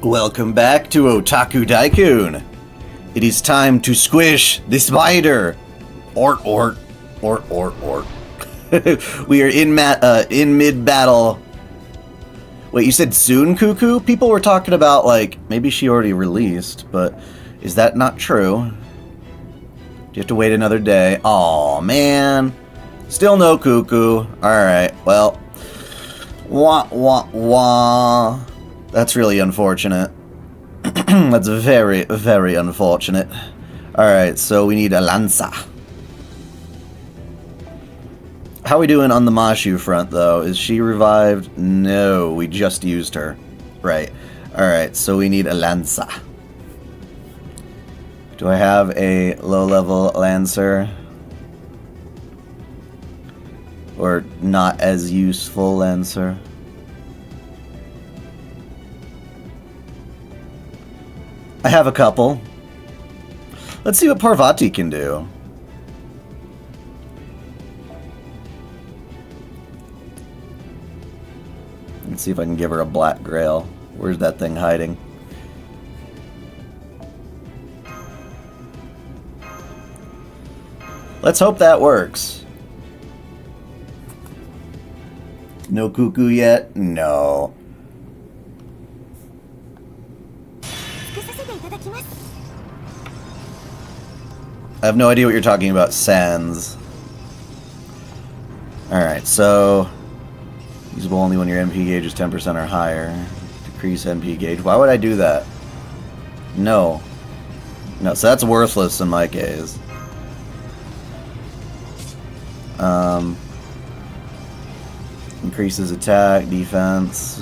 Welcome back to OtakuDaiKun. It is time to squish the spider. Ort. We are in mid-battle. Wait, you said soon, Cuckoo? People were talking about, like, maybe she already released, but is that not true? Do you have to wait another day? Aw, man. Still no Cuckoo. Alright, well. Wah. That's really unfortunate. That's very, very unfortunate. Alright, so we need a Lanza. How are we doing on the Mashu front, though? Is she revived? No, we just used her. Right. Alright, so we need a Lanza. Do I have a low-level Lancer? Or not as useful Lancer? I have a couple. Let's see what Parvati can do. Let's see if I can give her a black grail. Where's that thing hiding? Let's hope that works. No Cuckoo yet? No. I have no idea what you're talking about, Sans. Alright, so... usable only when your MP gauge is 10% or higher. Decrease MP gauge. Why would I do that? No. No, so that's worthless in my case. Increases attack, defense,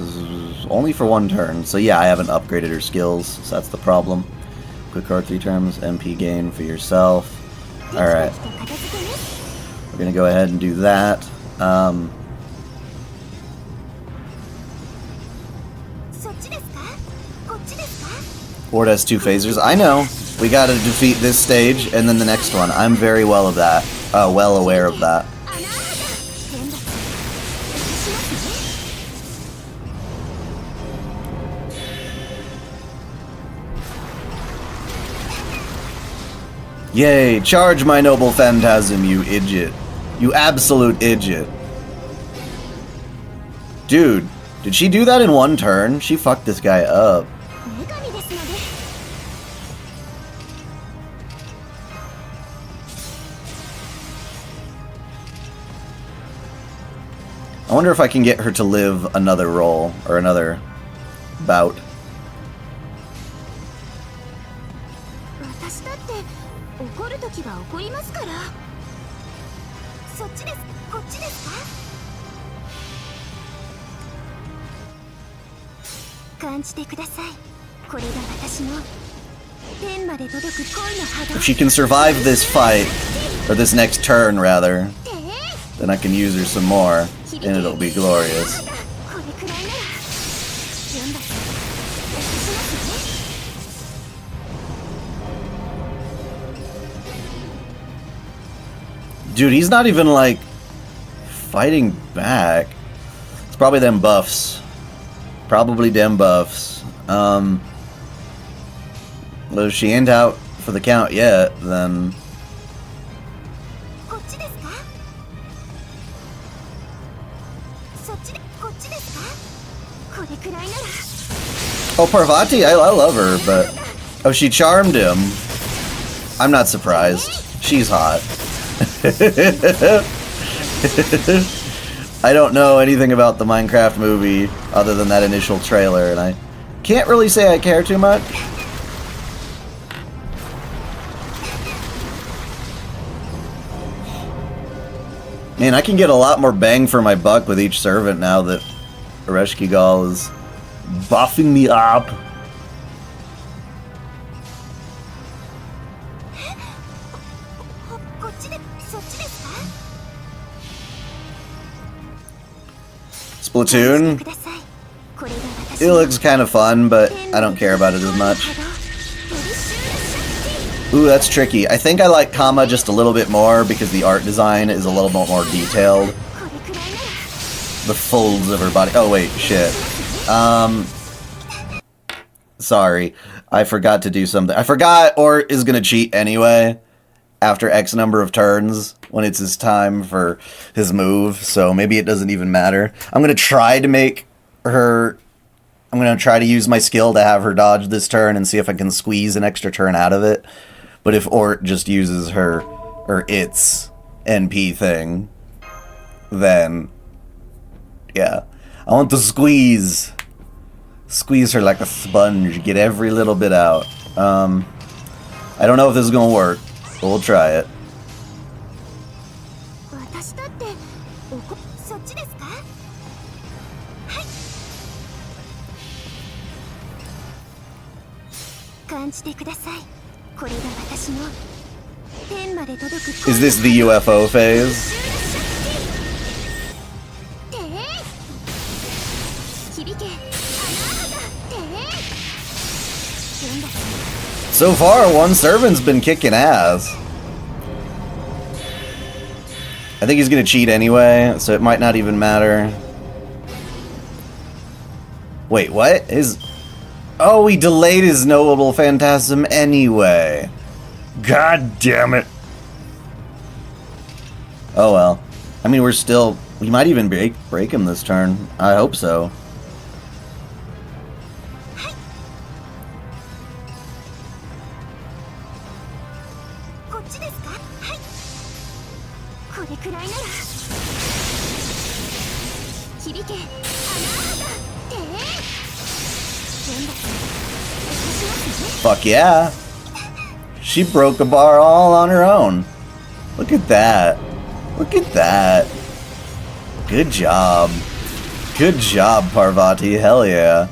only for one turn. So yeah, I haven't upgraded her skills, so that's the problem. Quick card 3 terms, MP gain for yourself. Alright. We're gonna go ahead and do that. Horde has 2 phasers. I know. We gotta defeat this stage and then the next one. I'm very well of that. Well aware of that. Yay! Charge my noble phantasm, you idiot. You absolute idiot. Dude, did she do that in one turn? She fucked this guy up. I wonder if I can get her to live another roll, or another bout. If she can survive this fight, or this next turn rather, then I can use her some more, and it'll be glorious. Dude, he's not even, like, fighting back. It's probably them buffs. Probably them buffs. Well, if she ain't out for the count yet, then... Oh, Parvati, I love her, but... oh, she charmed him. I'm not surprised. She's hot. I don't know anything about the Minecraft movie other than that initial trailer, and I can't really say I care too much. Man, I can get a lot more bang for my buck with each servant now that Ereshkigal is buffing me up. Splatoon? It looks kind of fun, but I don't care about it as much. Ooh, that's tricky. I think I like Kama just a little bit more because the art design is a little bit more detailed. The folds of her body. Oh, wait, shit. Sorry. I forgot to do something. I forgot Ort is going to cheat anyway after X number of turns when it's his time for his move, so maybe it doesn't even matter. I'm going to try to make her... I'm going to try to use my skill to have her dodge this turn and see if I can squeeze an extra turn out of it. But if Ort just uses her, or its NP thing, then, yeah. I want to squeeze her like a sponge, get every little bit out. I don't know if this is going to work, but we'll try it. Is this the UFO phase? So far, one servant's been kicking ass. I think he's gonna cheat anyway, so it might not even matter. Wait, what? Oh, he delayed his knowable phantasm anyway. God damn it. Oh well. I mean, we might even break him this turn. I hope so. Fuck yeah. She broke a bar all on her own. Look at that. Look at that. Good job. Good job, Parvati. Hell yeah.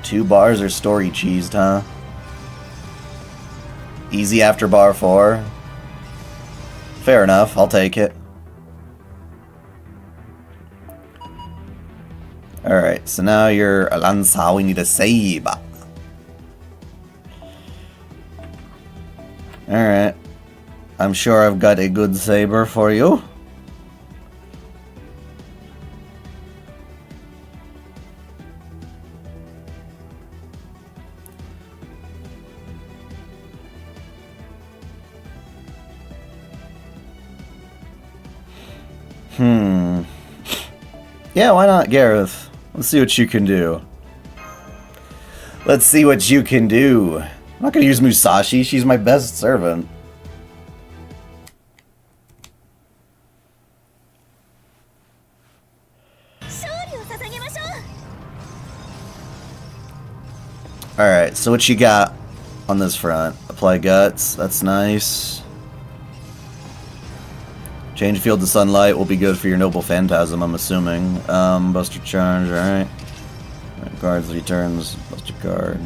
Two bars are story cheesed, huh? Easy after bar 4. Fair enough, I'll take it. Alright, so now you're Alansa, we need a save. Alright. I'm sure I've got a good saber for you. Yeah, why not, Gareth? Let's see what you can do. Let's see what you can do. I'm not gonna use Musashi, she's my best servant. Alright, so what you got on this front? Apply guts, that's nice. Change field to sunlight will be good for your noble phantasm, I'm assuming. Buster charge, alright. Guards returns, buster card.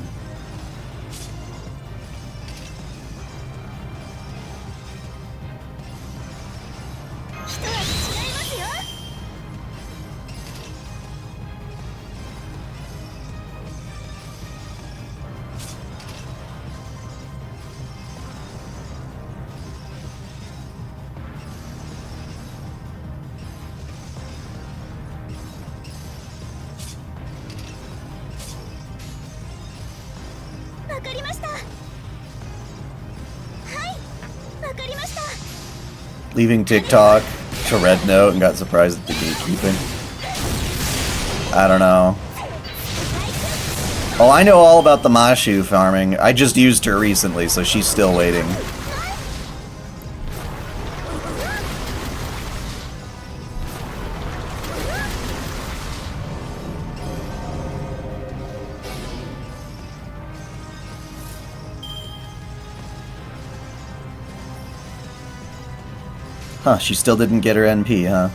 Leaving TikTok to Red Note and got surprised at the gatekeeping. I don't know. Oh, I know all about the Mashu farming. I just used her recently, so she's still waiting. Huh, she still didn't get her NP, huh?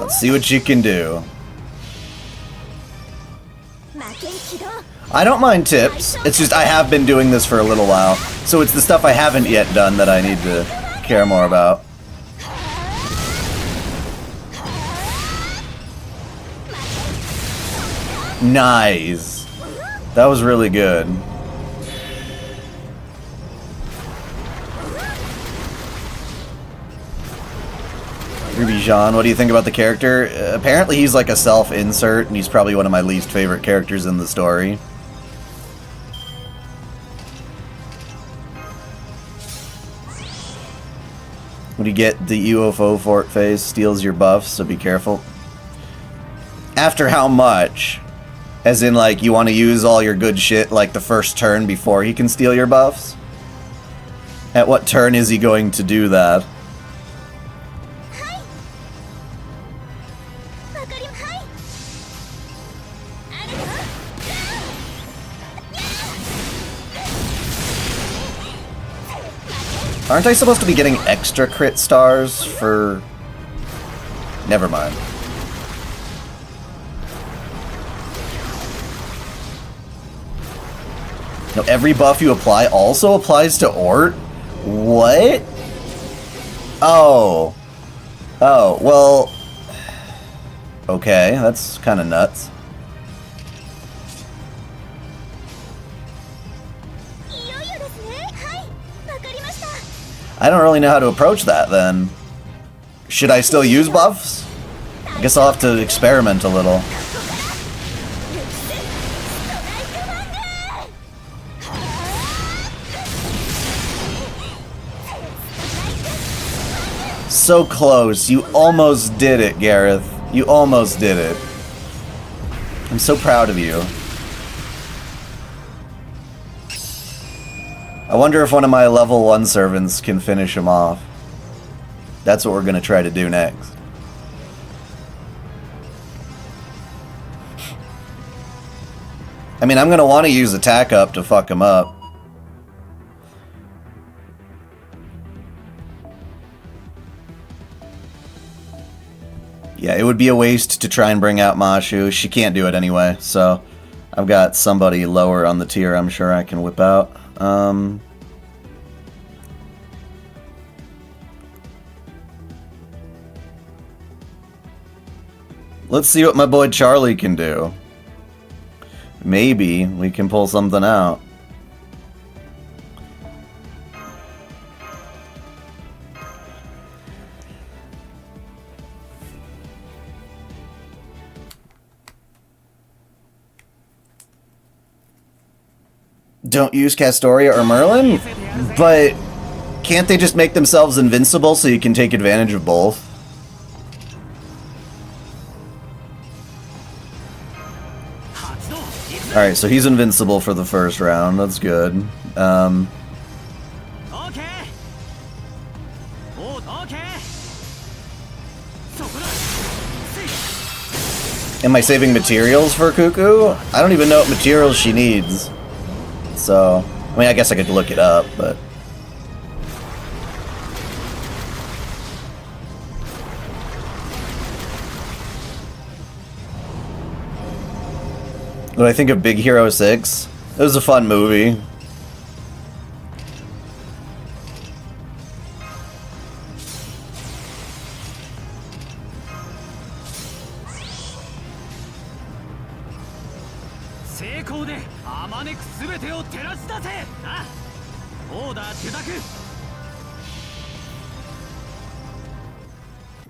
Let's see what you can do. I don't mind tips. It's just I have been doing this for a little while. So it's the stuff I haven't yet done that I need to care more about. Nice. That was really good. Ruby Jean, what do you think about the character? Apparently he's like a self-insert, and he's probably one of my least favorite characters in the story. When you get the UFO fort phase, steals your buffs, so be careful. After how much? As in, like, you want to use all your good shit, like, the first turn before he can steal your buffs? At what turn is he going to do that? Aren't I supposed to be getting extra crit stars for... Never mind. No, every buff you apply also applies to Ort? What? Oh. Oh, well... Okay, that's kind of nuts. I don't really know how to approach that, then. Should I still use buffs? I guess I'll have to experiment a little. So close. You almost did it, Gareth. You almost did it. I'm so proud of you. I wonder if one of my level 1 servants can finish him off. That's what we're going to try to do next. I mean, I'm going to want to use attack up to fuck him up. Yeah, it would be a waste to try and bring out Mashu. She can't do it anyway, so I've got somebody lower on the tier I'm sure I can whip out. Let's see what my boy Charlie can do. Maybe we can pull something out. Don't use Castoria or Merlin? But can't they just make themselves invincible so you can take advantage of both? Alright, so he's invincible for the first round. That's good. Am I saving materials for Cuckoo? I don't even know what materials she needs. So, I mean, I guess I could look it up, but... What do I think of Big Hero 6? It was a fun movie.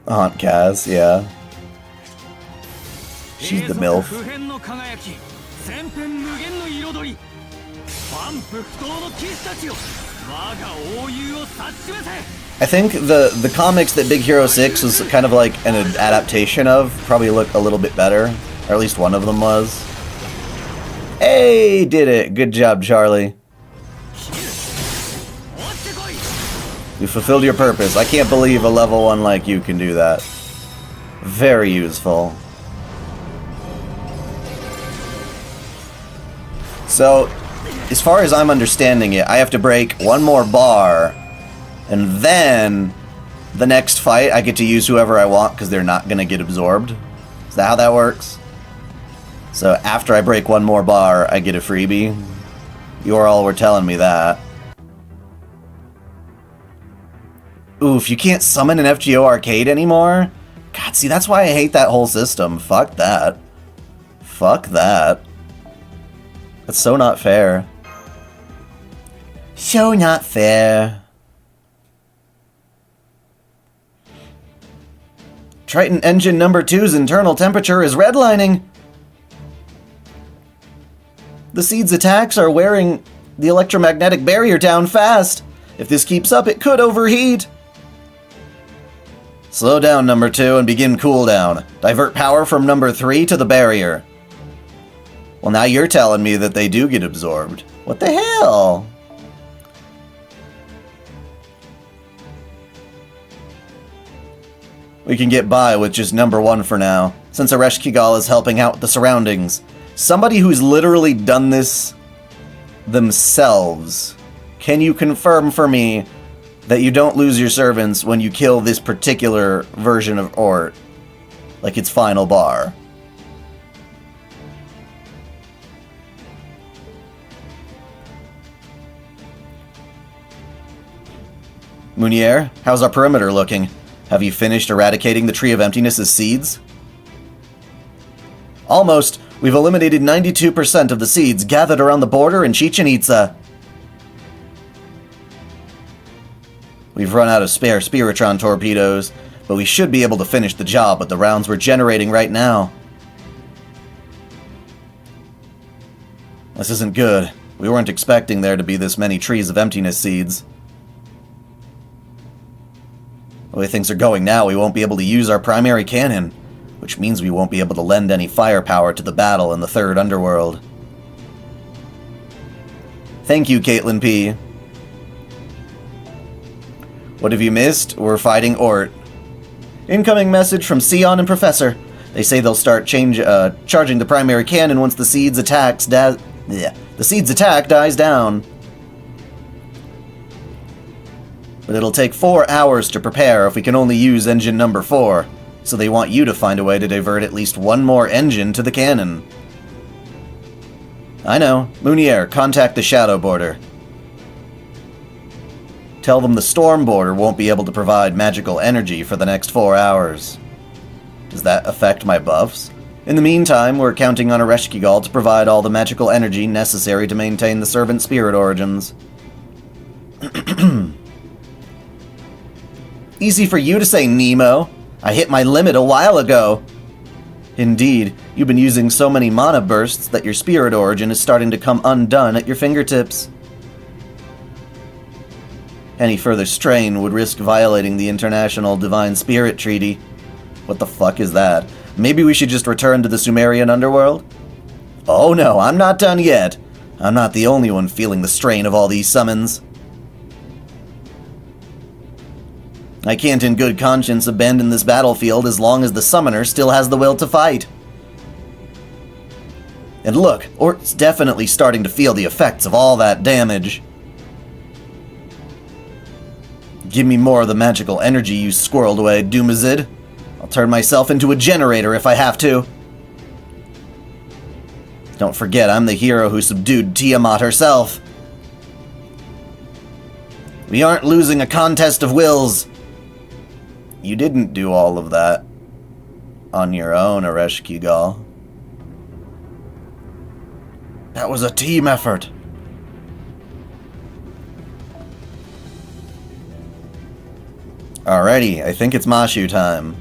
Aunt Kaz, yeah. She's the MILF. I think the comics that Big Hero 6 was kind of like an adaptation of probably look a little bit better. Or at least one of them was. Hey, did it. Good job, Charlie. You fulfilled your purpose. I can't believe a level 1 like you can do that. Very useful. So, as far as I'm understanding it, I have to break one more bar, and then the next fight, I get to use whoever I want because they're not going to get absorbed. Is that how that works? So after I break one more bar, I get a freebie. You all were telling me that. Oof, you can't summon an FGO arcade anymore? God, see, that's why I hate that whole system. Fuck that. Fuck that. That's so not fair. So not fair. Triton engine number 2's internal temperature is redlining. The seed's attacks are wearing the electromagnetic barrier down fast. If this keeps up, it could overheat. Slow down, number 2, and begin cooldown. Divert power from number 3 to the barrier. Well, now you're telling me that they do get absorbed. What the hell? We can get by with just number 1 for now, since Ereshkigal is helping out the surroundings. Somebody who's literally done this themselves. Can you confirm for me that you don't lose your servants when you kill this particular version of Ort? Like its final bar. Munier, how's our perimeter looking? Have you finished eradicating the Tree of Emptiness's seeds? Almost. We've eliminated 92% of the seeds gathered around the border in Chichen Itza. We've run out of spare Spiritron torpedoes, but we should be able to finish the job with the rounds we're generating right now. This isn't good. We weren't expecting there to be this many Trees of Emptiness seeds. The way things are going now, we won't be able to use our primary cannon, which means we won't be able to lend any firepower to the battle in the third underworld. Thank you, Caitlin P. What have you missed? We're fighting Ort. Incoming message from Sion and Professor. They say they'll start charging the primary cannon once the seed's attack dies down. But it'll take 4 hours to prepare if we can only use engine number 4, so they want you to find a way to divert at least one more engine to the cannon. I know. Munier, contact the Shadow Border. Tell them the Storm Border won't be able to provide magical energy for the next 4 hours. Does that affect my buffs? In the meantime, we're counting on Ereshkigal to provide all the magical energy necessary to maintain the Servant Spirit origins. Easy for you to say, Nemo. I hit my limit a while ago. Indeed, you've been using so many mana bursts that your spirit origin is starting to come undone at your fingertips. Any further strain would risk violating the International Divine Spirit Treaty. What the fuck is that? Maybe we should just return to the Sumerian underworld? Oh no, I'm not done yet. I'm not the only one feeling the strain of all these summons. I can't in good conscience abandon this battlefield as long as the summoner still has the will to fight. And look, Ort's definitely starting to feel the effects of all that damage. Give me more of the magical energy you squirreled away, Doomazid. I'll turn myself into a generator if I have to. Don't forget, I'm the hero who subdued Tiamat herself. We aren't losing a contest of wills. You didn't do all of that on your own, Ereshkigal. That was a team effort. Alrighty, I think it's Mashu time.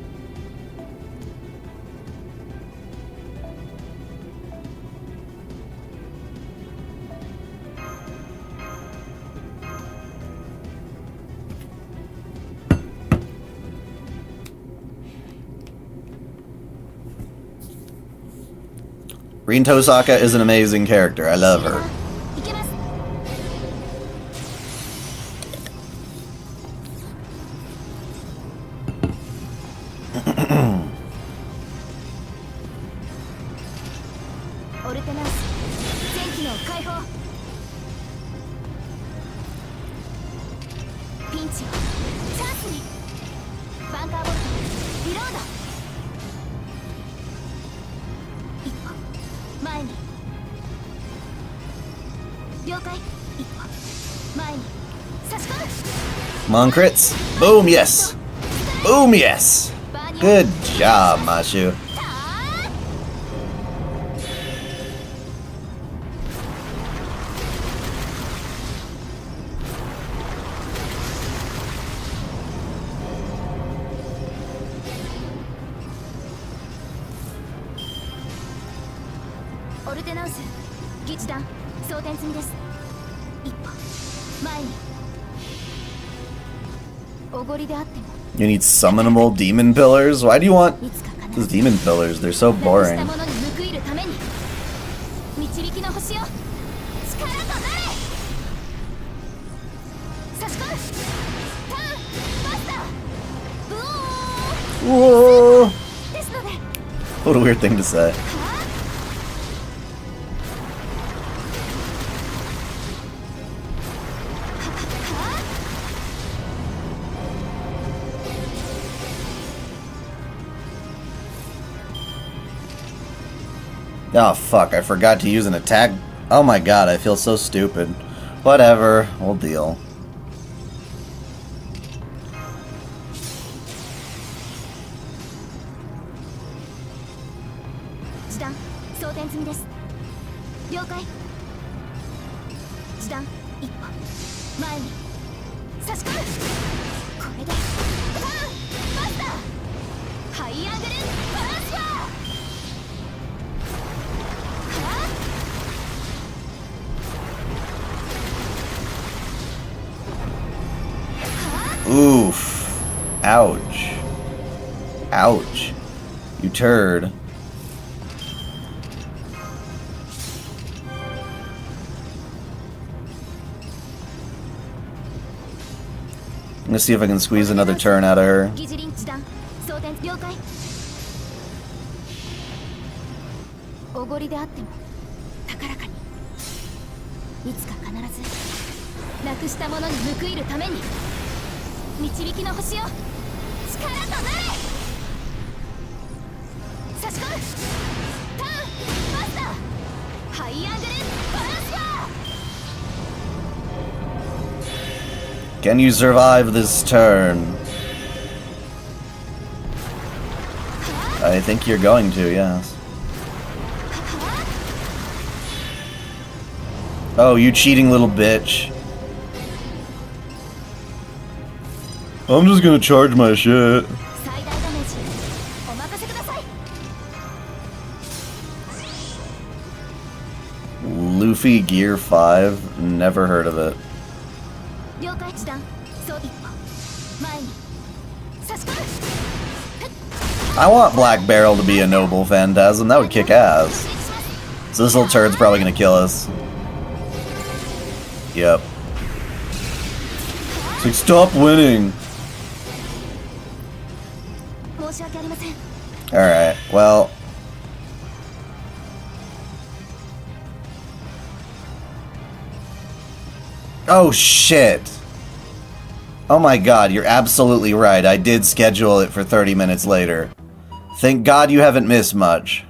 Rin Tosaka is an amazing character. I love her. Come on, crits. Boom, yes. Boom, yes. Good job, Mashu. You need summonable demon pillars? Why do you want those demon pillars? They're so boring. Whoa! What a weird thing to say. Oh fuck, I forgot to use an attack. Oh my god, I feel so stupid. Whatever, we'll deal. Oof. Ouch. Ouch. You turd. I'm gonna see if I can squeeze another turn out of her. Can you survive this turn? I think you're going to, yes. Oh, you cheating little bitch. I'm just gonna charge my shit. Luffy Gear 5? Never heard of it. I want Black Barrel to be a noble phantasm. That would kick ass. So this little turd's probably gonna kill us. Yep. It's like, stop winning. Alright, well. Oh shit. Oh my god, you're absolutely right. I did schedule it for 30 minutes later. Thank God you haven't missed much.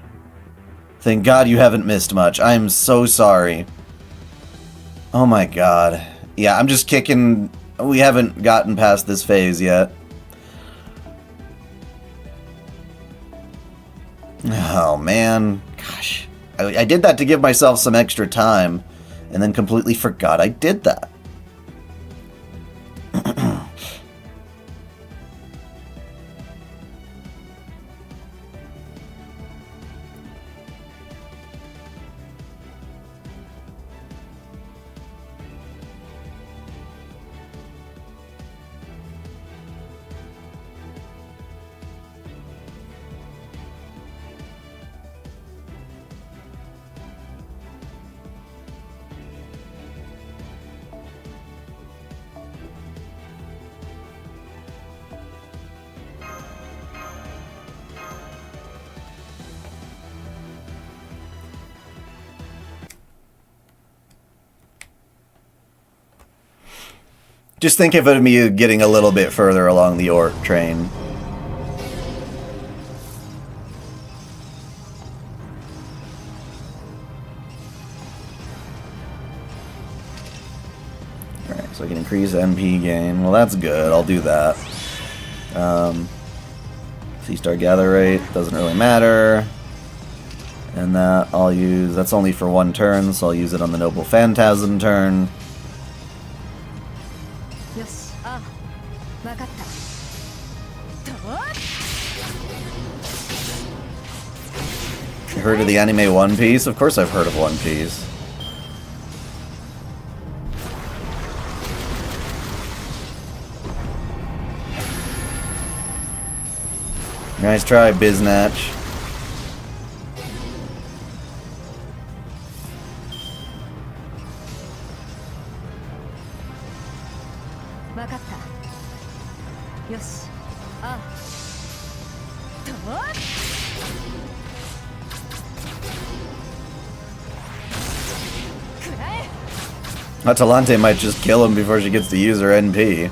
Thank God you haven't missed much. I am so sorry. Oh my god. Yeah, I'm just kicking... We haven't gotten past this phase yet. Oh man. Gosh. I did that to give myself some extra time, and then completely forgot I did that. Just think of it me getting a little bit further along the orc train. So I can increase NP gain. Well, that's good. I'll do that. C-star gather rate doesn't really matter. And that I'll use. That's only for one turn, so I'll use it on the Noble Phantasm turn. You heard of the anime One Piece? Of course I've heard of One Piece. Nice try, Biznatch. Atalante might just kill him before she gets to use her NP.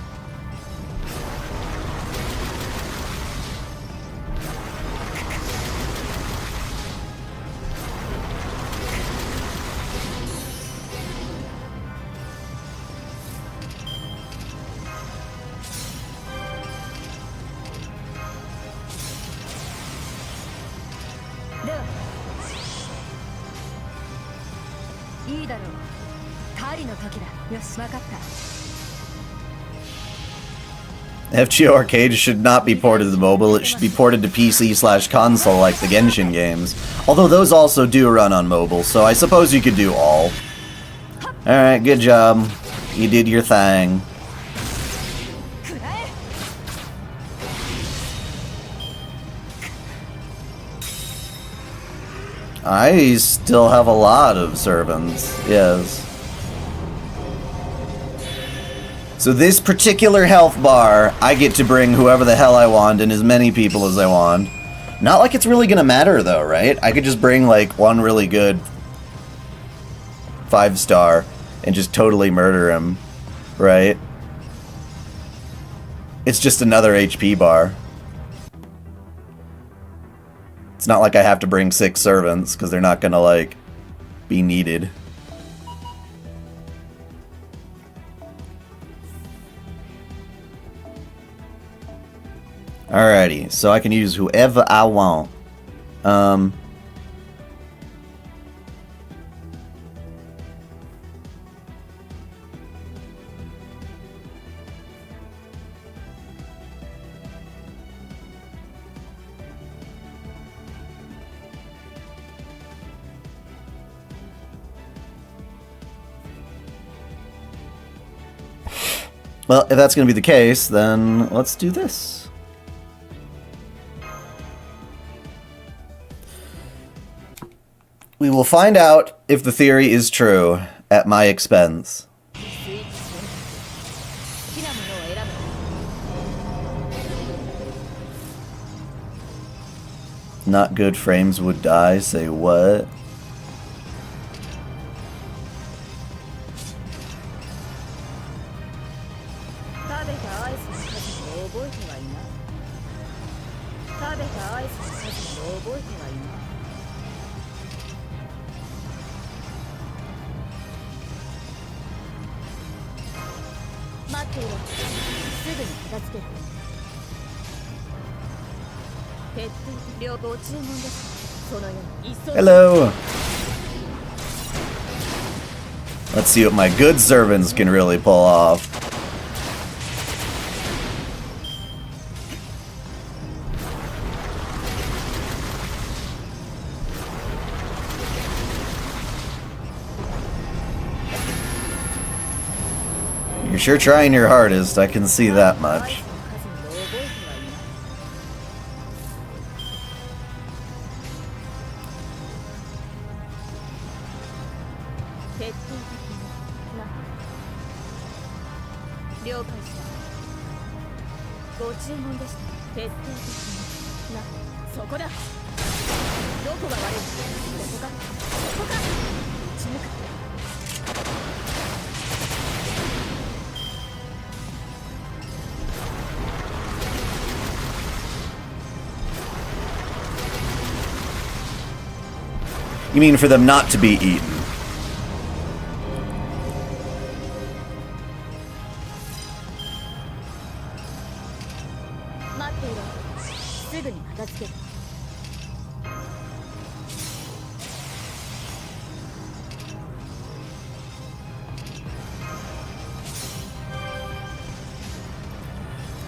FGO Arcade should not be ported to mobile, it should be ported to PC/console like the Genshin games. Although those also do run on mobile, so I suppose you could do all. Alright, good job. You did your thing. I still have a lot of servants, yes. So this particular health bar, I get to bring whoever the hell I want and as many people as I want. Not like it's really gonna matter though, right? I could just bring like one really good 5-star and just totally murder him, right? It's just another HP bar. It's not like I have to bring 6 servants, because they're not gonna like be needed. Alrighty, so I can use whoever I want. Well, if that's going to be the case, then let's do this. We will find out if the theory is true at my expense. Not good frames would die, say what? Hello! Let's see what my good servants can really pull off. You're sure trying your hardest, I can see that much. You mean for them not to be eaten?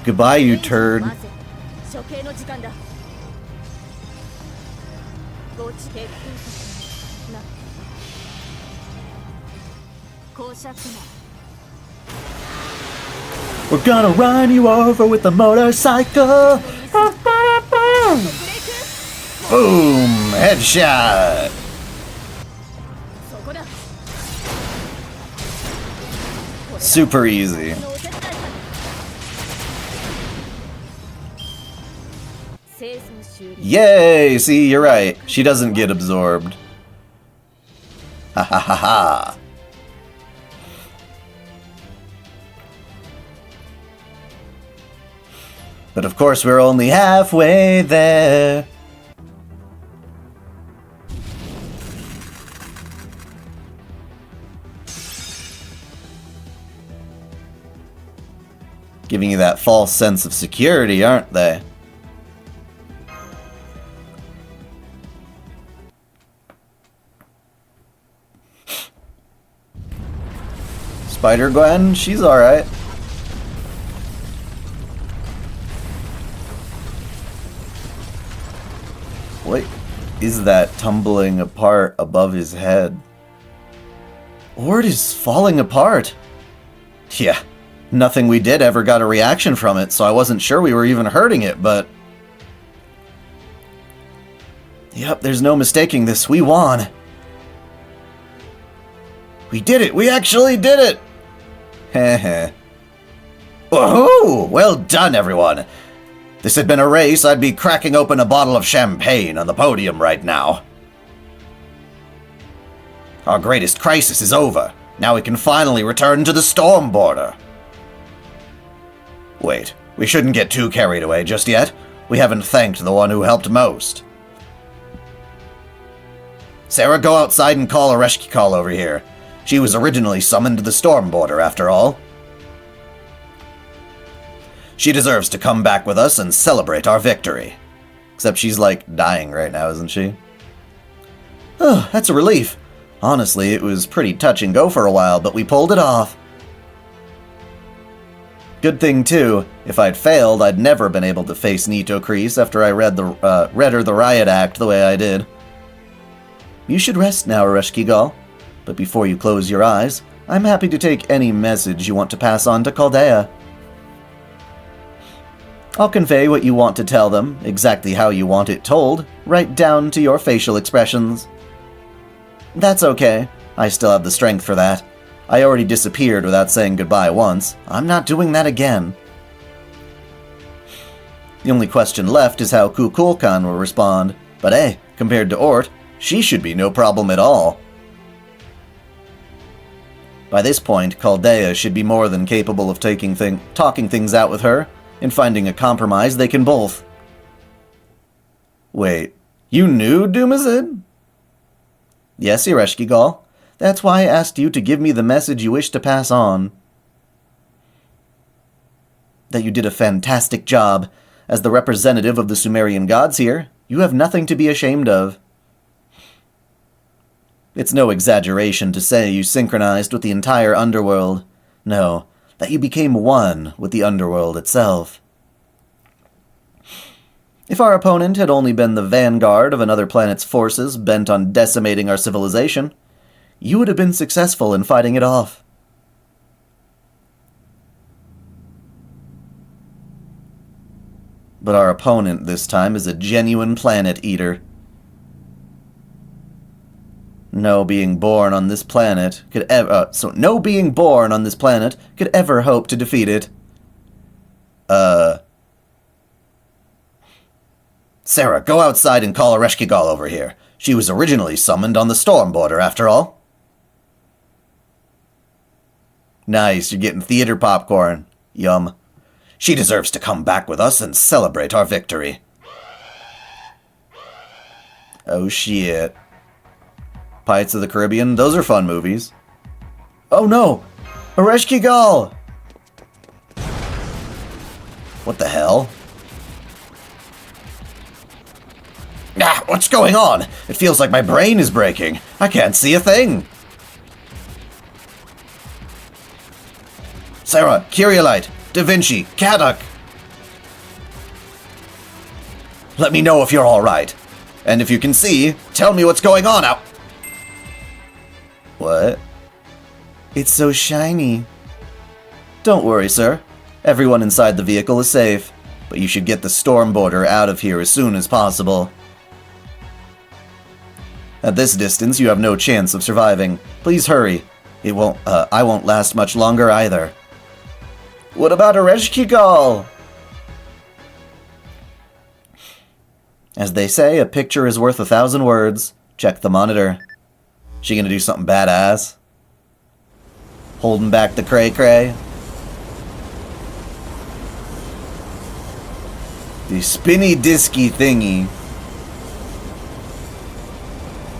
Goodbye, you turd. We're gonna run you over with the motorcycle. Boom! Headshot! Super easy. Yay! See, you're right. She doesn't get absorbed. Ha ha ha ha. But of course, we're only halfway there. Giving you that false sense of security, aren't they? Spider-Gwen, she's alright. What is that tumbling apart above his head? Ord is falling apart. Yeah, nothing we did ever got a reaction from it, so I wasn't sure we were even hurting it, but... Yep, there's no mistaking this. We won. We did it! We actually did it! Heh. Woohoo! Well done, everyone! If this had been a race, I'd be cracking open a bottle of champagne on the podium right now. Our greatest crisis is over. Now we can finally return to the storm border. Wait, we shouldn't get too carried away just yet. We haven't thanked the one who helped most. Sarah, go outside and call Ereshkigal over here. She was originally summoned to the storm border, after all. She deserves to come back with us and celebrate our victory. Except she's, like, dying right now, isn't she? Oh, that's a relief. Honestly, it was pretty touch and go for a while, but we pulled it off. Good thing, too. If I'd failed, I'd never been able to face Nito Kreese after I read her the riot act the way I did. You should rest now, Ereshkigal. But before you close your eyes, I'm happy to take any message you want to pass on to Chaldea. I'll convey what you want to tell them, exactly how you want it told, right down to your facial expressions. That's okay. I still have the strength for that. I already disappeared without saying goodbye once. I'm not doing that again. The only question left is how Kukulkan will respond. But hey, compared to Ort, she should be no problem at all. By this point, Chaldea should be more than capable of talking things out with her, and finding a compromise they can both. Wait, you knew Dumazid? Yes, Ereshkigal. That's why I asked you to give me the message you wish to pass on. That you did a fantastic job. As the representative of the Sumerian gods here, you have nothing to be ashamed of. It's no exaggeration to say you synchronized with the entire underworld. No, that you became one with the underworld itself. If our opponent had only been the vanguard of another planet's forces bent on decimating our civilization, you would have been successful in fighting it off. But our opponent this time is a genuine planet eater. No being born on this planet could ever hope to defeat it. Sarah, go outside and call Ereshkigal over here. She was originally summoned on the storm border, after all. Nice, you're getting theater popcorn. Yum. She deserves to come back with us and celebrate our victory. Oh shit. Pirates of the Caribbean, those are fun movies. Oh no! Ereshkigal! What the hell? Ah, what's going on? It feels like my brain is breaking. I can't see a thing. Sarah, Kyrielite, Da Vinci, Kadok. Let me know if you're alright. And if you can see, tell me what's going on out... What? It's so shiny. Don't worry, sir. Everyone inside the vehicle is safe, but you should get the storm boarder out of here as soon as possible. At this distance, you have no chance of surviving. Please hurry. I won't last much longer either. What about Ereshkigal? As they say, a picture is worth 1,000 words. Check the monitor. She gonna do something badass? Holding back the cray-cray? The spinny disky thingy.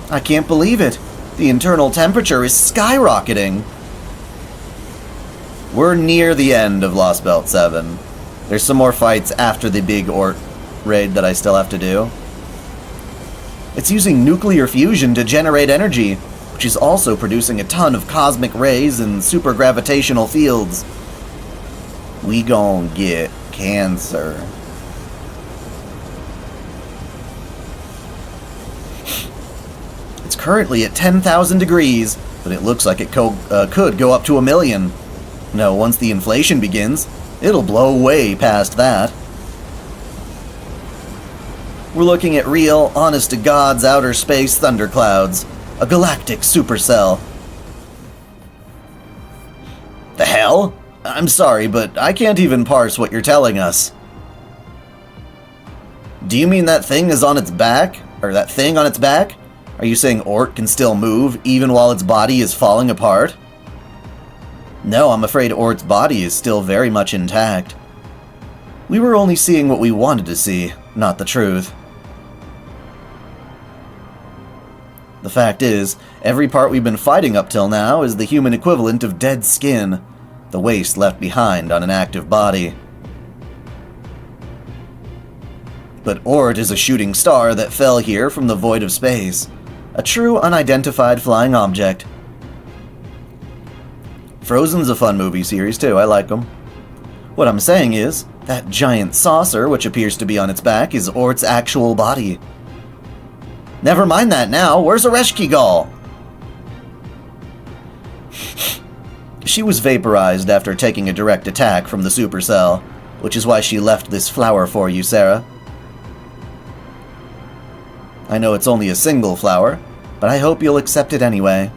I can't believe it. The internal temperature is skyrocketing. We're near the end of Lostbelt 7. There's some more fights after the big Ort raid that I still have to do. It's using nuclear fusion to generate energy, which is also producing a ton of cosmic rays and supergravitational fields. We gon' get cancer. It's currently at 10,000 degrees, but it looks like it could go up to 1,000,000. No, once the inflation begins, it'll blow way past that. We're looking at real, honest-to-God's outer space thunderclouds. A galactic supercell. The hell? I'm sorry, but I can't even parse what you're telling us. Do you mean that thing is on its back? Or that thing on its back? Are you saying Ort can still move, even while its body is falling apart? No, I'm afraid Ort's body is still very much intact. We were only seeing what we wanted to see, not the truth. The fact is, every part we've been fighting up till now is the human equivalent of dead skin, the waste left behind on an active body. But Ort is a shooting star that fell here from the void of space, a true unidentified flying object. Frozen's a fun movie series too, I like them. What I'm saying is, that giant saucer which appears to be on its back is Ort's actual body. Never mind that now, where's Ereshkigal? She was vaporized after taking a direct attack from the supercell, which is why she left this flower for you, Sarah. I know it's only a single flower, but I hope you'll accept it anyway.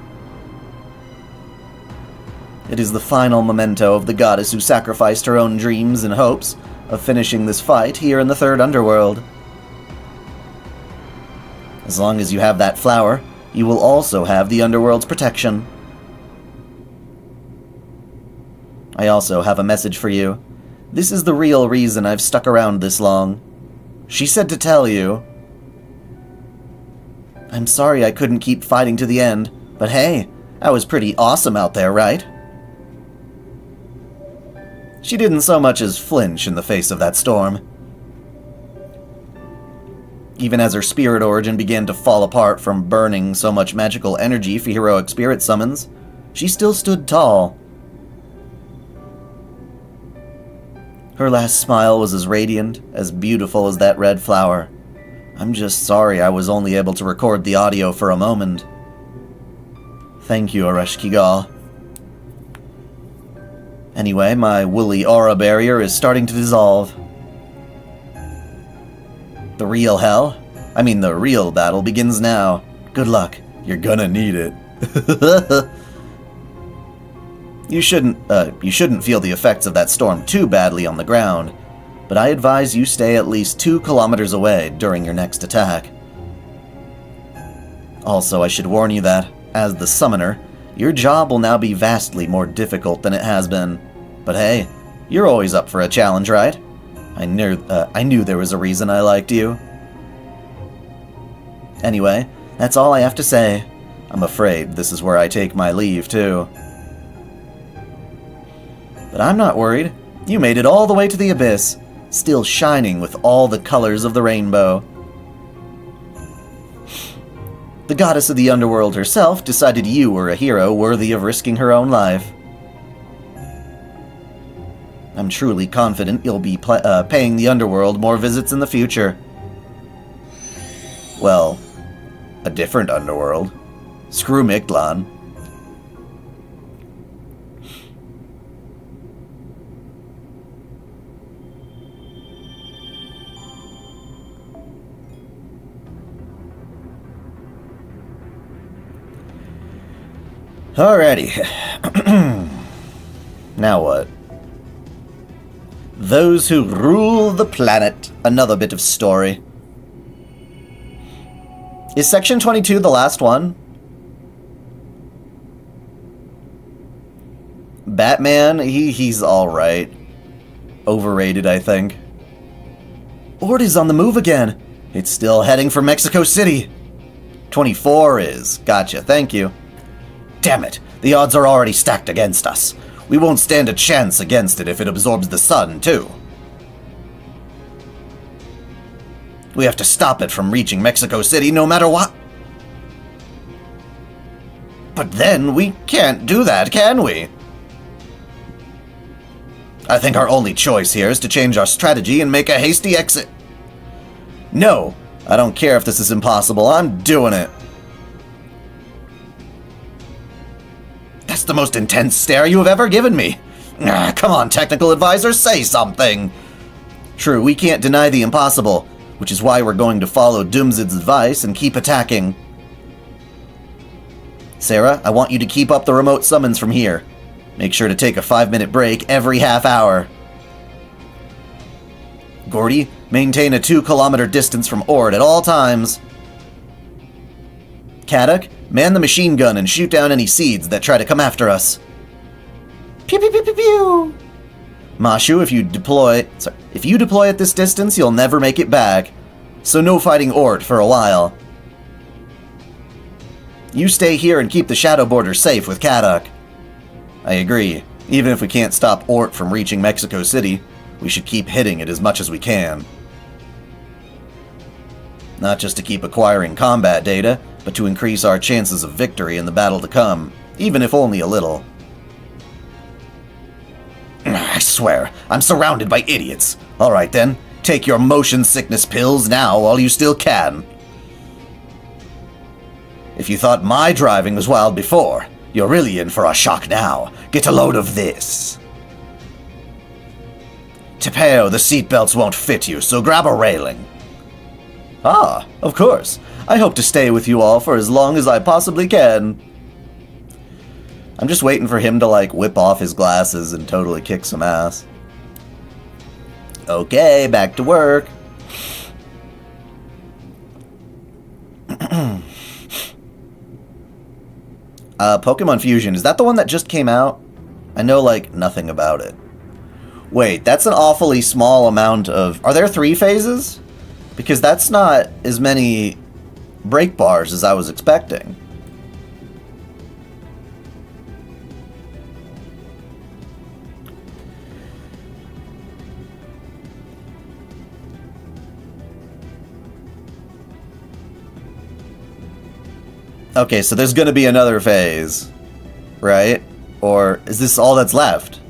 It is the final memento of the goddess who sacrificed her own dreams and hopes of finishing this fight here in the third underworld. As long as you have that flower, you will also have the underworld's protection. I also have a message for you. This is the real reason I've stuck around this long. She said to tell you. I'm sorry I couldn't keep fighting to the end, but hey, I was pretty awesome out there, right? She didn't so much as flinch in the face of that storm. Even as her spirit origin began to fall apart from burning so much magical energy for heroic spirit summons, she still stood tall. Her last smile was as radiant, as beautiful as that red flower. I'm just sorry I was only able to record the audio for a moment. Thank you, Ereshkigal. Anyway, my woolly aura barrier is starting to dissolve. The real hell? I mean the real battle begins now. Good luck. You're gonna need it. You shouldn't feel the effects of that storm too badly on the ground, but I advise you stay at least 2 kilometers away during your next attack. Also, I should warn you that, as the summoner, your job will now be vastly more difficult than it has been. But hey, you're always up for a challenge, right? I knew there was a reason I liked you. Anyway, that's all I have to say. I'm afraid this is where I take my leave, too. But I'm not worried. You made it all the way to the abyss, still shining with all the colors of the rainbow. The goddess of the underworld herself decided you were a hero worthy of risking her own life. I'm truly confident you'll be paying the underworld more visits in the future. Well, a different underworld. Screw Mictlan. Alrighty. Now what? Those who rule the planet. Another bit of story. Is Section 22 the last one? Batman, he's alright. Overrated, I think. Ord is on the move again. It's still heading for Mexico City. 24 is. Gotcha, thank you. Damn it, the odds are already stacked against us. We won't stand a chance against it if it absorbs the sun, too. We have to stop it from reaching Mexico City no matter what. But then we can't do that, can we? I think our only choice here is to change our strategy and make a hasty exit. No, I don't care if this is impossible, I'm doing it. That's the most intense stare you have ever given me. Come on, technical advisor, say something. True, we can't deny the impossible, which is why we're going to follow Doomzid's advice and keep attacking. Sarah, I want you to keep up the remote summons from here. Make sure to take a 5-minute break every half hour. Gordy, maintain a 2-kilometer distance from Ord at all times. Kadok, man the machine gun and shoot down any seeds that try to come after us. Pew pew pew pew pew! Mashu, if you deploy at this distance, you'll never make it back. So no fighting Ord for a while. You stay here and keep the shadow border safe with Kadok. I agree. Even if we can't stop Ort from reaching Mexico City, we should keep hitting it as much as we can. Not just to keep acquiring combat data, but to increase our chances of victory in the battle to come, even if only a little. I swear, I'm surrounded by idiots. Alright then, take your motion sickness pills now while you still can. If you thought my driving was wild before, you're really in for a shock now. Get a load of this. Tepeo, the seatbelts won't fit you, so grab a railing. Ah, of course. I hope to stay with you all for as long as I possibly can. I'm just waiting for him to, like, whip off his glasses and totally kick some ass. Okay, back to work. Pokemon Fusion, is that the one that just came out? I know, like, nothing about it. Wait, that's an awfully small amount of... Are there 3 phases? Because that's not as many break bars as I was expecting. Okay, so there's gonna be another phase, right? Or is this all that's left?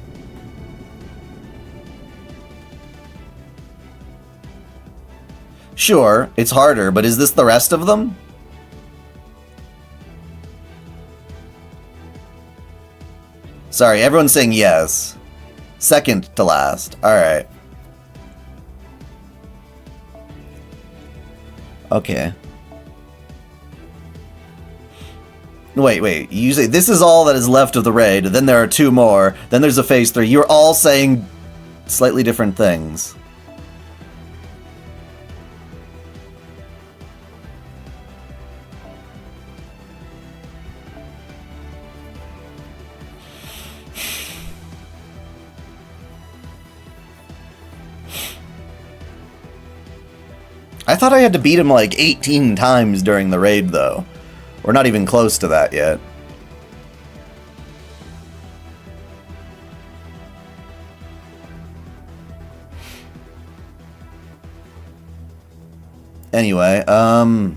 Sure, it's harder, but is this the rest of them? Sorry, everyone's saying yes. Second to last. Alright. Okay. Wait. You say this is all that is left of the raid, then there are 2 more, then there's a phase 3. You're all saying slightly different things. I thought I had to beat him like 18 times during the raid, though. We're not even close to that yet. Anyway, alright.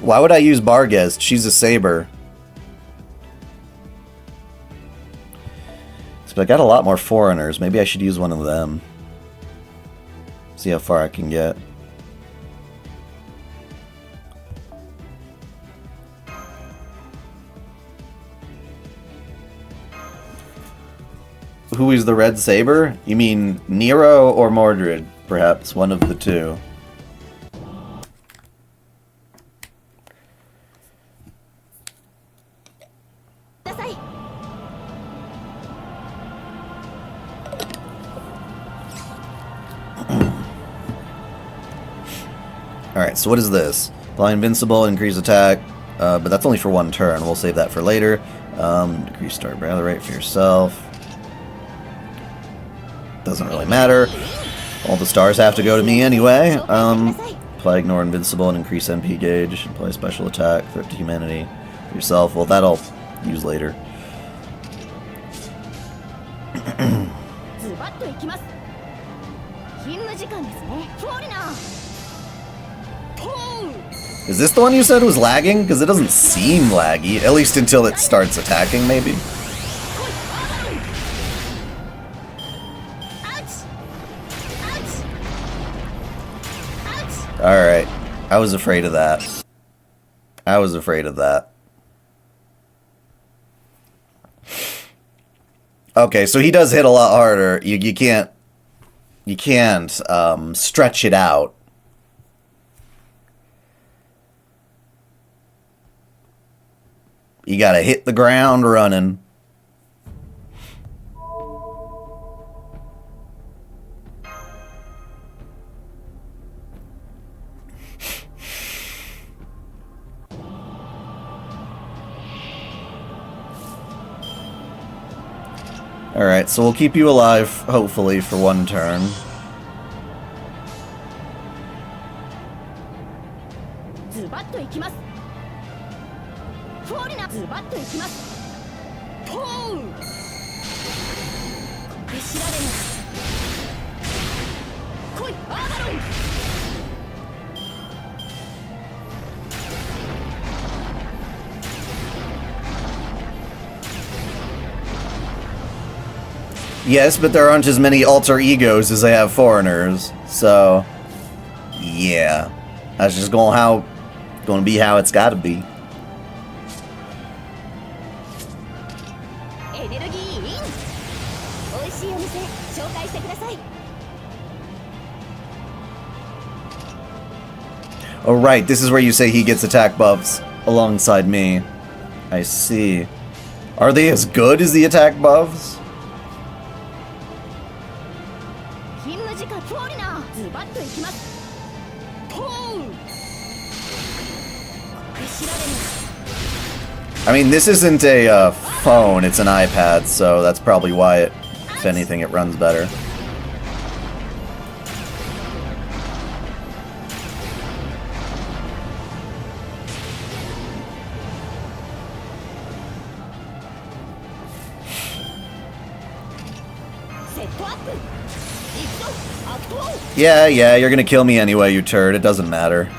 Why would I use Barghest? She's a saber. But I got a lot more foreigners. Maybe I should use one of them. See how far I can get. Who is the Red Saber? You mean Nero or Mordred? Perhaps one of the two. Alright, so what is this? Fly invincible, increase attack, but that's only for one turn. We'll save that for later. Decrease start battle rate for yourself. Doesn't really matter. All the stars have to go to me anyway. Apply ignore invincible and increase MP gauge. Apply special attack, threat to humanity for yourself. Well, that I'll use later. Is this the one you said was lagging? Because it doesn't seem laggy, at least until it starts attacking, maybe. Alright. I was afraid of that. I was afraid of that. Okay, so he does hit a lot harder. You can't stretch it out. You gotta hit the ground running. Alright, so we'll keep you alive, hopefully, for one turn. Yes, but there aren't as many alter egos as they have foreigners, so yeah, that's just gonna be how it's gotta be. Oh right, this is where you say he gets attack buffs alongside me. I see. Are they as good as the attack buffs? I mean, this isn't a phone, it's an iPad, so that's probably why if anything, it runs better. Yeah, you're gonna kill me anyway, you turd. It doesn't matter.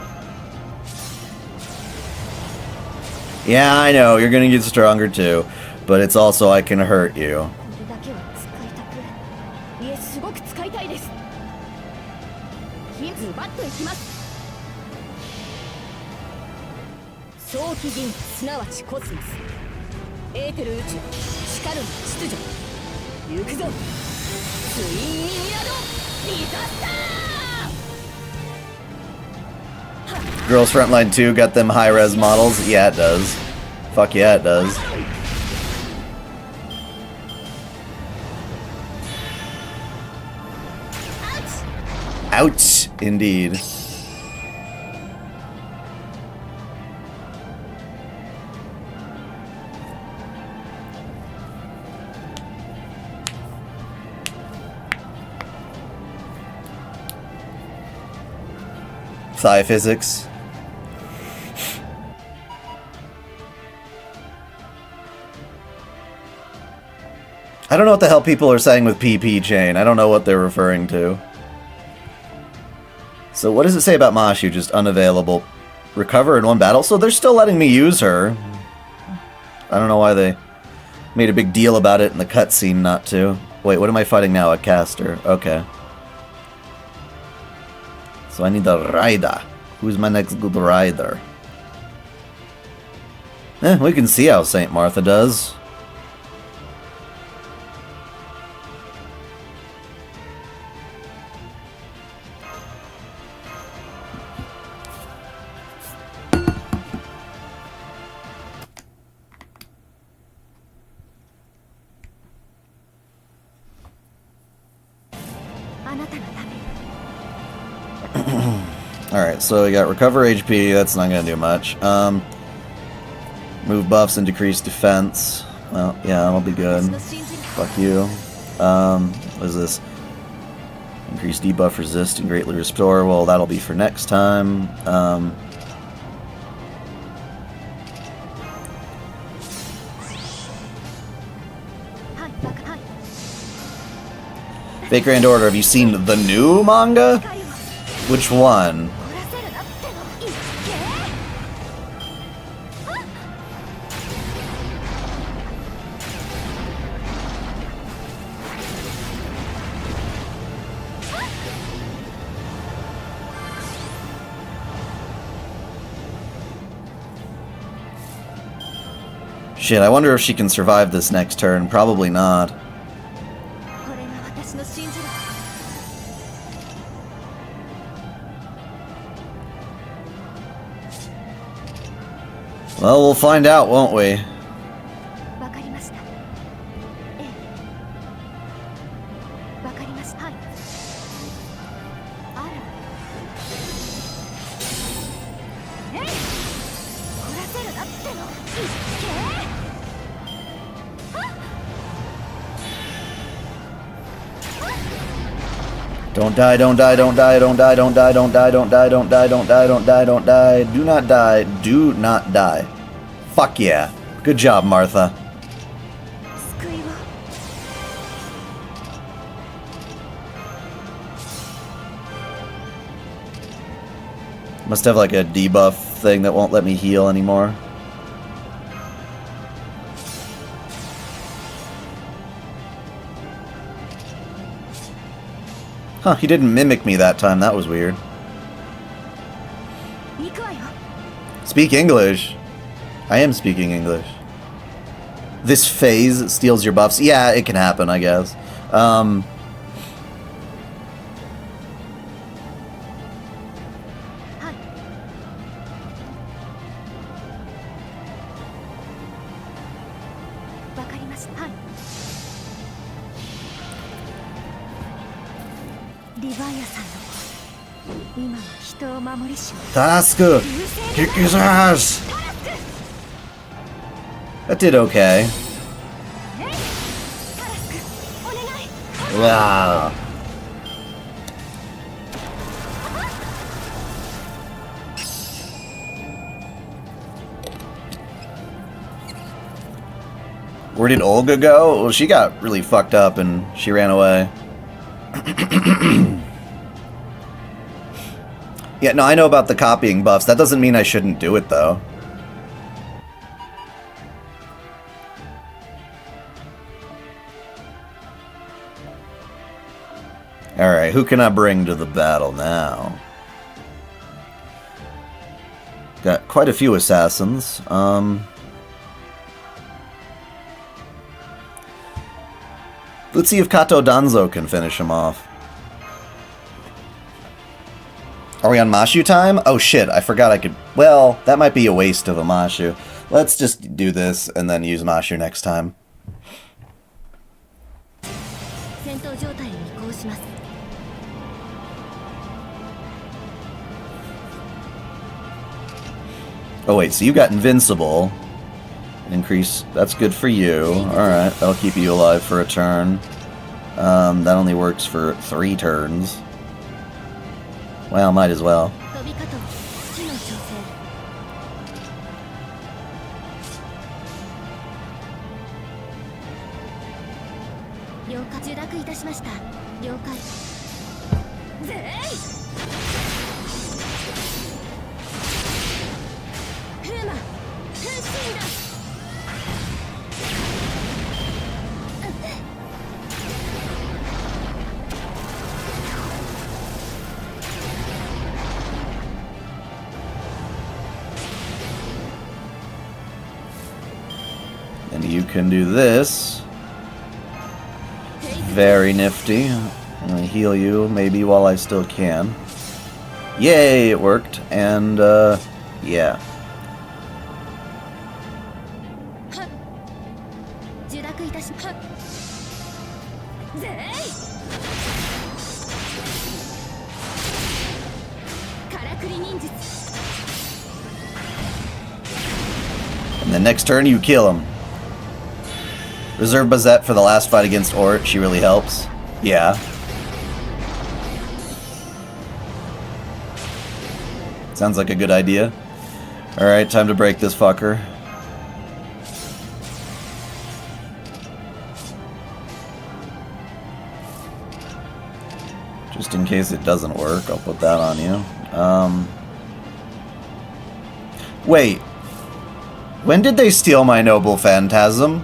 Yeah, I know, you're gonna get stronger too. But it's also I can hurt you. Girls Frontline 2 got them high-res models? Yeah, it does. Fuck yeah, it does. Ouch! Indeed. Psi physics. I don't know what the hell people are saying with PP chain. I don't know what they're referring to. So what does it say about Mashu? Just unavailable. recover in one battle, so they're still letting me use her. I don't know why they made a big deal about it in the cutscene not to. Wait, what am I fighting now? A caster. Okay. So I need the rider. Who's my next good rider? We can see how St. Martha does. Alright, so we got recover HP, that's not gonna do much. Move buffs and decrease defense. Well, yeah, that'll be good. Fuck you. What is this? Increase debuff resist and greatly restore. Well, that'll be for next time. Fake Grand Order, have you seen the new manga? Which one? Shit, I wonder if she can survive this next turn. Probably not. Well, we'll find out, won't we? Don't die, don't die, don't die, don't die, don't die, don't die, don't die, don't die, don't die, don't die, don't die. Do not die, do not die. Fuck yeah. Good job, Martha. Must have like a debuff thing that won't let me heal anymore. Huh, he didn't mimic me that time. That was weird. Speak English. I am speaking English. This phase steals your buffs. Yeah, it can happen, I guess. Task! Kick his ass! That did okay. Wow. Where did Olga go? Well, she got really fucked up and she ran away. Yeah, no, I know about the copying buffs. That doesn't mean I shouldn't do it, though. Alright, who can I bring to the battle now? Got quite a few assassins. Let's see if Kato Danzo can finish him off. Are we on Mashu time? Oh shit, I forgot I could... Well, that might be a waste of a Mashu. Let's just do this and then use Mashu next time. Oh wait, so you got invincible. Increase, that's good for you. Alright, that'll keep you alive for a turn. That only works for 3 turns. Well, might as well. And you can do this. Very nifty. I'm gonna heal you, maybe while I still can. Yay, it worked. And, yeah. And the next turn, you kill him. Reserve Bazette for the last fight against Ort. She really helps. Yeah. Sounds like a good idea. Alright, time to break this fucker. Just in case it doesn't work, I'll put that on you. Wait. When did they steal my noble phantasm?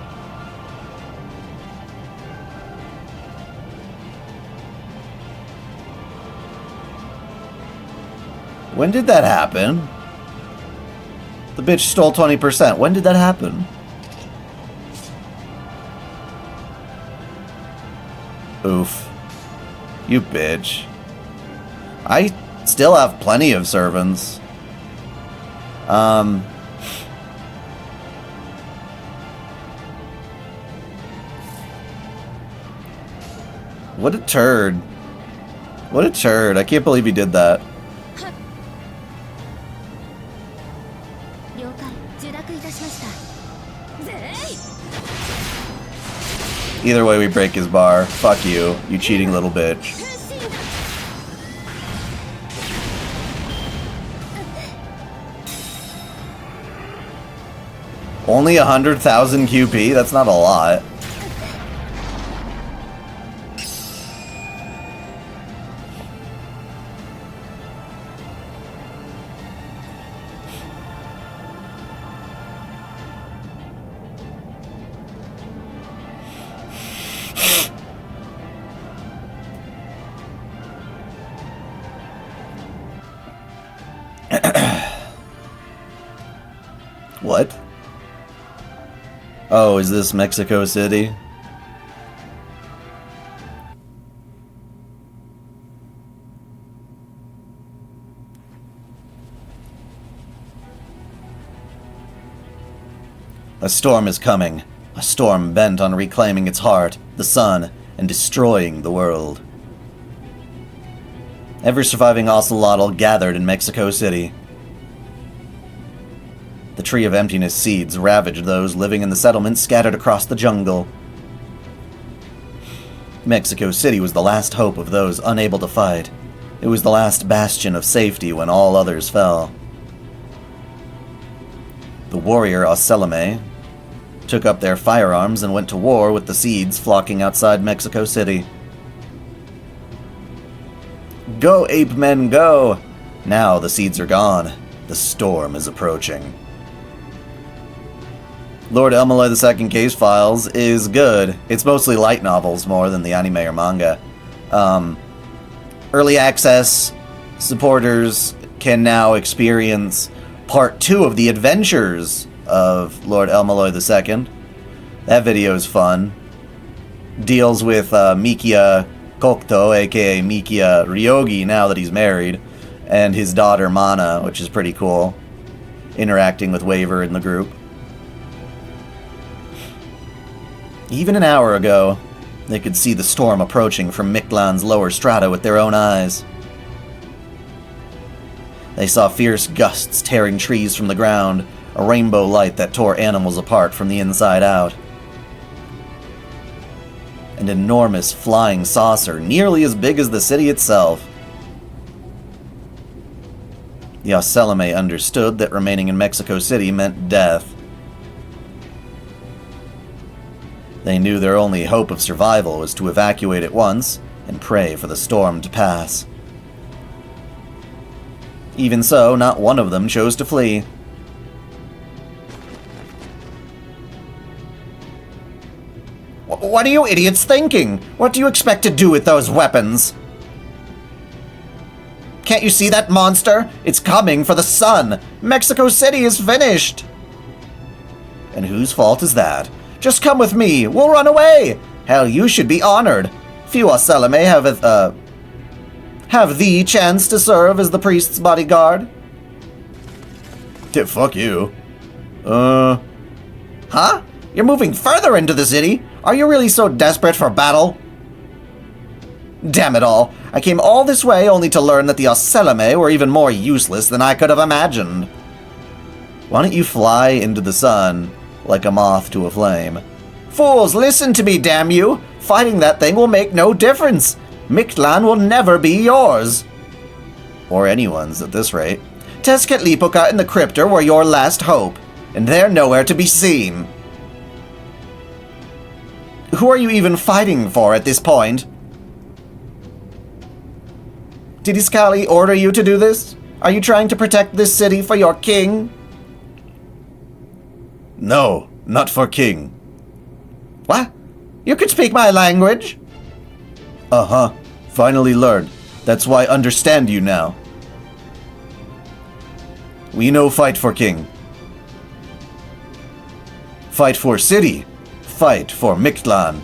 When did that happen? The bitch stole 20%. When did that happen? Oof. You bitch. I still have plenty of servants. What a turd. What a turd. I can't believe he did that. Either way, we break his bar. Fuck you, you cheating little bitch. Only 100,000 QP? That's not a lot. What? Oh, is this Mexico City? A storm is coming. A storm bent on reclaiming its heart, the sun, and destroying the world. Every surviving ocelotl gathered in Mexico City. The Tree of Emptiness seeds ravaged those living in the settlements scattered across the jungle. Mexico City was the last hope of those unable to fight. It was the last bastion of safety when all others fell. The warrior Ocelame took up their firearms and went to war with the seeds flocking outside Mexico City. Go, ape men, go! Now the seeds are gone. The storm is approaching. Lord Elmaloi II Case Files is good. It's mostly light novels more than the anime or manga. Early access supporters can now experience part 2 of the adventures of Lord Elmaloi II. That video is fun. Deals with Mikia Kokto, aka Mikia Ryogi, now that he's married, and his daughter Mana, which is pretty cool, interacting with Waver in the group. Even an hour ago, they could see the storm approaching from Mictlan's lower strata with their own eyes. They saw fierce gusts tearing trees from the ground, a rainbow light that tore animals apart from the inside out. An enormous flying saucer, nearly as big as the city itself. The Ocelame understood that remaining in Mexico City meant death. They knew their only hope of survival was to evacuate at once and pray for the storm to pass. Even so, not one of them chose to flee. What are you idiots thinking? What do you expect to do with those weapons? Can't you see that monster? It's coming for the sun! Mexico City is finished! And whose fault is that? Just come with me. We'll run away. Hell, you should be honored. Few Oselame have the chance to serve as the priest's bodyguard. Fuck you. Huh? You're moving further into the city? Are you really so desperate for battle? Damn it all. I came all this way only to learn that the Oselame were even more useless than I could have imagined. Why don't you fly into the sun like a moth to a flame? Fools, listen to me, damn you! Fighting that thing will make no difference. Mictlan will never be yours. Or anyone's at this rate. Tezcatlipoca and the Cryptor were your last hope, and they're nowhere to be seen. Who are you even fighting for at this point? Did Iskali order you to do this? Are you trying to protect this city for your king? No, not for king. What? You could speak my language? Uh-huh. Finally learned. That's why I understand you now. We no fight for king. Fight for city. Fight for Mictlan.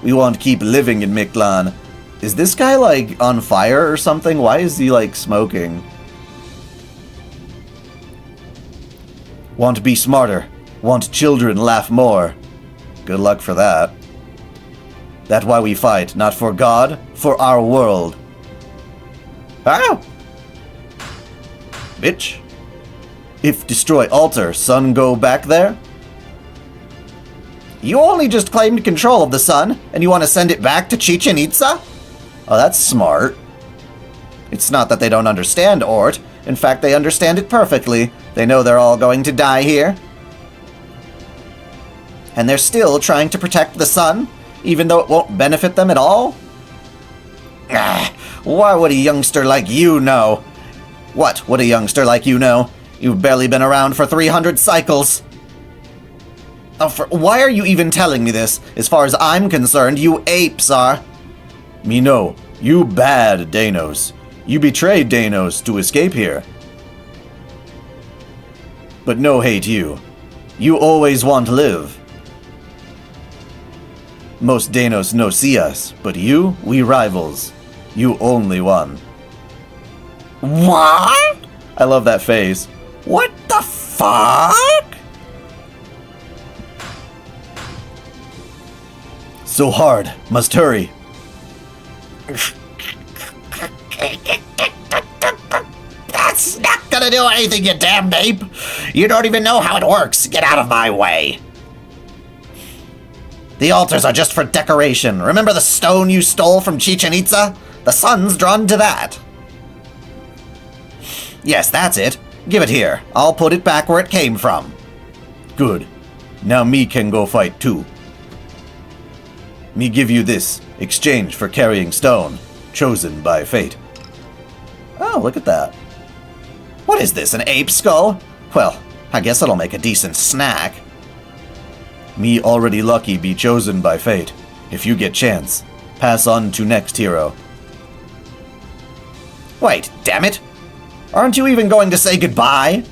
We want to keep living in Mictlan. Is this guy, like, on fire or something? Why is he, like, smoking? Want to be smarter. Want children laugh more. Good luck for that. That's why we fight. Not for God, for our world. Ah! Bitch. If destroy altar, sun go back there? You only just claimed control of the sun, and you want to send it back to Chichen Itza? Oh, that's smart. It's not that they don't understand Ort. In fact, they understand it perfectly. They know they're all going to die here. And they're still trying to protect the sun, even though it won't benefit them at all? Why would a youngster like you know? What would a youngster like you know? You've barely been around for 300 cycles. Why are you even telling me this? As far as I'm concerned, you apes are. Me know. You bad, Danos. You betrayed Danos to escape here. But no hate you. You always want to live. Most Danos no see us, but you, we rivals. You only one. What? I love that face. What the fuck? So hard. Must hurry. That's not gonna do anything, you damned ape. You don't even know how it works. Get out of my way. The altars are just for decoration. Remember the stone you stole from Chichen Itza? The sun's drawn to that. Yes, that's it. Give it here. I'll put it back where it came from. Good. Now me can go fight too. Me give you this. Exchange for carrying stone. Chosen by fate. Oh, look at that. What is this, an ape skull? Well, I guess it'll make a decent snack. Me already lucky be chosen by fate. If you get chance, pass on to next hero. Wait, damn it! Aren't you even going to say goodbye?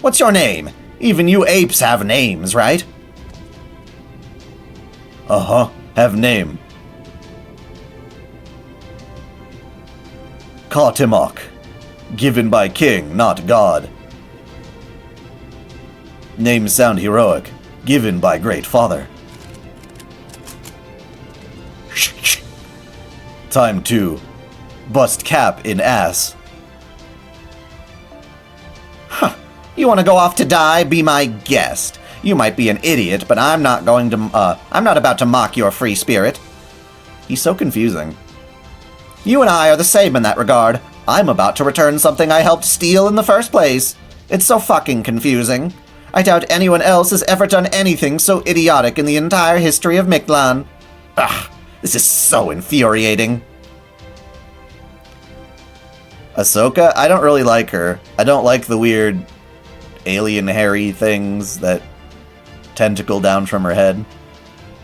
What's your name? Even you apes have names, right? Uh-huh, have name. Kartimok. Given by king, not god. Names sound heroic. Given by great father. Time 2. Bust cap in ass. Huh. You want to go off to die? Be my guest. You might be an idiot, but I'm not about to mock your free spirit. He's so confusing. You and I are the same in that regard. I'm about to return something I helped steal in the first place. It's so fucking confusing. I doubt anyone else has ever done anything so idiotic in the entire history of Mictlan. Ugh, this is so infuriating. Ahsoka? I don't really like her. I don't like the weird alien hairy things that tentacle down from her head.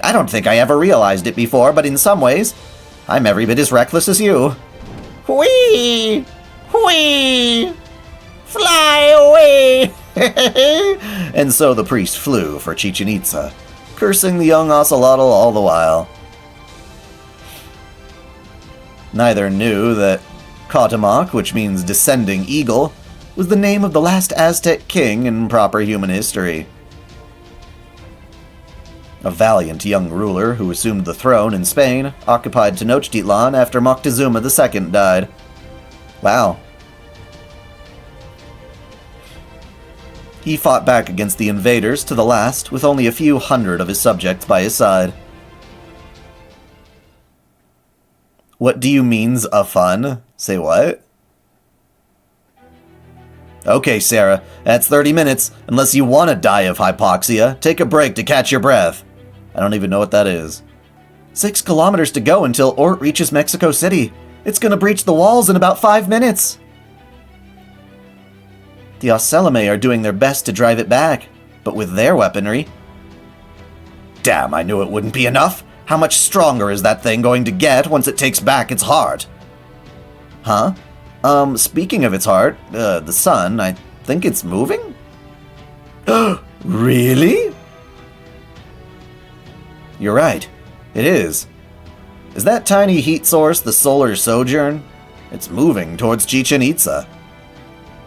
I don't think I ever realized it before, but in some ways, I'm every bit as reckless as you. Whee! Whee! Fly away! And so the priest flew for Chichen Itza, cursing the young ocelotl all the while. Neither knew that Cautemoc, which means descending eagle, was the name of the last Aztec king in proper human history. A valiant young ruler who assumed the throne in Spain occupied Tenochtitlan after Moctezuma II died. Wow. He fought back against the invaders to the last, with only a few hundred of his subjects by his side. What do you mean's a fun? Say what? Okay, Sarah, that's 30 minutes. Unless you want to die of hypoxia, take a break to catch your breath. I don't even know what that is. 6 kilometers to go until Ort reaches Mexico City. It's gonna breach the walls in about 5 minutes. The Oceleme are doing their best to drive it back, but with their weaponry. Damn, I knew it wouldn't be enough. How much stronger is that thing going to get once it takes back its heart? Huh? Speaking of its heart, the sun, I think it's moving? Really? You're right. It is. Is that tiny heat source the solar sojourn? It's moving towards Chichen Itza.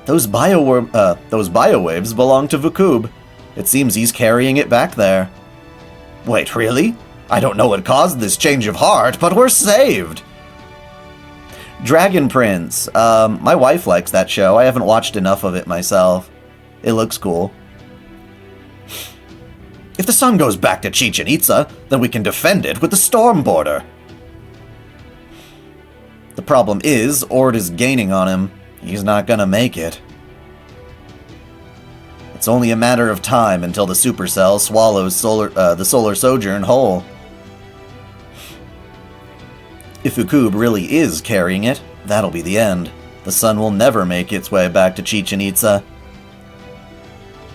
Those biowaves belong to vtuber. It seems he's carrying it back there. Wait, really? I don't know what caused this change of heart, but we're saved! Dragon Prince. My wife likes that show. I haven't watched enough of it myself. It looks cool. If the sun goes back to Chichen Itza, then we can defend it with the storm border. The problem is, Ord is gaining on him. He's not gonna make it. It's only a matter of time until the supercell swallows the solar sojourn whole. If vtuber really is carrying it, that'll be the end. The sun will never make its way back to Chichen Itza.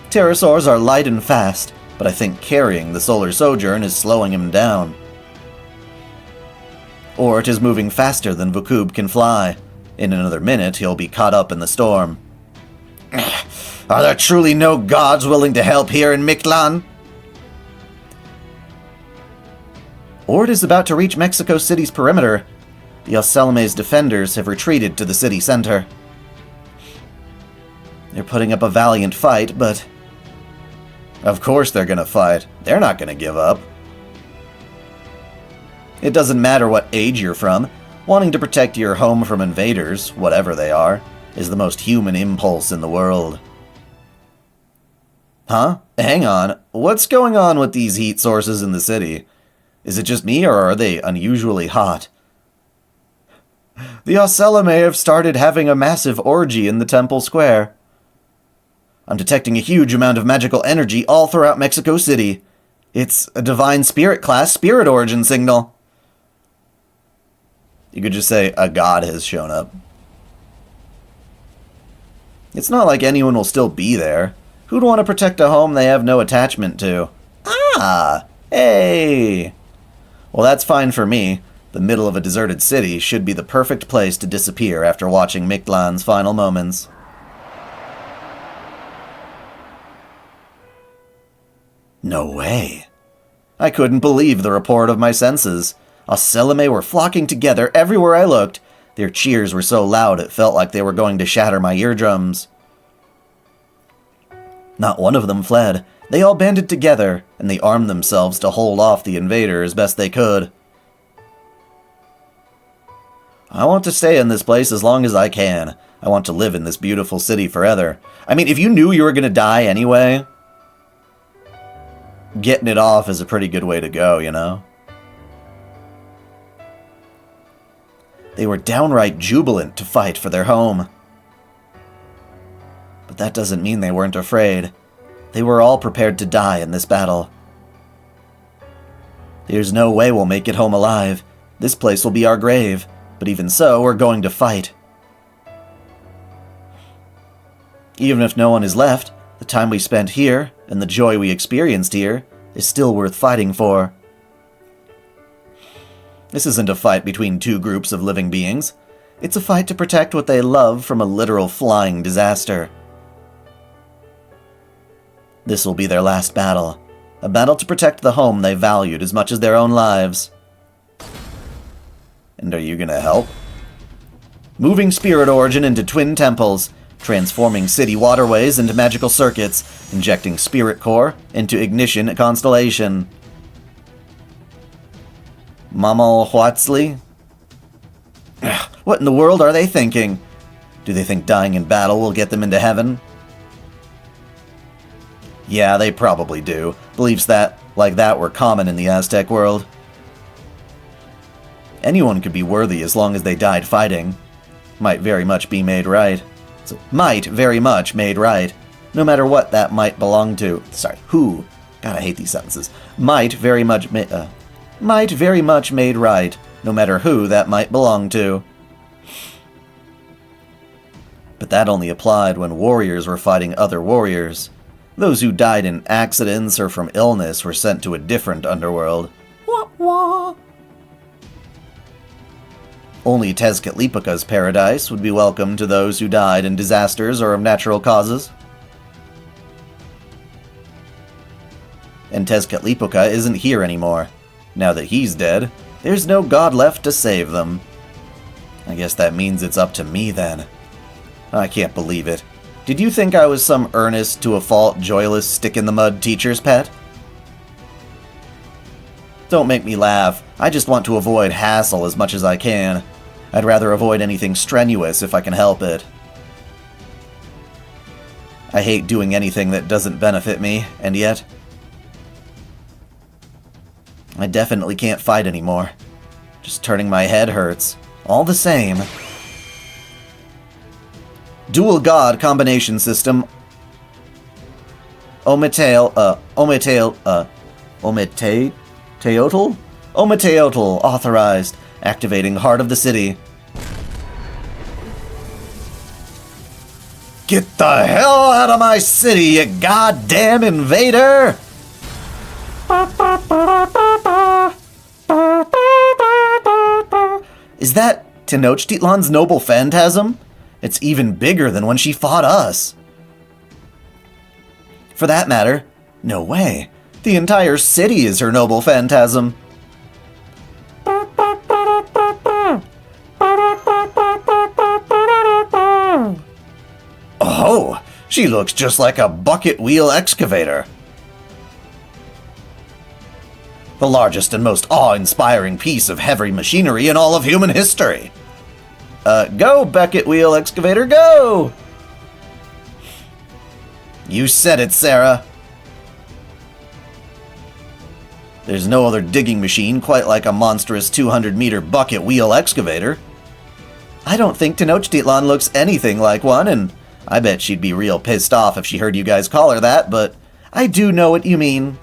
Pterosaurs are light and fast, but I think carrying the solar sojourn is slowing him down. Ort is moving faster than vtuber can fly. In another minute, he'll be caught up in the storm. Are there truly no gods willing to help here in Mictlan? Ort is about to reach Mexico City's perimeter. The Oceleme's defenders have retreated to the city center. They're putting up a valiant fight, but... Of course they're gonna fight. They're not gonna give up. It doesn't matter what age you're from. Wanting to protect your home from invaders, whatever they are, is the most human impulse in the world. Huh? Hang on. What's going on with these heat sources in the city? Is it just me, or are they unusually hot? The Oceleme have started having a massive orgy in the temple square. I'm detecting a huge amount of magical energy all throughout Mexico City. It's a divine spirit class spirit origin signal. You could just say a god has shown up. It's not like anyone will still be there. Who'd want to protect a home they have no attachment to? Ah, hey! Well, that's fine for me. The middle of a deserted city should be the perfect place to disappear after watching Mictlan's final moments. No way. I couldn't believe the report of my senses. Oceleme were flocking together everywhere I looked. Their cheers were so loud it felt like they were going to shatter my eardrums. Not one of them fled. They all banded together, and they armed themselves to hold off the invader as best they could. I want to stay in this place as long as I can. I want to live in this beautiful city forever. I mean, if you knew you were going to die anyway, getting it off is a pretty good way to go, you know? They were downright jubilant to fight for their home. But that doesn't mean they weren't afraid. They were all prepared to die in this battle. There's no way we'll make it home alive. This place will be our grave. But even so, we're going to fight. Even if no one is left, the time we spent here, and the joy we experienced here, is still worth fighting for. This isn't a fight between two groups of living beings. It's a fight to protect what they love from a literal flying disaster. This will be their last battle. A battle to protect the home they valued as much as their own lives. And are you gonna help? Moving spirit origin into twin temples, transforming city waterways into magical circuits, injecting spirit core into ignition constellation. Mama Huatzli? What in the world are they thinking? Do they think dying in battle will get them into heaven? Yeah, they probably do. Beliefs like that were common in the Aztec world. Anyone could be worthy as long as they died fighting. Might very much be made right. Might very much made right. No matter what that might belong to. Sorry, who? God, I hate these sentences. Might very much made right. No matter who that might belong to. But that only applied when warriors were fighting other warriors. Those who died in accidents or from illness were sent to a different underworld. Wah wah. Only Tezcatlipoca's paradise would be welcome to those who died in disasters or of natural causes. And Tezcatlipoca isn't here anymore. Now that he's dead, there's no god left to save them. I guess that means it's up to me then. I can't believe it. Did you think I was some earnest to a fault, joyless, stick-in-the-mud teacher's pet? Don't make me laugh. I just want to avoid hassle as much as I can. I'd rather avoid anything strenuous if I can help it. I hate doing anything that doesn't benefit me, and yet I definitely can't fight anymore. Just turning my head hurts. All the same. Dual God combination system. Ometeotl authorized. Activating Heart of the City. Get the hell out of my city, you goddamn invader! Is that Tenochtitlan's noble phantasm? It's even bigger than when she fought us. For that matter, no way. The entire city is her noble phantasm. Oh, she looks just like a bucket wheel excavator. The largest and most awe-inspiring piece of heavy machinery in all of human history. Go, bucket wheel excavator, go! You said it, Sarah. There's no other digging machine quite like a monstrous 200-meter bucket wheel excavator. I don't think Tenochtitlan looks anything like one, and I bet she'd be real pissed off if she heard you guys call her that, but I do know what you mean.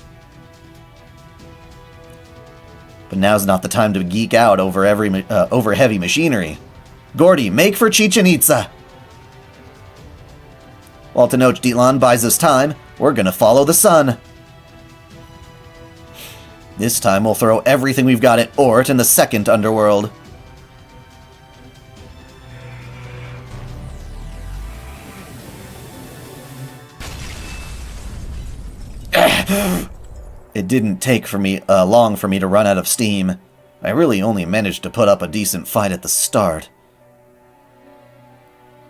But now's not the time to geek out over over heavy machinery. Gordy, make for Chichen Itza! While Tenochtitlan buys us time, we're gonna follow the sun. This time we'll throw everything we've got at Ort in the second underworld. It didn't take long for me to run out of steam. I really only managed to put up a decent fight at the start.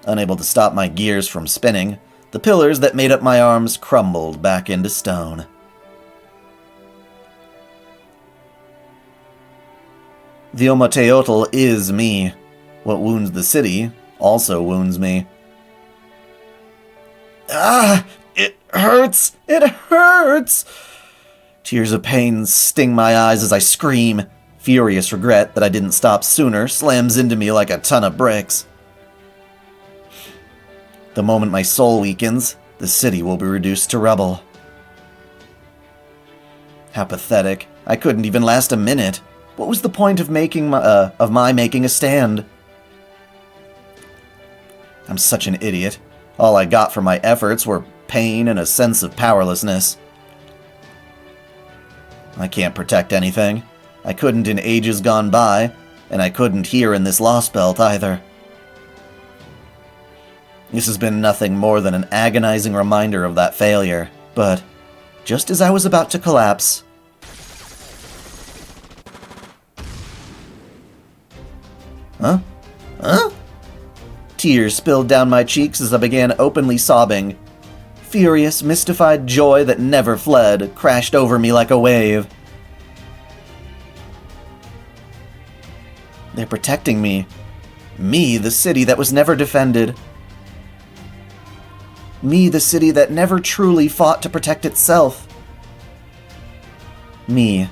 Unable to stop my gears from spinning, the pillars that made up my arms crumbled back into stone. The Ometeotl is me. What wounds the city also wounds me. Ah! It hurts! It hurts! Tears of pain sting my eyes as I scream. Furious regret that I didn't stop sooner slams into me like a ton of bricks. The moment my soul weakens, the city will be reduced to rubble. How pathetic. I couldn't even last a minute. What was the point of my making a stand? I'm such an idiot. All I got from my efforts were pain and a sense of powerlessness. I can't protect anything. I couldn't in ages gone by, and I couldn't here in this Lostbelt either. This has been nothing more than an agonizing reminder of that failure, But just as I was about to collapse... Huh? Huh? Tears spilled down my cheeks as I began openly sobbing. Furious, mystified joy that never fled crashed over me like a wave. They're protecting me. Me, the city that was never defended. Me, the city that never truly fought to protect itself. Me,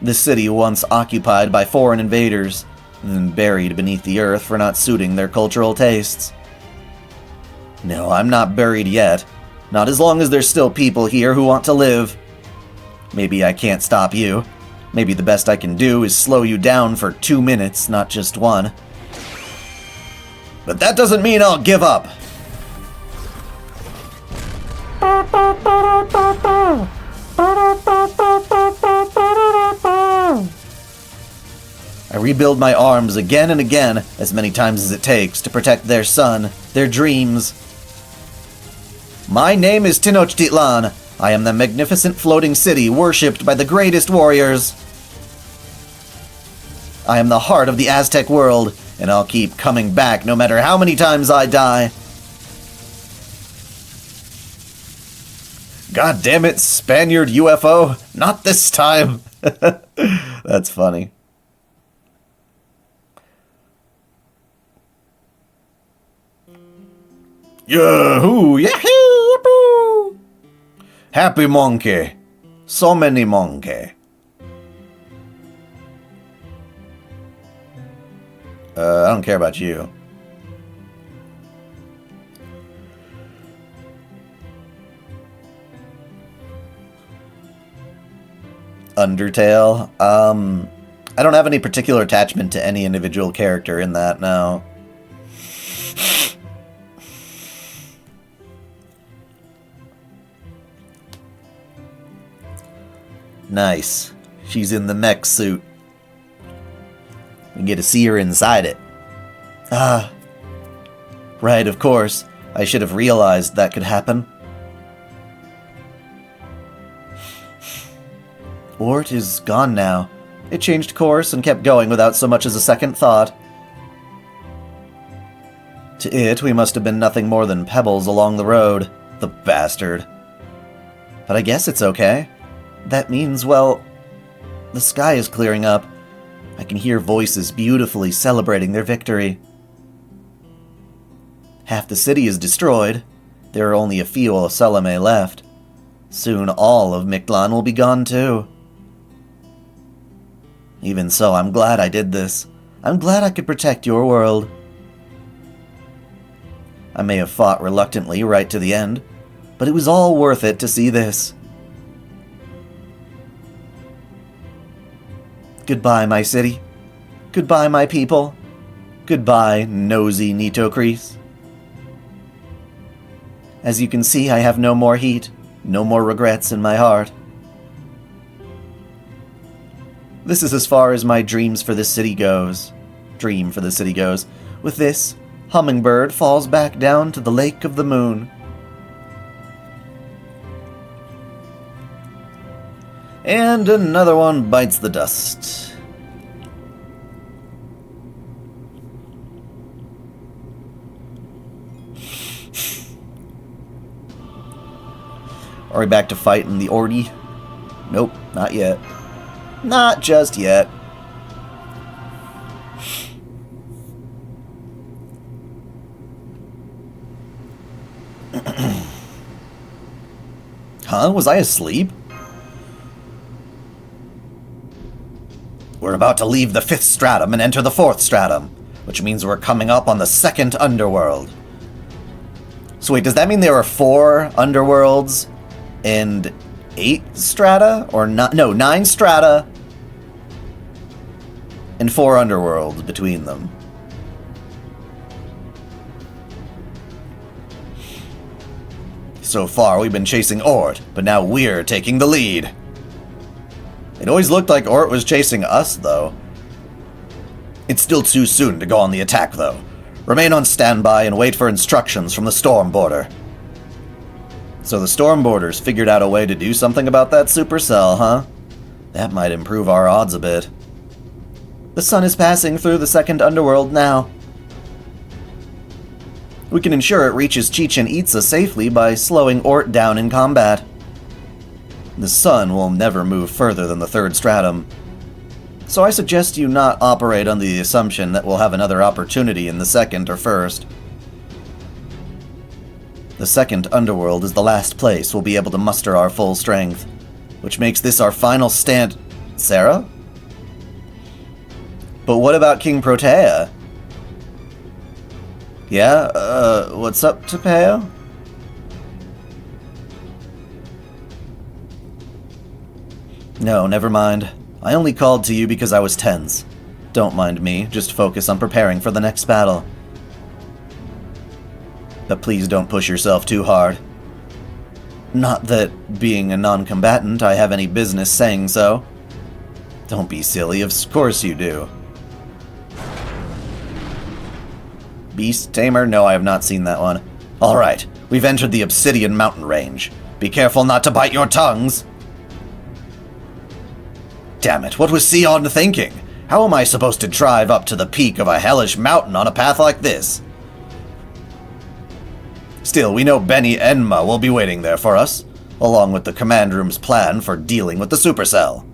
the city once occupied by foreign invaders, and buried beneath the earth for not suiting their cultural tastes. No, I'm not buried yet. Not as long as there's still people here who want to live. Maybe I can't stop you. Maybe the best I can do is slow you down for 2 minutes, not just 1. But that doesn't mean I'll give up. I rebuild my arms again and again, as many times as it takes, to protect their son, their dreams. My name is Tenochtitlan. I am the magnificent floating city worshipped by the greatest warriors. I am the heart of the Aztec world, and I'll keep coming back no matter how many times I die. God damn it, Spaniard UFO, not this time. That's funny. Yahoo! Yahoo! Happy monkey. So many monkey. I don't care about you. Undertale. I don't have any particular attachment to any individual character in that, no. Nice. She's in the mech suit. We get to see her inside it. Ah. Right, of course. I should have realized that could happen. Ort is gone now. It changed course and kept going without so much as a second thought. To it, we must have been nothing more than pebbles along the road. The bastard. But I guess it's okay. That means, well, the sky is clearing up. I can hear voices beautifully celebrating their victory. Half the city is destroyed. There are only a few Oseleme left. Soon all of Mictlan will be gone too. Even so, I'm glad I did this. I'm glad I could protect your world. I may have fought reluctantly right to the end, but it was all worth it to see this. Goodbye, my city. Goodbye, my people. Goodbye, nosy Nitocris. As you can see, I have no more heat, no more regrets in my heart. This is as far as my dreams for this city goes. Dream for the city goes. With this, Hummingbird falls back down to the Lake of the Moon. And another one bites the dust. Are we back to fighting the Ordy? Nope, not yet. Not just yet. Huh? Was I asleep? We're about to leave the 5th stratum and enter the 4th stratum, which means we're coming up on the 2nd underworld. So wait, does that mean there are 4 underworlds and 8 strata? Or not? No, 9 strata and 4 underworlds between them. So far, we've been chasing Ort, but now we're taking the lead. It always looked like Ort was chasing us, though. It's still too soon to go on the attack, though. Remain on standby and wait for instructions from the Storm Border. So the Stormboarders figured out a way to do something about that supercell, huh? That might improve our odds a bit. The sun is passing through the second underworld now. We can ensure it reaches Chichen Itza safely by slowing Ort down in combat. The sun will never move further than the third stratum. So I suggest you not operate on the assumption that we'll have another opportunity in the second or first. The second underworld is the last place we'll be able to muster our full strength, which makes this our final stand. Sarah? But what about King Protea? Yeah, what's up, Tapeo? No, never mind. I only called to you because I was tense. Don't mind me, just focus on preparing for the next battle. But please don't push yourself too hard. Not that, being a non-combatant, I have any business saying so. Don't be silly, of course you do. Beast Tamer? No, I have not seen that one. Alright, we've entered the Obsidian Mountain Range. Be careful not to bite your tongues! Damn it, what was Sion thinking? How am I supposed to drive up to the peak of a hellish mountain on a path like this? Still, we know Benny Enma will be waiting there for us, along with the command room's plan for dealing with the supercell.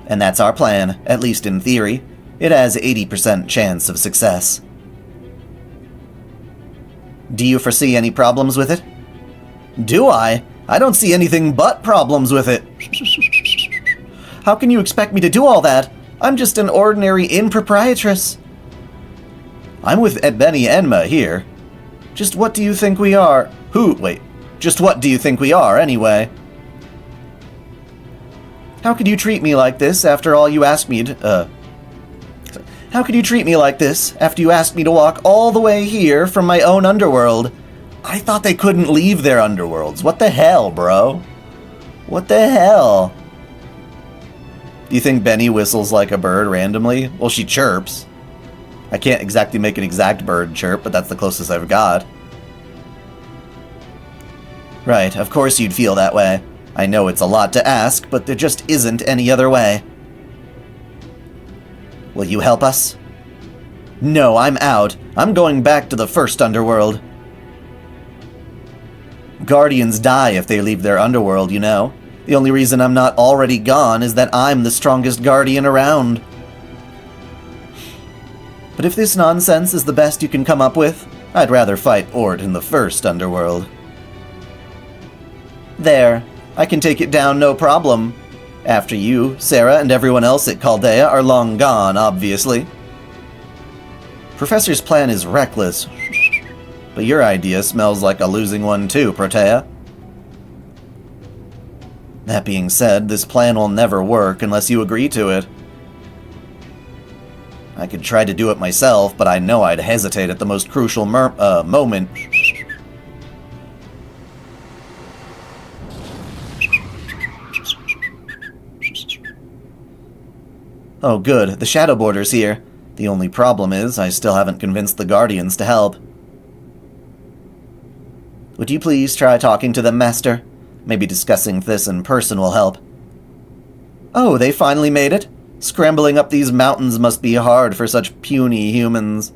And that's our plan, at least in theory. It has 80% chance of success. Do you foresee any problems with it? Do I? I don't see anything but problems with it. How can you expect me to do all that? I'm just an ordinary improprietress. I'm with Benny Enma here. Just what do you think we are? Just what do you think we are, anyway? How could you treat me like this after all you asked me to, How could you treat me like this after you asked me to walk all the way here from my own underworld? I thought they couldn't leave their underworlds. What the hell, bro? What the hell? Do you think Benny whistles like a bird randomly? Well, she chirps. I can't exactly make an exact bird chirp, but that's the closest I've got. Right, of course you'd feel that way. I know it's a lot to ask, but there just isn't any other way. Will you help us? No, I'm out. I'm going back to the first underworld. Guardians die if they leave their underworld, you know. The only reason I'm not already gone is that I'm the strongest guardian around. But if this nonsense is the best you can come up with, I'd rather fight Ort in the first underworld. There. I can take it down no problem. After you, Sarah, and everyone else at Chaldea are long gone, obviously. Professor's plan is reckless. But your idea smells like a losing one too, Protea. That being said, this plan will never work unless you agree to it. I could try to do it myself, but I know I'd hesitate at the most crucial moment. Oh good, the Shadow Border's here. The only problem is, I still haven't convinced the Guardians to help. Would you please try talking to them, Master? Maybe discussing this in person will help. Oh, they finally made it? Scrambling up these mountains must be hard for such puny humans.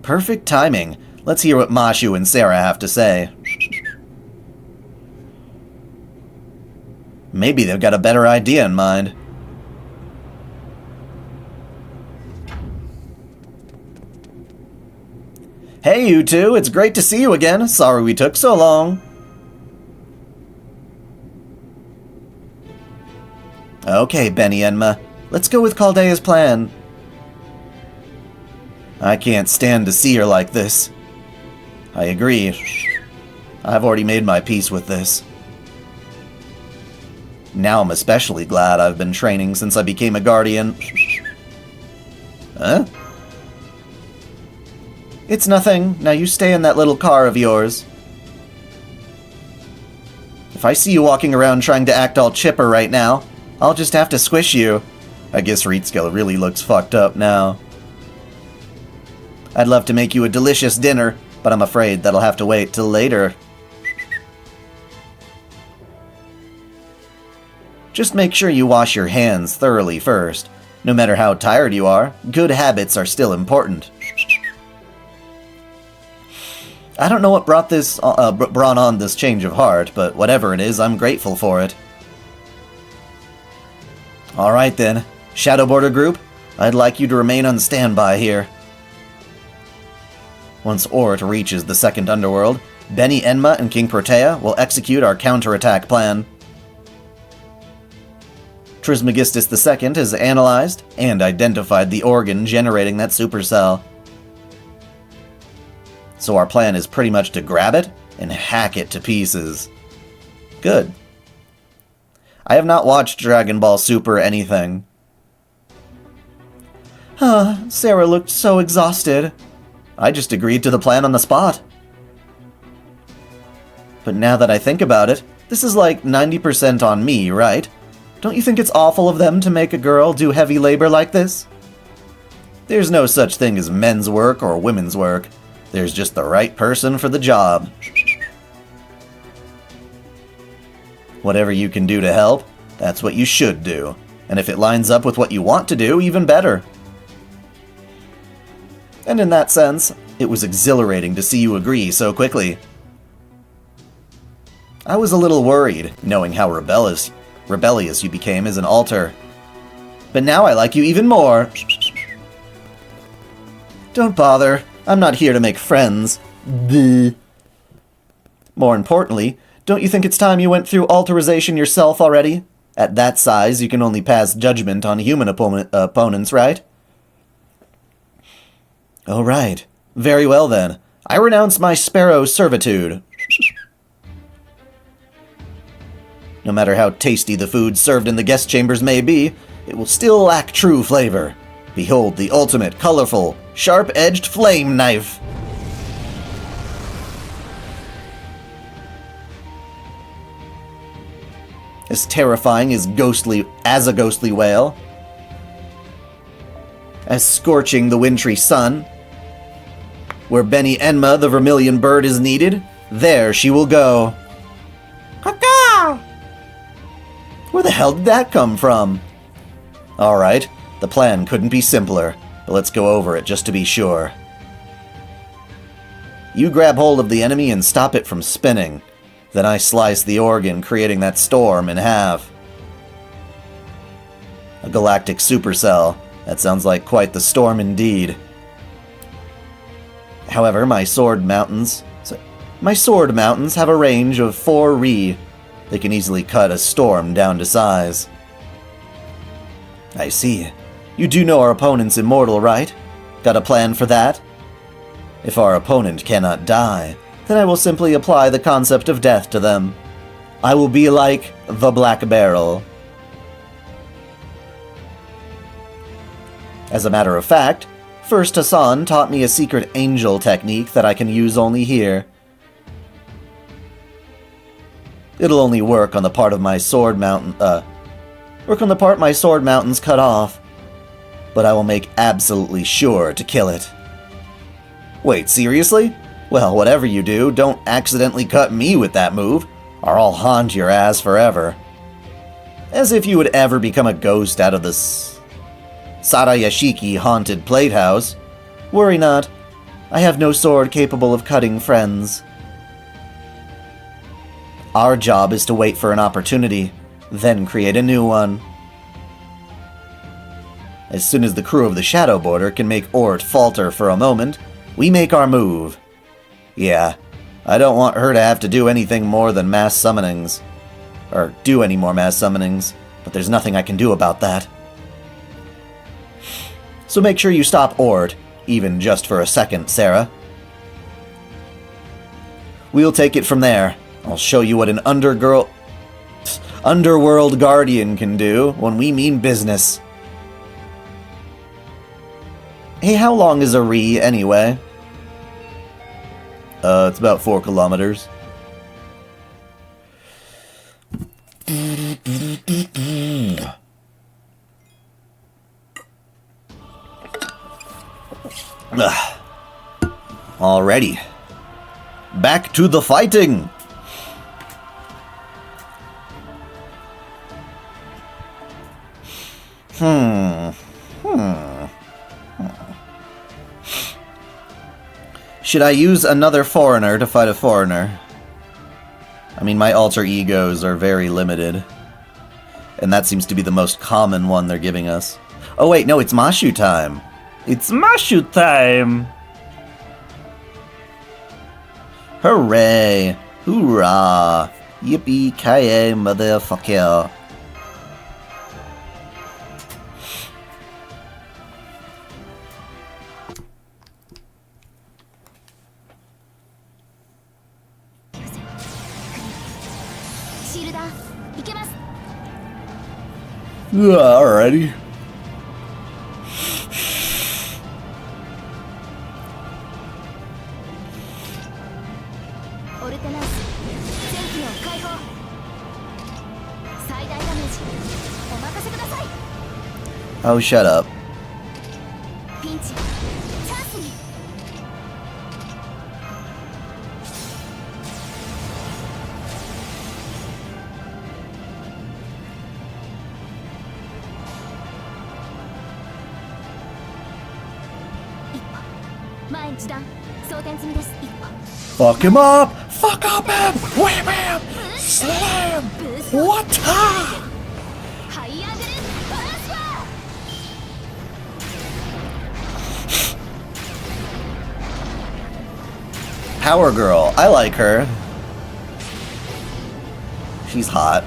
Perfect timing. Let's hear what Mashu and Sarah have to say. Maybe they've got a better idea in mind. Hey, you two, it's great to see you again. Sorry we took so long. Okay, Benny Enma, let's go with Chaldea's plan. I can't stand to see her like this. I agree. I've already made my peace with this. Now I'm especially glad I've been training since I became a guardian. Huh? It's nothing. Now you stay in that little car of yours. If I see you walking around trying to act all chipper right now, I'll just have to squish you. I guess Ereshkigal really looks fucked up now. I'd love to make you a delicious dinner, but I'm afraid that'll have to wait till later. Just make sure you wash your hands thoroughly first. No matter how tired you are, good habits are still important. I don't know what brought on this change of heart, but whatever it is, I'm grateful for it. Alright then, Shadow Border Group, I'd like you to remain on standby here. Once Ort reaches the second underworld, Beni Enma and King Protea will execute our counterattack plan. Trismegistus II has analyzed and identified the organ generating that supercell. So our plan is pretty much to grab it and hack it to pieces. Good. I have not watched Dragon Ball Super anything. Sarah looked so exhausted. I just agreed to the plan on the spot. But now that I think about it, this is like 90% on me, right? Don't you think it's awful of them to make a girl do heavy labor like this? There's no such thing as men's work or women's work. There's just the right person for the job. Whatever you can do to help, that's what you should do. And if it lines up with what you want to do, even better. And in that sense, it was exhilarating to see you agree so quickly. I was a little worried, knowing how rebellious you became as an alter. But now I like you even more. Don't bother. I'm not here to make friends. Bleh. More importantly, don't you think it's time you went through alterization yourself already? At that size, you can only pass judgment on human opponents, right? Oh, right. Very well then. I renounce my sparrow servitude. No matter how tasty the food served in the guest chambers may be, it will still lack true flavor. Behold the ultimate, colorful, sharp-edged flame knife. As terrifying as a ghostly whale. As scorching the wintry sun. Where Beni Enma, the vermilion bird, is needed, there she will go. Caw-caw! Where the hell did that come from? Alright, the plan couldn't be simpler, but let's go over it just to be sure. You grab hold of the enemy and stop it from spinning. Then I slice the organ, creating that storm in half. A galactic supercell. That sounds like quite the storm indeed. However, my sword mountains have a range of 4 ri. They can easily cut a storm down to size. I see. You do know our opponent's immortal, right? Got a plan for that? If our opponent cannot die, then I will simply apply the concept of death to them. I will be like the Black Barrel. As a matter of fact, First Hassan taught me a secret angel technique that I can use only here. It'll only work on the part of my sword mountains cut off, but I will make absolutely sure to kill it. Wait, seriously? Well, whatever you do, don't accidentally cut me with that move, or I'll haunt your ass forever. As if you would ever become a ghost out of the Sarayashiki haunted plate house. Worry not, I have no sword capable of cutting friends. Our job is to wait for an opportunity, then create a new one. As soon as the crew of the Shadow Border can make Ort falter for a moment, we make our move. Yeah, I don't want her to have to do anything more than mass summonings. Or do any more mass summonings, but there's nothing I can do about that. So make sure you stop Ort, even just for a second, Sarah. We'll take it from there. I'll show you what an underworld guardian can do when we mean business. Hey, how long is a ri, anyway? It's about 4 kilometers. Alrighty. Back to the fighting! Should I use another foreigner to fight a foreigner? I mean, my alter egos are very limited. And that seems to be the most common one they're giving us. Oh wait, no, it's Mashu time! It's Mashu time! Hooray! Hoorah! Yippee-ki-yay, motherfucker! Alrighty. Oh, shut up. Fuck him up! Fuck up him! Wham him! Slam! What? Power girl. I like her. She's hot.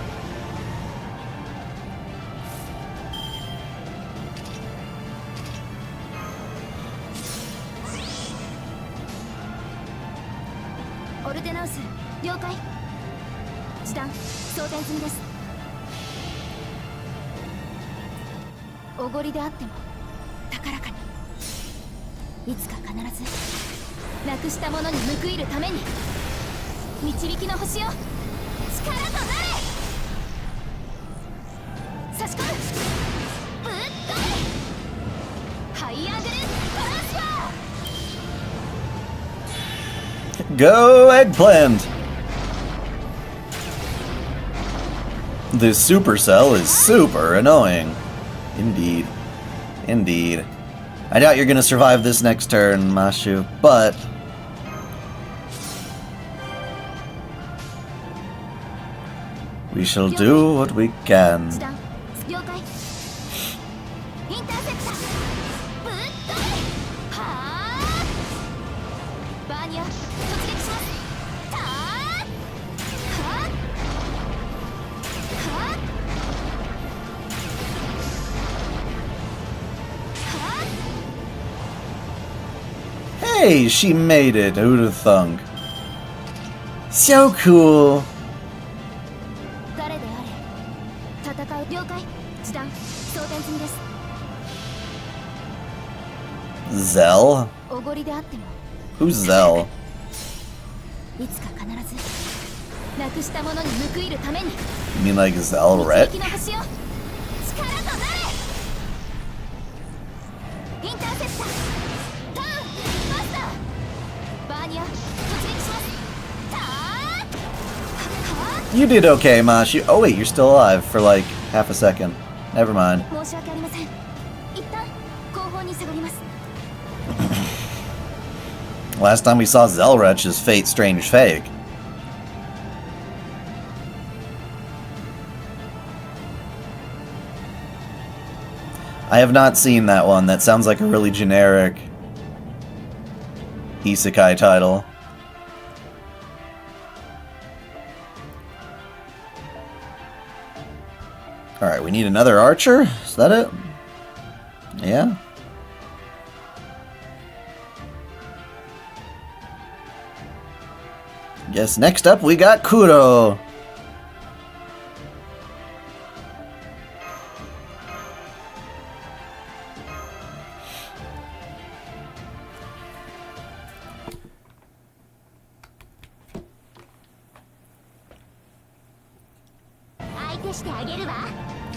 Go eggplant! This supercell is super annoying. Indeed. Indeed. I doubt you're gonna survive this next turn, Mashu, but... we shall do what we can. Hey, she made it. Who'd have thunk? So cool. Zell? Who's Zell? You mean like Zell Ret? You did okay, Mashu. Oh wait, you're still alive for like half a second. Never mind. Last time we saw Zelrech's Fate Strange Fake. I have not seen that one. That sounds like a really generic isekai title. Alright, we need another archer? Is that it? Yeah? Yes, next up we got Kuro.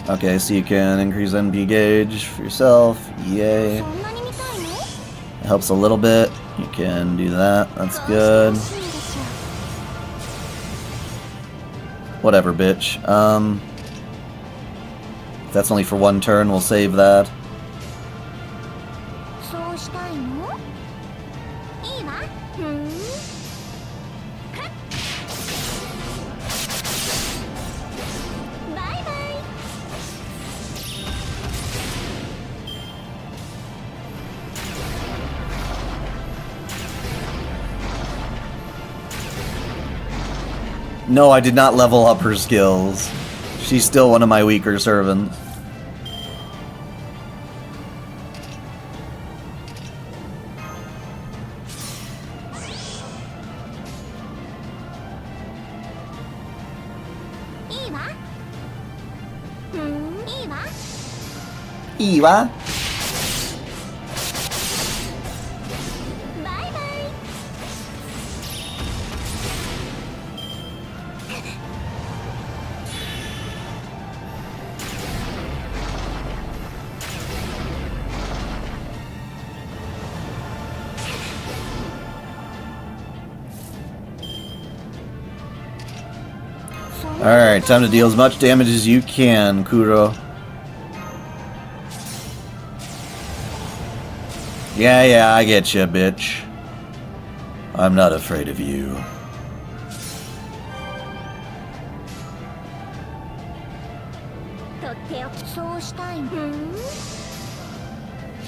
Okay, so you can increase MP gauge for yourself. Yay. It helps a little bit. You can do that. That's good. Whatever, bitch. If that's only for one turn, we'll save that. No, I did not level up her skills. She's still one of my weaker servants. Iwa? Alright, time to deal as much damage as you can, Kuro. Yeah, I get you, bitch. I'm not afraid of you.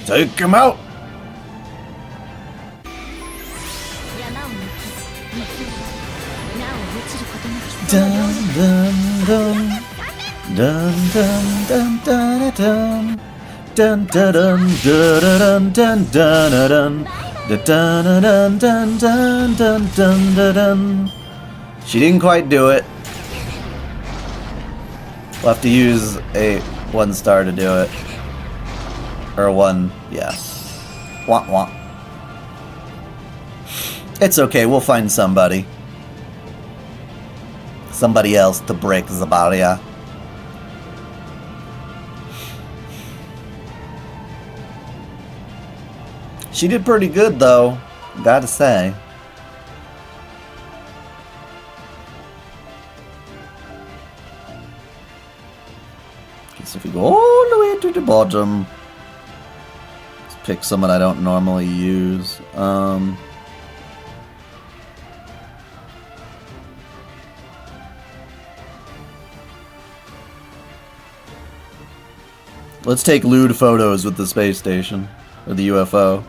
Take him out! Dun dun dun dun dun dun dun dun dun dun dun dun dun dun dun dun dun dun. She didn't quite do it. We'll have to use a 1-star to do it. Or one, yeah. Wah wah. It's okay, we'll find somebody. Somebody else to break the barrier. She did pretty good though, gotta say. Guess if we go all the way to the bottom, let's pick someone I don't normally use. Let's take lewd photos with the space station, or the UFO.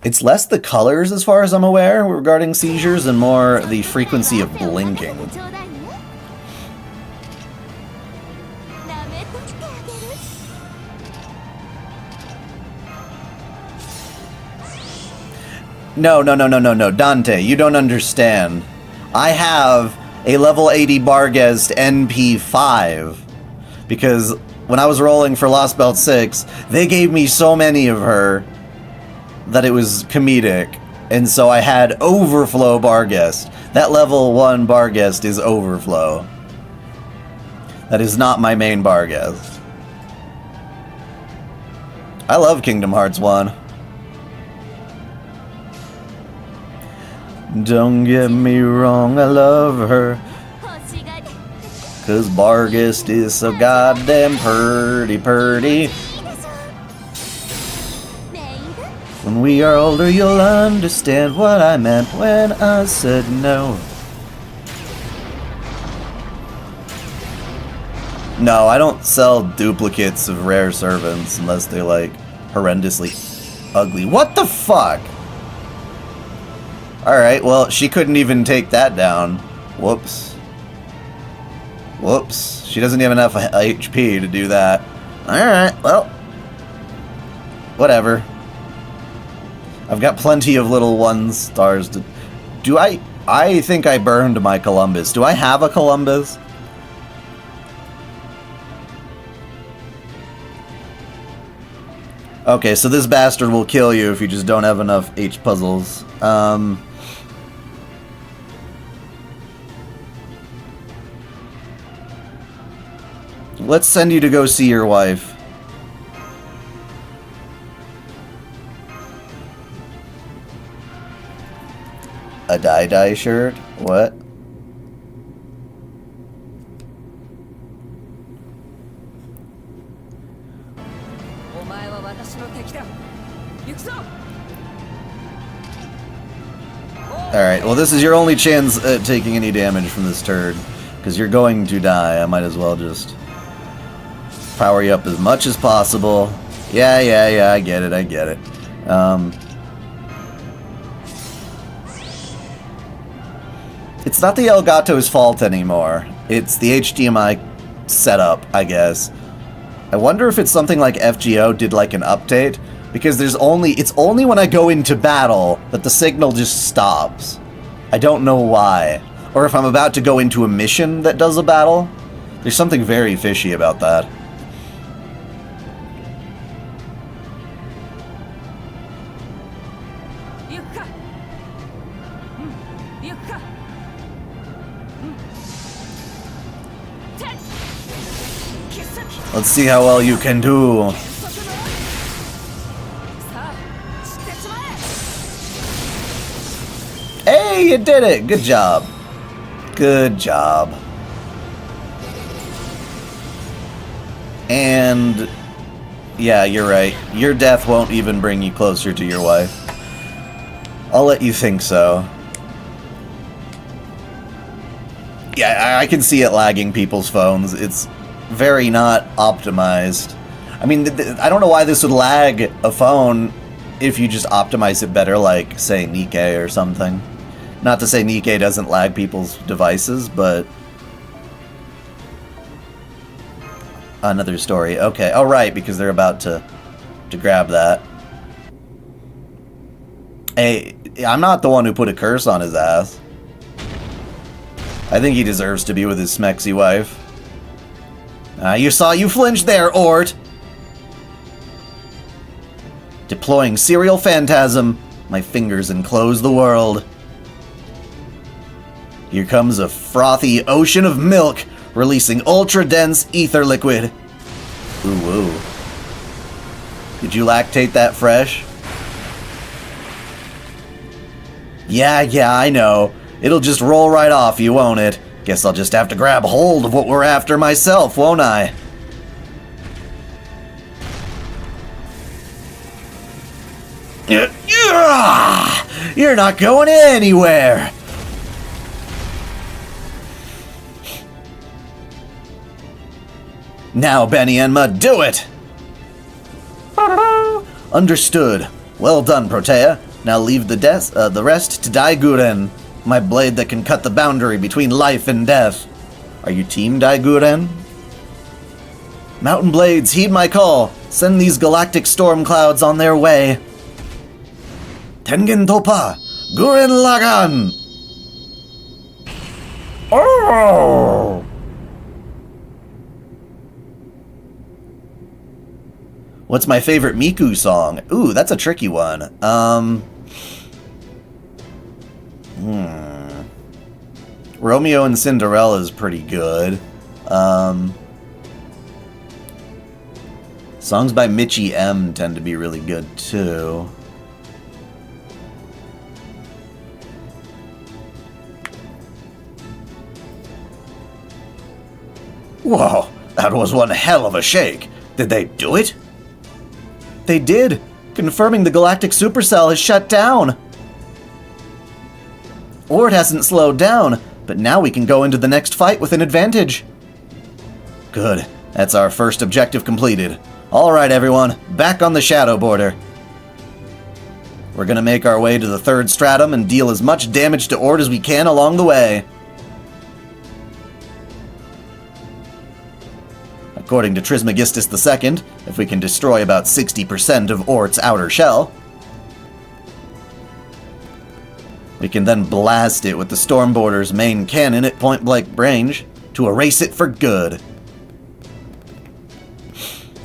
It's less the colors, as far as I'm aware, regarding seizures, and more the frequency of blinking. No, Dante, you don't understand. I have a level 80 Barghest NP5, because when I was rolling for Lostbelt 6, they gave me so many of her that it was comedic, and so I had Overflow Barghest. That level 1 Barghest is Overflow. That is not my main Barghest. I love Kingdom Hearts 1. Don't get me wrong, I love her, 'cause Barghest is so goddamn purty. When we are older, you'll understand what I meant when I said no. No, I don't sell duplicates of rare servants unless they're like horrendously ugly. What the fuck? Alright, well, she couldn't even take that down. Whoops. Whoops. She doesn't have enough HP to do that. Alright, well. Whatever. I've got plenty of little 1-stars to... Do I think I burned my Columbus. Do I have a Columbus? Okay, so this bastard will kill you if you just don't have enough H-puzzles. let's send you to go see your wife. A dai-dai shirt? What? Alright, well this is your only chance at taking any damage from this turd. Because you're going to die. I might as well just power you up as much as possible. Yeah, I get it, It's not the Elgato's fault anymore. It's the HDMI setup, I guess. I wonder if it's something like FGO did like an update, because it's only when I go into battle that the signal just stops. I don't know why. Or if I'm about to go into a mission that does a battle. There's something very fishy about that. Let's see how well you can do. Hey, you did it! Good job. Good job. And yeah, you're right. Your death won't even bring you closer to your wife. I'll let you think so. Yeah, I can see it lagging people's phones. It's very not optimized. I mean, I don't know why this would lag a phone if you just optimize it better, like, say, Nikkei or something. Not to say Nikkei doesn't lag people's devices, but... Another story. Okay, oh right, because they're about to grab that. Hey, I'm not the one who put a curse on his ass. I think he deserves to be with his smexy wife. You saw you flinched there, Ort! Deploying serial phantasm. My fingers enclose the world. Here comes a frothy ocean of milk, releasing ultra-dense ether liquid. Ooh, woo. Did you lactate that fresh? Yeah, I know. It'll just roll right off you, won't it? Guess I'll just have to grab hold of what we're after myself, won't I? You're not going anywhere! Now, Benny Enma, do it! Understood. Well done, Protea. Now leave the rest to dai-guren, my blade that can cut the boundary between life and death. Are you Team dai-guren? Mountain Blades, heed my call. Send these galactic storm clouds on their way. Tengen Topa, Guren Lagan! Oh! What's my favorite Miku song? Ooh, that's a tricky one. Romeo and Cinderella is pretty good. Songs by Mitchie M tend to be really good too. Whoa, that was one hell of a shake. Did they do it? They did, confirming the Galactic supercell has shut down. Or it hasn't slowed down, but now we can go into the next fight with an advantage. Good, that's our first objective completed. Alright everyone, back on the shadow border. We're gonna make our way to the third stratum and deal as much damage to Ord as we can along the way. According to Trismegistus II, if we can destroy about 60% of Ort's outer shell, we can then blast it with the Stormborder's main cannon at point-blank range to erase it for good.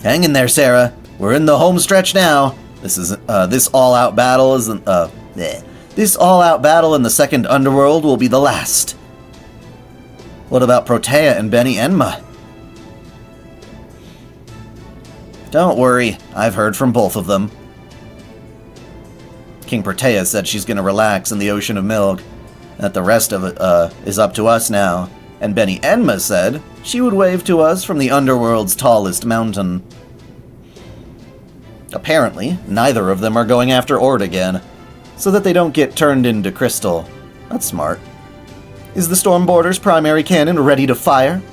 Hang in there, Sarah. We're in the home stretch now. This all-out battle This all-out battle in the second underworld will be the last. What about Protea and Benny Enma? Don't worry, I've heard from both of them. King Protea said she's gonna relax in the ocean of milk, that the rest of it is up to us now, and Benny Enma said she would wave to us from the underworld's tallest mountain. Apparently, neither of them are going after Ord again, so that they don't get turned into crystal. That's smart. Is the Stormborder's primary cannon ready to fire?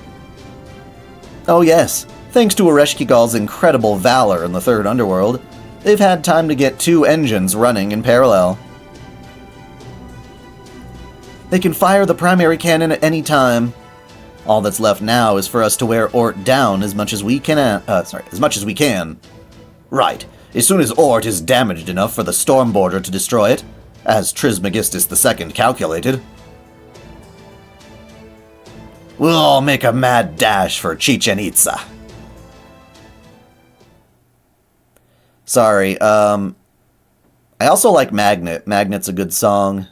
Oh yes, thanks to Ereshkigal's incredible valor in the Third Underworld, they've had time to get 2 engines running in parallel. They can fire the primary cannon at any time. All that's left now is for us to wear Ort down as much as we can. As much as we can. Right. As soon as Ort is damaged enough for the Stormborder to destroy it, as Trismegistus II calculated, we'll all make a mad dash for Chichen Itza. Sorry, I also like Magnet. Magnet's a good song.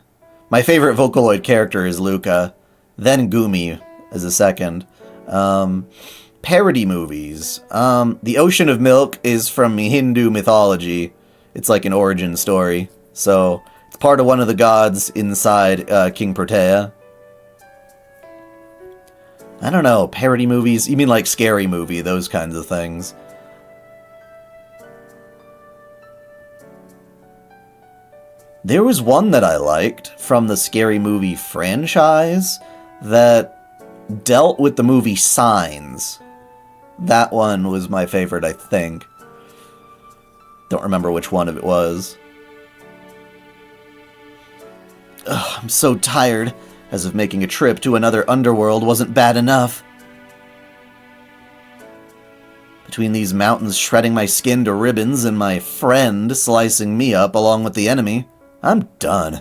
My favorite Vocaloid character is Luca, then Gumi as a second. Parody movies. The Ocean of Milk is from Hindu mythology. It's like an origin story. So, it's part of one of the gods inside King Protea. I don't know, parody movies? You mean like Scary Movie, those kinds of things. There was one that I liked from the Scary Movie franchise that dealt with the movie Signs. That one was my favorite, I think. Don't remember which one it was. Ugh, I'm so tired, as if making a trip to another underworld wasn't bad enough. Between these mountains shredding my skin to ribbons and my friend slicing me up along with the enemy, I'm done.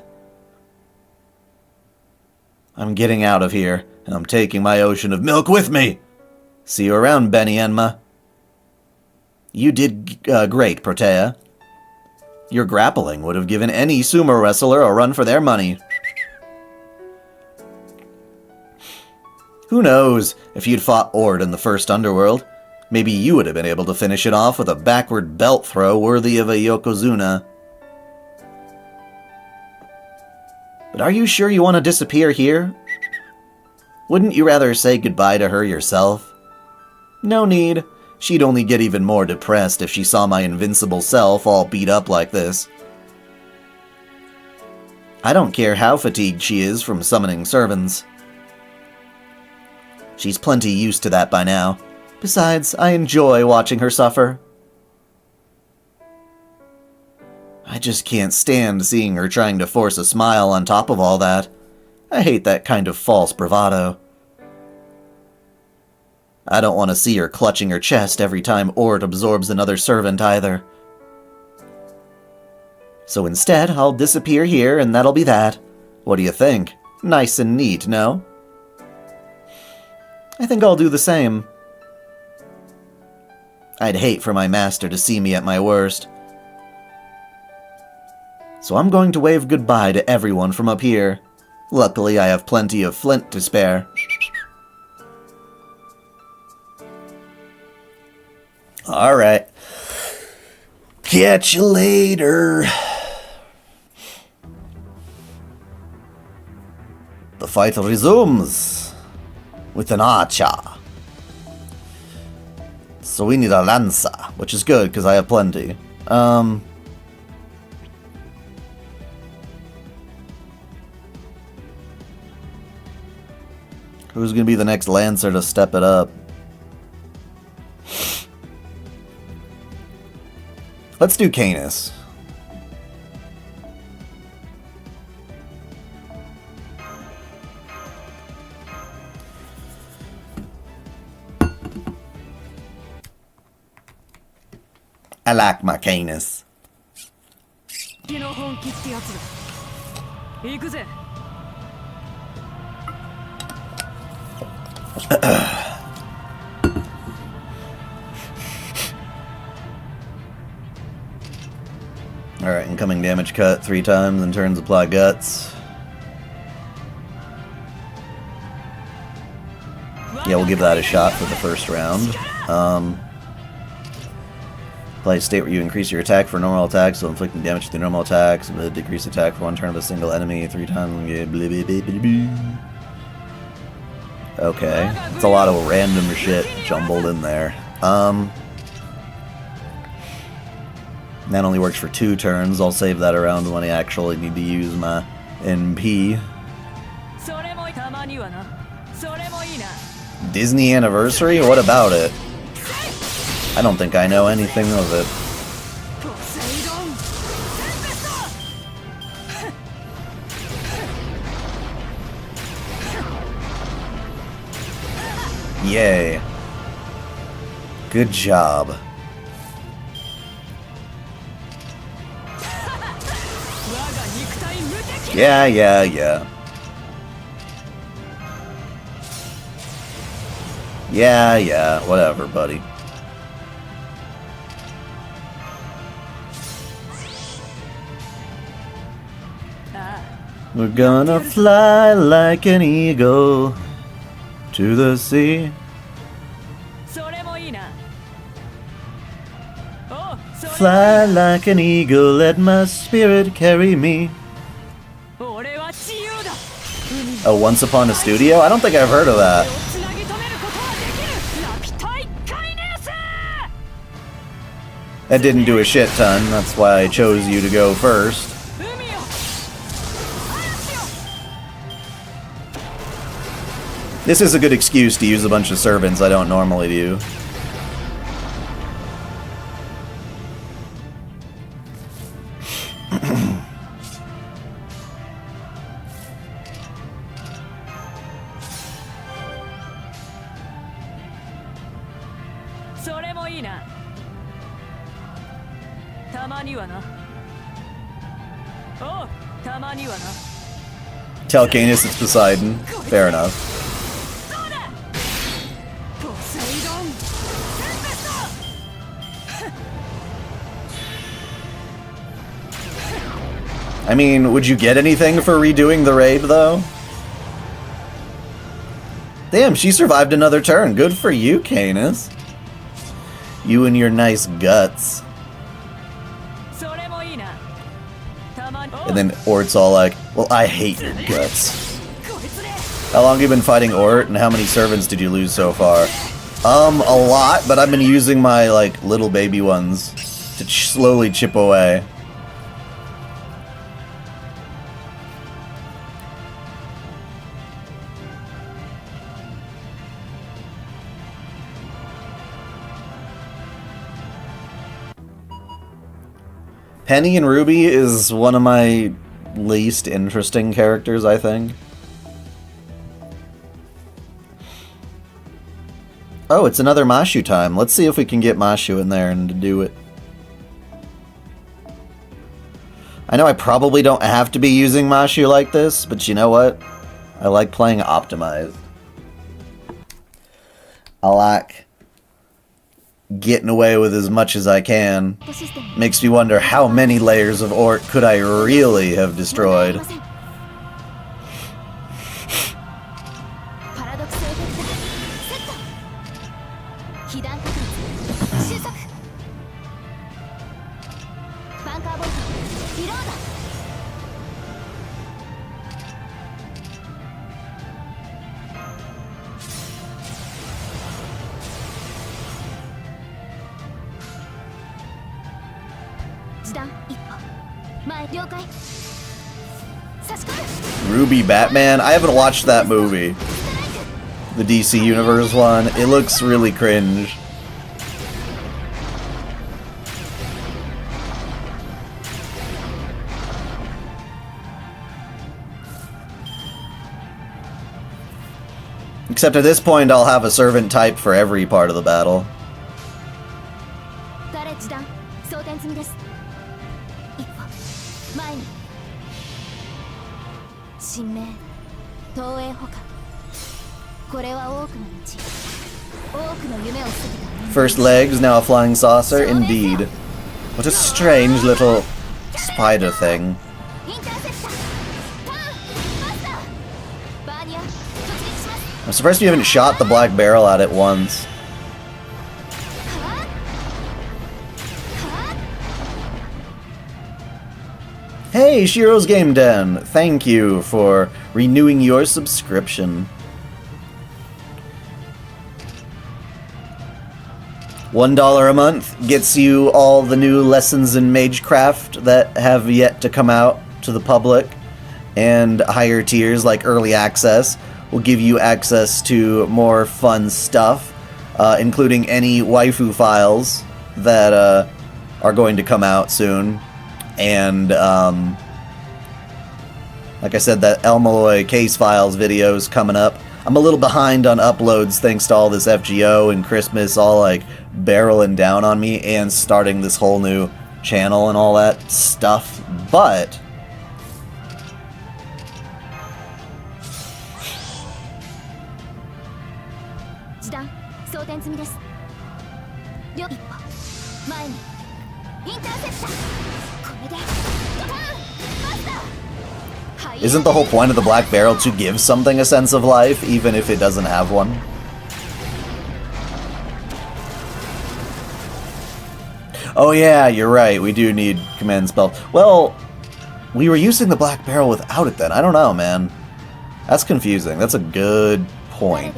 I'm getting out of here, and I'm taking my ocean of milk with me. See you around, Benny Enma. You did great, Protea. Your grappling would have given any sumo wrestler a run for their money. Who knows, if you'd fought Ord in the First Underworld, maybe you would have been able to finish it off with a backward belt throw worthy of a Yokozuna. But are you sure you want to disappear here? Wouldn't you rather say goodbye to her yourself? No need. She'd only get even more depressed if she saw my invincible self all beat up like this. I don't care how fatigued she is from summoning servants. She's plenty used to that by now. Besides, I enjoy watching her suffer. I just can't stand seeing her trying to force a smile on top of all that. I hate that kind of false bravado. I don't want to see her clutching her chest every time Ord absorbs another servant either. So instead, I'll disappear here and that'll be that. What do you think? Nice and neat, no? I think I'll do the same. I'd hate for my master to see me at my worst. So I'm going to wave goodbye to everyone from up here. Luckily, I have plenty of flint to spare. Alright. Catch you later. The fight resumes with an archer. So we need a lancer, which is good because I have plenty. Who's going to be the next lancer to step it up? Let's do Canis. I like my Canis. Alright, incoming damage cut 3 times and turns apply guts. Yeah, we'll give that a shot for the first round. Play a state where you increase your attack for normal attacks, so inflicting damage through normal attacks, and decrease attack for one turn of a single enemy 3 times. Yeah, blah, blah, blah, blah, blah. Okay, it's a lot of random shit jumbled in there. That only works for 2 turns. I'll save that around when I actually need to use my NP. Disney Anniversary? What about it? I don't think I know anything of it. Yay. Good job. Yeah. Yeah, whatever, buddy. We're gonna fly like an eagle to the sea. Fly like an eagle, let my spirit carry me. Oh, Once Upon a Studio? I don't think I've heard of that. That didn't do a shit ton, that's why I chose you to go first. This is a good excuse to use a bunch of servants I don't normally do. Tell Canis it's Poseidon. Fair enough. I mean, would you get anything for redoing the raid, though? Damn, she survived another turn. Good for you, Canis. You and your nice guts. And then Ort's all like, well, I hate your guts. How long have you been fighting Ort, and how many servants did you lose so far? A lot, but I've been using my, like, little baby ones to slowly chip away. Penny and Ruby is one of my least interesting characters, I think. Oh, it's another Mashu time. Let's see if we can get Mashu in there and do it. I know I probably don't have to be using Mashu like this, but you know what? I like playing optimized. I like getting away with as much as I can. Makes me wonder how many layers of Ort could I really have destroyed. Ruby Batman? I haven't watched that movie. The DC Universe one. It looks really cringe. Except at this point I'll have a servant type for every part of the battle. First legs, now a flying saucer? Indeed. What a strange little spider thing. I'm surprised you haven't shot the black barrel at it once. Hey, Shiro's Game Den! Thank you for renewing your subscription. $1 a month gets you all the new lessons in Magecraft that have yet to come out to the public, and higher tiers like Early Access will give you access to more fun stuff, including any waifu files that are going to come out soon. And, like I said, that El Malloy case files video is coming up. I'm a little behind on uploads thanks to all this FGO and Christmas all, like, barreling down on me and starting this whole new channel and all that stuff. But isn't the whole point of the Black Barrel to give something a sense of life, even if it doesn't have one? Oh yeah, you're right, we do need command spell. Well, we were using the Black Barrel without it then. I don't know, man. That's confusing. That's a good point.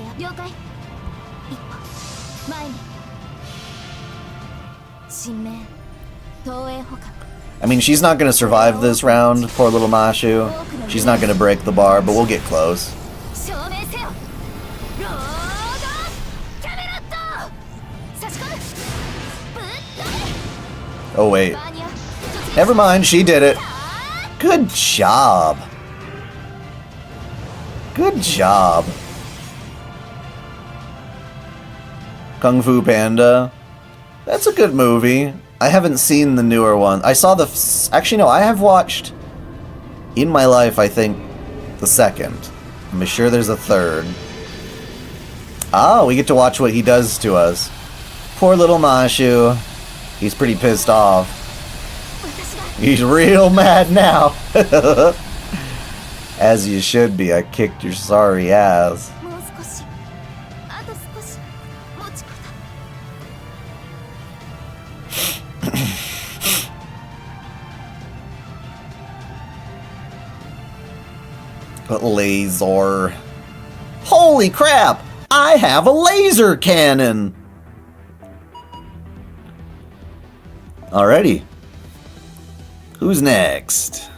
I mean, she's not going to survive this round, poor little Mashu. She's not going to break the bar, but we'll get close. Oh, wait. Never mind, she did it. Good job. Good job. Kung Fu Panda. That's a good movie. I haven't seen the newer one. I saw the... Actually, no, I have watched, in my life, I think, the second. I'm sure there's a third. Ah, we get to watch what he does to us. Poor little Mashu. He's pretty pissed off. He's real mad now. As you should be. I kicked your sorry ass. Laser. Holy crap! I have a laser cannon! Alrighty. Who's next?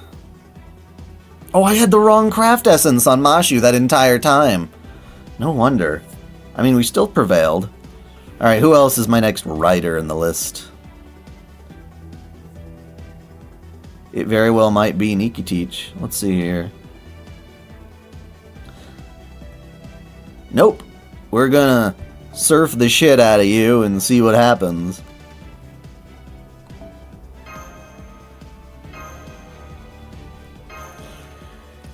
Oh, I had the wrong craft essence on Mashu that entire time. No wonder. I mean, we still prevailed. Alright, who else is my next writer in the list? It very well might be Nikitich. Let's see here. Nope. We're gonna surf the shit out of you and see what happens.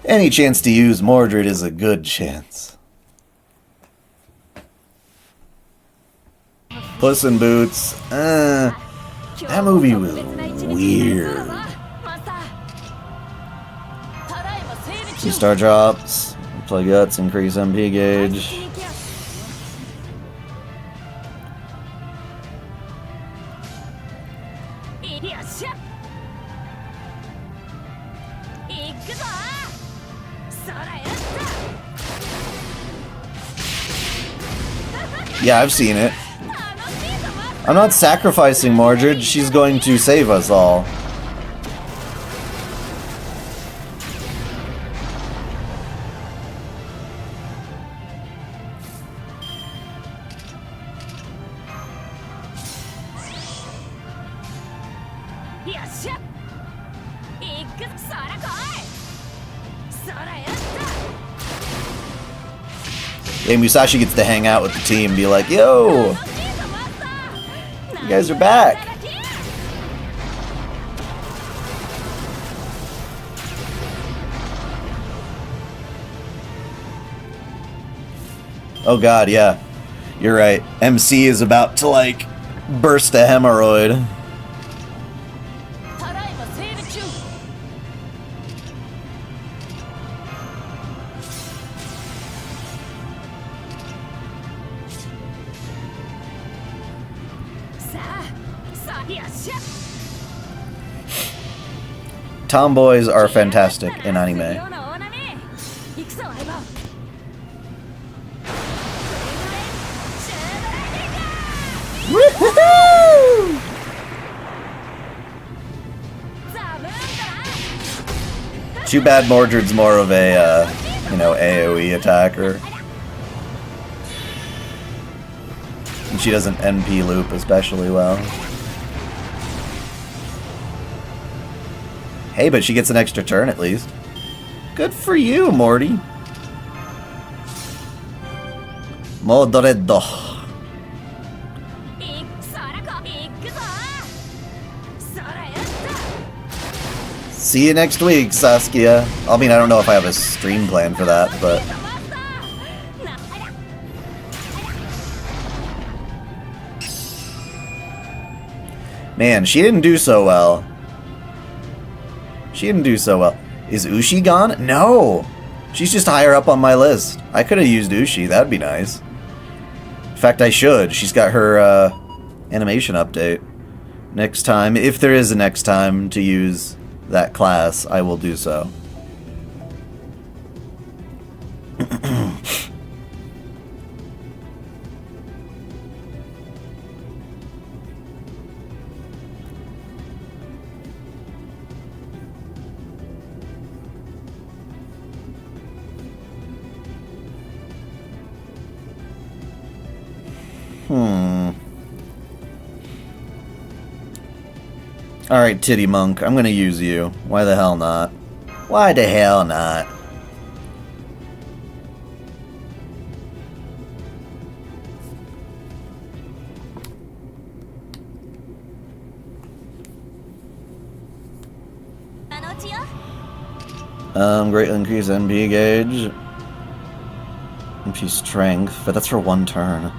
Any chance to use Mordred is a good chance. Puss in Boots. That movie was weird. 2-star drops. Play guts, increase MP gauge. Yeah, I've seen it. I'm not sacrificing Mordred, she's going to save us all. Hey, Musashi gets to hang out with the team and be like, yo! You guys are back! Oh god, yeah. You're right. MC is about to, like, burst a hemorrhoid. Tomboys are fantastic in anime. Woohoo! Too bad Mordred's more of a, AoE attacker. And she doesn't NP loop especially well. Hey, but she gets an extra turn at least. Good for you, Morty. Modredo. See you next week, Saskia. I mean, I don't know if I have a stream plan for that, but... Man, she didn't do so well. She didn't do so well. Is Ushi gone? No! She's just higher up on my list. I could have used Ushi. That'd be nice. In fact, I should. She's got her animation update. Next time, if there is a next time to use that class, I will do so. Alright, Titty Monk, I'm gonna use you. Why the hell not? Why the hell not? Greatly increase NP gauge. NP strength, but that's for one turn.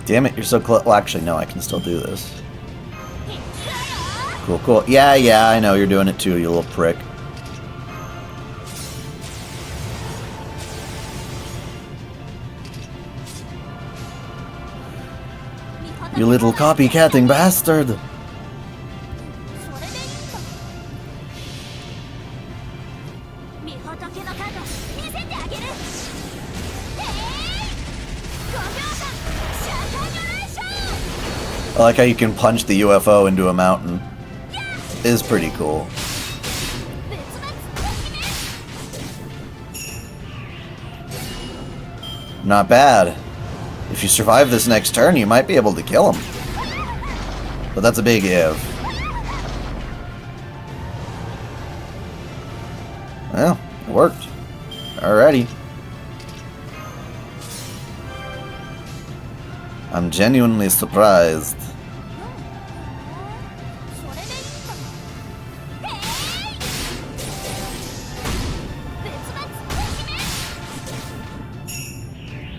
Damn it, you're so close. Well, actually, no, I can still do this. Cool, cool. Yeah, I know you're doing it too, you little prick. You little copycatting bastard! I like how you can punch the UFO into a mountain. It is pretty cool. Not bad. If you survive this next turn, you might be able to kill him. But that's a big if. Well, it worked. Alrighty. I'm genuinely surprised.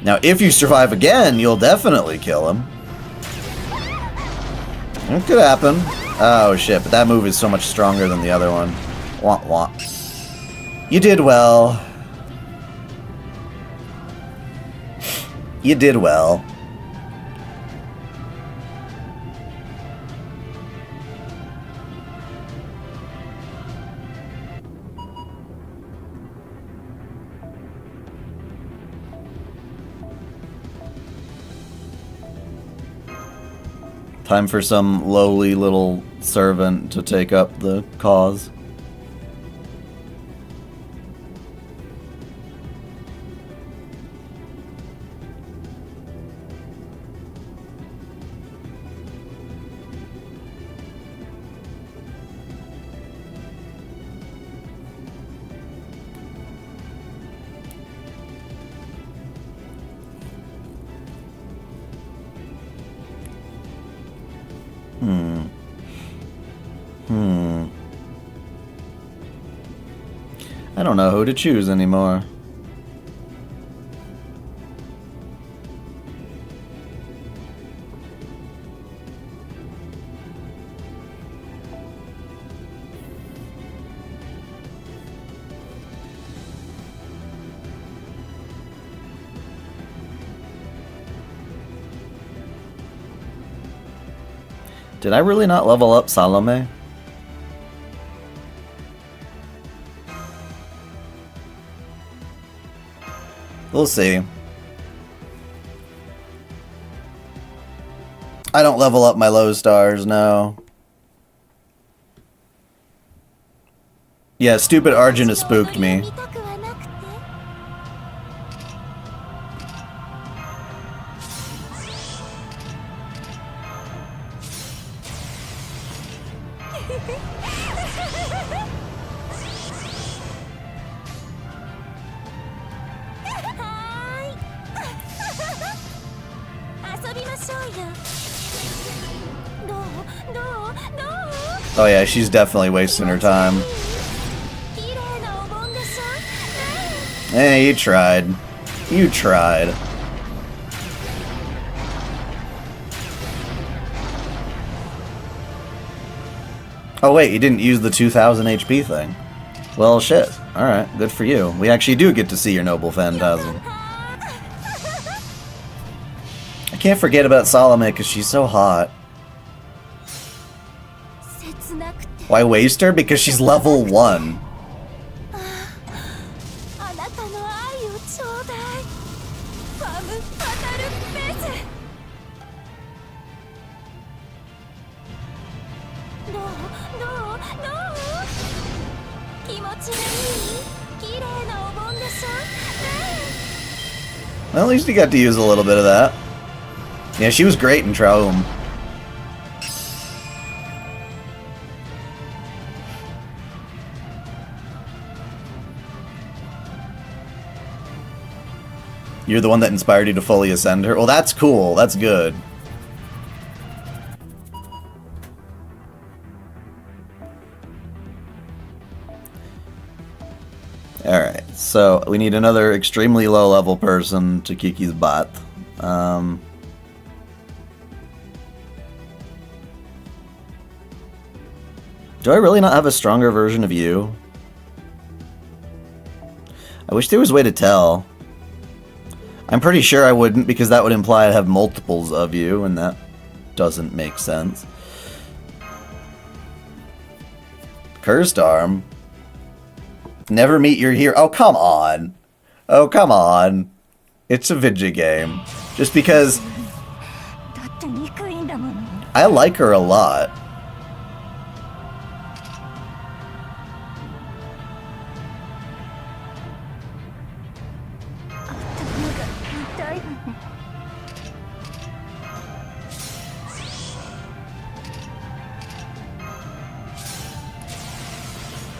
Now, if you survive again, you'll definitely kill him. It could happen. Oh, shit, but that move is so much stronger than the other one. Wah, wah. You did well. You did well. Time for some lowly little servant to take up the cause. I don't know who to choose anymore. Did I really not level up Salome? We'll see. I don't level up my low stars, no. Yeah, stupid Arjun has spooked me. Oh yeah, she's definitely wasting her time. Hey, you tried. You tried. Oh wait, you didn't use the 2000 HP thing. Well, shit. Alright, good for you. We actually do get to see your noble phantasm. I can't forget about Salome because she's so hot. Why waste her? Because she's level 1. Well, at least you got to use a little bit of that. Yeah, she was great in Traum. You're the one that inspired you to fully ascend her? Well, that's cool. That's good. Alright, so we need another extremely low-level person to Kiki's bot. Do I really not have a stronger version of you? I wish there was a way to tell. I'm pretty sure I wouldn't, because that would imply I'd have multiples of you, and that doesn't make sense. Cursed Arm? Never meet your hero. Oh, come on. Oh, come on. It's a video game. Just because I like her a lot.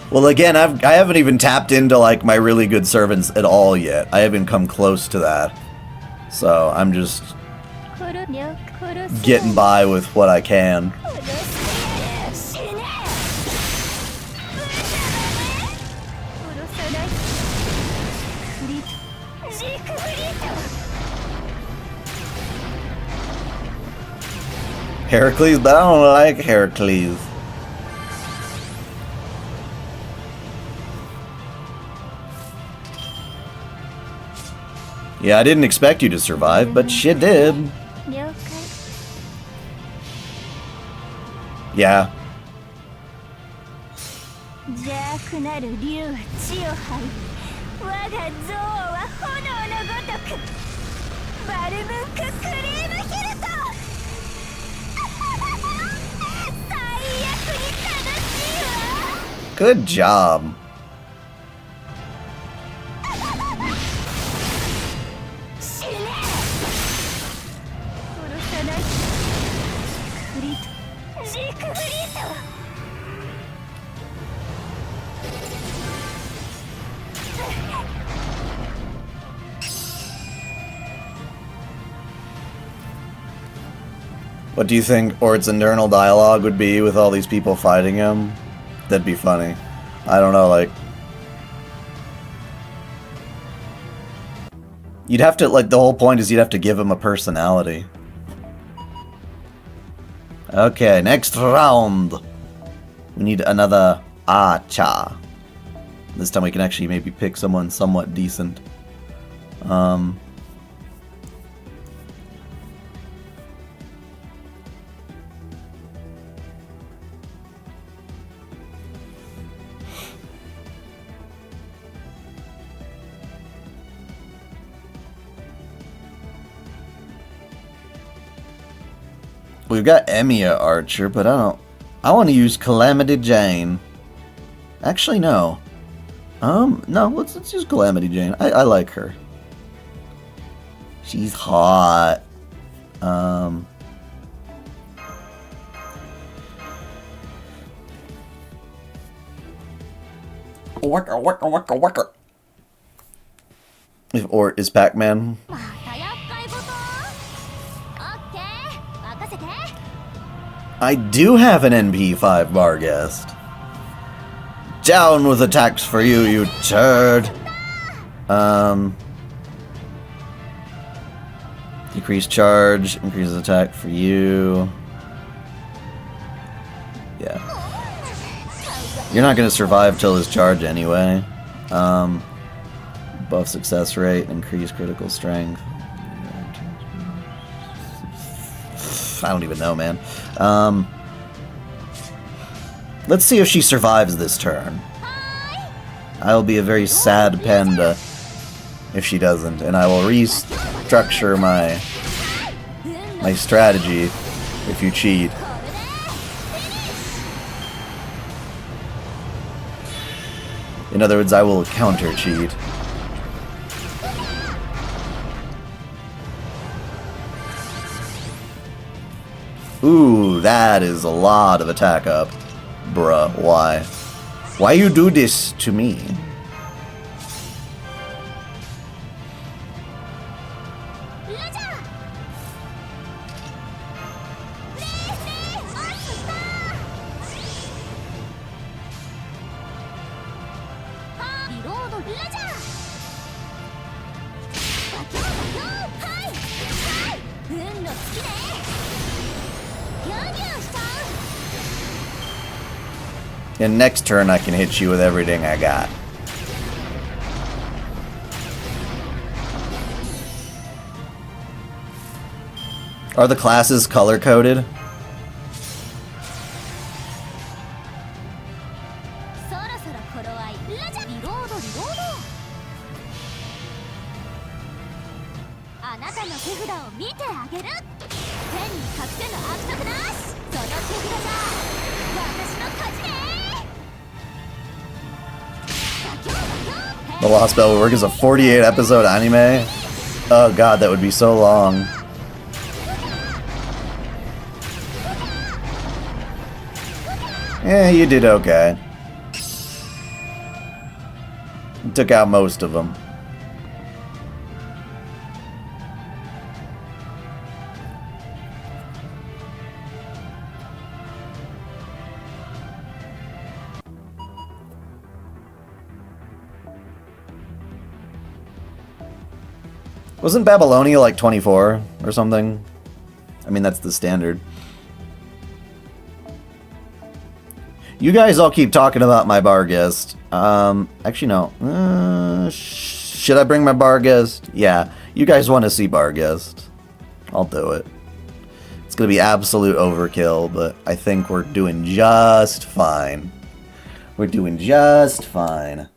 Well, again, I haven't even tapped into, like, my really good servants at all yet. I haven't come close to that. So, I'm just getting by with what I can. Heracles, but I don't like Heracles. Yeah, I didn't expect you to survive, but she did. Yeah. Good job. What do you think Ort's internal dialogue would be with all these people fighting him? That'd be funny. I don't know, like... You'd have to, like, the whole point is you'd have to give him a personality. Okay, next round. We need another Acha. This time we can actually maybe pick someone somewhat decent. We've got Emiya Archer, but I want to use Calamity Jane. Actually, no. No, let's use Calamity Jane. I like her. She's hot. Waka. If Ort is Pac-Man. I do have an NP5 bar guest. Down with attacks for you, you turd. Decrease charge, increases attack for you. Yeah. You're not gonna survive till his charge anyway. Buff success rate, increase critical strength. I don't even know, man. Let's see if she survives this turn. I'll be a very sad panda if she doesn't, and I will restructure my strategy if you cheat. In other words, I will counter cheat. Ooh, that is a lot of attack up. Bruh, why? Why you do this to me? And next turn I can hit you with everything I got. Are the classes color-coded? The Lostbelt will work as a 48 episode anime? Oh god, that would be so long. Yeah, you did okay. You took out most of them. Wasn't Babylonia like 24 or something? I mean, that's the standard. You guys all keep talking about my bar guest. Actually, no. Should I bring my bar guest? Yeah. You guys want to see bar guest. I'll do it. It's going to be absolute overkill, but I think we're doing just fine. We're doing just fine.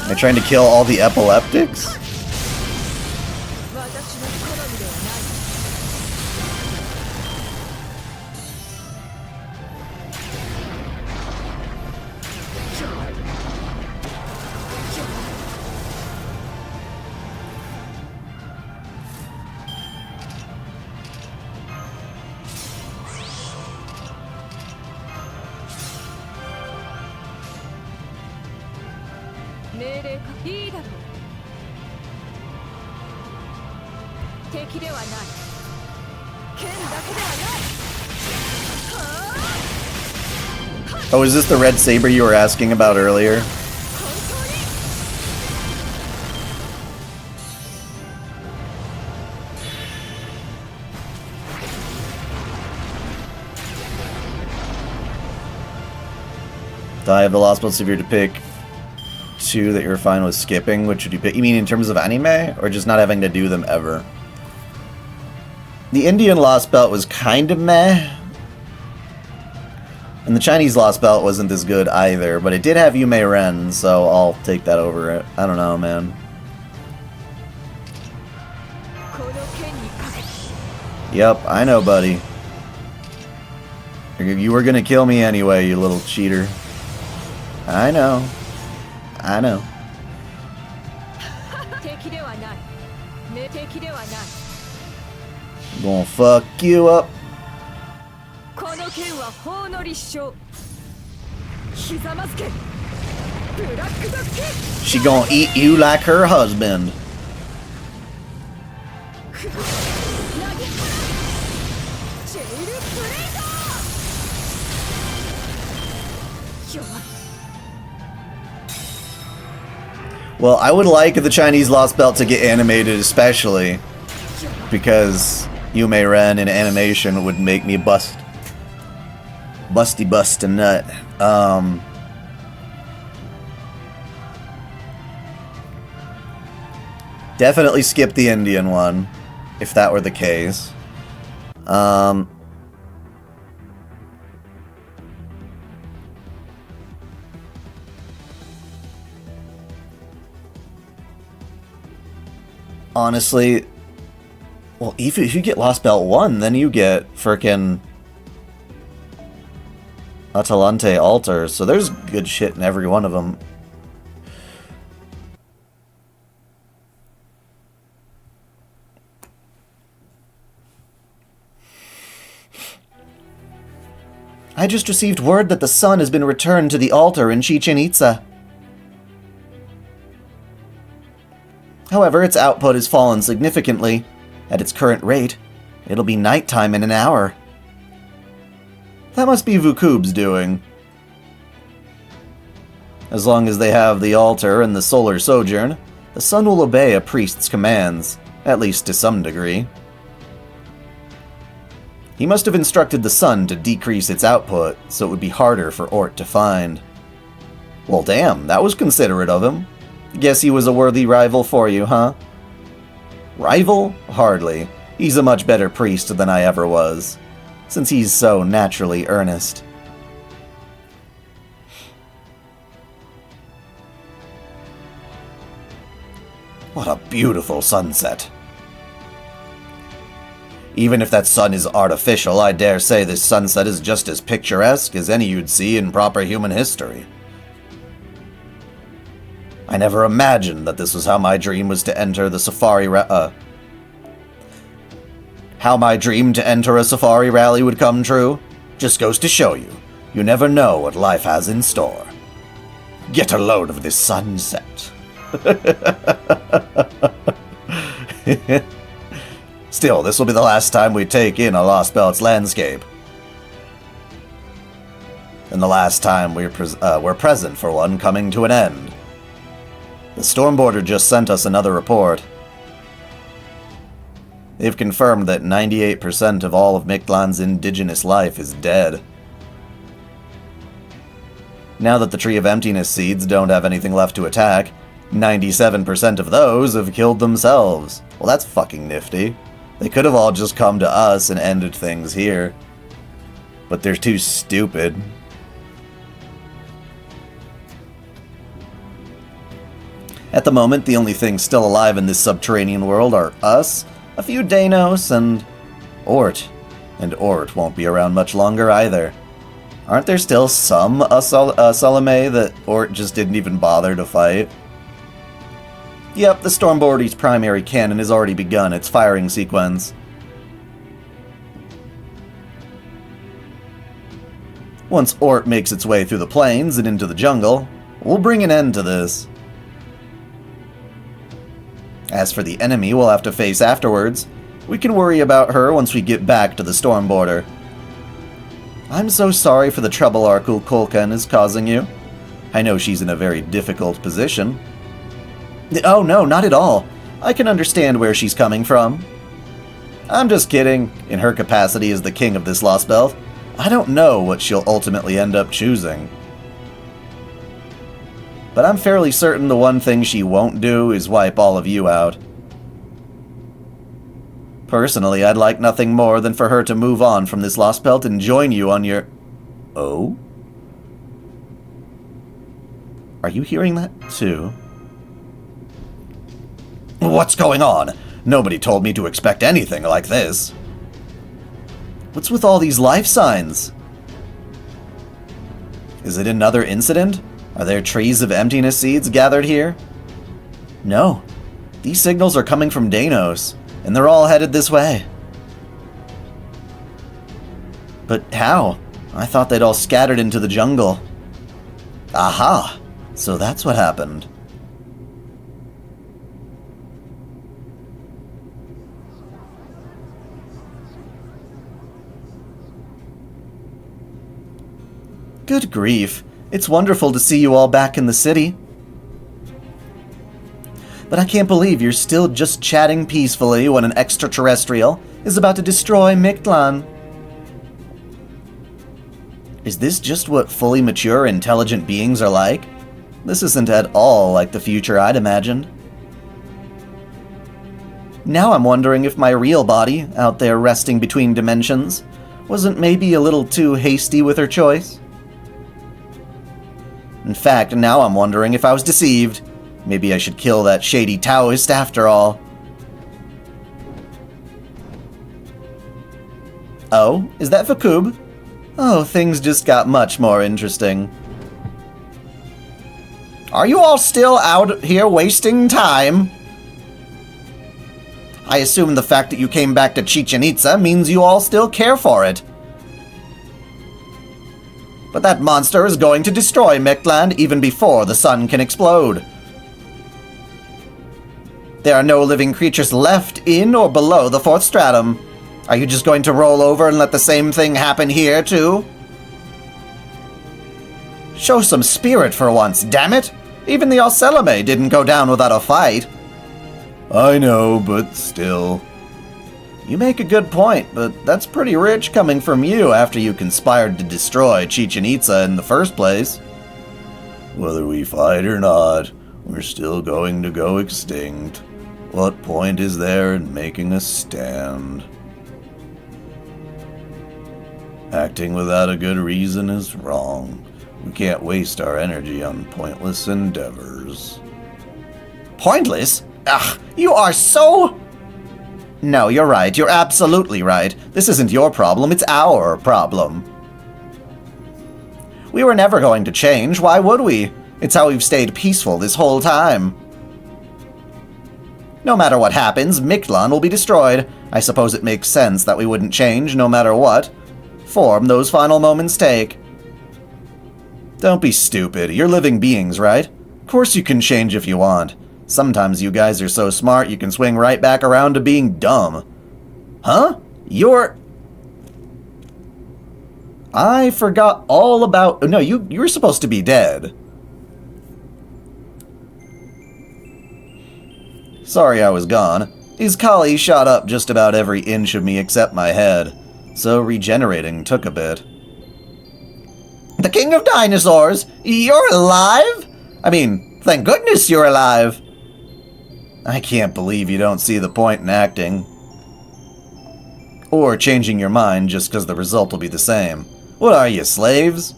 Am I trying to kill all the epileptics? Oh, is this the red saber you were asking about earlier? I have the Lostbelt if you're to pick two that you're fine with skipping. Which would you pick? You mean in terms of anime, or just not having to do them ever? The Indian Lostbelt was kind of meh. And the Chinese Lostbelt wasn't as good either, but it did have Yume Ren, so I'll take that over it. I don't know, man. Yep, I know, buddy. You were gonna kill me anyway, you little cheater. I know. I know. I'm gonna fuck you up. She gonna eat you like her husband. Well, I would like the Chinese Lostbelt to get animated, especially because Yume Ren in animation would make me bust a nut. Definitely skip the Indian one, if that were the case. Honestly, well, if you get Lostbelt 1, then you get frickin' Atalante Altar, so there's good shit in every one of them. I just received word that the sun has been returned to the altar in Chichen Itza. However, its output has fallen significantly. At its current rate, it'll be nighttime in an hour. That must be vtuber's doing. As long as they have the altar and the solar sojourn, the sun will obey a priest's commands, at least to some degree. He must have instructed the sun to decrease its output, so it would be harder for Ort to find. Well, damn, that was considerate of him. Guess he was a worthy rival for you, huh? Rival? Hardly. He's a much better priest than I ever was, since he's so naturally earnest. What a beautiful sunset. Even if that sun is artificial, I dare say this sunset is just as picturesque as any you'd see in proper human history. I never imagined that this was how my dream was to enter the safari how my dream to enter a safari rally would come true. Just goes to show you, you never know what life has in store. Get a load of this sunset. Still, this will be the last time we take in a Lostbelt's landscape. And the last time we're present for one coming to an end. The Stormborder just sent us another report. They've confirmed that 98% of all of Mictlan's indigenous life is dead. Now that the Tree of Emptiness seeds don't have anything left to attack, 97% of those have killed themselves. Well, that's fucking nifty. They could have all just come to us and ended things here. But they're too stupid. At the moment, the only things still alive in this subterranean world are us, a few Danos, and Ort. And Ort won't be around much longer either. Aren't there still some Salome that Ort just didn't even bother to fight? Yep, the Stormborder's primary cannon has already begun its firing sequence. Once Ort makes its way through the plains and into the jungle, we'll bring an end to this. As for the enemy we'll have to face afterwards, we can worry about her once we get back to the storm border. I'm so sorry for the trouble our Kulkulkan is causing you. I know she's in a very difficult position. Oh no, not at all. I can understand where she's coming from. I'm just kidding. In her capacity as the king of this Lostbelt, I don't know what she'll ultimately end up choosing. But I'm fairly certain the one thing she won't do is wipe all of you out. Personally, I'd like nothing more than for her to move on from this Lostbelt and join you on your... Oh? Are you hearing that too? What's going on? Nobody told me to expect anything like this. What's with all these life signs? Is it another incident? Are there trees of emptiness seeds gathered here? No. These signals are coming from Danos, and they're all headed this way. But how? I thought they'd all scattered into the jungle. Aha! So that's what happened. Good grief. It's wonderful to see you all back in the city. But I can't believe you're still just chatting peacefully when an extraterrestrial is about to destroy Mictlan. Is this just what fully mature, intelligent beings are like? This isn't at all like the future I'd imagined. Now I'm wondering if my real body, out there resting between dimensions, wasn't maybe a little too hasty with her choice. In fact, now I'm wondering if I was deceived. Maybe I should kill that shady Taoist after all. Oh, is that Vakub? Oh, things just got much more interesting. Are you all still out here wasting time? I assume the fact that you came back to Chichen Itza means you all still care for it. But that monster is going to destroy Mictlan even before the sun can explode. There are no living creatures left in or below the fourth stratum. Are you just going to roll over and let the same thing happen here, too? Show some spirit for once, damn it! Even the Alcelame didn't go down without a fight. I know, but still. You make a good point, but that's pretty rich coming from you after you conspired to destroy Chichen Itza in the first place. Whether we fight or not, we're still going to go extinct. What point is there in making a stand? Acting without a good reason is wrong. We can't waste our energy on pointless endeavors. Pointless? Ugh, you are so... No, you're right. You're absolutely right. This isn't your problem, it's our problem. We were never going to change. Why would we? It's how we've stayed peaceful this whole time. No matter what happens, Mictlan will be destroyed. I suppose it makes sense that we wouldn't change no matter what form those final moments take. Don't be stupid. You're living beings, right? Of course you can change if you want. Sometimes you guys are so smart you can swing right back around to being dumb. Huh? I forgot all about... No, you're supposed to be dead. Sorry I was gone. His collie shot up just about every inch of me except my head, so regenerating took a bit. The King of Dinosaurs? You're alive? I mean, thank goodness you're alive. I can't believe you don't see the point in acting. Or changing your mind just because the result will be the same. What are you, slaves?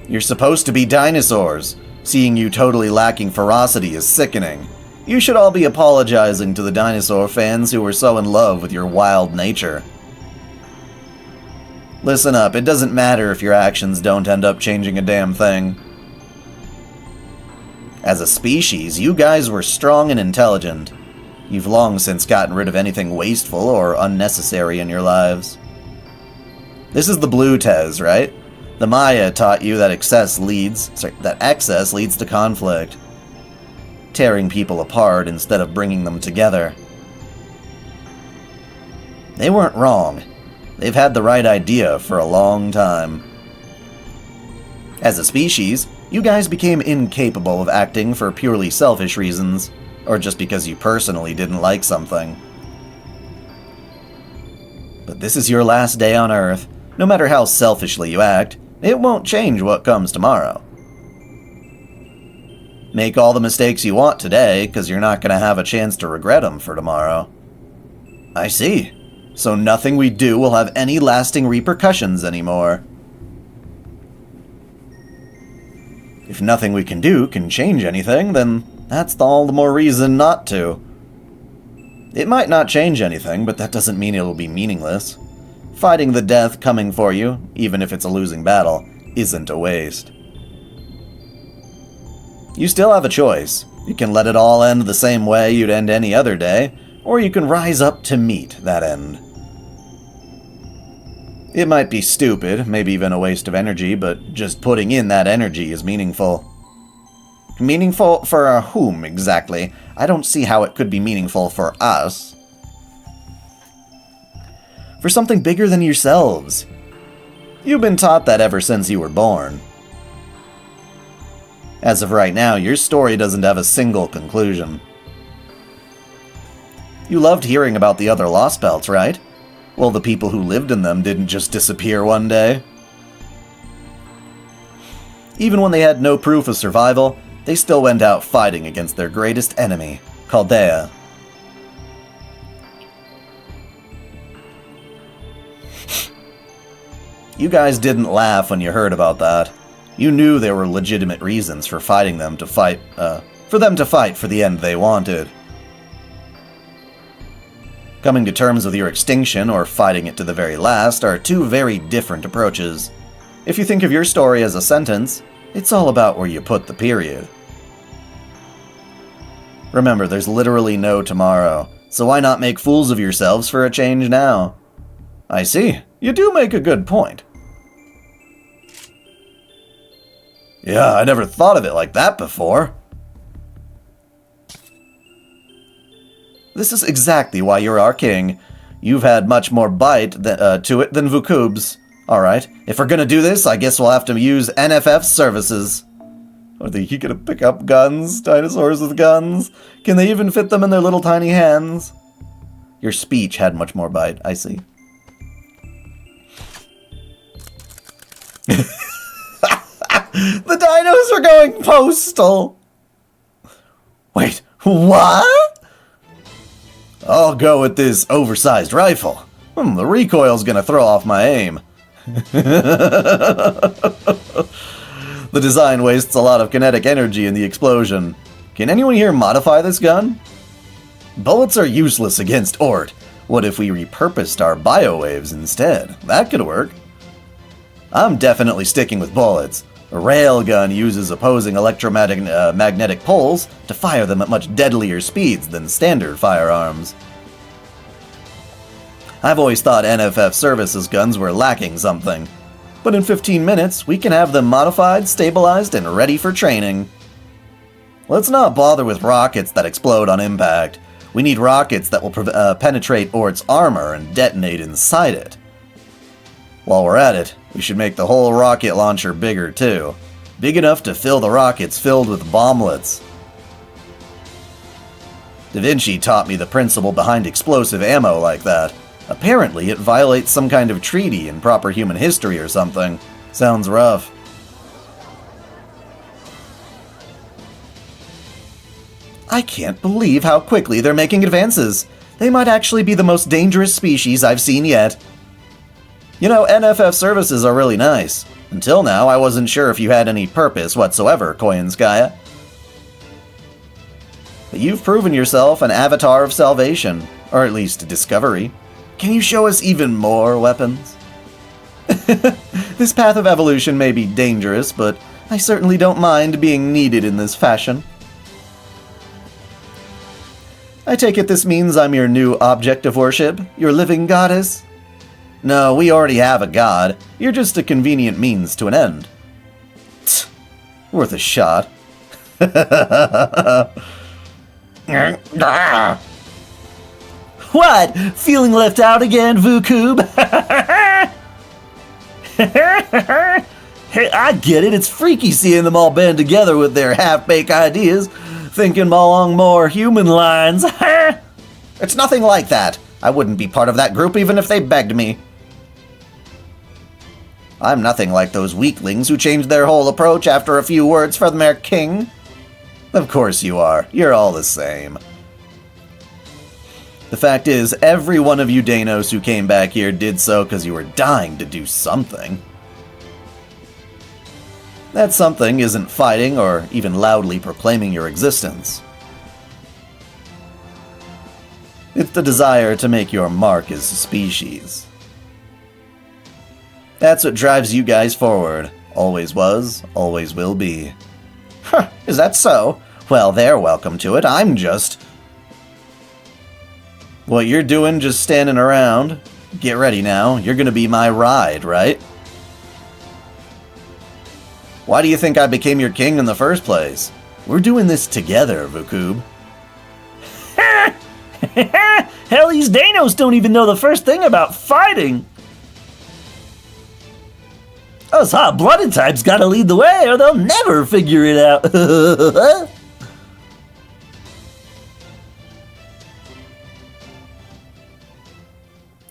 You're supposed to be dinosaurs. Seeing you totally lacking ferocity is sickening. You should all be apologizing to the dinosaur fans who were so in love with your wild nature. Listen up, it doesn't matter if your actions don't end up changing a damn thing. As a species, you guys were strong and intelligent. You've long since gotten rid of anything wasteful or unnecessary in your lives. This is the blue Tez, right? The Maya taught you that excess leads to conflict. tearing people apart instead of bringing them together. They weren't wrong. They've had the right idea for a long time. As a species, you guys became incapable of acting for purely selfish reasons, or just because you personally didn't like something. But this is your last day on Earth. No matter how selfishly you act, it won't change what comes tomorrow. Make all the mistakes you want today, because you're not going to have a chance to regret them for tomorrow. I see. So nothing we do will have any lasting repercussions anymore. If nothing we can do can change anything, then that's all the more reason not to. It might not change anything, but that doesn't mean it'll be meaningless. Fighting the death coming for you, even if it's a losing battle, isn't a waste. You still have a choice. You can let it all end the same way you'd end any other day, or you can rise up to meet that end. It might be stupid, maybe even a waste of energy, but just putting in that energy is meaningful. Meaningful for whom, exactly? I don't see how it could be meaningful for us. For something bigger than yourselves. You've been taught that ever since you were born. As of right now, your story doesn't have a single conclusion. You loved hearing about the other Lostbelts, right? Well, the people who lived in them didn't just disappear one day. Even when they had no proof of survival, they still went out fighting against their greatest enemy, Chaldea. You guys didn't laugh when you heard about that. You knew there were legitimate reasons for fighting them to fight, for them to fight for the end they wanted. Coming to terms with your extinction or fighting it to the very last are two very different approaches. If you think of your story as a sentence, it's all about where you put the period. Remember, there's literally no tomorrow, so why not make fools of yourselves for a change now? I see. You do make a good point. Yeah, I never thought of it like that before. This is exactly why you're our king. You've had much more bite to it than Vukub's. Alright, if we're gonna do this, I guess we'll have to use NFF services. Are they gonna pick up guns? Dinosaurs with guns? Can they even fit them in their little tiny hands? Your speech had much more bite, I see. The dinos are going postal! Wait, what? I'll go with this oversized rifle. The recoil's gonna throw off my aim. The design wastes a lot of kinetic energy in the explosion. Can anyone here modify this gun? Bullets are useless against Ort. What if we repurposed our biowaves instead? That could work. I'm definitely sticking with bullets. A railgun uses opposing electromagnetic poles to fire them at much deadlier speeds than standard firearms. I've always thought NFF services guns were lacking something, but in 15 minutes we can have them modified, stabilized, and ready for training. Let's not bother with rockets that explode on impact. We need rockets that will penetrate Ort's armor and detonate inside it. While we're at it, we should make the whole rocket launcher bigger too. Big enough to fill the rockets filled with bomblets. Da Vinci taught me the principle behind explosive ammo like that. Apparently it violates some kind of treaty in proper human history or something. Sounds rough. I can't believe how quickly they're making advances. They might actually be the most dangerous species I've seen yet. You know, NFF services are really nice. Until now, I wasn't sure if you had any purpose whatsoever, Koyanskaya. But you've proven yourself an avatar of salvation, or at least discovery. Can you show us even more weapons? This path of evolution may be dangerous, but I certainly don't mind being needed in this fashion. I take it this means I'm your new object of worship, your living goddess? No, we already have a god. You're just a convenient means to an end. Tch, worth a shot. What? Feeling left out again, vtuber? Hey, I get it. It's freaky seeing them all band together with their half-baked ideas, thinking along more human lines. It's nothing like that. I wouldn't be part of that group even if they begged me. I'm nothing like those weaklings who changed their whole approach after a few words from their king. Of course you are. You're all the same. The fact is, every one of you Danos who came back here did so because you were dying to do something. That something isn't fighting or even loudly proclaiming your existence. It's the desire to make your mark as a species. That's what drives you guys forward. Always was, always will be. Huh, is that so? Well, they're welcome to it. I'm just... What you're doing just standing around? Get ready now. You're gonna be my ride, right? Why do you think I became your king in the first place? We're doing this together, vtuber. Hell, these Danos don't even know the first thing about fighting. Us hot-blooded types gotta lead the way or they'll never figure it out.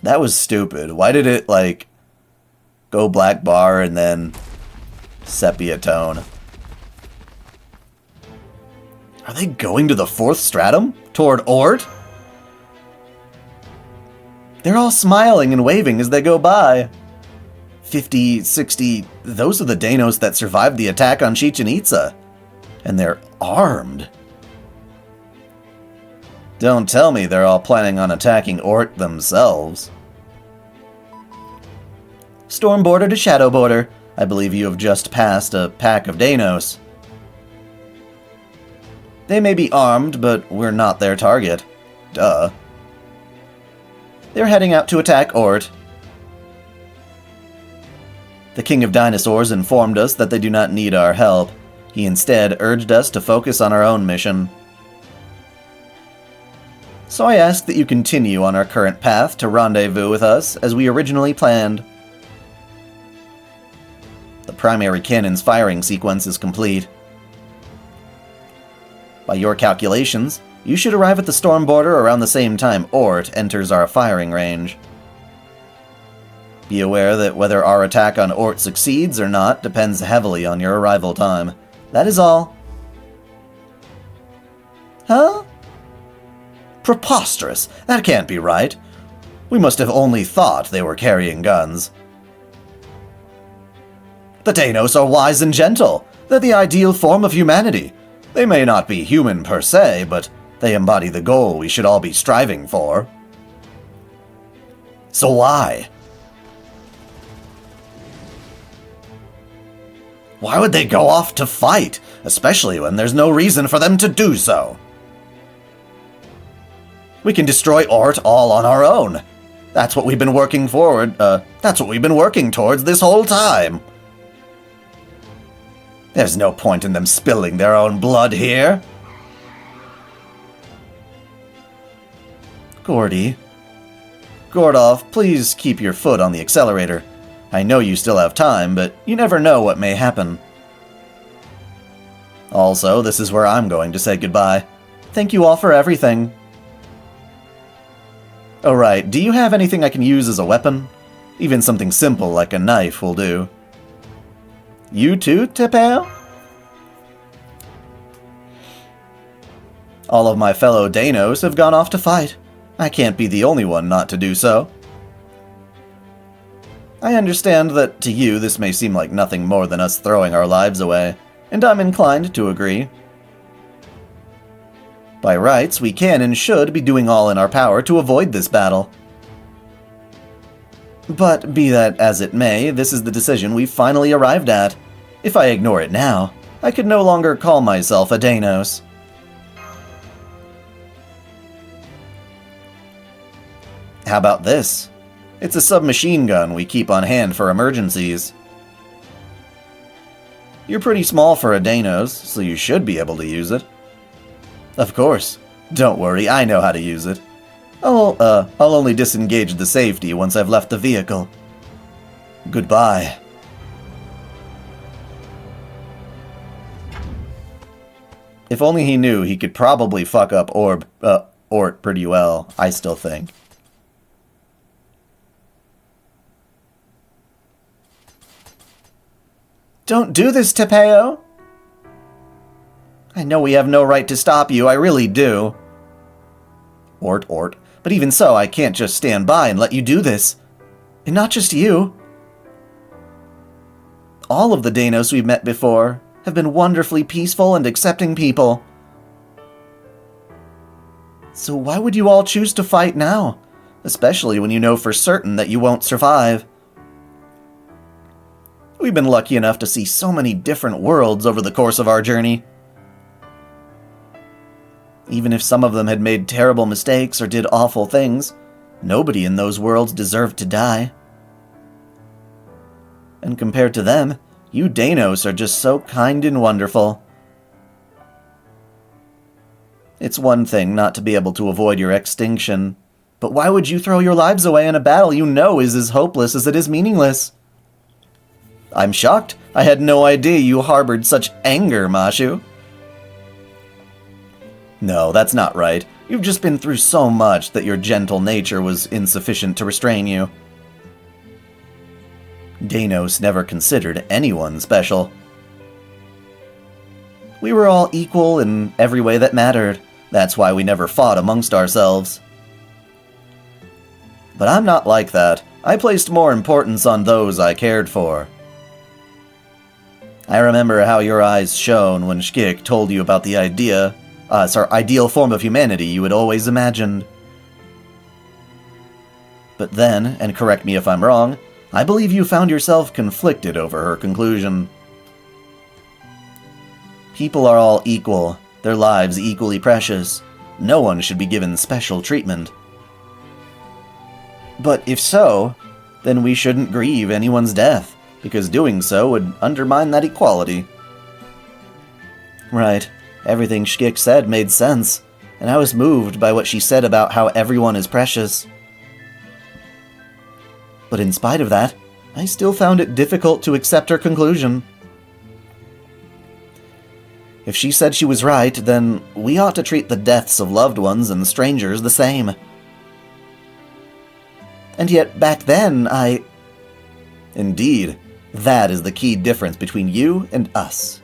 That was stupid. Why did it, like, go black bar and then sepia tone? Are they going to the fourth stratum? Toward Ort? They're all smiling and waving as they go by. 50, 60, those are the Danos that survived the attack on Chichen Itza. And they're armed. Don't tell me they're all planning on attacking Ort themselves. Storm border to shadow border. I believe you have just passed a pack of Danos. They may be armed, but we're not their target. Duh. They're heading out to attack Ort. The King of Dinosaurs informed us that they do not need our help. He instead urged us to focus on our own mission. So I ask that you continue on our current path to rendezvous with us as we originally planned. The primary cannon's firing sequence is complete. By your calculations, you should arrive at the storm border around the same time Ort enters our firing range. Be aware that whether our attack on Ort succeeds or not depends heavily on your arrival time. That is all. Huh? Preposterous! That can't be right. We must have only thought they were carrying guns. The Danos are wise and gentle. They're the ideal form of humanity. They may not be human per se, but they embody the goal we should all be striving for. So why? Why would they go off to fight, especially when there's no reason for them to do so? We can destroy Ort all on our own. That's what we've been working towards this whole time. There's no point in them spilling their own blood here. Gordolf, please keep your foot on the accelerator. I know you still have time, but you never know what may happen. Also, this is where I'm going to say goodbye. Thank you all for everything. Oh right, do you have anything I can use as a weapon? Even something simple like a knife will do. You too, Tepeo? All of my fellow Danos have gone off to fight. I can't be the only one not to do so. I understand that to you this may seem like nothing more than us throwing our lives away, and I'm inclined to agree. By rights, we can and should be doing all in our power to avoid this battle. But be that as it may, this is the decision we've finally arrived at. If I ignore it now, I could no longer call myself a Danos. How about this? It's a submachine gun we keep on hand for emergencies. You're pretty small for a Danos, so you should be able to use it. Of course. Don't worry, I know how to use it. I'll only disengage the safety once I've left the vehicle. Goodbye. If only he knew, he could probably fuck up Ort pretty well, I still think. Don't do this, Tepeo! I know we have no right to stop you, I really do. Ort. But even so, I can't just stand by and let you do this. And not just you. All of the Danos we've met before have been wonderfully peaceful and accepting people. So why would you all choose to fight now? Especially when you know for certain that you won't survive. We've been lucky enough to see so many different worlds over the course of our journey. Even if some of them had made terrible mistakes or did awful things, nobody in those worlds deserved to die. And compared to them, you Danos are just so kind and wonderful. It's one thing not to be able to avoid your extinction, but why would you throw your lives away in a battle you know is as hopeless as it is meaningless? I'm shocked. I had no idea you harbored such anger, Mashu. No, that's not right. You've just been through so much that your gentle nature was insufficient to restrain you. Danos never considered anyone special. We were all equal in every way that mattered. That's why we never fought amongst ourselves. But I'm not like that. I placed more importance on those I cared for. I remember how your eyes shone when Shkik told you about the ideal form of humanity you had always imagined. But then, and correct me if I'm wrong, I believe you found yourself conflicted over her conclusion. People are all equal, their lives equally precious. No one should be given special treatment. But if so, then we shouldn't grieve anyone's death, because doing so would undermine that equality. Right. Everything Shkik said made sense, and I was moved by what she said about how everyone is precious. But in spite of that, I still found it difficult to accept her conclusion. If she said she was right, then we ought to treat the deaths of loved ones and strangers the same. And yet back then, Indeed, that is the key difference between you and us.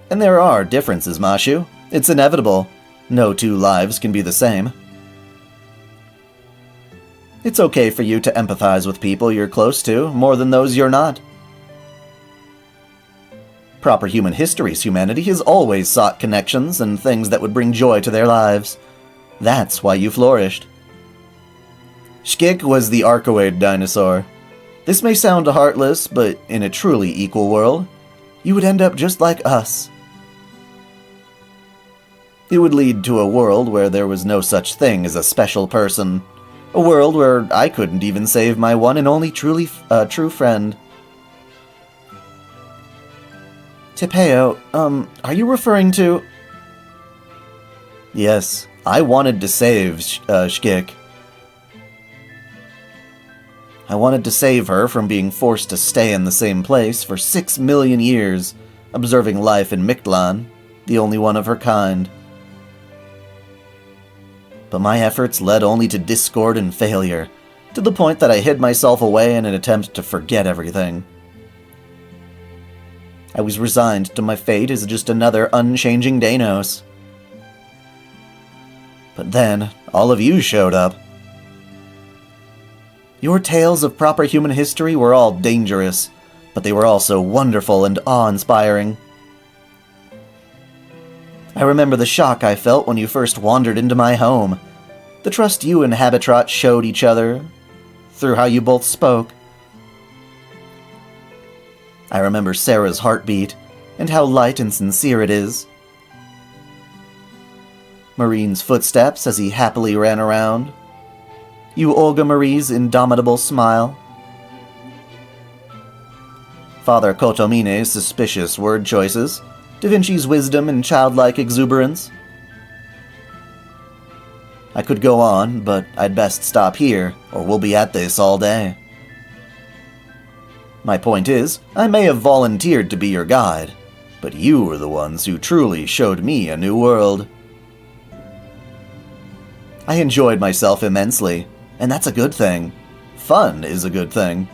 And there are differences, Mashu. It's inevitable. No two lives can be the same. It's okay for you to empathize with people you're close to, more than those you're not. Proper human history's humanity has always sought connections and things that would bring joy to their lives. That's why you flourished. Shkik was the archoid dinosaur. This may sound heartless, but in a truly equal world, you would end up just like us. It would lead to a world where there was no such thing as a special person. A world where I couldn't even save my one and only true friend. Tepeo, are you referring to... Yes, I wanted to save Shkik. I wanted to save her from being forced to stay in the same place for 6 million years, observing life in Mictlan, the only one of her kind. But my efforts led only to discord and failure, to the point that I hid myself away in an attempt to forget everything. I was resigned to my fate as just another unchanging Danos. But then, all of you showed up. Your tales of proper human history were all dangerous, but they were also wonderful and awe-inspiring. I remember the shock I felt when you first wandered into my home, the trust you and Habitrot showed each other, through how you both spoke. I remember Sarah's heartbeat, and how light and sincere it is. Marine's footsteps as he happily ran around. You Olga Marie's indomitable smile. Father Kotomine's suspicious word choices, Da Vinci's wisdom and childlike exuberance. I could go on, but I'd best stop here, or we'll be at this all day. My point is, I may have volunteered to be your guide, but you were the ones who truly showed me a new world. I enjoyed myself immensely, and that's a good thing. Fun is a good thing.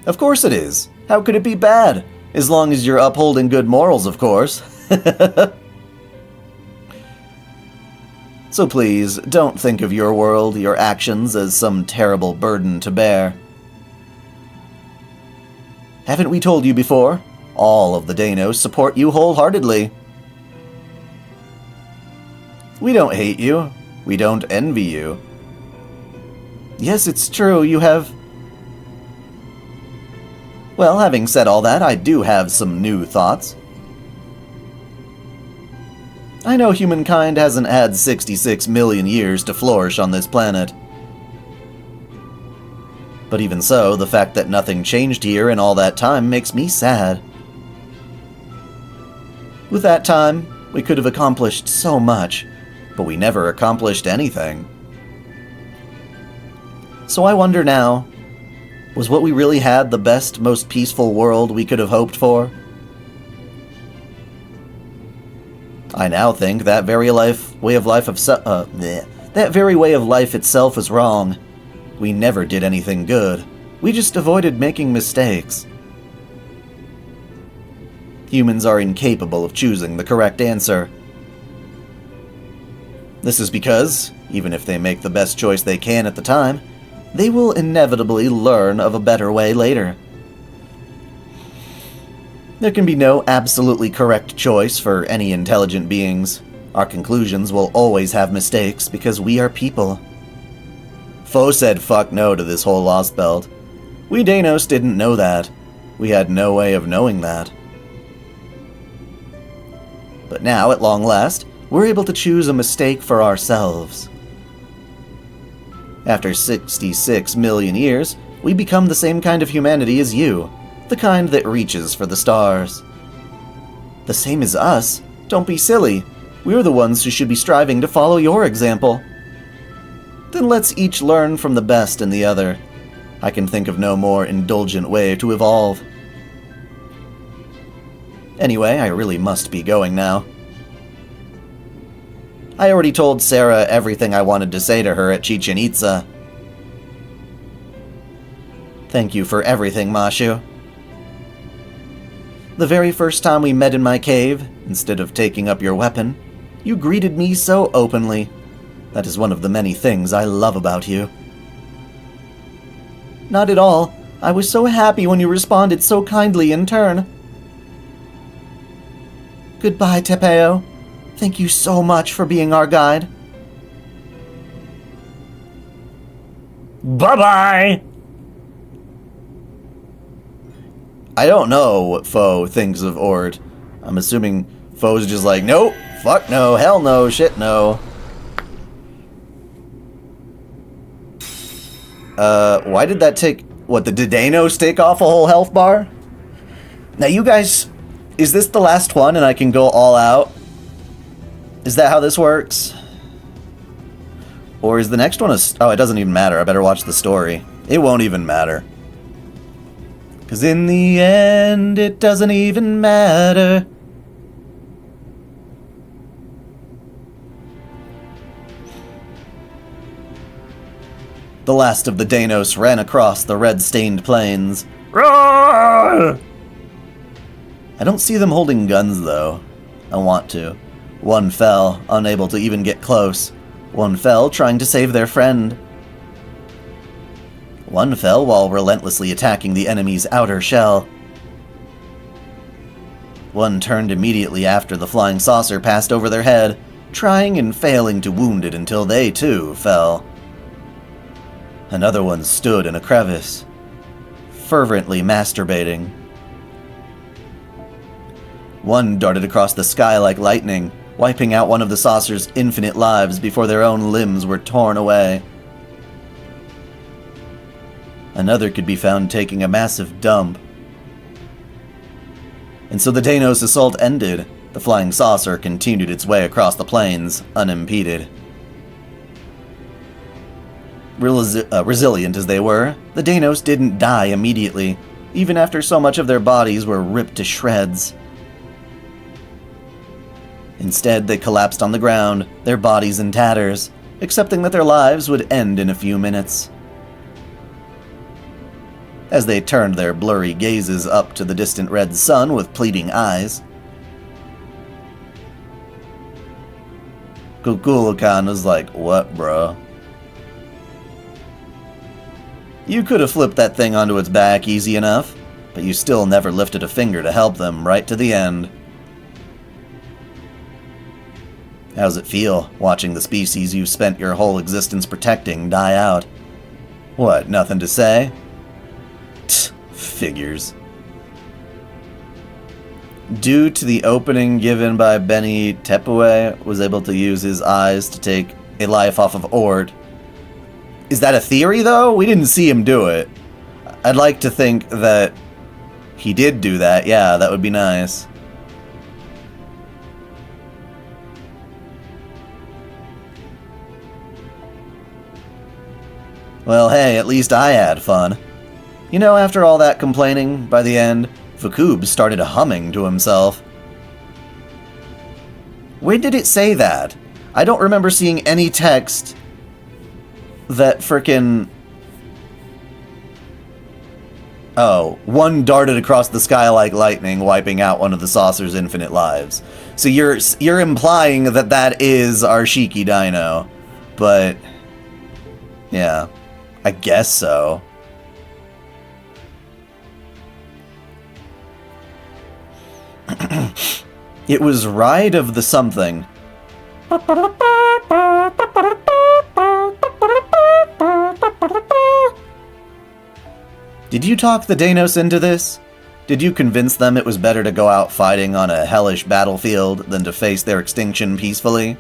Of course it is. How could it be bad? As long as you're upholding good morals, of course. So please, don't think of your world, your actions, as some terrible burden to bear. Haven't we told you before? All of the Danos support you wholeheartedly. We don't hate you. We don't envy you. Yes, it's true, you have... Well, having said all that, I do have some new thoughts. I know humankind hasn't had 66 million years to flourish on this planet. But even so, the fact that nothing changed here in all that time makes me sad. With that time, we could have accomplished so much, but we never accomplished anything. So I wonder now, was what we really had the best, most peaceful world we could have hoped for? I now think that very way of life itself was wrong. We never did anything good. We just avoided making mistakes. Humans are incapable of choosing the correct answer. This is because, even if they make the best choice they can at the time, they will inevitably learn of a better way later. There can be no absolutely correct choice for any intelligent beings. Our conclusions will always have mistakes because we are people. Foe said fuck no to this whole Lostbelt. We Danos didn't know that. We had no way of knowing that. But now, at long last, we're able to choose a mistake for ourselves. After 66 million years, we become the same kind of humanity as you. The kind that reaches for the stars. The same as us? Don't be silly. We're the ones who should be striving to follow your example. Then let's each learn from the best in the other. I can think of no more indulgent way to evolve. Anyway, I really must be going now. I already told Sarah everything I wanted to say to her at Chichen Itza. Thank you for everything, Mashu. The very first time we met in my cave, instead of taking up your weapon, you greeted me so openly. That is one of the many things I love about you. Not at all. I was so happy when you responded so kindly in turn. Goodbye, Tepeo. Thank you so much for being our guide. Bye-bye! I don't know what Foe thinks of Ord. I'm assuming Foe's just like, nope, fuck no, hell no, shit no. Why did that take... What, the Danos take off a whole health bar? Now you guys... Is this the last one and I can go all out? Is that how this works? Or is the next one a... Oh, it doesn't even matter. I better watch the story. It won't even matter. Because in the end, it doesn't even matter. The last of the Danos ran across the red-stained plains. Roar! I don't see them holding guns, though. I want to. One fell, unable to even get close. One fell, trying to save their friend. One fell while relentlessly attacking the enemy's outer shell. One turned immediately after the flying saucer passed over their head, trying and failing to wound it until they, too, fell. Another one stood in a crevice, fervently masturbating. One darted across the sky like lightning, wiping out one of the saucer's infinite lives before their own limbs were torn away. Another could be found taking a massive dump. And so the Danos assault ended. The flying saucer continued its way across the plains, unimpeded. Resilient as they were, the Danos didn't die immediately, even after so much of their bodies were ripped to shreds. Instead, they collapsed on the ground, their bodies in tatters, accepting that their lives would end in a few minutes. As they turned their blurry gazes up to the distant red sun with pleading eyes, Kukulkan was like, "What, bro? You could have flipped that thing onto its back easy enough, but you still never lifted a finger to help them right to the end." How's it feel, watching the species you've spent your whole existence protecting die out? What, nothing to say? Tch, figures. Due to the opening given by Benny, Tepue was able to use his eyes to take a life off of Ort. Is that a theory, though? We didn't see him do it. I'd like to think that he did do that. Yeah, that would be nice. Well, hey, at least I had fun. You know, after all that complaining, by the end, Vakub started humming to himself. Where did it say that? I don't remember seeing any text that frickin'... Oh, one darted across the sky like lightning, wiping out one of the saucer's infinite lives. So you're implying that that is our Shiki Dino, but... yeah, I guess so. It was Ride of the Something. Did you talk the Danos into this? Did you convince them it was better to go out fighting on a hellish battlefield than to face their extinction peacefully?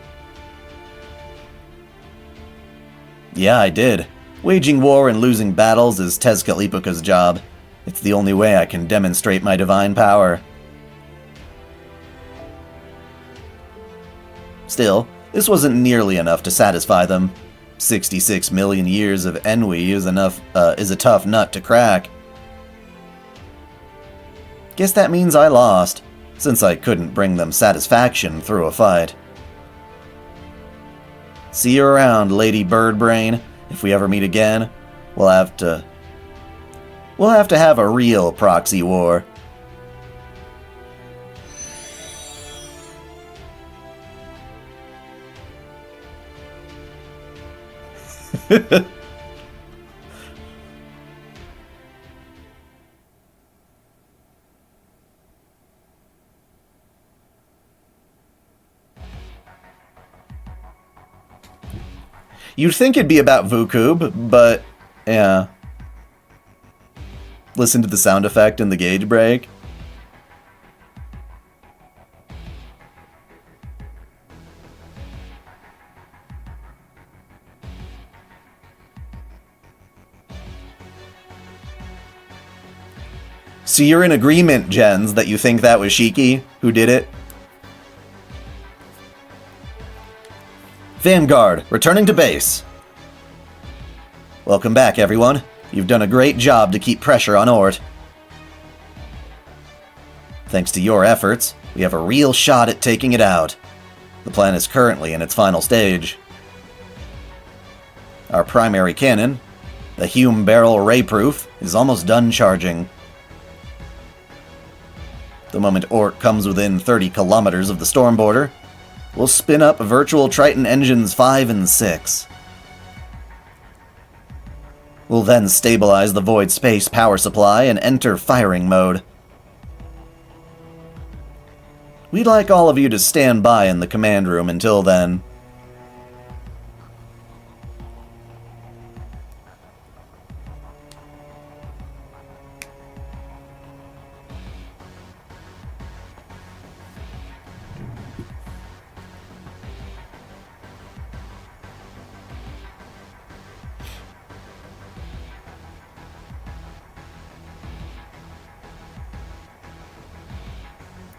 Yeah, I did. Waging war and losing battles is Tezcatlipoca's job. It's the only way I can demonstrate my divine power. Still, this wasn't nearly enough to satisfy them. 66 million years of ennui is a tough nut to crack. Guess that means I lost, since I couldn't bring them satisfaction through a fight. See you around, Lady Birdbrain. If we ever meet again, we'll have to have a real proxy war. You'd think it'd be about Vukub, but yeah. Listen to the sound effect in the gauge break. So you're in agreement, Jens, that you think that was Shiki who did it? Vanguard, returning to base. Welcome back, everyone. You've done a great job to keep pressure on Ort. Thanks to your efforts, we have a real shot at taking it out. The plan is currently in its final stage. Our primary cannon, the Hume Barrel Ray-Proof, is almost done charging. The moment Ort comes within 30 kilometers of the storm border, we'll spin up virtual Triton engines 5 and 6. We'll then stabilize the void space power supply and enter firing mode. We'd like all of you to stand by in the command room until then.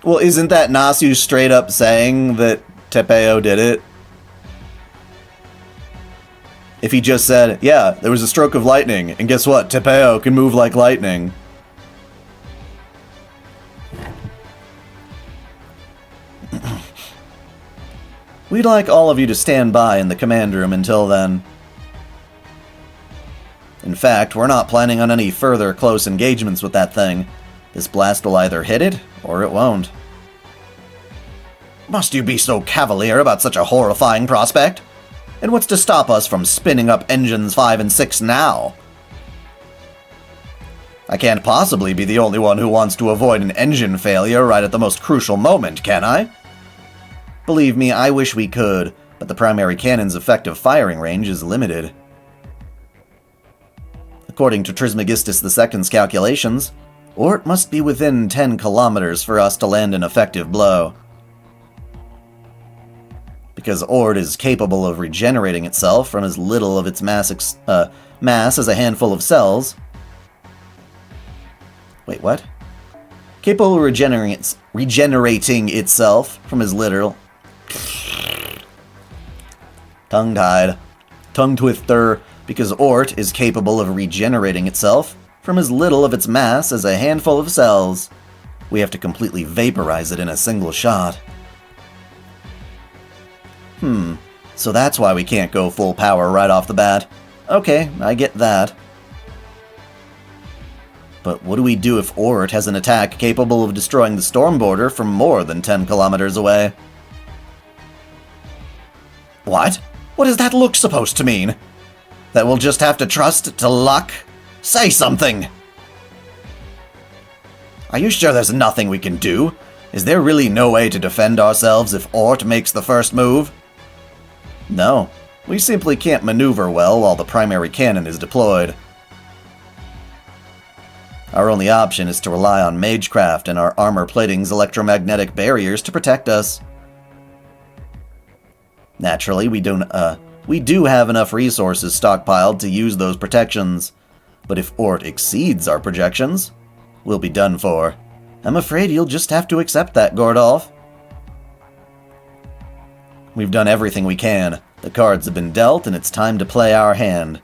Well, isn't that Nasu straight up saying that Tepeo did it? If he just said, yeah, there was a stroke of lightning, and guess what? Tepeo can move like lightning. We'd like all of you to stand by in the command room until then. In fact, we're not planning on any further close engagements with that thing. This blast will either hit it, or it won't. Must you be so cavalier about such a horrifying prospect? And what's to stop us from spinning up engines 5 and 6 now? I can't possibly be the only one who wants to avoid an engine failure right at the most crucial moment, can I? Believe me, I wish we could, but the primary cannon's effective firing range is limited. According to Trismegistus II's calculations, Ort must be within 10 kilometers for us to land an effective blow. Because Ort is capable of regenerating itself from as little of its mass as a handful of cells. Wait, what? Capable of regenerating itself from as little... Tongue-tied. Tongue twister. Because Ort is capable of regenerating itself from as little of its mass as a handful of cells. We have to completely vaporize it in a single shot. So that's why we can't go full power right off the bat. Okay, I get that. But what do we do if Ort has an attack capable of destroying the storm border from more than 10 kilometers away? What? What does that look supposed to mean? That we'll just have to trust to luck? Say something! Are you sure there's nothing we can do? Is there really no way to defend ourselves if Ort makes the first move? No, we simply can't maneuver well while the primary cannon is deployed. Our only option is to rely on Magecraft and our armor plating's electromagnetic barriers to protect us. Naturally, we do have enough resources stockpiled to use those protections, but if Ort exceeds our projections, we'll be done for. I'm afraid you'll just have to accept that, Gordolf. We've done everything we can. The cards have been dealt, and it's time to play our hand.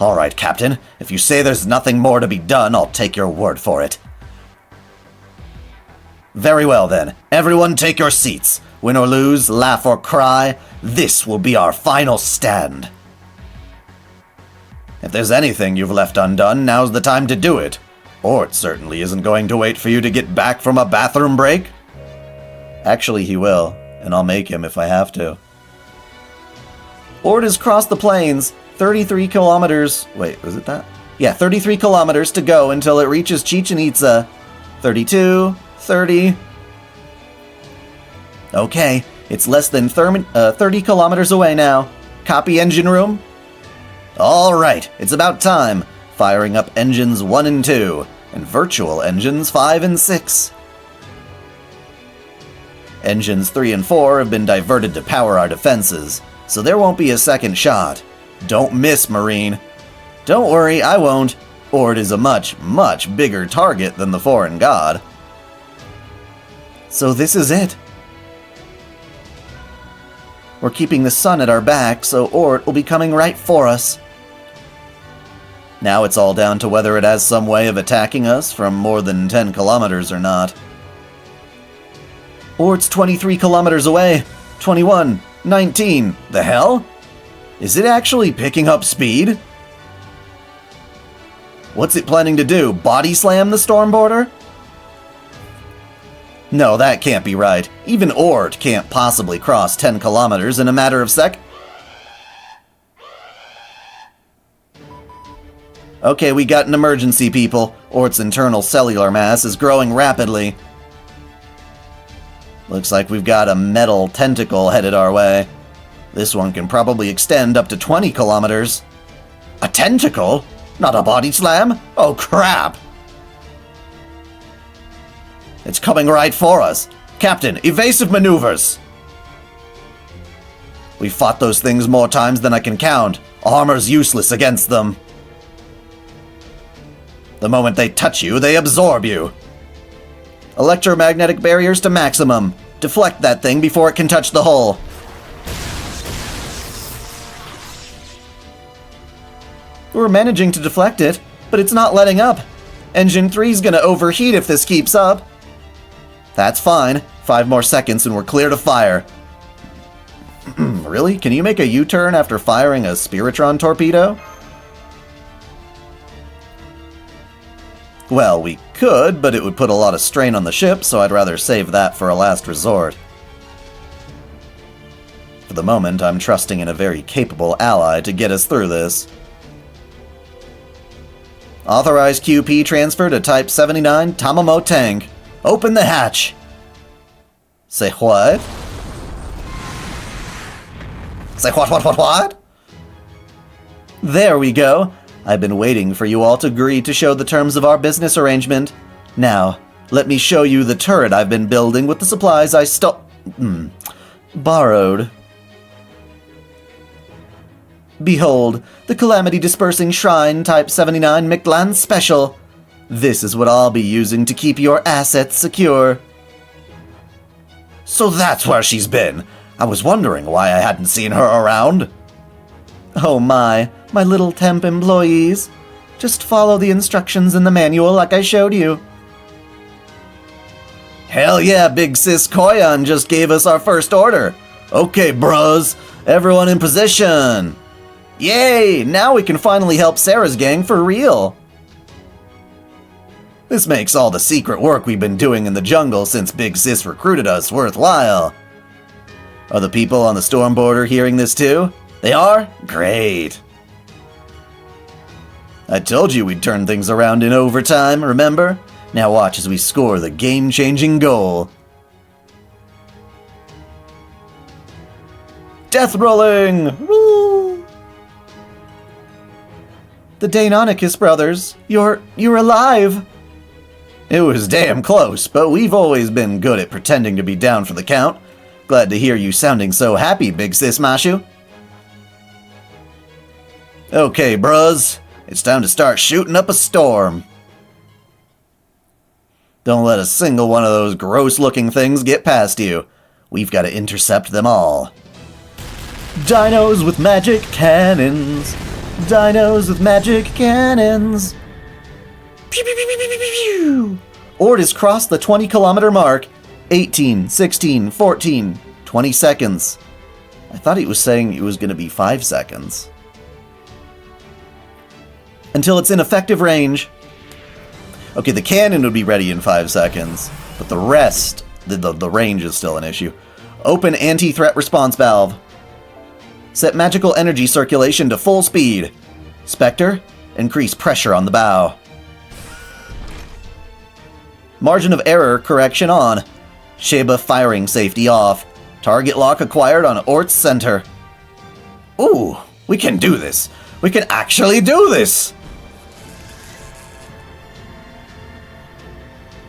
All right, Captain. If you say there's nothing more to be done, I'll take your word for it. Very well, then. Everyone take your seats. Win or lose, laugh or cry, this will be our final stand. If there's anything you've left undone, now's the time to do it. Ort certainly isn't going to wait for you to get back from a bathroom break. Actually, he will, and I'll make him if I have to. Ort has crossed the plains, 33 kilometers... Wait, was it that? Yeah, 33 kilometers to go until it reaches Chichen Itza. 32, 30... Okay, it's less than 30 kilometers away now. Copy, engine room? Alright, it's about time. Firing up engines 1 and 2, and virtual engines 5 and 6. Engines 3 and 4 have been diverted to power our defenses, so there won't be a second shot. Don't miss, Marine. Don't worry, I won't. Ort is a much, much bigger target than the foreign god. So this is it. We're keeping the sun at our back, so Ort will be coming right for us. Now it's all down to whether it has some way of attacking us from more than 10 kilometers or not. Ort's 23 kilometers away. 21, 19, the hell? Is it actually picking up speed? What's it planning to do, body slam the storm border? No, that can't be right. Even Ort can't possibly cross 10 kilometers in a matter of Okay, we got an emergency, people. Ort's internal cellular mass is growing rapidly. Looks like we've got a metal tentacle headed our way. This one can probably extend up to 20 kilometers. A tentacle? Not a body slam? Oh, crap! It's coming right for us. Captain, evasive maneuvers! We've fought those things more times than I can count. Armor's useless against them. The moment they touch you, they absorb you. Electromagnetic barriers to maximum. Deflect that thing before it can touch the hull. We're managing to deflect it, but it's not letting up. Engine 3's gonna overheat if this keeps up. That's fine. 5 more seconds and we're clear to fire. Really? Can you make a U-turn after firing a Spiritron torpedo? Well, we could, but it would put a lot of strain on the ship, so I'd rather save that for a last resort. For the moment, I'm trusting in a very capable ally to get us through this. Authorize QP transfer to Type 79 Tamamo tank. Open the hatch. Say what? Say what? There we go. I've been waiting for you all to agree to show the terms of our business arrangement. Now, let me show you the turret I've been building with the supplies I borrowed. Behold, the calamity-dispersing shrine Type 79 McLand Special. This is what I'll be using to keep your assets secure. So that's where she's been. I was wondering why I hadn't seen her around. Oh my little temp employees. Just follow the instructions in the manual like I showed you. Hell yeah, Big Sis Koyan just gave us our first order. Okay, bros, everyone in position. Yay, now we can finally help Sarah's gang for real. This makes all the secret work we've been doing in the jungle since Big Sis recruited us worthwhile. Are the people on the storm border hearing this too? They are? Great. I told you we'd turn things around in overtime, remember? Now watch as we score the game-changing goal. Death rolling! Woo! The Deinonychus brothers, you're alive! It was damn close, but we've always been good at pretending to be down for the count. Glad to hear you sounding so happy, Big Sis Mashu. Okay, bruz. It's time to start shooting up a storm. Don't let a single one of those gross-looking things get past you. We've got to intercept them all. Dinos with magic cannons. Dinos with magic cannons. Pew, pew, pew, pew, pew, pew, pew. Ord has crossed the 20-kilometer mark. 18, 16, 14, 20 seconds. I thought he was saying it was going to be 5 seconds. Until it's in effective range. Okay, the cannon would be ready in 5 seconds, but the rest, the range is still an issue. Open anti-threat response valve. Set magical energy circulation to full speed. Spectre, increase pressure on the bow. Margin of error correction on. Sheba firing safety off. Target lock acquired on Ort's center. Ooh, we can do this. We can actually do this!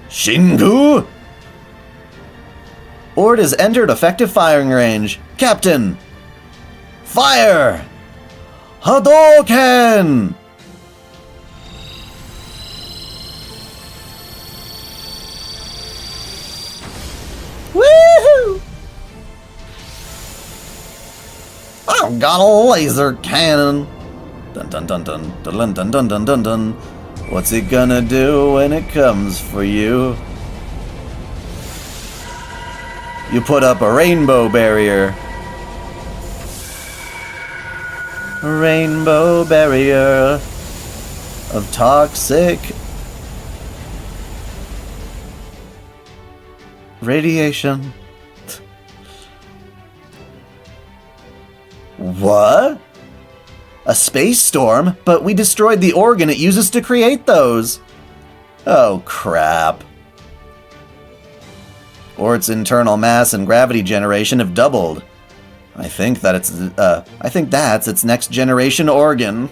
Shingu! Ord has entered effective firing range. Captain! Fire! Hadouken! Woohoo! I've got a laser cannon. Dun dun dun dun dun dun dun dun dun dun. What's it gonna do when it comes for you? You put up a rainbow barrier. A rainbow barrier of toxic radiation. What? A space storm? But we destroyed the organ it uses to create those. Oh, crap. Ort's internal mass and gravity generation have doubled. I think that's its next generation organ.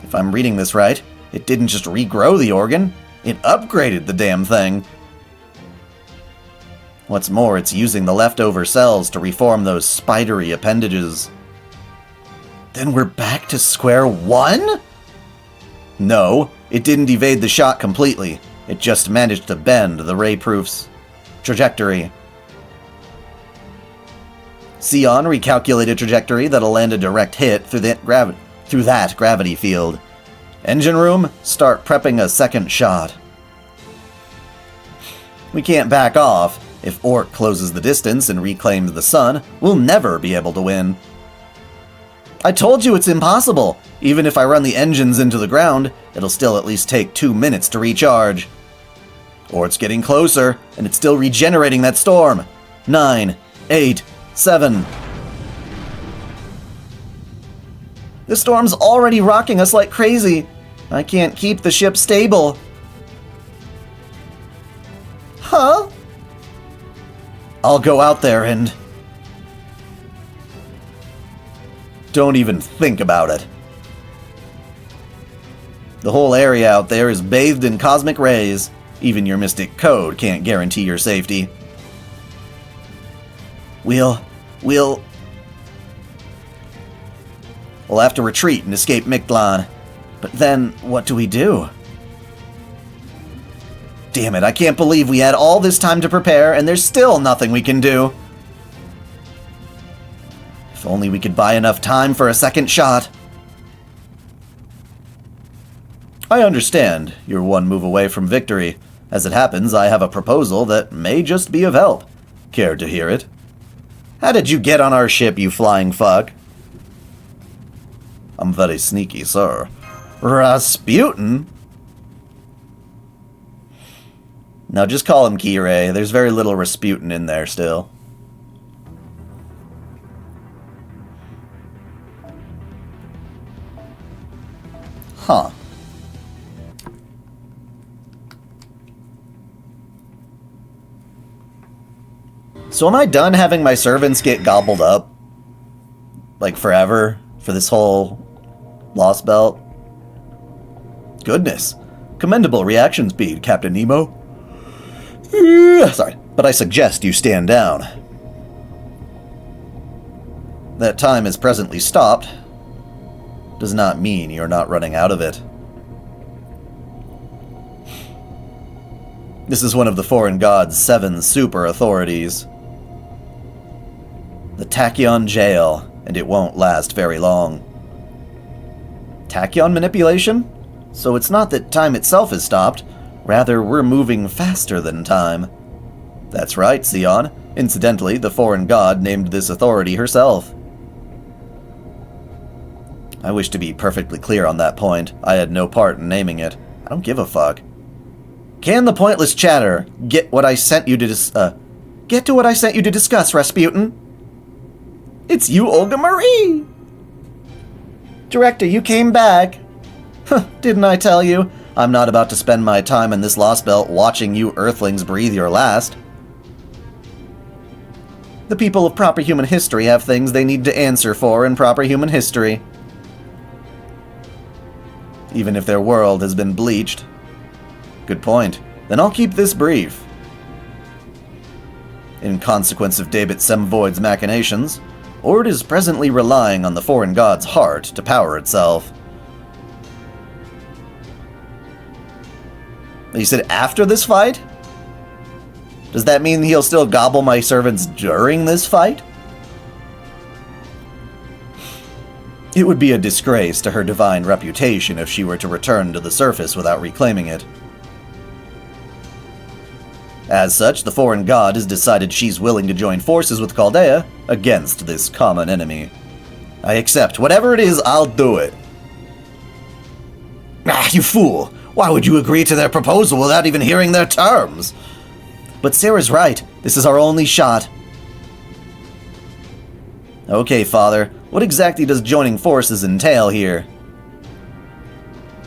If I'm reading this right, it didn't just regrow the organ, it upgraded the damn thing. What's more, it's using the leftover cells to reform those spidery appendages. Then we're back to square one? No, It didn't evade the shot completely. It just managed to bend the ray-proof's trajectory. Sion recalculated trajectory that'll land a direct hit through that gravity field. Engine room, start prepping a second shot. We can't back off. If Ort closes the distance and reclaims the sun, we'll never be able to win. I told you it's impossible. Even if I run the engines into the ground, it'll still at least take 2 minutes to recharge. Ort's getting closer, and it's still regenerating that storm. 9, 8, 7. The storm's already rocking us like crazy. I can't keep the ship stable. Huh? I'll go out there and... Don't even think about it. The whole area out there is bathed in cosmic rays. Even your mystic code can't guarantee your safety. We'll have to retreat and escape Mictlan. But then, what do we do? Damn it, I can't believe we had all this time to prepare and there's still nothing we can do. If only we could buy enough time for a second shot. I understand. You're one move away from victory. As it happens, I have a proposal that may just be of help. Care to hear it? How did you get on our ship, you flying fuck? I'm very sneaky, sir. Rasputin? Now just call him Kirei. There's very little Rasputin in there still. Huh. So am I done having my servants get gobbled up? Like forever? For this whole Lostbelt? Goodness. Commendable reaction speed, Captain Nemo. Sorry, but I suggest you stand down. That time is presently stopped. Does not mean you're not running out of it. This is one of the foreign gods' 7 super authorities. The Tachyon Jail, and it won't last very long. Tachyon manipulation? So it's not that time itself is stopped, rather we're moving faster than time. That's right, Sion. Incidentally, the foreign god named this authority herself. I wish to be perfectly clear on that point. I had no part in naming it. I don't give a fuck. Can the pointless chatter get what I sent you to get to what I sent you to discuss, Rasputin? It's you, Olga Marie! Director, you came back. Didn't I tell you? I'm not about to spend my time in this Lostbelt watching you Earthlings breathe your last. The people of proper human history have things they need to answer for in proper human history. Even if their world has been bleached. Good point. Then I'll keep this brief. In consequence of David Semvoid's machinations, Ord is presently relying on the foreign god's heart to power itself. You said after this fight? Does that mean he'll still gobble my servants during this fight? It would be a disgrace to her divine reputation if she were to return to the surface without reclaiming it. As such, the foreign god has decided she's willing to join forces with Chaldea against this common enemy. I accept. Whatever it is, I'll do it. Ah, you fool! Why would you agree to their proposal without even hearing their terms? But Sarah's right. This is our only shot. Okay, Father. What exactly does joining forces entail here?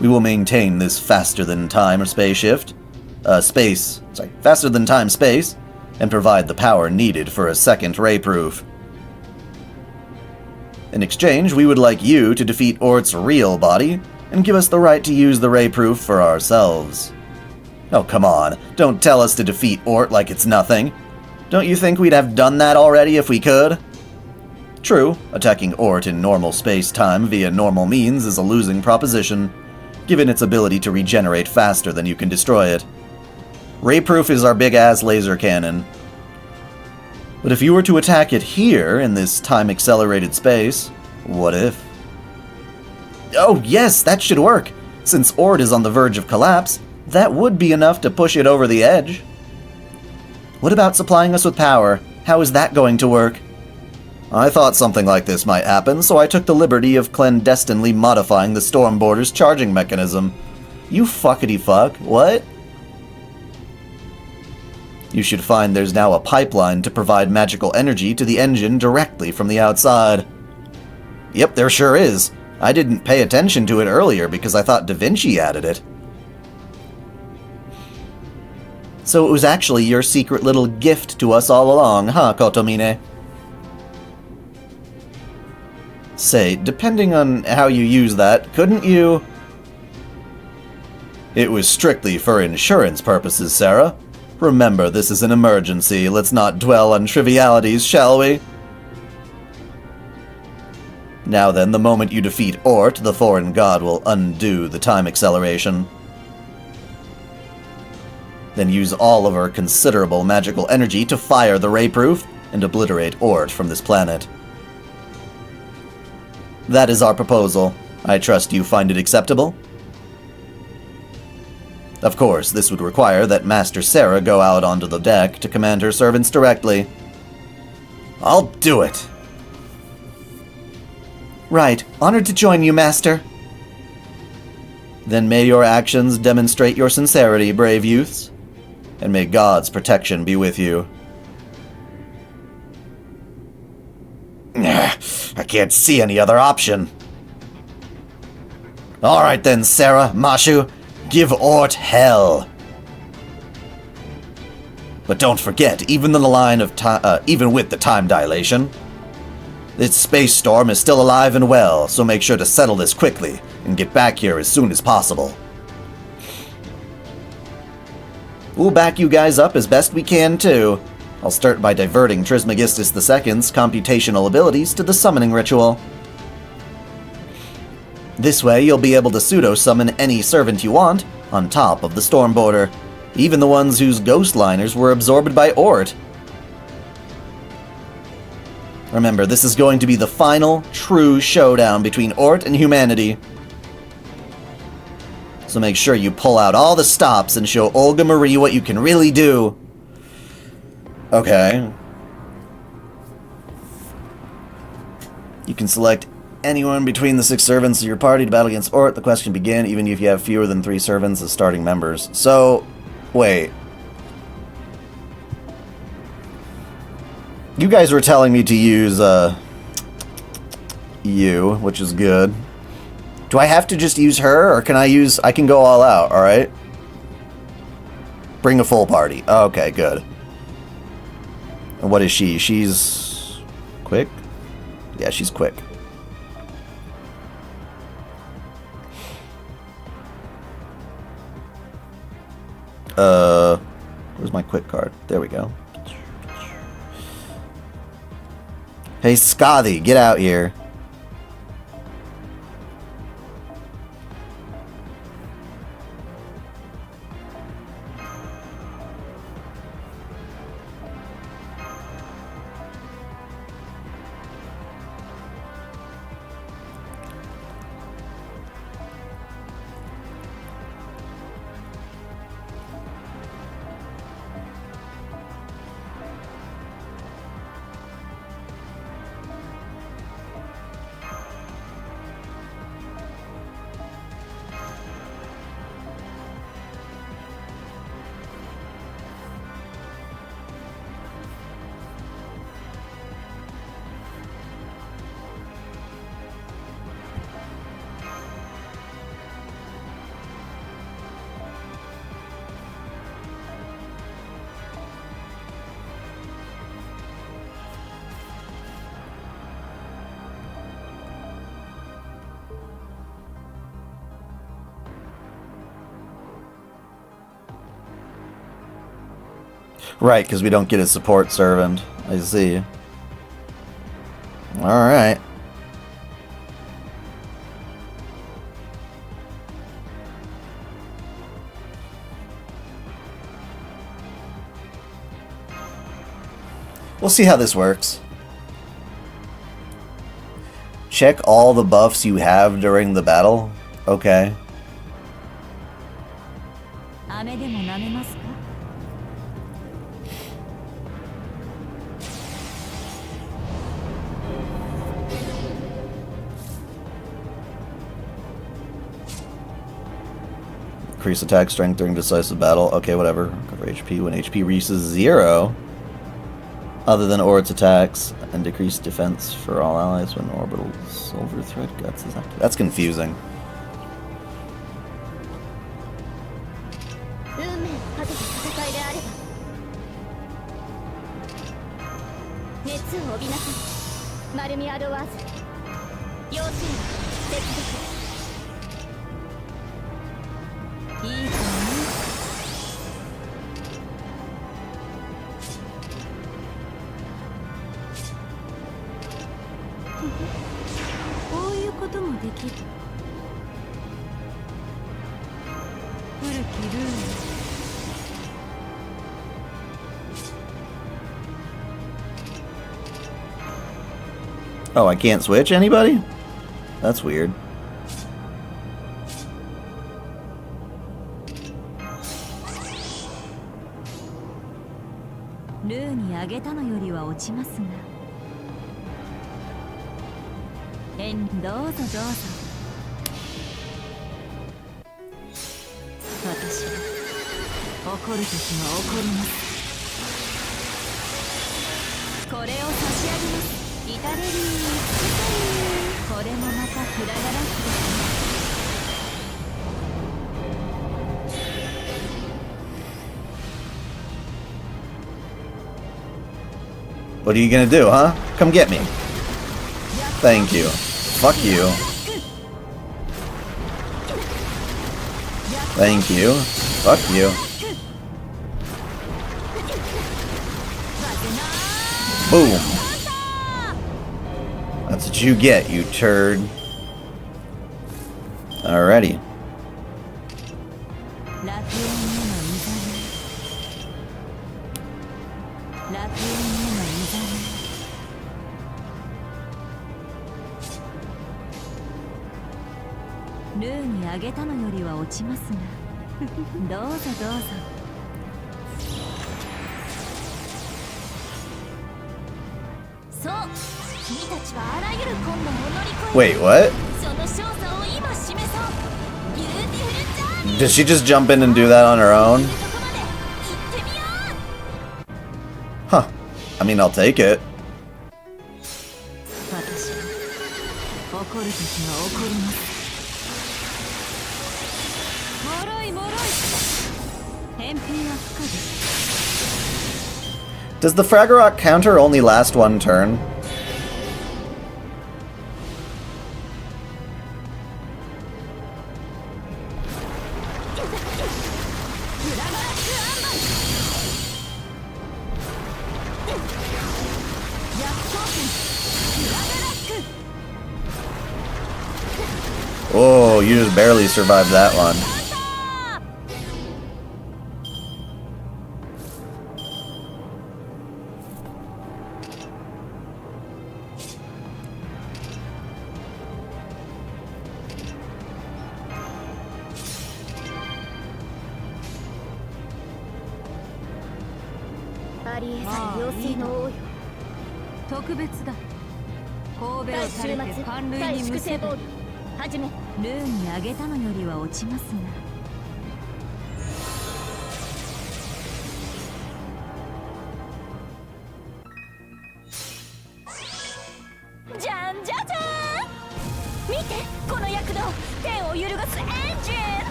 We will maintain this faster-than-time space shift. Faster-than-time space, and provide the power needed for a second ray-proof. In exchange, we would like you to defeat Ort's real body, and give us the right to use the ray-proof for ourselves. Oh, come on. Don't tell us to defeat Ort like it's nothing. Don't you think we'd have done that already if we could? True, attacking Ort in normal space-time via normal means is a losing proposition. given its ability to regenerate faster than you can destroy it. Ray-proof is our big-ass laser cannon. But if you were to attack it here, in this time-accelerated space, what if? Oh yes, that should work! Since Ord is on the verge of collapse, that would be enough to push it over the edge. What about supplying us with power? How is that going to work? I thought something like this might happen, so I took the liberty of clandestinely modifying the Stormboarder's charging mechanism. You fuckity fuck, what? You should find there's now a pipeline to provide magical energy to the engine directly from the outside. Yep, there sure is. I didn't pay attention to it earlier because I thought Da Vinci added it. So it was actually your secret little gift to us all along, huh, Kotomine? Say, depending on how you use that, couldn't you... It was strictly for insurance purposes, Sarah. Remember, this is an emergency. Let's not dwell on trivialities, shall we? Now then, the moment you defeat Ort, the foreign god will undo the time acceleration. Then use all of our considerable magical energy to fire the ray-proof and obliterate Ort from this planet. That is our proposal. I trust you find it acceptable? Of course, this would require that Master Sarah go out onto the deck to command her servants directly. I'll do it! Right. Honored to join you, Master. Then may your actions demonstrate your sincerity, brave youths, and may God's protection be with you. I can't see any other option. Alright then, Sarah, Mashu, give Ort hell. But don't forget, even with the time dilation, this space storm is still alive and well, so make sure to settle this quickly and get back here as soon as possible. We'll back you guys up as best we can, too. I'll start by diverting Trismegistus II's computational abilities to the summoning ritual. This way, you'll be able to pseudo-summon any servant you want, on top of the Stormboarder, even the ones whose ghost liners were absorbed by Ort. Remember, this is going to be the final, true showdown between Ort and humanity. So make sure you pull out all the stops and show Olga Marie what you can really do. Okay. You can select anyone between the 6 servants of your party to battle against Ort. The quest can begin even if you have fewer than 3 servants as starting members. So, wait. You guys were telling me to use, you, which is good. Do I have to just use her, or can I can go all out, alright? Bring a full party. Okay, good. And what is she? She's... quick? Yeah, she's quick. Where's my quick card? There we go. Hey, Scotty, get out here. Right, because we don't get a support servant. I see. Alright. We'll see how this works. Check all the buffs you have during the battle. Okay. Increase attack strength during decisive battle. Okay, whatever. Cover HP when HP reaches 0. Other than Orit's attacks. And decrease defense for all allies when orbital silver thread guts is active. That's confusing. Oh, I can't switch anybody? That's weird. What are you gonna do, huh? Come get me. Thank you. Fuck you. Thank you. Fuck you. Boom. That's what you get, you turd. Alrighty. Wait, what? Does she just jump in and do that on her own? Huh. I mean, I'll take it. Does the Fragorok counter only last one turn? Oh, you just barely survived that one.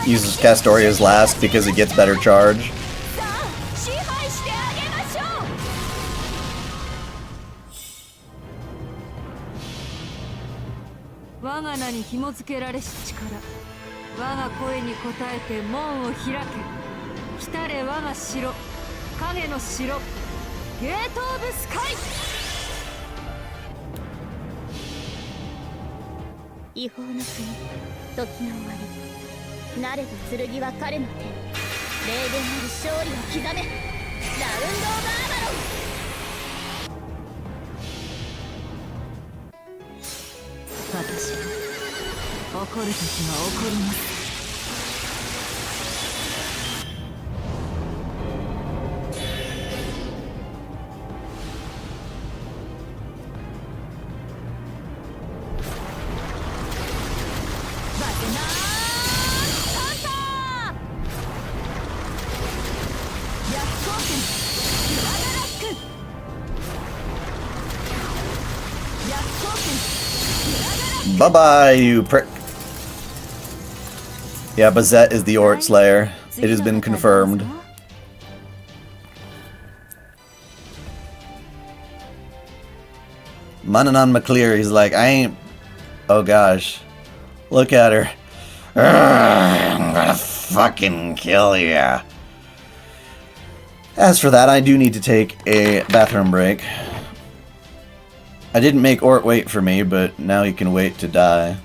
Uses Castoria's last because it gets better charge. Bye-bye, you prick. Yeah, Bazette is the Ort Slayer. It has been confirmed. Mananan McClear, he's like, I ain't... Oh gosh. Look at her. I'm gonna fucking kill ya. As for that, I do need to take a bathroom break. I didn't make Ort wait for me, but now he can wait to die.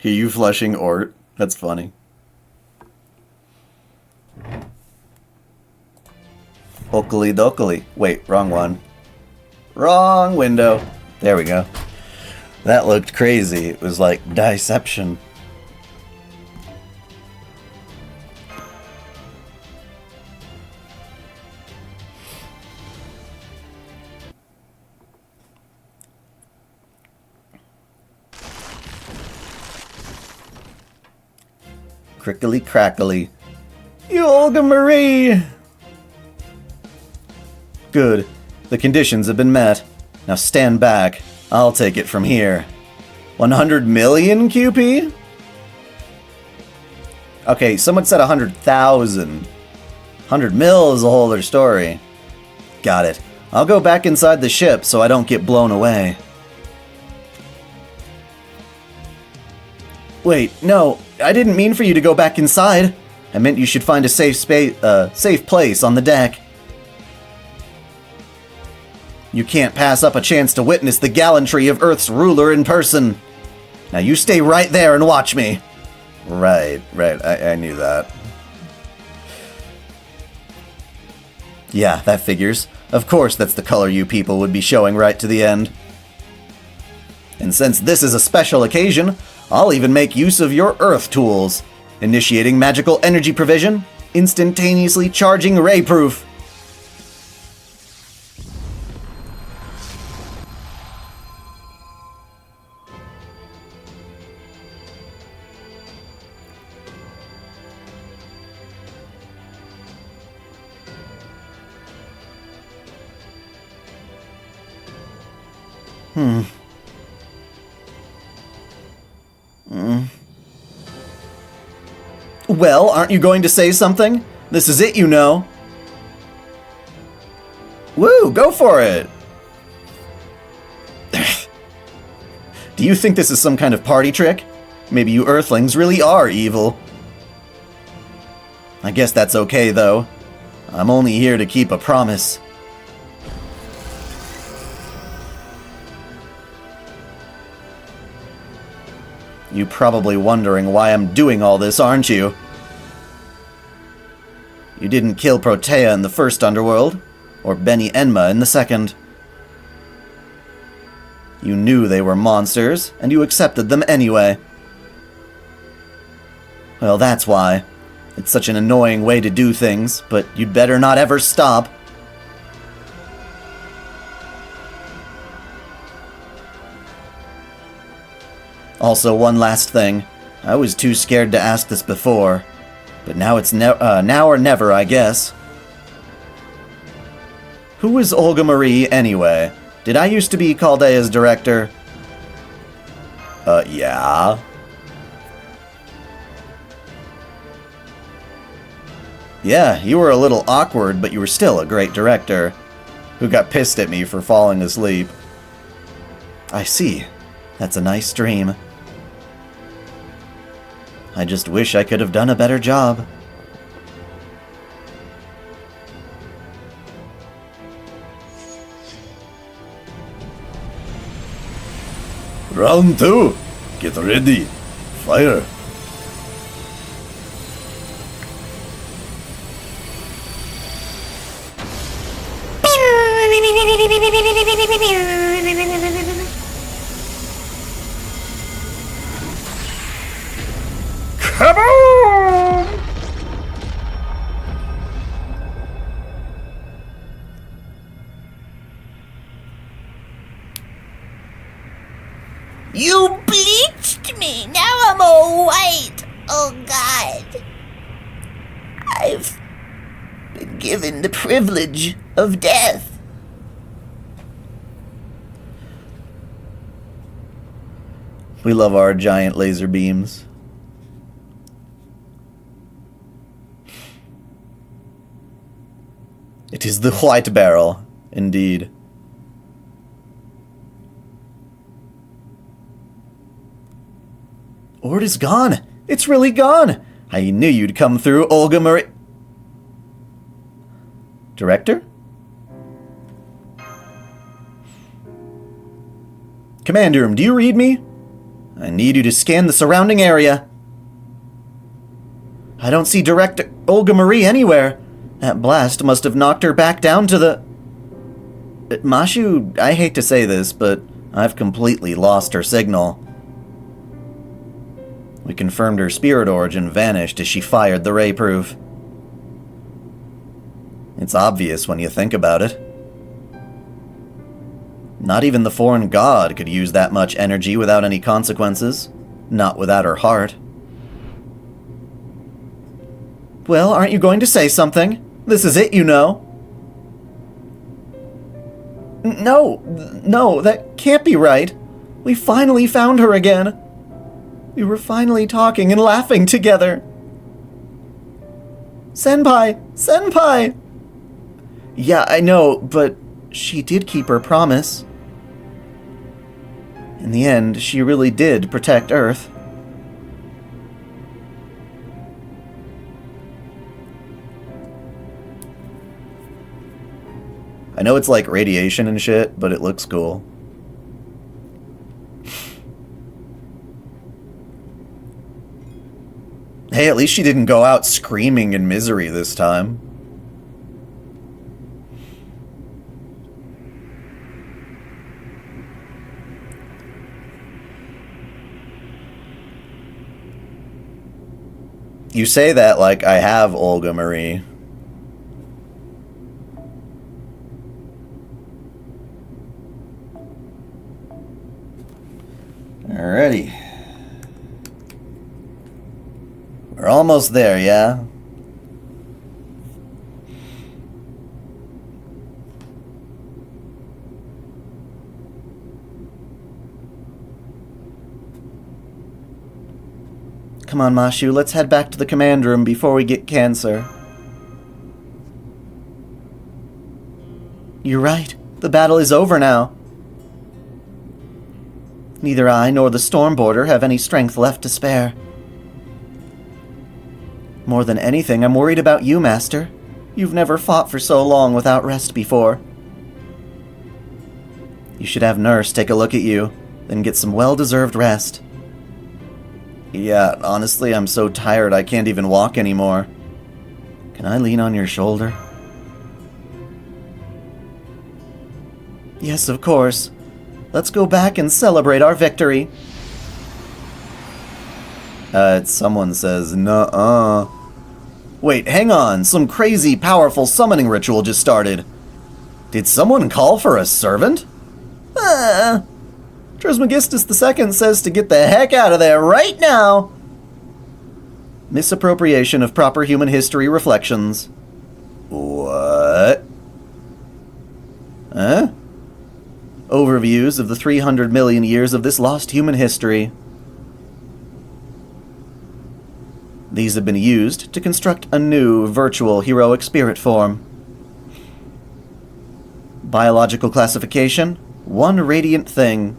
Hear you flushing Ort? That's funny. Oakley dokley. Wait, wrong one. Wrong window. There we go. That looked crazy. It was like dissection. Crickly crackly. You Olga Marie! Good. The conditions have been met. Now stand back. I'll take it from here. 100 million QP? Okay, someone said 100,000. 100 mil is a whole other story. Got it. I'll go back inside the ship so I don't get blown away. Wait, no, I didn't mean for you to go back inside. I meant you should find a safe place on the deck. You can't pass up a chance to witness the gallantry of Earth's ruler in person. Now you stay right there and watch me. Right, I knew that. Yeah, that figures. Of course that's the color you people would be showing right to the end. And since this is a special occasion, I'll even make use of your Earth tools. Initiating magical energy provision, instantaneously charging ray-proof. Well, aren't you going to say something? This is it, you know. Woo, go for it. Do you think this is some kind of party trick? Maybe you Earthlings really are evil. I guess that's okay, though. I'm only here to keep a promise. You're probably wondering why I'm doing all this, aren't you? You didn't kill Protea in the first underworld, or Beni Enma in the second. You knew they were monsters, and you accepted them anyway. Well, that's why. It's such an annoying way to do things, but you'd better not ever stop. Also, one last thing. I was too scared to ask this before, but now it's now or never, I guess. Who is Olga Marie, anyway? Did I used to be Chaldea's director? Yeah. Yeah, you were a little awkward, but you were still a great director. Who got pissed at me for falling asleep. I see. That's a nice dream. I just wish I could have done a better job. Round 2. Get ready. Fire. Kaboom! You bleached me! Now I'm all white! Oh God! I've been given the privilege of death. We love our giant laser beams. It is the white barrel, indeed. Ord is gone! It's really gone! I knew you'd come through, Olga Marie... Director? Command room, do you read me? I need you to scan the surrounding area. I don't see Director Olga Marie anywhere. That blast must have knocked her back down to the... Mashu, I hate to say this, but I've completely lost her signal. We confirmed her spirit origin vanished as she fired the ray proof. It's obvious when you think about it. Not even the foreign god could use that much energy without any consequences. Not without her heart. Well, aren't you going to say something? This is it, you know. No, that can't be right. We finally found her again. We were finally talking and laughing together. Senpai! Yeah, I know, but she did keep her promise. In the end, she really did protect Earth. I know it's like radiation and shit, but it looks cool. Hey, at least she didn't go out screaming in misery this time. You say that like I have Olga Marie. Alrighty. We're almost there, yeah? Come on, Mashu, let's head back to the command room before we get cancer. You're right. The battle is over now. Neither I nor the Stormborder have any strength left to spare. More than anything, I'm worried about you, Master. You've never fought for so long without rest before. You should have Nurse take a look at you, then get some well-deserved rest. Yeah, honestly, I'm so tired I can't even walk anymore. Can I lean on your shoulder? Yes, of course. Let's go back and celebrate our victory. Someone says, nuh-uh. Wait, hang on. Some crazy, powerful summoning ritual just started. Did someone call for a servant? Trismegistus II says to get the heck out of there right now. Misappropriation of proper human history reflections. What? Huh? Overviews of the 300 million years of this lost human history. These have been used to construct a new virtual heroic spirit form. Biological classification: 1 radiant thing.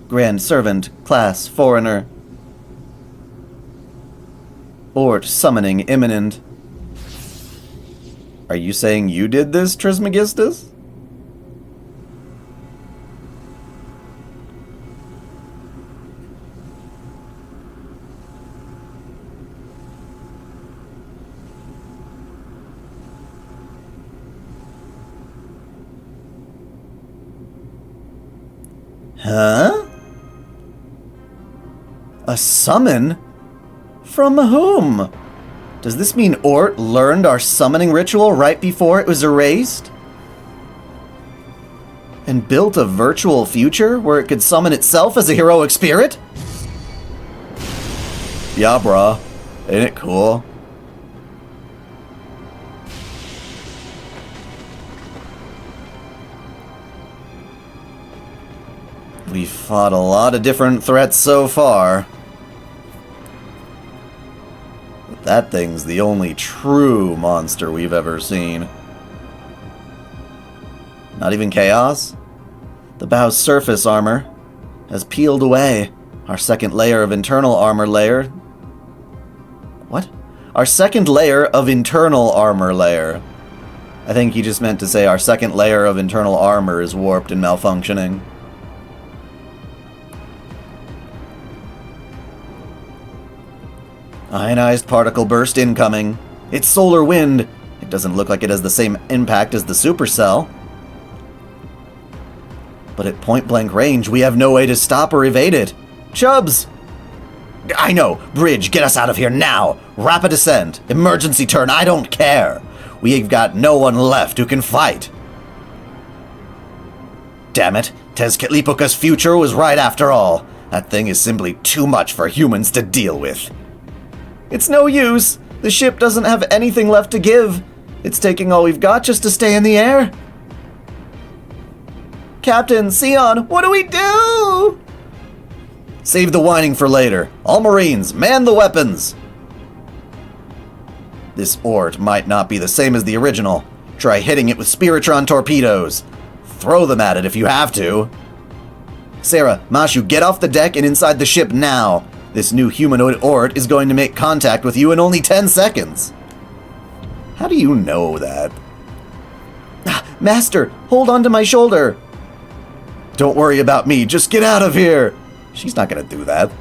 Grand Servant, class Foreigner. Ort summoning imminent. Are you saying you did this, Trismegistus? Huh? A summon? From whom? Does this mean Ort learned our summoning ritual right before it was erased? And built a virtual future where it could summon itself as a heroic spirit? Yeah, bruh. Ain't it cool? We've fought a lot of different threats so far. But that thing's the only true monster we've ever seen. Not even Chaos? The bow's surface armor has peeled away. Our second layer of internal armor layer... What? Our second layer of internal armor layer. I think he just meant to say our second layer of internal armor is warped and malfunctioning. Ionized particle burst incoming. It's solar wind. It doesn't look like it has the same impact as the supercell. But at point-blank range, we have no way to stop or evade it. Chubbs! I know! Bridge, get us out of here now! Rapid ascent! Emergency turn, I don't care! We've got no one left who can fight! Damn it! Tezcatlipoca's future was right after all! That thing is simply too much for humans to deal with. It's no use! The ship doesn't have anything left to give. It's taking all we've got just to stay in the air. Captain, Sion, what do we do? Save the whining for later. All Marines, man the weapons! This Ort might not be the same as the original. Try hitting it with Spiritron torpedoes. Throw them at it if you have to. Sarah, Mashu, get off the deck and inside the ship now. This new humanoid Ort is going to make contact with you in only 10 seconds. How do you know that? Master, hold on to my shoulder. Don't worry about me, just get out of here. She's not gonna do that.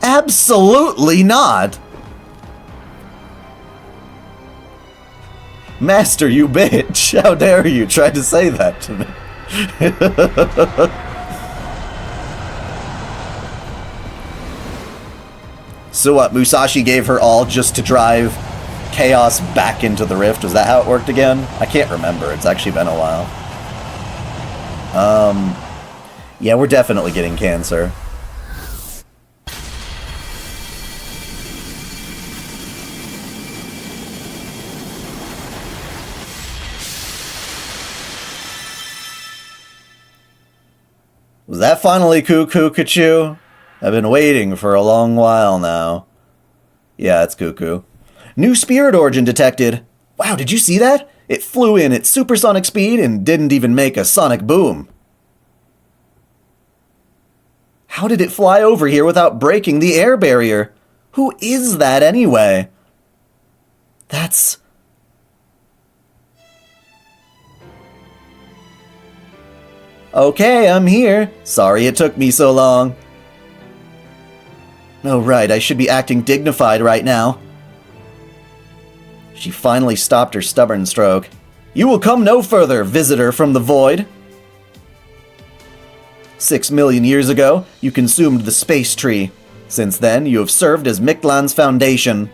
Absolutely not. Master, you bitch. How dare you try to say that to me? So what, Musashi gave her all just to drive Chaos back into the rift? Was that how it worked again? I can't remember. It's actually been a while. Yeah, we're definitely getting cancer. Was that finally Cuckoo Kachu? I've been waiting for a long while now. Yeah, it's Cuckoo. New spirit origin detected. Wow, did you see that? It flew in at supersonic speed and didn't even make a sonic boom. How did it fly over here without breaking the air barrier? Who is that anyway? That's... Okay, I'm here. Sorry it took me so long. Oh, right, I should be acting dignified right now. She finally stopped her stubborn stroke. You will come no further, visitor from the void. 6 million years ago, you consumed the space tree. Since then, you have served as Mictlan's foundation.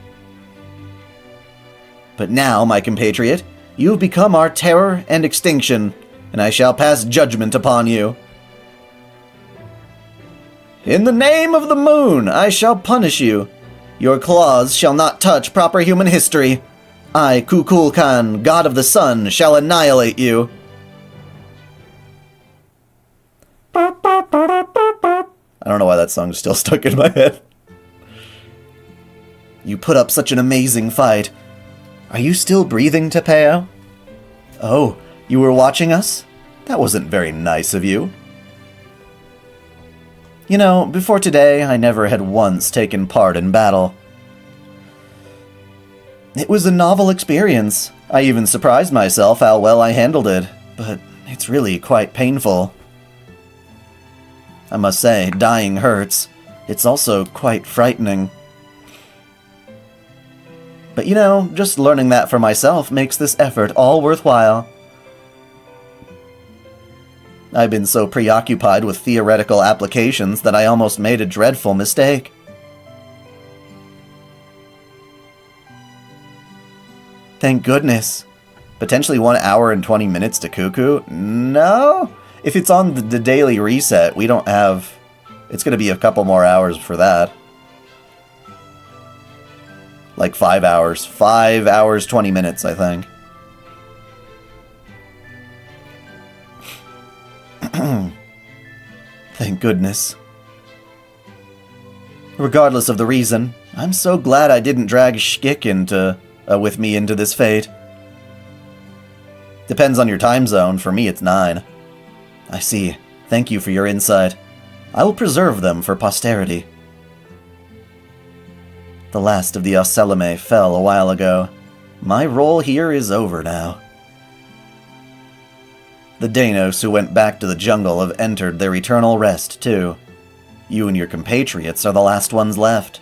But now, my compatriot, you have become our terror and extinction, and I shall pass judgment upon you. In the name of the moon, I shall punish you. Your claws shall not touch proper human history. I, Kukulkan, god of the sun, shall annihilate you. I don't know why that song's still stuck in my head. You put up such an amazing fight. Are you still breathing, Tepeo? Oh, you were watching us? That wasn't very nice of you. You know, before today, I never had once taken part in battle. It was a novel experience. I even surprised myself how well I handled it, but it's really quite painful. I must say, dying hurts. It's also quite frightening. But you know, just learning that for myself makes this effort all worthwhile. I've been so preoccupied with theoretical applications that I almost made a dreadful mistake. Thank goodness. Potentially 1 hour and 20 minutes to Cuckoo? No? If it's on the daily reset, we don't have... It's going to be a couple more hours for that. Like 5 hours. 5 hours, 20 minutes, I think. Thank goodness. Regardless of the reason, I'm so glad I didn't drag Shkik with me into this fate. Depends on your time zone. For me, it's 9. I see. Thank you for your insight. I will preserve them for posterity. The last of the Ocelame fell a while ago. My role here is over now. The Danos who went back to the jungle have entered their eternal rest, too. You and your compatriots are the last ones left.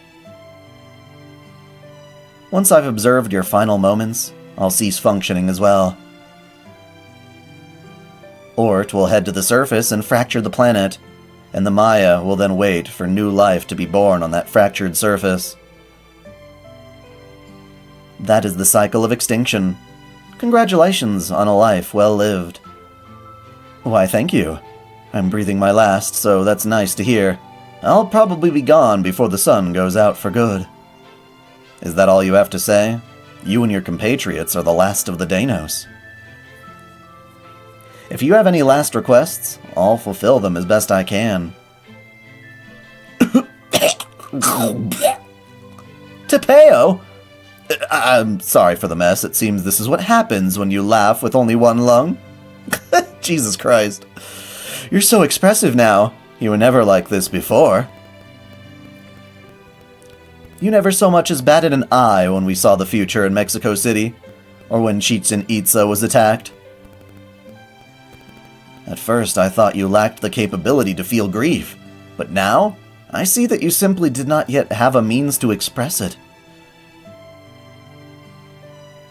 Once I've observed your final moments, I'll cease functioning as well. Ort will head to the surface and fracture the planet, and the Maya will then wait for new life to be born on that fractured surface. That is the cycle of extinction. Congratulations on a life well lived. Why, thank you. I'm breathing my last, so that's nice to hear. I'll probably be gone before the sun goes out for good. Is that all you have to say? You and your compatriots are the last of the Danos. If you have any last requests, I'll fulfill them as best I can. Tepeo! I'm sorry for the mess. It seems this is what happens when you laugh with only one lung. Jesus Christ. You're so expressive now. You were never like this before. You never so much as batted an eye when we saw the future in Mexico City, or when Chichen Itza was attacked. At first, I thought you lacked the capability to feel grief, but now, I see that you simply did not yet have a means to express it.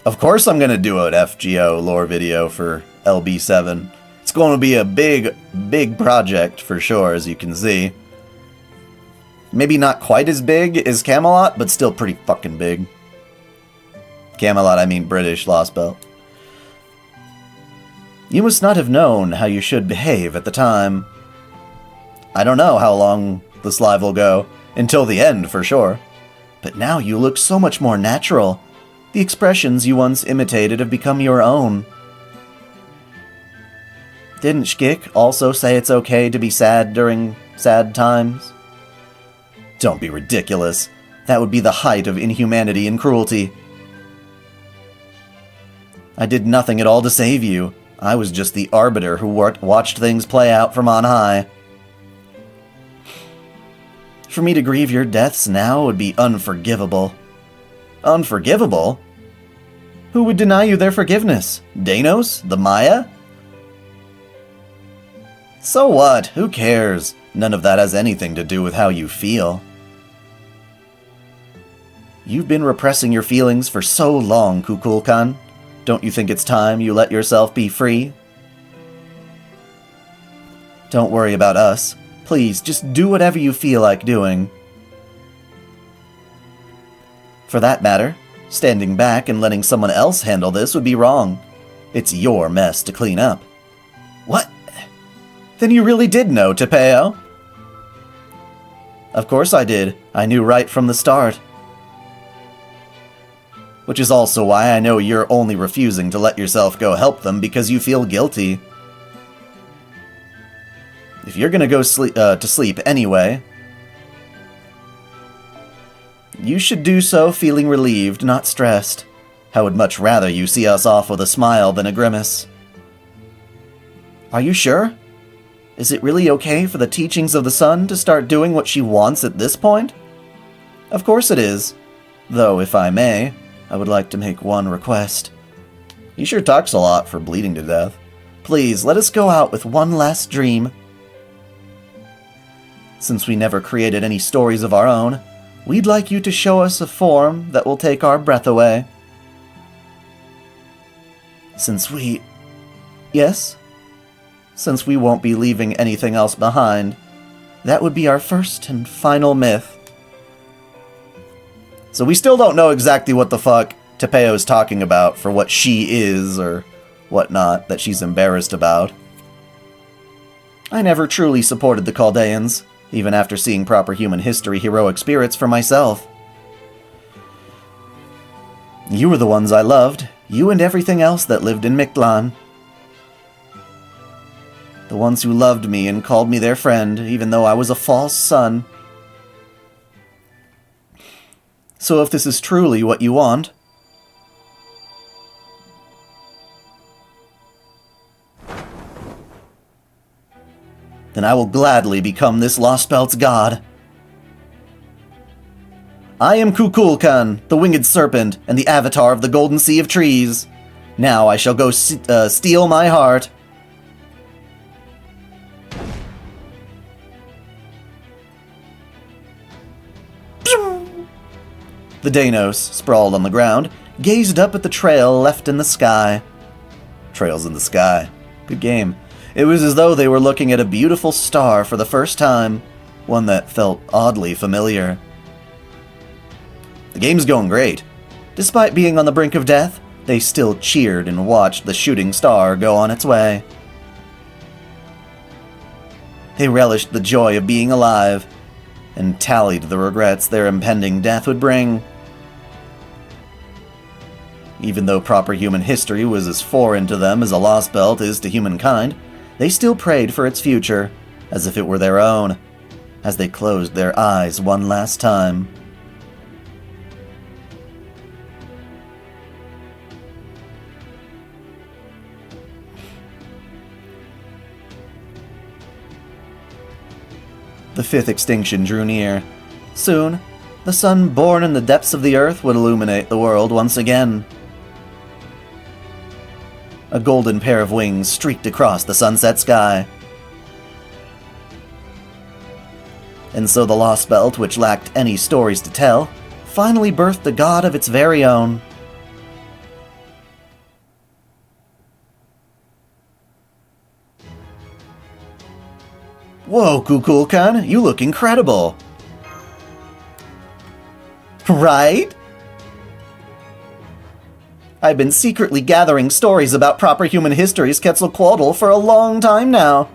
Of course I'm gonna do an FGO lore video for LB7. It's going to be a big project for sure, as you can see. Maybe not quite as big as Camelot, but still pretty fucking big. Camelot, I mean British Lostbelt. You must not have known how you should behave at the time. I don't know how long this live will go. Until the end, for sure. But now you look so much more natural. The expressions you once imitated have become your own. Didn't Shkik also say it's okay to be sad during sad times? Don't be ridiculous. That would be the height of inhumanity and cruelty. I did nothing at all to save you. I was just the arbiter who watched things play out from on high. For me to grieve your deaths now would be unforgivable. Unforgivable? Who would deny you their forgiveness? Danos? The Maya? So what? Who cares? None of that has anything to do with how you feel. You've been repressing your feelings for so long, Kukulkan. Don't you think it's time you let yourself be free? Don't worry about us. Please, just do whatever you feel like doing. For that matter, standing back and letting someone else handle this would be wrong. It's your mess to clean up. What? Then you really did know, Tepeo? Of course I did. I knew right from the start. Which is also why I know you're only refusing to let yourself go help them because you feel guilty. If you're gonna go to sleep anyway, you should do so feeling relieved, not stressed. I would much rather you see us off with a smile than a grimace. Are you sure? Is it really okay for the teachings of the sun to start doing what she wants at this point? Of course it is. Though, if I may, I would like to make one request. He sure talks a lot for bleeding to death. Please, let us go out with one last dream. Since we never created any stories of our own, we'd like you to show us a form that will take our breath away. Yes? Since we won't be leaving anything else behind, that would be our first and final myth. So we still don't know exactly what the fuck Tepeo's talking about for what she is or whatnot that she's embarrassed about. I never truly supported the Chaldeans, even after seeing proper human history heroic spirits for myself. You were the ones I loved, you and everything else that lived in Mictlan. The ones who loved me and called me their friend, even though I was a false son. So if this is truly what you want, then I will gladly become this Lostbelt's god. I am Kukulkan, the winged serpent, and the avatar of the golden sea of trees. Now I shall go steal my heart. The Danos, sprawled on the ground, gazed up at the trail left in the sky. Trails in the sky. Good game. It was as though they were looking at a beautiful star for the first time, one that felt oddly familiar. The game's going great. Despite being on the brink of death, they still cheered and watched the shooting star go on its way. They relished the joy of being alive, and tallied the regrets their impending death would bring. Even though proper human history was as foreign to them as a Lostbelt is to humankind, they still prayed for its future, as if it were their own, as they closed their eyes one last time. The fifth extinction drew near. Soon, the sun born in the depths of the earth would illuminate the world once again. A golden pair of wings streaked across the sunset sky. And so the Lostbelt, which lacked any stories to tell, finally birthed a god of its very own. Whoa, Kukulkan, you look incredible. Right? I've been secretly gathering stories about proper human history's Quetzalcoatl for a long time now.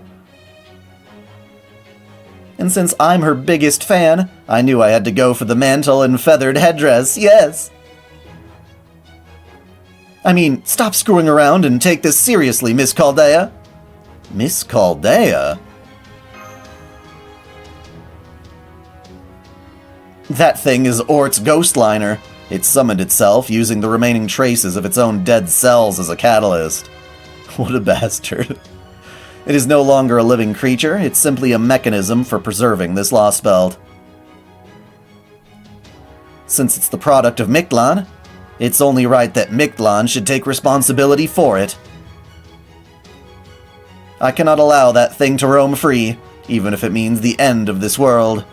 And since I'm her biggest fan, I knew I had to go for the mantle and feathered headdress, yes. I mean, stop screwing around and take this seriously, Miss Chaldea. Miss Chaldea? That thing is Ort's ghost liner. It summoned itself using the remaining traces of its own dead cells as a catalyst. What a bastard. It is no longer a living creature, it's simply a mechanism for preserving this Lostbelt. Since it's the product of Mictlan, it's only right that Mictlan should take responsibility for it. I cannot allow that thing to roam free, even if it means the end of this world.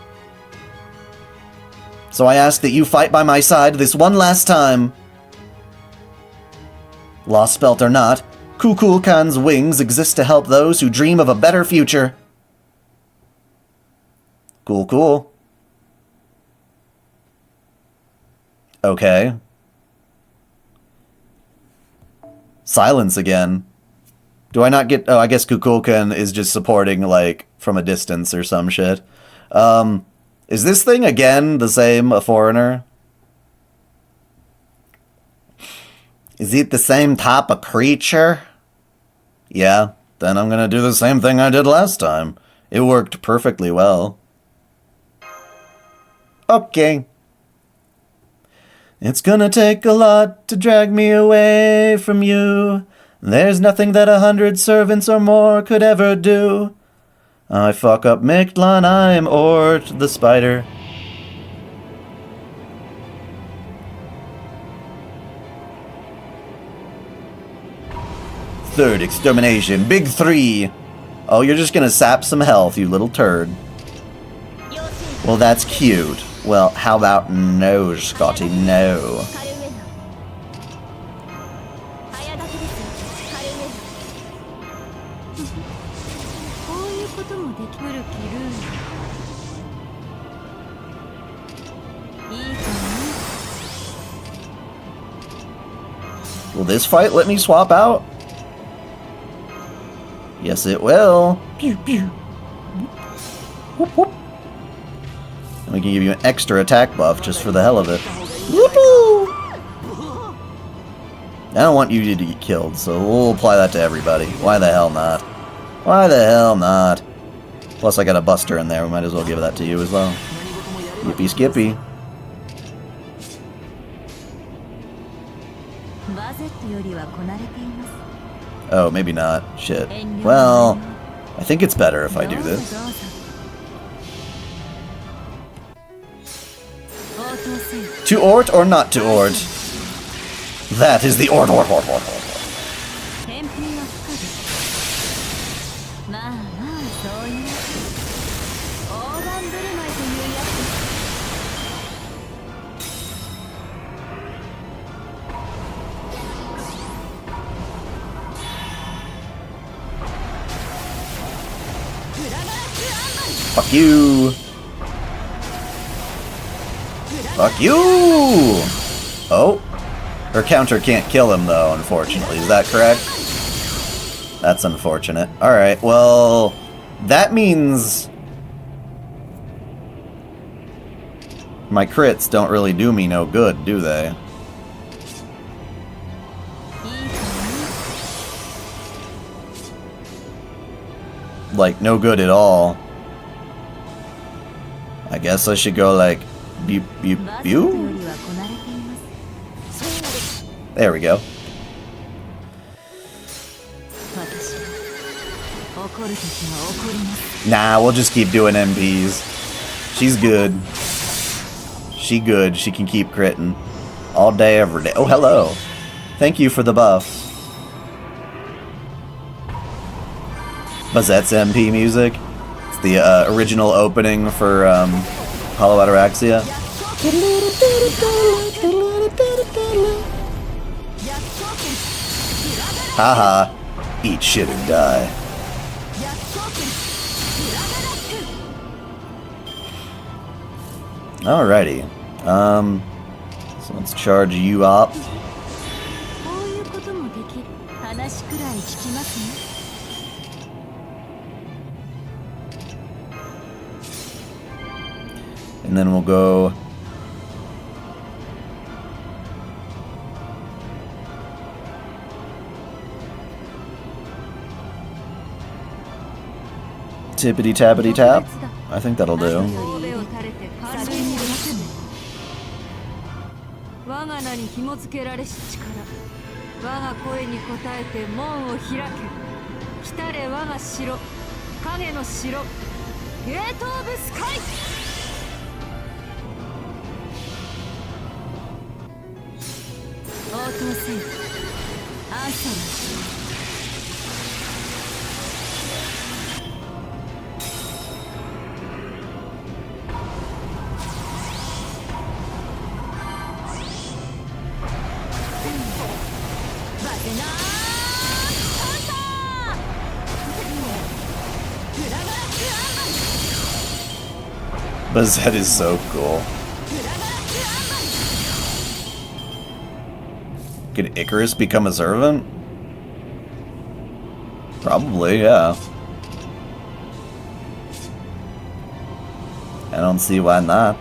So I ask that you fight by my side this one last time. Lostbelt or not, Kukulkan's wings exist to help those who dream of a better future. Cool. Okay. Silence again. Do I not get... Oh, I guess Kukulkan is just supporting, like, from a distance or some shit. Is this thing, again, the same, a foreigner? Is it the same type of creature? Yeah, then I'm gonna do the same thing I did last time. It worked perfectly well. Okay. It's gonna take a lot to drag me away from you. There's nothing that 100 servants or more could ever do. I fuck up Mictlan, I'm Ort the spider. Third extermination, big 3. Oh, you're just gonna sap some health, you little turd. Well, that's cute. Well, how about no, Scotty, no. Will this fight let me swap out? Yes, it will. Pew, pew. Whoop, whoop. And we can give you an extra attack buff just for the hell of it. Whoop-oo! I don't want you to get killed, so we'll apply that to everybody. Why the hell not? Why the hell not? Plus I got a buster in there, we might as well give that to you as well. Yippee skippy. Oh, maybe not. Shit. Well, I think it's better if I do this. To Ort or not to Ort? That is the Ort. Fuck you! Fuck you! Oh. Her counter can't kill him, though, unfortunately. Is that correct? That's unfortunate. Alright, well... That means... My crits don't really do me no good, do they? Like, no good at all. I guess I should go like... Beep, beep, beep. There we go. Nah, we'll just keep doing MPs. She's good. She good. She can keep critting. All day, every day. Oh, hello. Thank you for the buffs. Bazette's MP music. It's the original opening for Hollow Ataraxia. Haha. Eat shit and die. Alrighty. So let's charge you up. And then we'll go... Tippity-tappity tap. I think that'll do. But his head is so cool. Could Icarus become a servant? Probably, yeah. I don't see why not.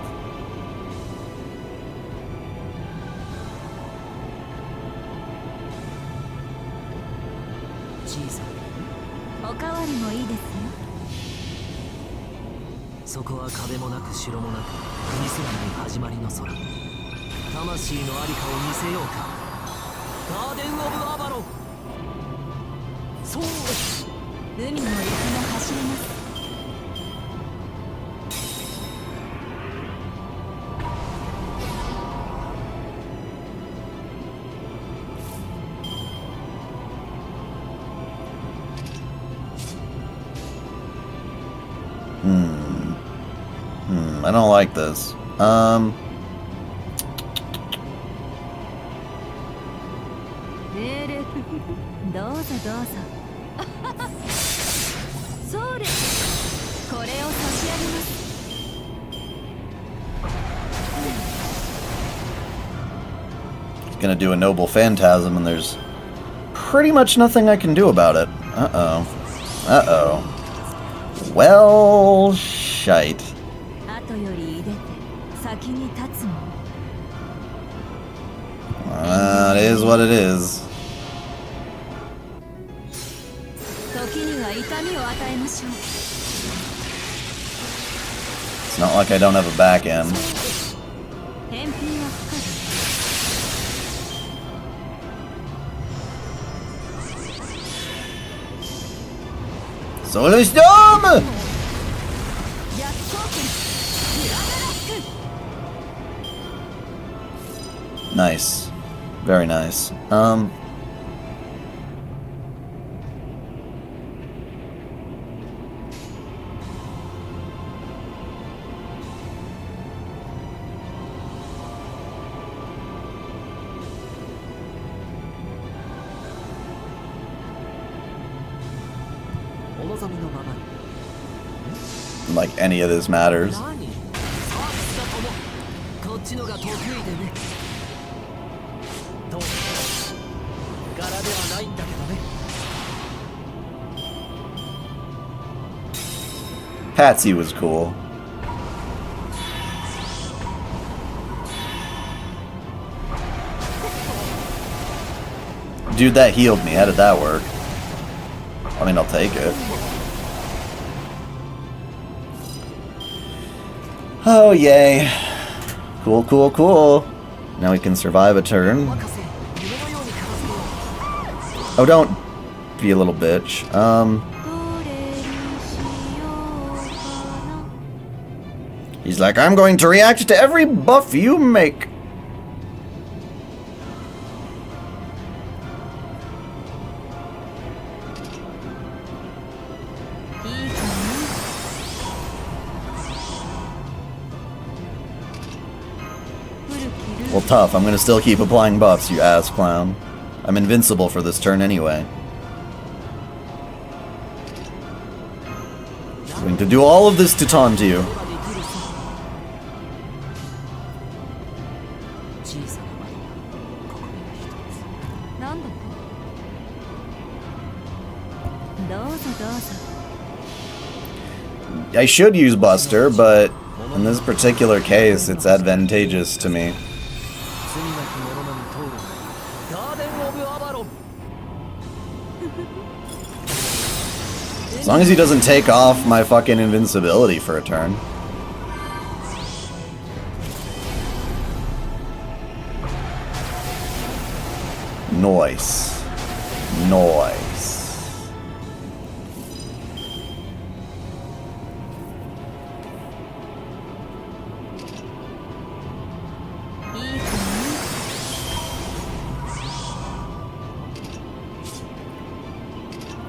I don't like this. Gonna do a noble phantasm, and there's pretty much nothing I can do about it. Uh-oh. Uh-oh. Well, shite. It is what it is. It's not like I don't have a back end. Solar Storm! Nice. Very nice. Like any of this matters. Patsy was cool. Dude, that healed me. How did that work? I mean, I'll take it. Oh, yay. Cool, cool, cool. Now we can survive a turn. Oh, don't be a little bitch. He's like, I'm going to react to every buff you make. Well, tough. I'm gonna still keep applying buffs, you ass clown. I'm invincible for this turn anyway. I'm going to do all of this to taunt you. I should use Buster, but in this particular case, it's advantageous to me. As long as he doesn't take off my fucking invincibility for a turn. Nice. Nice.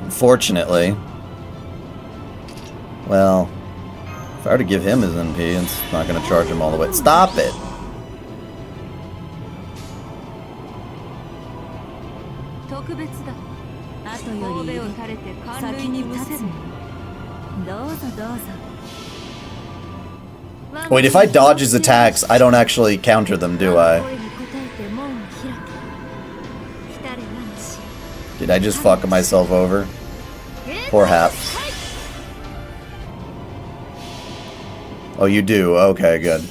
Unfortunately. Well, if I were to give him his NP, it's not going to charge him all the way. Stop it! 特別だ。後より打たれて先に立つ。どうぞどうぞ。 Wait, if I dodge his attacks, I don't actually counter them, do I? Did I just fuck myself over? Poor Hap. Oh, you do? Okay, good.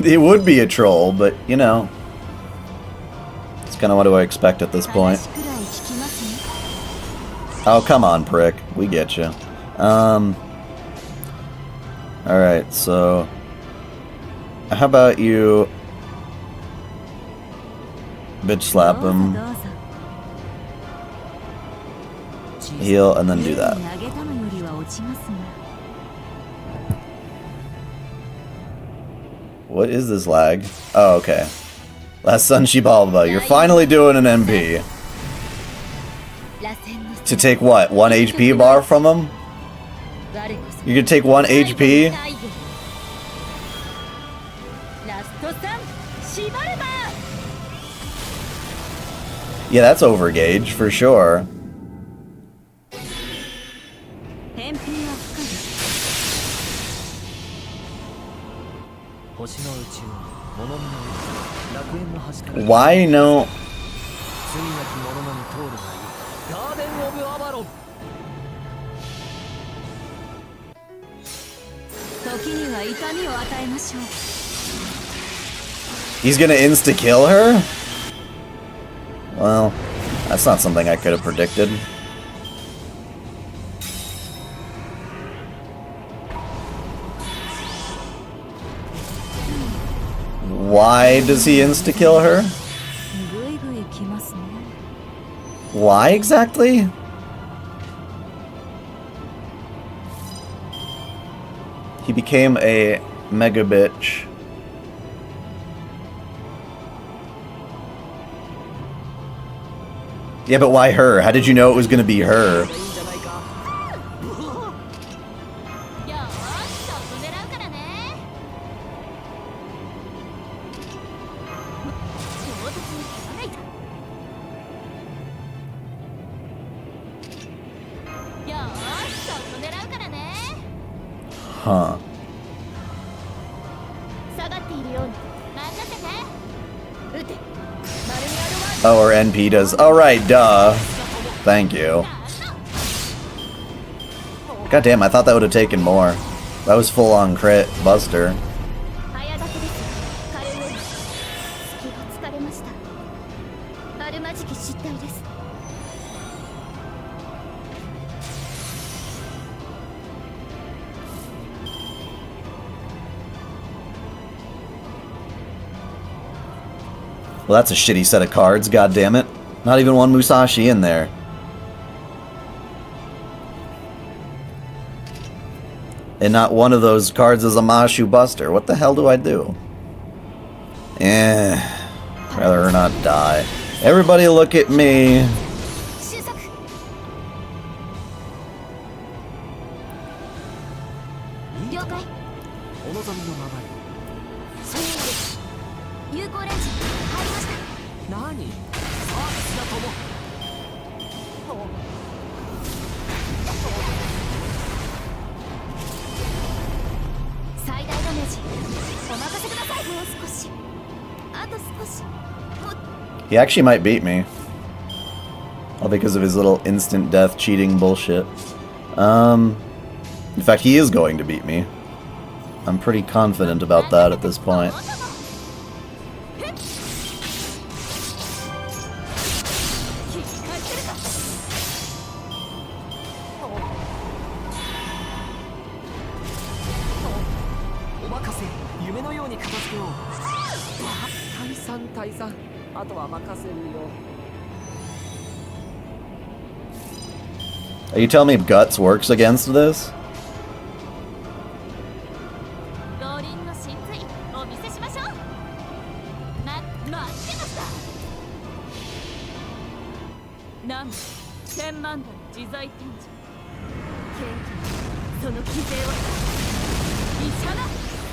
It would be a troll, but, you know, it's kind of what do I expect at this point. Oh, come on, prick. We get you. Alright, so how about you bitch slap him, heal, and then do that. What is this lag? Oh, okay. Last Sunshi Balba, you're finally doing an MP. To take what? 1 HP bar from him? You could take 1 HP? Yeah, that's overgauge for sure. Why no? He's gonna insta-kill her? Well, that's not something I could have predicted. Why does he insta-kill her? Why exactly? He became a mega bitch. Yeah, but why her? How did you know it was gonna be her? Huh. Oh, or NP does. Alright, duh. Thank you. God damn, I thought that would have taken more. That was full on crit buster. Well, that's a shitty set of cards, god damn it. Not even one Musashi in there. And not one of those cards is a Mashu Buster. What the hell do I do? Rather her not die. Everybody look at me. He actually might beat me. All because of his little instant death cheating bullshit. In fact, he is going to beat me. I'm pretty confident about that at this point. 産退散、あとは任せるよ。 Are you telling me Guts works against this? 動輪の真髄お見せしましょう。待ってました。南部千万段自在天寿、ケーキその騎勢は医者の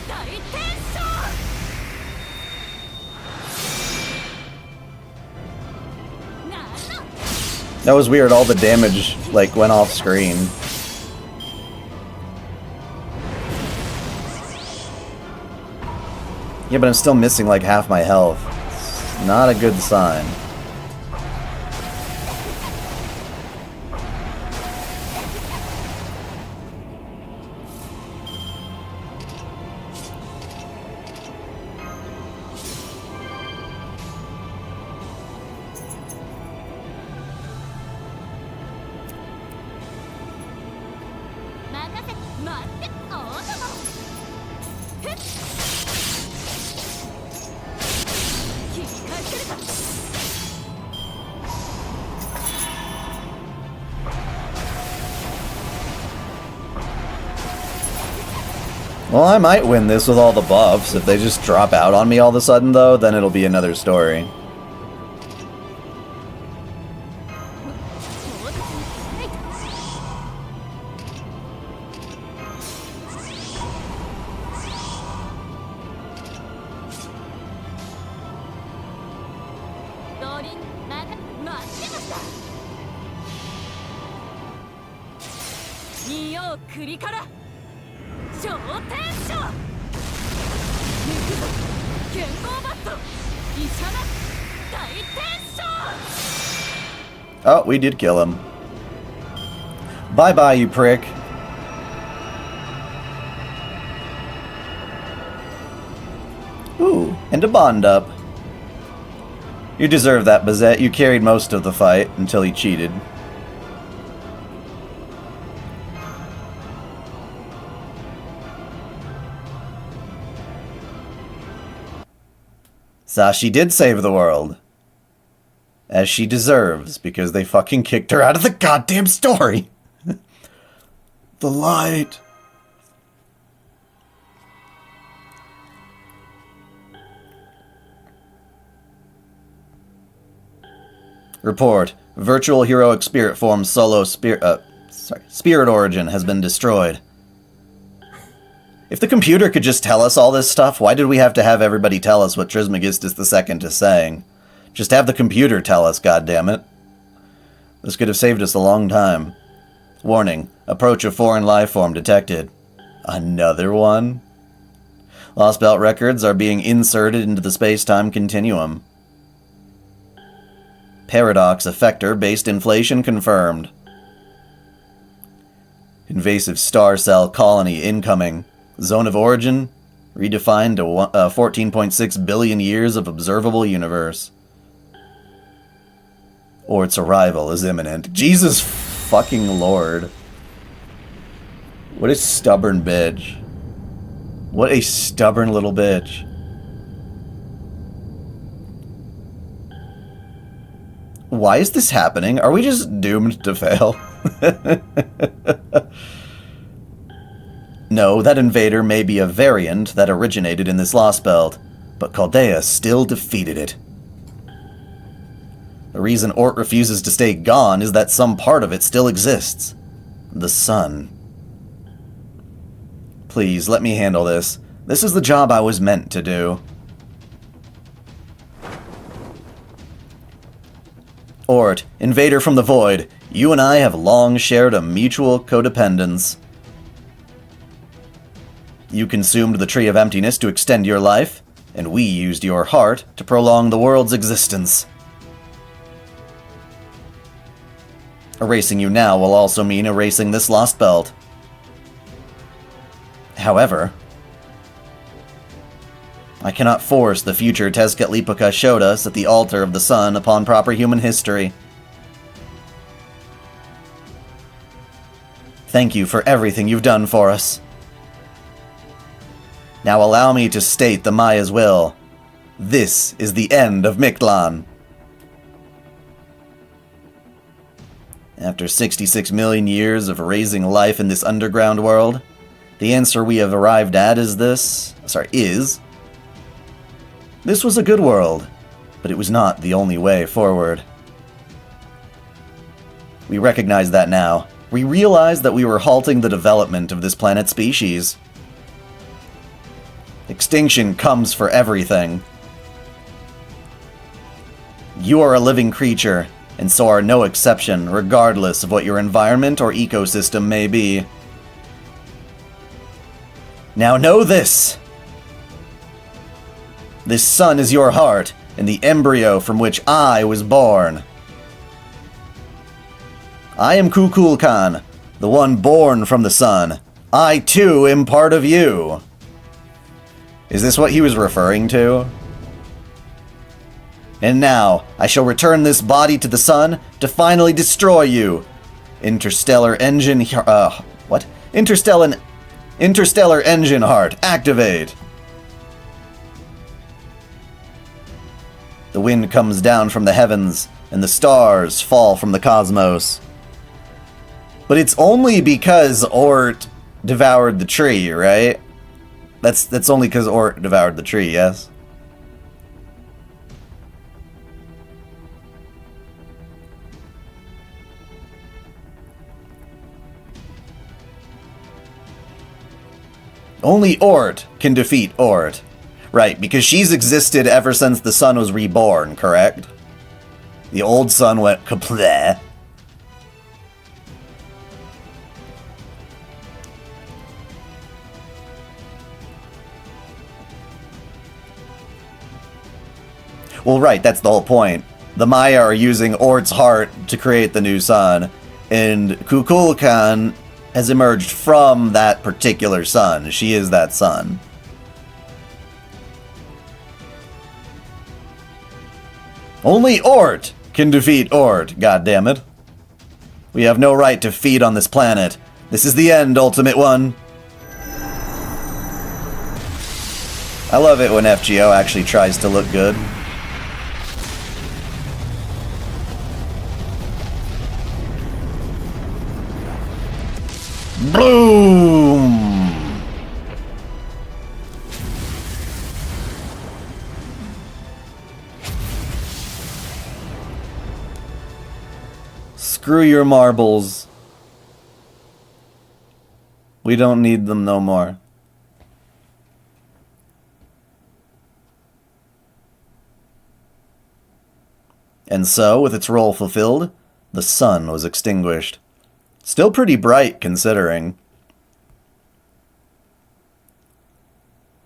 大天将。 That was weird, all the damage, like, went off screen. Yeah, but I'm still missing, like, half my health. It's not a good sign. Well, I might win this with all the buffs. If they just drop out on me all of a sudden, though, then it'll be another story. Oh, we did kill him. Bye-bye, you prick. Ooh, and a bond up. You deserve that, Bazette. You carried most of the fight until he cheated. Sashi did save the world. As she deserves, because they fucking kicked her out of the goddamn story. The light. Report. Virtual heroic spirit form solo spirit origin has been destroyed. If the computer could just tell us all this stuff, why did we have to have everybody tell us what Trismegistus II is saying? Just have the computer tell us, goddammit. This could have saved us a long time. Warning. Approach of foreign life form detected. Another one? Lostbelt records are being inserted into the space-time continuum. Paradox effector-based inflation confirmed. Invasive star cell colony incoming. Zone of origin redefined to 14.6 billion years of observable universe. Or its arrival is imminent. Jesus fucking Lord. What a stubborn bitch. What a stubborn little bitch. Why is this happening? Are we just doomed to fail? No, that invader may be a variant that originated in this Lostbelt, but Chaldea still defeated it. The reason Ort refuses to stay gone is that some part of it still exists. The sun. Please, let me handle this. This is the job I was meant to do. Ort, invader from the void, you and I have long shared a mutual codependence. You consumed the Tree of Emptiness to extend your life, and we used your heart to prolong the world's existence. Erasing you now will also mean erasing this Lostbelt. However, I cannot force the future Tezcatlipoca showed us at the altar of the sun upon proper human history. Thank you for everything you've done for us. Now allow me to state the Maya's will. This is the end of Mictlan. After 66 million years of raising life in this underground world, the answer we have arrived at is this was a good world, but it was not the only way forward. We recognize that now. We realize that we were halting the development of this planet's species. Extinction comes for everything. You are a living creature, and so are no exception, regardless of what your environment or ecosystem may be. Now know this! This sun is your heart, and the embryo from which I was born. I am Kukulkan, the one born from the sun. I too am part of you. Is this what he was referring to? And now, I shall return this body to the sun to finally destroy you. Interstellar engine heart, activate. The wind comes down from the heavens, and the stars fall from the cosmos. But it's only because Ort devoured the tree, right? That's only because Ort devoured the tree, yes? Only Ort can defeat Ort. Right, because she's existed ever since the sun was reborn, correct? The old sun went kapleh. Well, right, that's the whole point. The Maya are using Ort's heart to create the new sun, and Kukulkan has emerged from that particular sun. She is that sun. Only Ort can defeat Ort, goddammit. We have no right to feed on this planet. This is the end, Ultimate One. I love it when FGO actually tries to look good. Boom! Screw your marbles. We don't need them no more. And so, with its role fulfilled, the sun was extinguished. Still pretty bright, considering.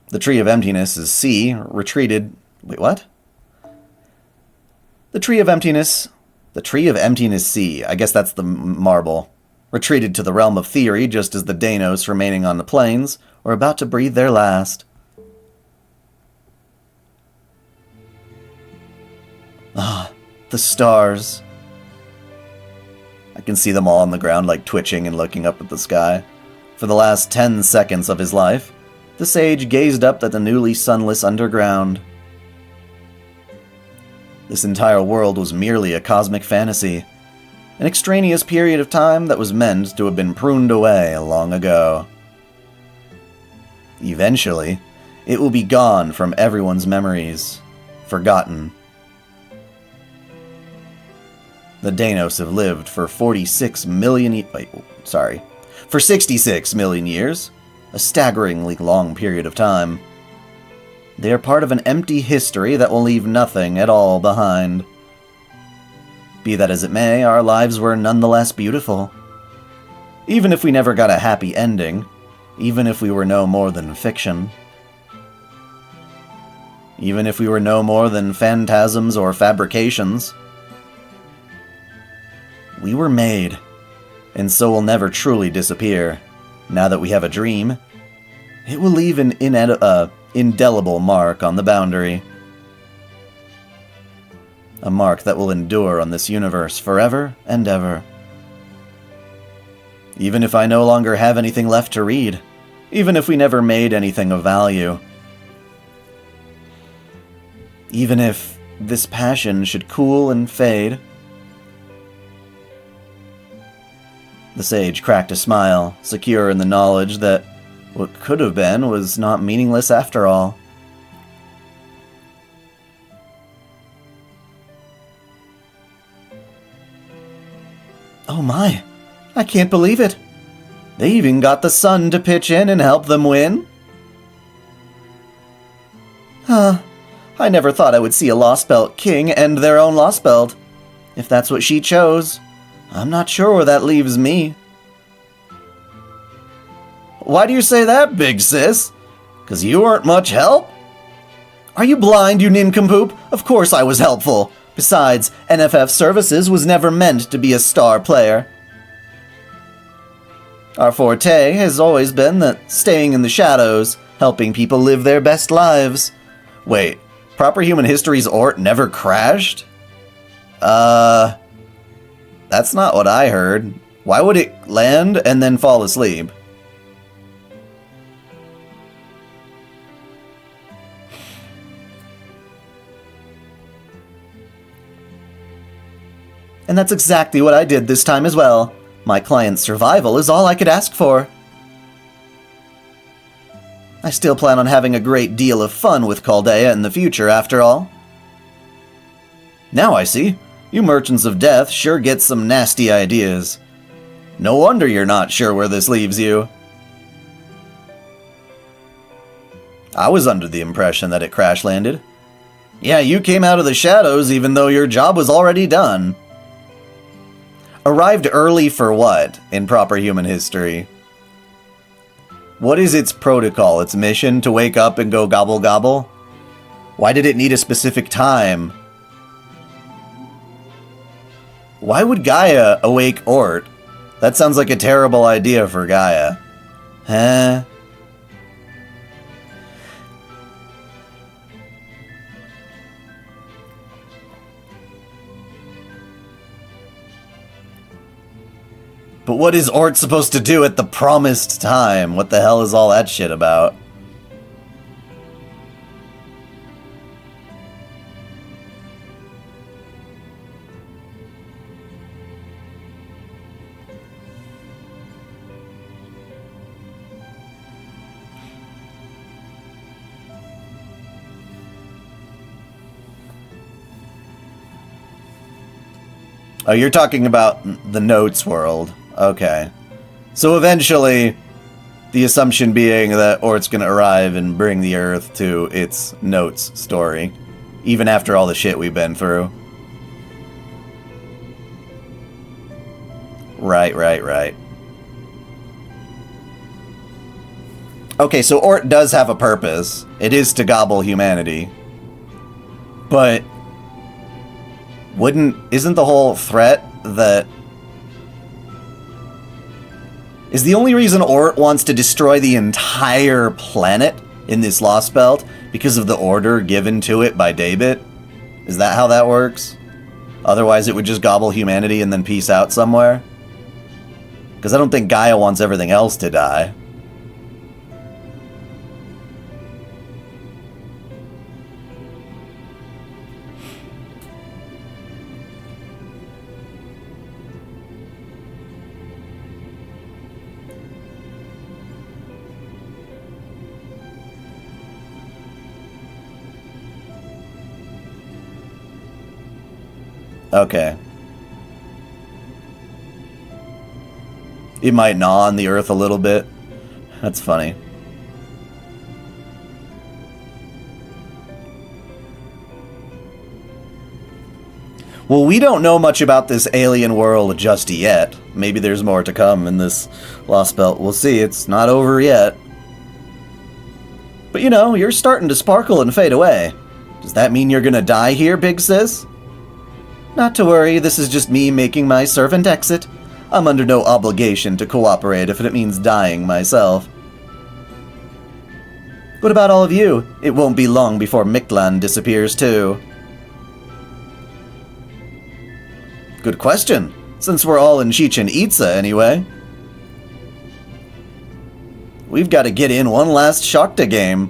The Tree of Emptiness is C, retreated... Wait, what? The Tree of Emptiness C, I guess that's the marble, retreated to the realm of theory just as the Danos remaining on the plains were about to breathe their last. Ah, the stars. I can see them all on the ground, like twitching and looking up at the sky. For the last 10 seconds of his life, the sage gazed up at the newly sunless underground. This entire world was merely a cosmic fantasy, an extraneous period of time that was meant to have been pruned away long ago. Eventually, it will be gone from everyone's memories, forgotten. The Danos have lived for 66 million years, a staggeringly long period of time. They are part of an empty history that will leave nothing at all behind. Be that as it may, our lives were nonetheless beautiful. Even if we never got a happy ending, even if we were no more than fiction. Even if we were no more than phantasms or fabrications. We were made, and so will never truly disappear. Now that we have a dream, it will leave an indelible mark on the boundary. A mark that will endure on this universe forever and ever. Even if I no longer have anything left to read, even if we never made anything of value, even if this passion should cool and fade. The sage cracked a smile, secure in the knowledge that what could have been was not meaningless after all. Oh my, I can't believe it. They even got the sun to pitch in and help them win? Huh. I never thought I would see a Lostbelt king end their own Lostbelt. If that's what she chose, I'm not sure where that leaves me. Why do you say that, big sis? 'Cause you weren't much help? Are you blind, you nincompoop? Of course I was helpful. Besides, NFF Services was never meant to be a star player. Our forte has always been that staying in the shadows, helping people live their best lives. Wait, Proper Human History's Ort never crashed? That's not what I heard. Why would it land and then fall asleep? And that's exactly what I did this time as well. My client's survival is all I could ask for. I still plan on having a great deal of fun with Chaldea in the future, after all. Now I see. You merchants of death sure get some nasty ideas. No wonder you're not sure where this leaves you. I was under the impression that it crash-landed. Yeah, you came out of the shadows even though your job was already done. Arrived early for what, in Proper Human History? What is its protocol, its mission, to wake up and go gobble gobble? Why did it need a specific time? Why would Gaia awake Ort? That sounds like a terrible idea for Gaia. Huh? But what is Ort supposed to do at the promised time? What the hell is all that shit about? Oh, you're talking about the Notes world. Okay. So eventually, the assumption being that Ort's gonna arrive and bring the Earth to its Notes story, even after all the shit we've been through. Right. Okay, so Ort does have a purpose. It is to gobble humanity. But isn't the whole threat that... Is the only reason Ort wants to destroy the entire planet in this Lostbelt because of the order given to it by Daybit? Is that how that works? Otherwise it would just gobble humanity and then peace out somewhere? Because I don't think Gaia wants everything else to die. Okay. It might gnaw on the Earth a little bit. That's funny. Well, we don't know much about this alien world just yet. Maybe there's more to come in this Lostbelt. We'll see. It's not over yet. But you know, you're starting to sparkle and fade away. Does that mean you're gonna die here, big sis? Not to worry, this is just me making my servant exit. I'm under no obligation to cooperate if it means dying myself. What about all of you? It won't be long before Mictlan disappears too. Good question, since we're all in Chichen Itza anyway. We've got to get in one last Shakta game.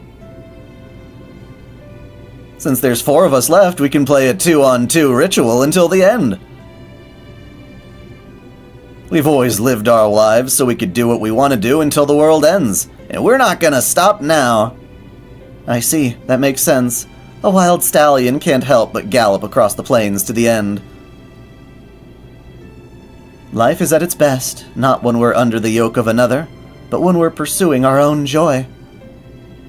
Since there's 4 of us left, we can play a 2-on-2 ritual until the end. We've always lived our lives so we could do what we want to do until the world ends, and we're not gonna stop now. I see, that makes sense. A wild stallion can't help but gallop across the plains to the end. Life is at its best, not when we're under the yoke of another, but when we're pursuing our own joy.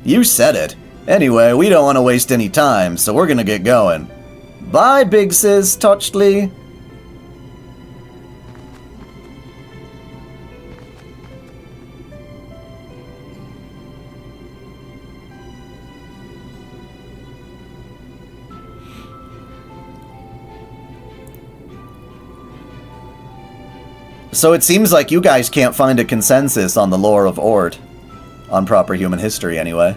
You said it. Anyway, we don't want to waste any time, so we're gonna get going. Bye, Big Sis Touchedly. So it seems like you guys can't find a consensus on the lore of Ort. On proper human history, anyway.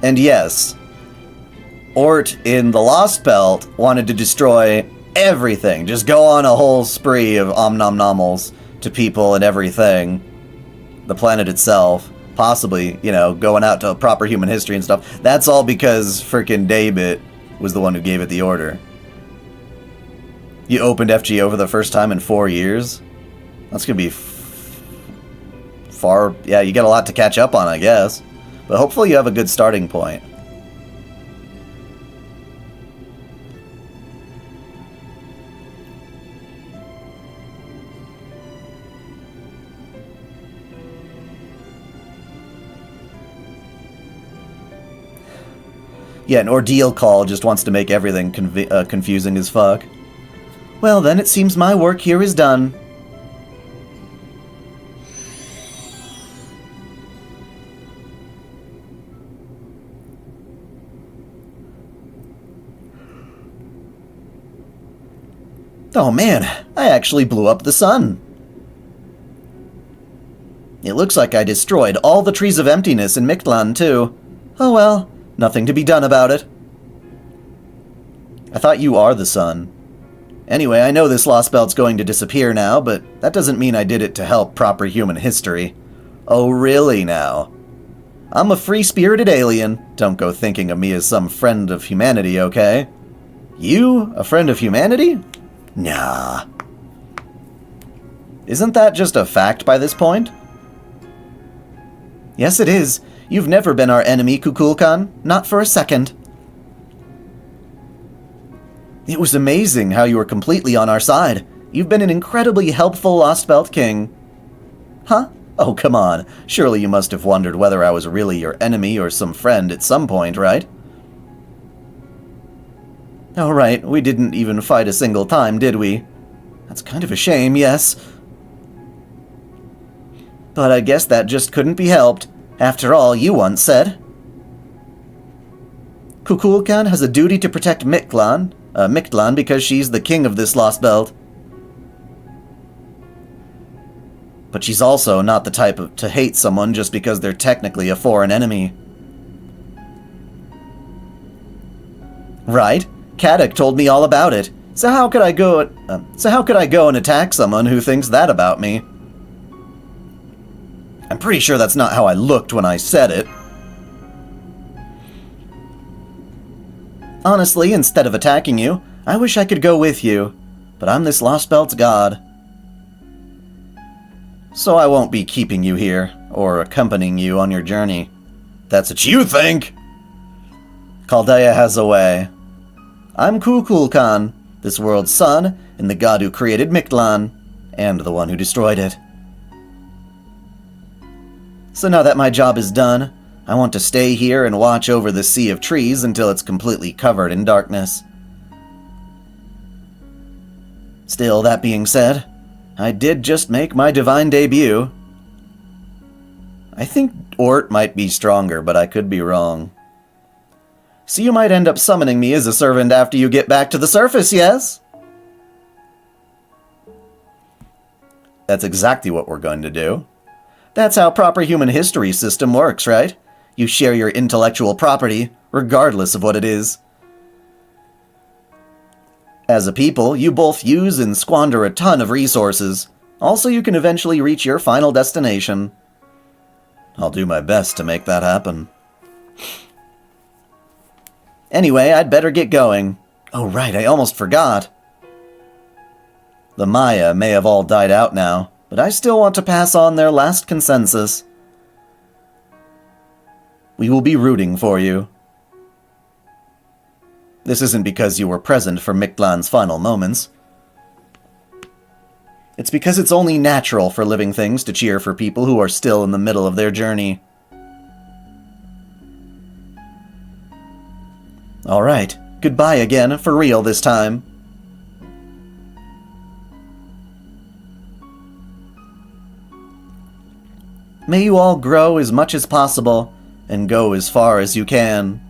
And yes, Ort in the Lostbelt wanted to destroy everything. Just go on a whole spree of omnomnomals to people and everything. The planet itself. Possibly, you know, going out to proper human history and stuff. That's all because frickin' Daybit was the one who gave it the order. You opened FGO for the first time in 4 years? That's gonna be far... Yeah, you got a lot to catch up on, I guess. But hopefully you have a good starting point. Yeah, an ordeal call just wants to make everything confusing as fuck. Well then, it seems my work here is done. Oh man, I actually blew up the sun. It looks like I destroyed all the trees of emptiness in Mictlan too. Oh well. Nothing to be done about it. I thought you are the sun. Anyway, I know this Lostbelt's going to disappear now, but that doesn't mean I did it to help proper human history. Oh, really now? I'm a free-spirited alien. Don't go thinking of me as some friend of humanity, okay? You? A friend of humanity? Nah. Isn't that just a fact by this point? Yes, it is. You've never been our enemy, Kukulkan. Not for a second. It was amazing how you were completely on our side. You've been an incredibly helpful Lostbelt king. Huh? Oh, come on. Surely you must have wondered whether I was really your enemy or some friend at some point, right? Oh, right. We didn't even fight a single time, did we? That's kind of a shame, yes. But I guess that just couldn't be helped. After all, you once said, Kukulkan has a duty to protect Mictlan because she's the king of this Lostbelt. But she's also not the type to hate someone just because they're technically a foreign enemy. Right? Kadok told me all about it. So how could I go and attack someone who thinks that about me? I'm pretty sure that's not how I looked when I said it. Honestly, instead of attacking you, I wish I could go with you, but I'm this Lostbelt's god. So I won't be keeping you here, or accompanying you on your journey. That's what you think! Chaldea has a way. I'm Kukulkan, this world's son, and the god who created Mictlan, and the one who destroyed it. So now that my job is done, I want to stay here and watch over the sea of trees until it's completely covered in darkness. Still, that being said, I did just make my divine debut. I think Ort might be stronger, but I could be wrong. So you might end up summoning me as a servant after you get back to the surface, yes? That's exactly what we're going to do. That's how proper human history system works, right? You share your intellectual property, regardless of what it is. As a people, you both use and squander a ton of resources. Also, you can eventually reach your final destination. I'll do my best to make that happen. Anyway, I'd better get going. Oh right, I almost forgot. The Maya may have all died out now, but I still want to pass on their last consensus. We will be rooting for you. This isn't because you were present for Mictlan's final moments. It's because it's only natural for living things to cheer for people who are still in the middle of their journey. Alright, goodbye again, for real this time. May you all grow as much as possible, and go as far as you can.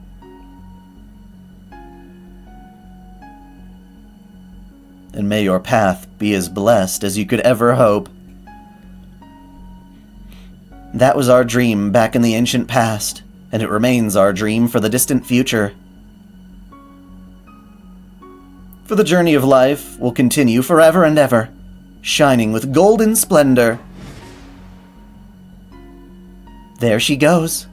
And may your path be as blessed as you could ever hope. That was our dream back in the ancient past, and it remains our dream for the distant future. For the journey of life will continue forever and ever, shining with golden splendor. There she goes.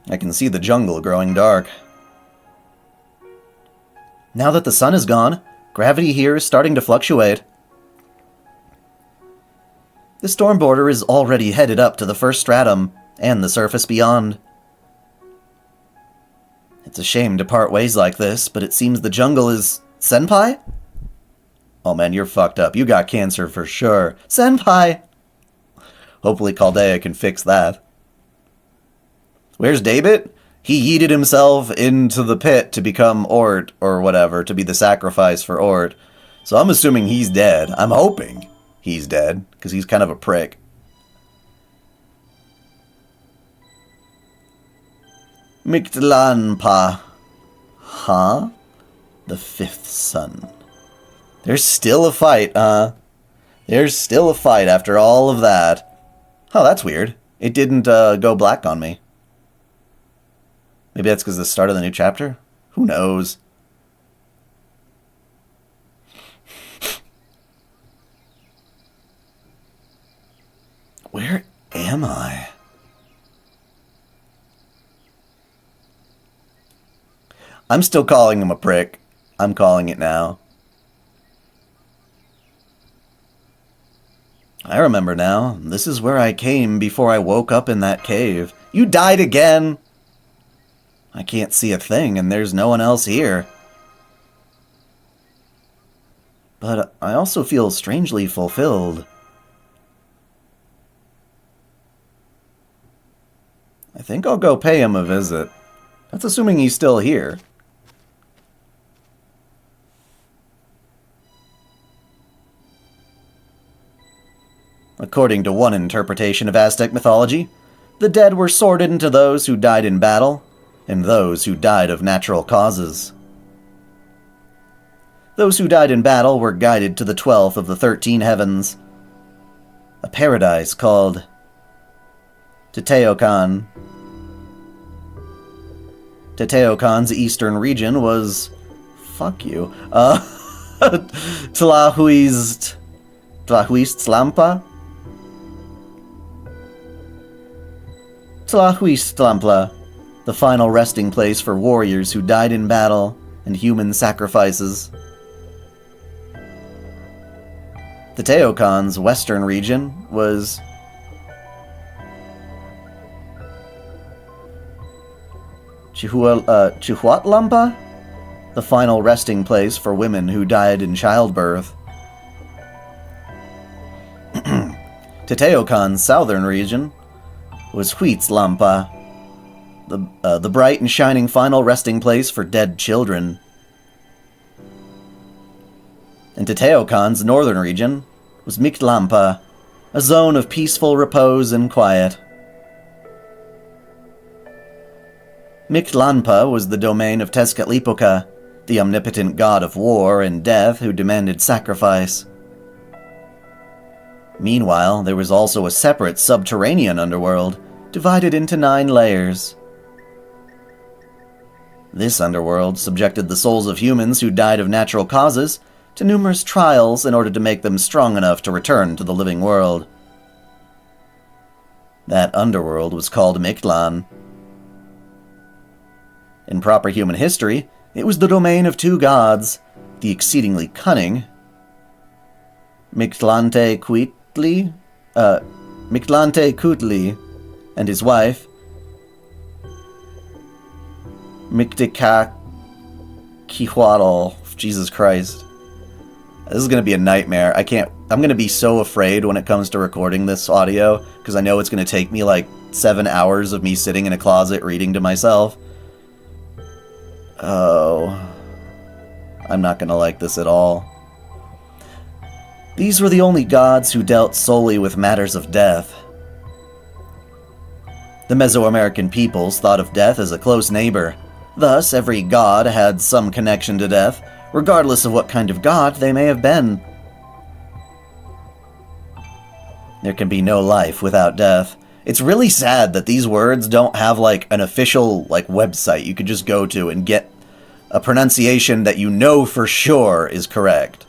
I can see the jungle growing dark. Now that the sun is gone, gravity here is starting to fluctuate. The storm border is already headed up to the first stratum, and the surface beyond. It's a shame to part ways like this, but it seems the jungle is... Senpai? Oh man, you're fucked up. You got cancer for sure. Senpai! Hopefully Chaldea can fix that. Where's David? He yeeted himself into the pit to become Ort, or whatever, to be the sacrifice for Ort. So I'm assuming he's dead. I'm hoping he's dead, because he's kind of a prick. Mictlanpa. Huh? The fifth son. There's still a fight, There's still a fight after all of that. Oh, that's weird. It didn't go black on me. Maybe that's because the start of the new chapter? Who knows? Where am I? I'm still calling him a prick. I'm calling it now. I remember now. This is where I came before I woke up in that cave. You died again! I can't see a thing, and there's no one else here. But I also feel strangely fulfilled. I think I'll go pay him a visit. That's assuming he's still here. According to one interpretation of Aztec mythology, the dead were sorted into those who died in battle, and those who died of natural causes. Those who died in battle were guided to the 12th of the 13 heavens, a paradise called Teotihuacan. Teotihuacan's eastern region was... fuck you. Tlahuistlampa? Tlahuistlampa, the final resting place for warriors who died in battle and human sacrifices. Teotihuacan's western region was Chihuatlampa, the final resting place for women who died in childbirth. Teotihuacan's southern region was Huitzlampa, the bright and shining final resting place for dead children. And Teotihuacan's northern region was Mictlanpa, a zone of peaceful repose and quiet. Mictlanpa was the domain of Tezcatlipoca, the omnipotent god of war and death who demanded sacrifice. Meanwhile, there was also a separate subterranean underworld, divided into 9 layers. This underworld subjected the souls of humans who died of natural causes to numerous trials in order to make them strong enough to return to the living world. That underworld was called Mictlan. In proper human history, it was the domain of 2 gods, the exceedingly cunning Mictlantecutli and his wife, Mictlantecuhtli. Jesus Christ. This is going to be a nightmare. I'm going to be so afraid when it comes to recording this audio, because I know it's going to take me like 7 hours of me sitting in a closet reading to myself. Oh. I'm not going to like this at all. These were the only gods who dealt solely with matters of death. The Mesoamerican peoples thought of death as a close neighbor. Thus, every god had some connection to death, regardless of what kind of god they may have been. There can be no life without death. It's really sad that these words don't have like an official website you could just go to and get a pronunciation that you know for sure is correct.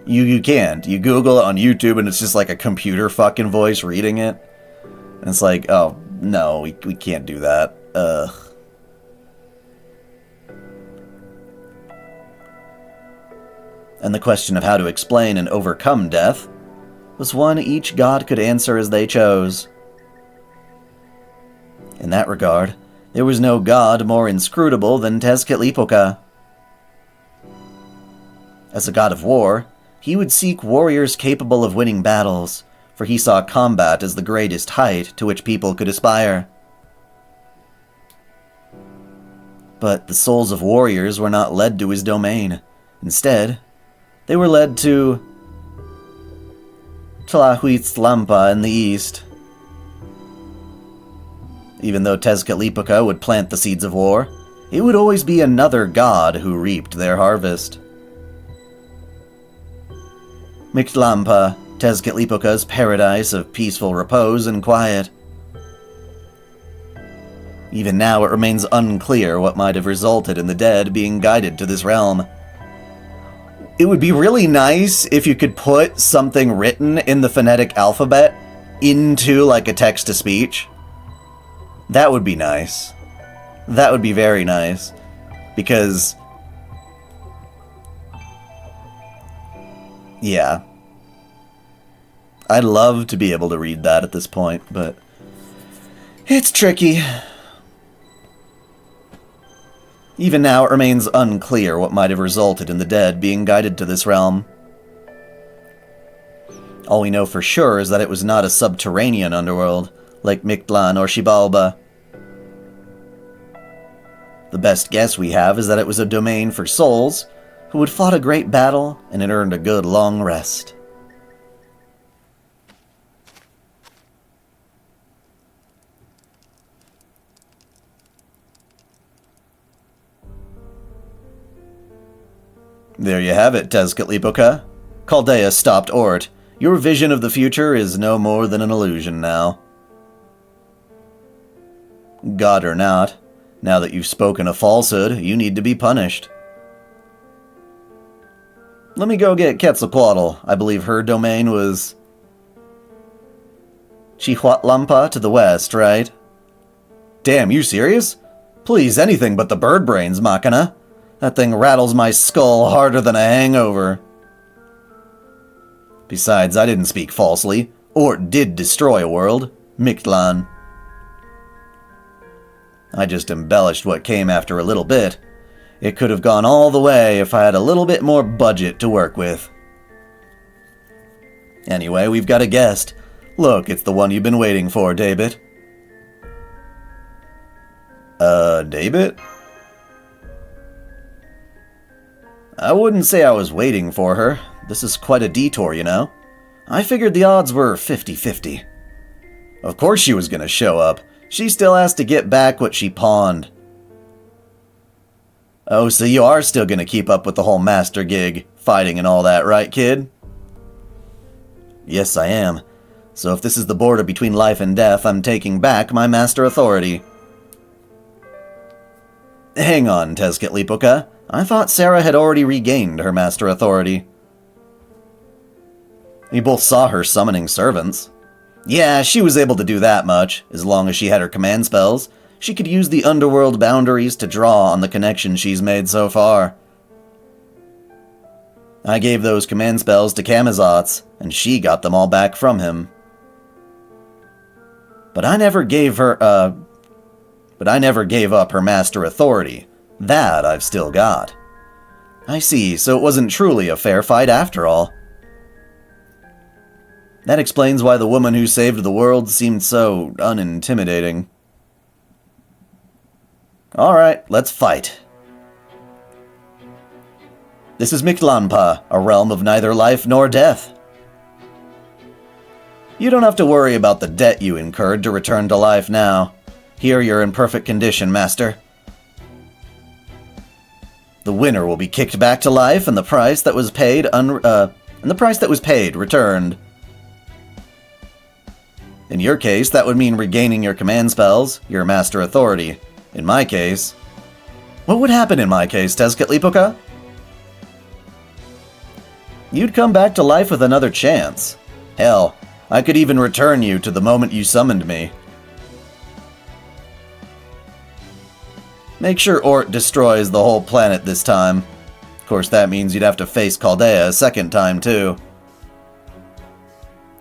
You can't. You Google it on YouTube and it's just like a computer fucking voice reading it. And it's like, oh, no, we can't do that. And the question of how to explain and overcome death was one each god could answer as they chose. In that regard, there was no god more inscrutable than Tezcatlipoca. As a god of war, he would seek warriors capable of winning battles, for he saw combat as the greatest height to which people could aspire. But the souls of warriors were not led to his domain. Instead, they were led to Tlahuitztlampa in the east. Even though Tezcatlipoca would plant the seeds of war, it would always be another god who reaped their harvest. Mictlampa, Tezcatlipoca's paradise of peaceful repose and quiet. Even now it remains unclear what might have resulted in the dead being guided to this realm. It would be really nice if you could put something written in the phonetic alphabet into like a text-to-speech. That would be nice. That would be very nice. Because... yeah. I'd love to be able to read that at this point, but... it's tricky. Even now, it remains unclear what might have resulted in the dead being guided to this realm. All we know for sure is that it was not a subterranean underworld, like Mictlan or Xibalba. The best guess we have is that it was a domain for souls who had fought a great battle and had earned a good long rest. There you have it, Tezcatlipoca. Chaldea stopped Ort. Your vision of the future is no more than an illusion now. God or not, now that you've spoken a falsehood, you need to be punished. Let me go get Quetzalcoatl. I believe her domain was... Chihuatlampa to the west, right? Damn, you serious? Please, anything but the bird brains, Machina. That thing rattles my skull harder than a hangover. Besides, I didn't speak falsely. Ort did destroy a world. Mictlan. I just embellished what came after a little bit. It could have gone all the way if I had a little bit more budget to work with. Anyway, we've got a guest. Look, it's the one you've been waiting for, David. David? I wouldn't say I was waiting for her. This is quite a detour, you know. I figured the odds were 50-50. Of course she was gonna show up. She still has to get back what she pawned. Oh, so you are still gonna keep up with the whole master gig, fighting and all that, right, kid? Yes, I am. So if this is the border between life and death, I'm taking back my master authority. Hang on, Tezcatlipoca. I thought Sarah had already regained her master authority. You both saw her summoning servants. Yeah, she was able to do that much, as long as she had her command spells. She could use the underworld boundaries to draw on the connection she's made so far. I gave those command spells to Camazotz, and she got them all back from him. But I never gave up her master authority. That I've still got. I see, so it wasn't truly a fair fight after all. That explains why the woman who saved the world seemed so unintimidating. Alright, let's fight. This is Mictlanpa, a realm of neither life nor death. You don't have to worry about the debt you incurred to return to life now. Here you're in perfect condition, Master. The winner will be kicked back to life, and the price that was paid returned. In your case, that would mean regaining your command spells, your master authority. In my case... What would happen in my case, Tezcatlipoca? You'd come back to life with another chance. Hell, I could even return you to the moment you summoned me. Make sure Ort destroys the whole planet this time. Of course, that means you'd have to face Chaldea a second time, too.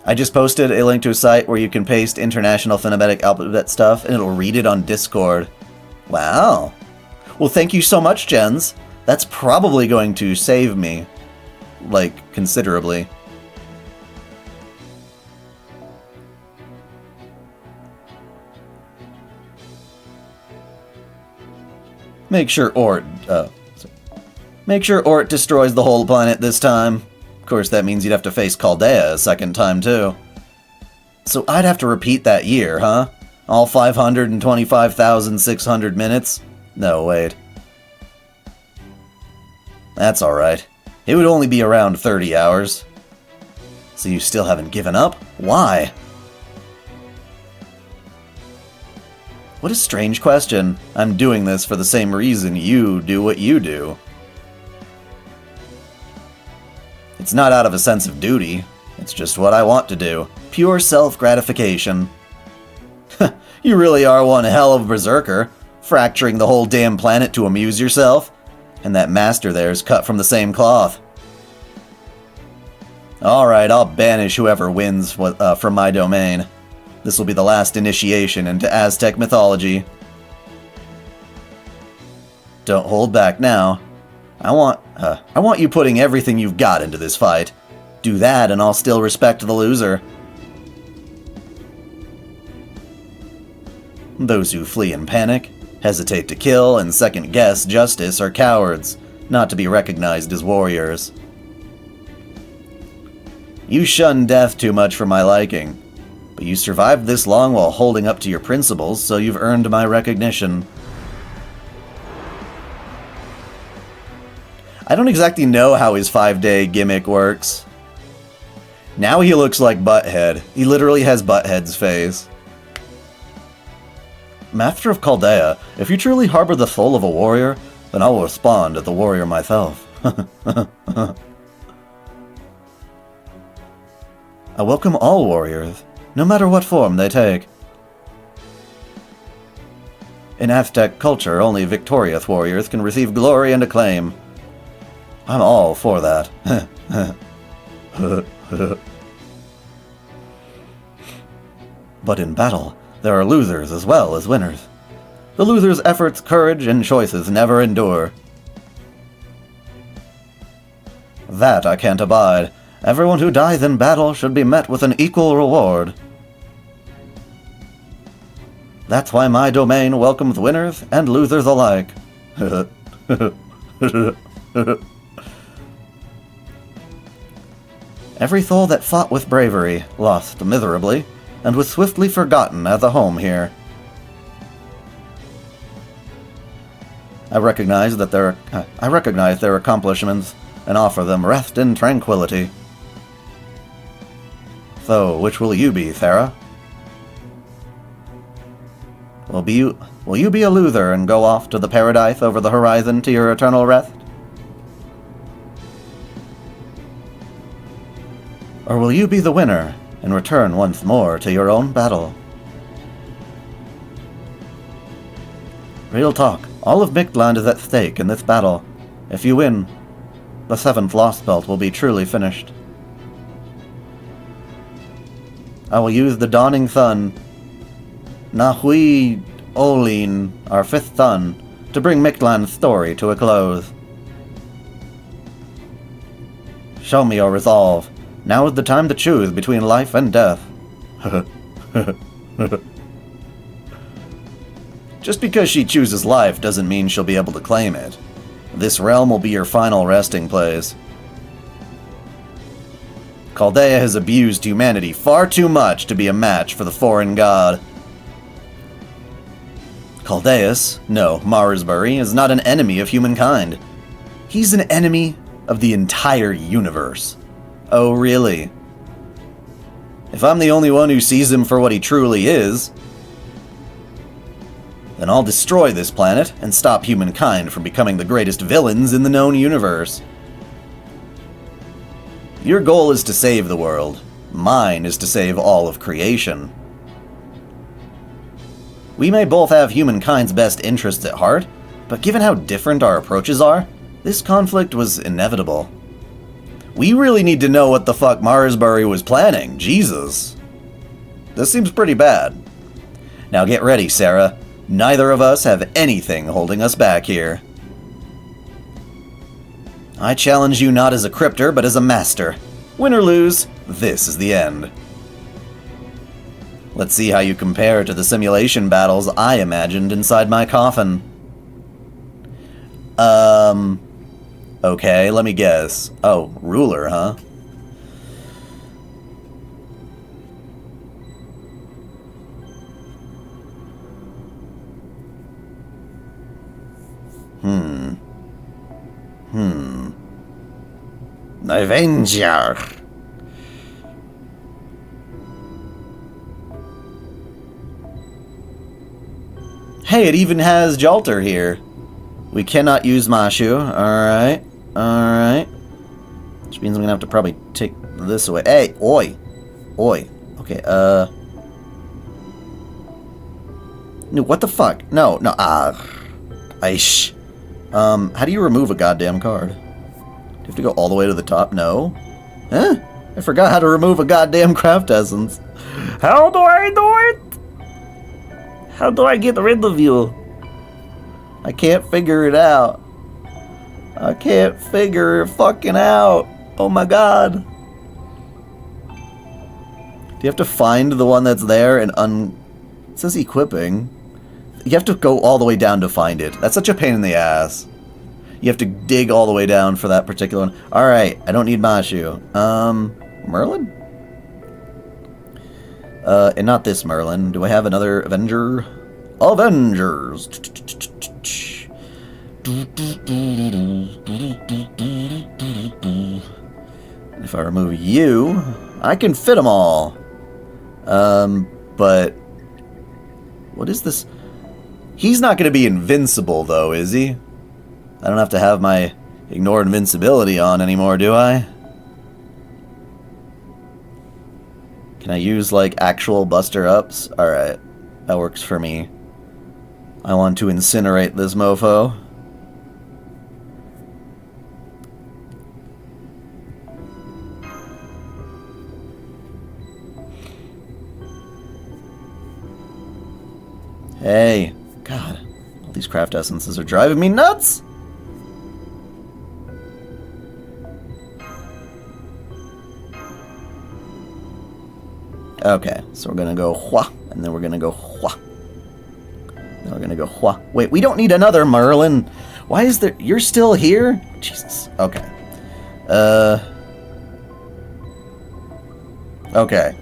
I just posted a link to a site where you can paste international phonetic alphabet stuff, and it'll read it on Discord. Wow. Well, thank you so much, Jens. That's probably going to save me. Like, considerably. Make sure Ort destroys the whole planet this time. Of course, that means you'd have to face Chaldea a second time, too. So I'd have to repeat that year, huh? All 525,600 minutes? No, wait. That's alright. It would only be around 30 hours. So you still haven't given up? Why? What a strange question. I'm doing this for the same reason you do what you do. It's not out of a sense of duty. It's just what I want to do. Pure self-gratification. You really are one hell of a berserker, fracturing the whole damn planet to amuse yourself. And that master there's cut from the same cloth. Alright, I'll banish whoever wins from my domain. This will be the last initiation into Aztec mythology. Don't hold back now. I want you putting everything you've got into this fight. Do that and I'll still respect the loser. Those who flee in panic, hesitate to kill, and second-guess justice are cowards, not to be recognized as warriors. You shun death too much for my liking, but you survived this long while holding up to your principles, so you've earned my recognition. I don't exactly know how his 5-day gimmick works. Now he looks like Butthead. He literally has Butthead's face. Master of Chaldea, if you truly harbor the soul of a warrior, then I will respond as the warrior myself. I welcome all warriors, no matter what form they take. In Aztec culture, only victorious warriors can receive glory and acclaim. I'm all for that. But in battle, there are losers as well as winners. The loser's efforts, courage, and choices never endure. That I can't abide. Everyone who dies in battle should be met with an equal reward. That's why my domain welcomes winners and losers alike. Every soul that fought with bravery lost miserably, and was swiftly forgotten as a home here. I recognize their accomplishments and offer them rest and tranquility. So, which will you be, Thera? Will you be a Luther and go off to the paradise over the horizon to your eternal rest? Or will you be the winner and return once more to your own battle? Real talk, all of Mictland is at stake in this battle. If you win, the 7th Lostbelt will be truly finished. I will use the dawning sun, Nahui Olin, our 5th son, to bring Mictland's story to a close. Show me your resolve. Now is the time to choose between life and death. Just because she chooses life doesn't mean she'll be able to claim it. This realm will be your final resting place. Chaldea has abused humanity far too much to be a match for the foreign god. Chaldeus, no, Marsbury, is not an enemy of humankind. He's an enemy of the entire universe. Oh, really? If I'm the only one who sees him for what he truly is, then I'll destroy this planet and stop humankind from becoming the greatest villains in the known universe. Your goal is to save the world. Mine is to save all of creation. We may both have humankind's best interests at heart, but given how different our approaches are, this conflict was inevitable. We really need to know what the fuck Marsbury was planning. Jesus. This seems pretty bad. Now get ready, Sarah. Neither of us have anything holding us back here. I challenge you not as a cryptor, but as a master. Win or lose, this is the end. Let's see how you compare to the simulation battles I imagined inside my coffin. Okay, let me guess. Oh, ruler, huh? Avenger. Hey, it even has Jalter here. We cannot use Mashu. Alright. Alright. Which means I'm gonna have to probably take this away. Hey, oi. Oi. Okay, No, what the fuck? No, no, Aish. How do you remove a goddamn card? Do you have to go all the way to the top? No. Huh? I forgot how to remove a goddamn craft essence. How do I do it? How do I get rid of you? I can't figure it out. I can't figure it fucking out. Oh my god. Do you have to find the one that's there and It says equipping. You have to go all the way down to find it. That's such a pain in the ass. You have to dig all the way down for that particular one. Alright, I don't need Mashu. Merlin? And not this Merlin. Do I have another Avenger? Avengers! If I remove you, I can fit them all. But what is this? He's not going to be invincible, though, is he? I don't have to have my ignore invincibility on anymore, do I? Can I use, like, actual buster-ups? Alright, that works for me. I want to incinerate this mofo. Hey, God, all these craft essences are driving me nuts! Okay, so we're gonna go hua, and then we're gonna go hua. Then we're gonna go hua. Wait, we don't need another Merlin! Why is there... You're still here? Jesus. Okay. Okay.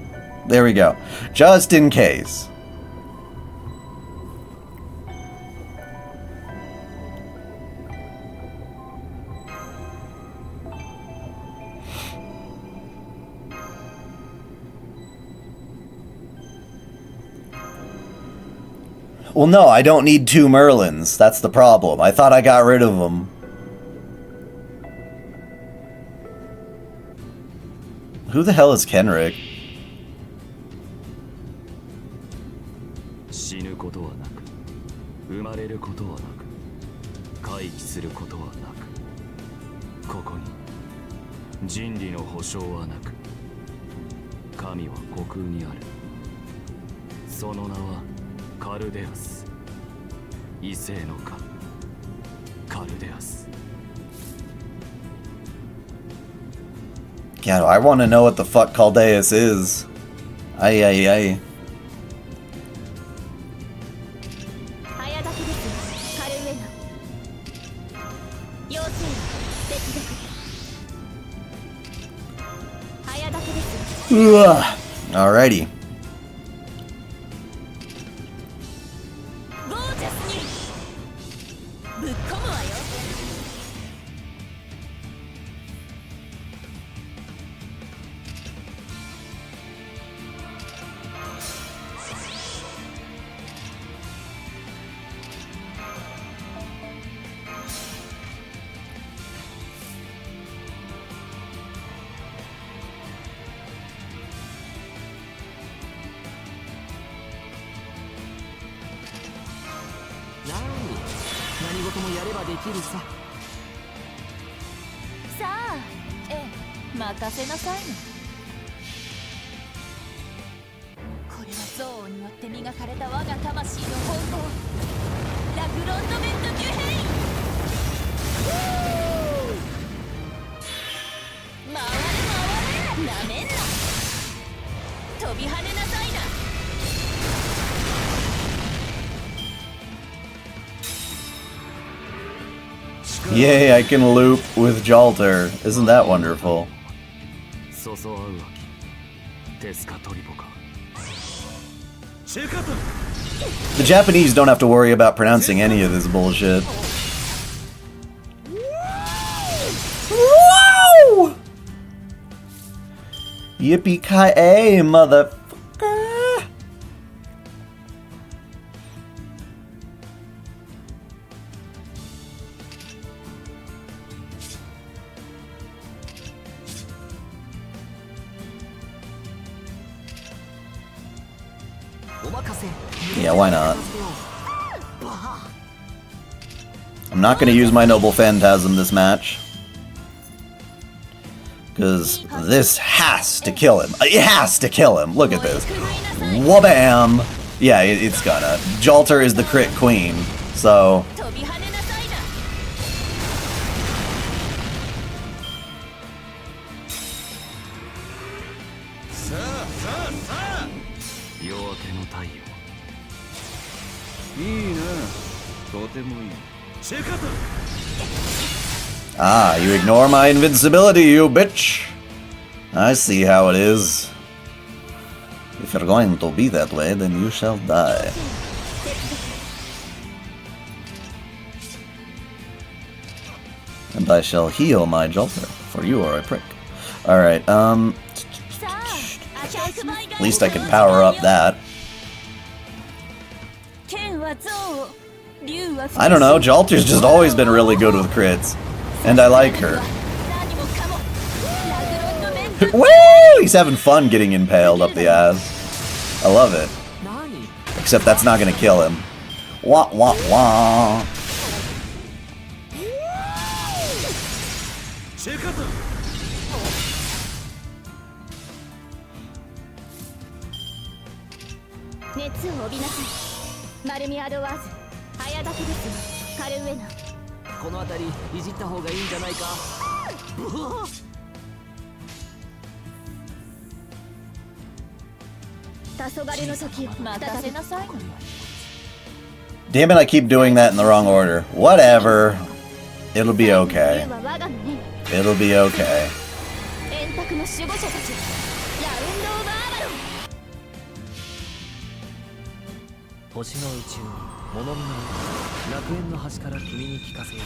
There we go. Just in case. Well, no, I don't need 2 Merlins. That's the problem. I thought I got rid of them. Who the hell is Kenrick? 死ぬことはなく、生まれることはなく、回帰することはなく、ここに人理の保証はなく、神は虚空にある。その名はカルデアス。異性の神、カルデアス。 God, I want to know what the fuck Caldeus is. Ay, ay, ay. 早炊きですカルエナ妖精接続早炊きです Alrighty. ゴージャスにぶっ込むわよ 何事もやればできるさ。さあええ任せなさいこれは憎悪によって磨かれた我が魂の方向ラグロンドメントニュヘイ回れ回れなめんな飛び跳ねなさいな Yay, I can loop with Jalter. Isn't that wonderful? そそあうわき、テスカトリポカ。 The Japanese don't have to worry about pronouncing any of this bullshit. Whoa! Yippee-ki-yay, motherfucker! Yeah, why not? I'm not going to use my Noble Phantasm this match. Because this has to kill him. It has to kill him. Look at this. Wabam! Yeah, it's gonna. Jalter is the crit queen, so... Ah, you ignore my invincibility, you bitch! I see how it is. If you're going to be that way, then you shall die. And I shall heal my Jalter, for you are a prick. Alright, at least I can power up that. I don't know, Jalter's just always been really good with crits. And I like her. Woo! He's having fun getting impaled up the ass. I love it. Except that's not gonna kill him. Wah wah wah. Haya この辺りいじった方がいいんじゃないか。Damn it, I keep doing that in the wrong order. Whatever. It'll be okay. It'll be okay. 星の宇宙に物見の楽園の端から君に聞かせよう。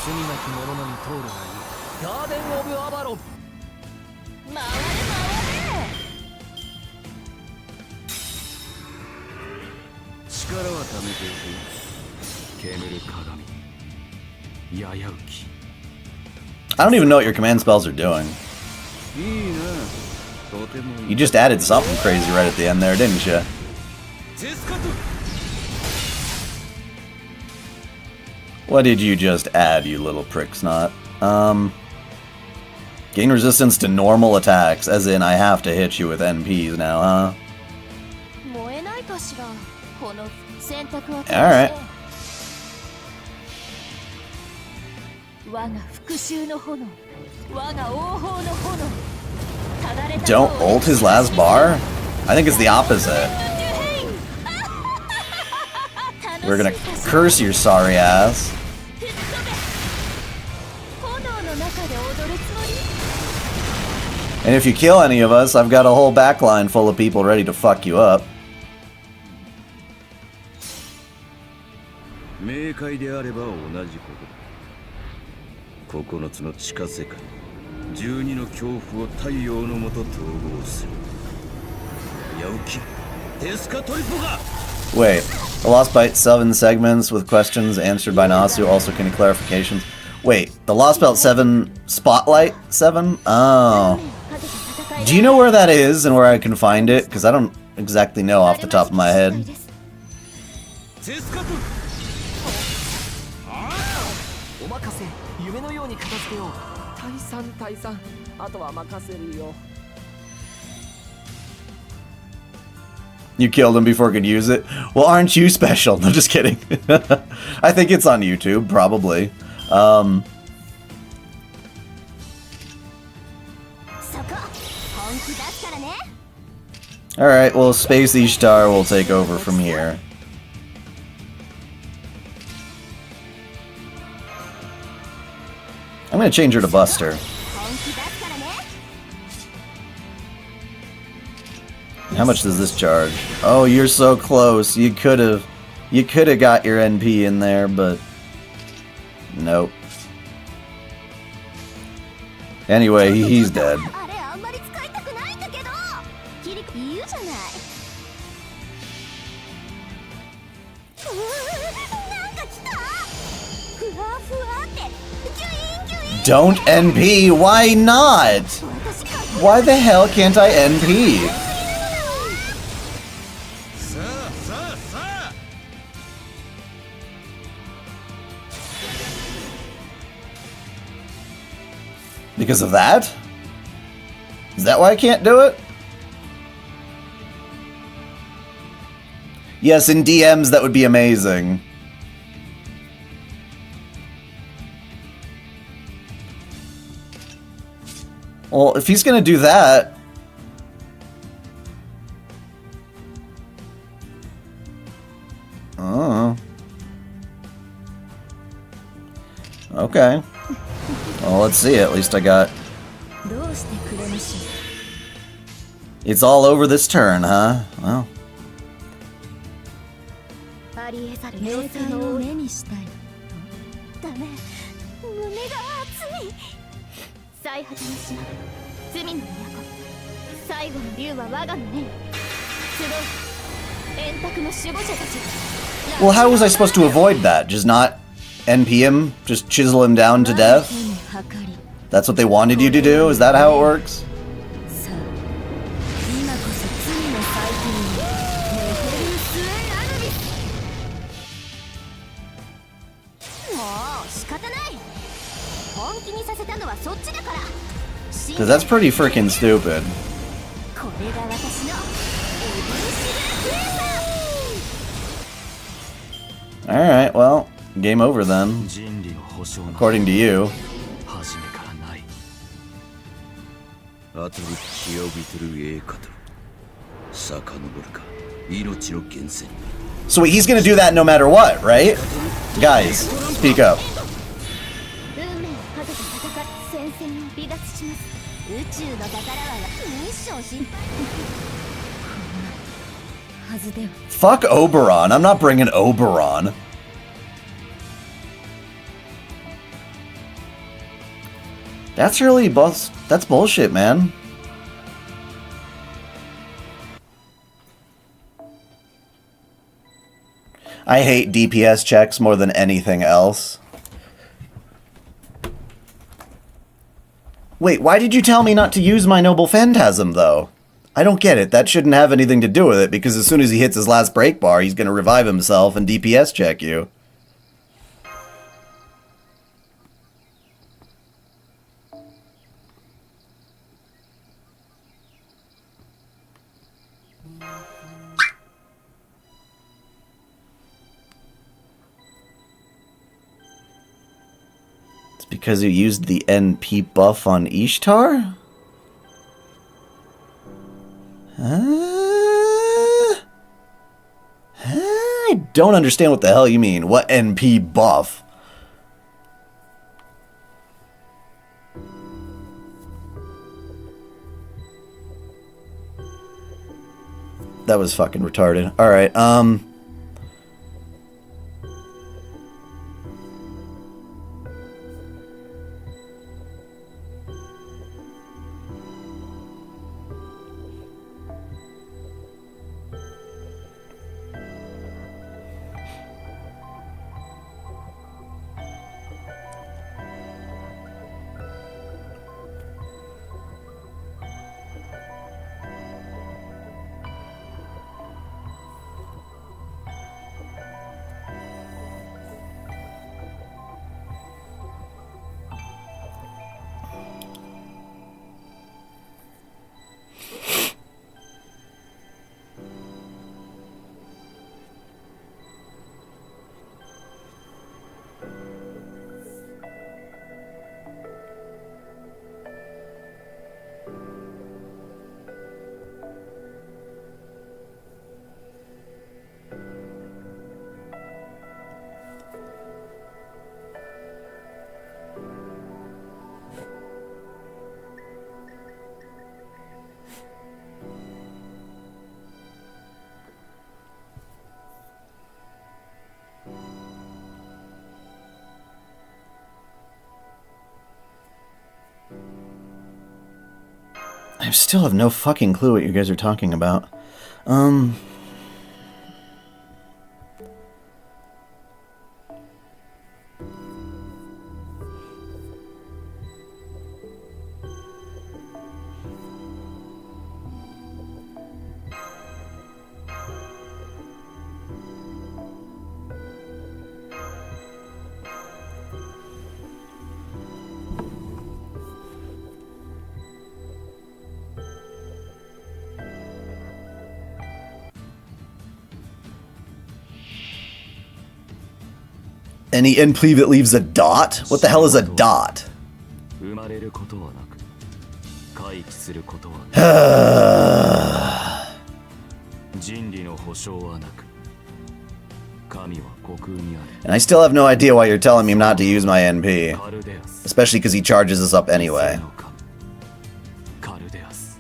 罪なき者のみ通るがいい。ガーデン・オブ・アバロン。回れ回れ。祝 I don't even know what your command spells are doing. You just added something crazy right at the end there, didn't you? What did you just add, you little prick snot? Gain resistance to normal attacks, as in I have to hit you with NPs now, huh? Alright. Don't ult his last bar? I think it's the opposite. We're gonna curse your sorry ass. And if you kill any of us, I've got a whole backline full of people ready to fuck you up. 明快であれば同じことだ。9つの地下世界、12の恐怖を太陽のもと統合する。やうき、テスカトリポが。 Wait, the Lostbelt 7 segments with questions answered by Nasu, also any clarifications? Wait, the Lostbelt 7 Spotlight 7? Oh. Do you know where that is and where I can find it? Because I don't exactly know off the top of my head. You killed him before I could use it? Well, aren't you special? No, just kidding. I think it's on YouTube, probably. Alright, well, Space Ishtar will take over from here. I'm gonna change her to Buster. How much does this charge? Oh, you're so close. You could have got your NP in there, but nope. Anyway, he's dead. Don't NP! Why not? Why the hell can't I NP? Because of that? Is that why I can't do it? Yes, in DMs that would be amazing. Well, if he's gonna do that... Oh. Okay. Well, let's see. At least I got... It's all over this turn, huh? Well. Well, how was I supposed to avoid that? Just not NP him? Just chisel him down to death? That's what they wanted you to do? Is that how it works? Because that's pretty freaking stupid. Alright, well, game over then. According to you. So wait, he's gonna do that no matter what, right? Guys, speak up. Fuck Oberon. I'm not bringing Oberon. That's really that's bullshit, man. I hate DPS checks more than anything else. Wait, why did you tell me not to use my noble phantasm, though? I don't get it. That shouldn't have anything to do with it, because as soon as he hits his last break bar, he's going to revive himself and DPS check you. It's because you used the NP buff on Ishtar? I don't understand what the hell you mean. What NP buff? That was fucking retarded. Alright, I still have no fucking clue what you guys are talking about. Any NP that leaves a dot? What the hell is a dot? 生まれることはなく回帰することはなく人理の保証はなく神は虚空にある And I still have no idea why you're telling me not to use my NP. カルデアス Especially because he charges us up anyway. の神カルデアス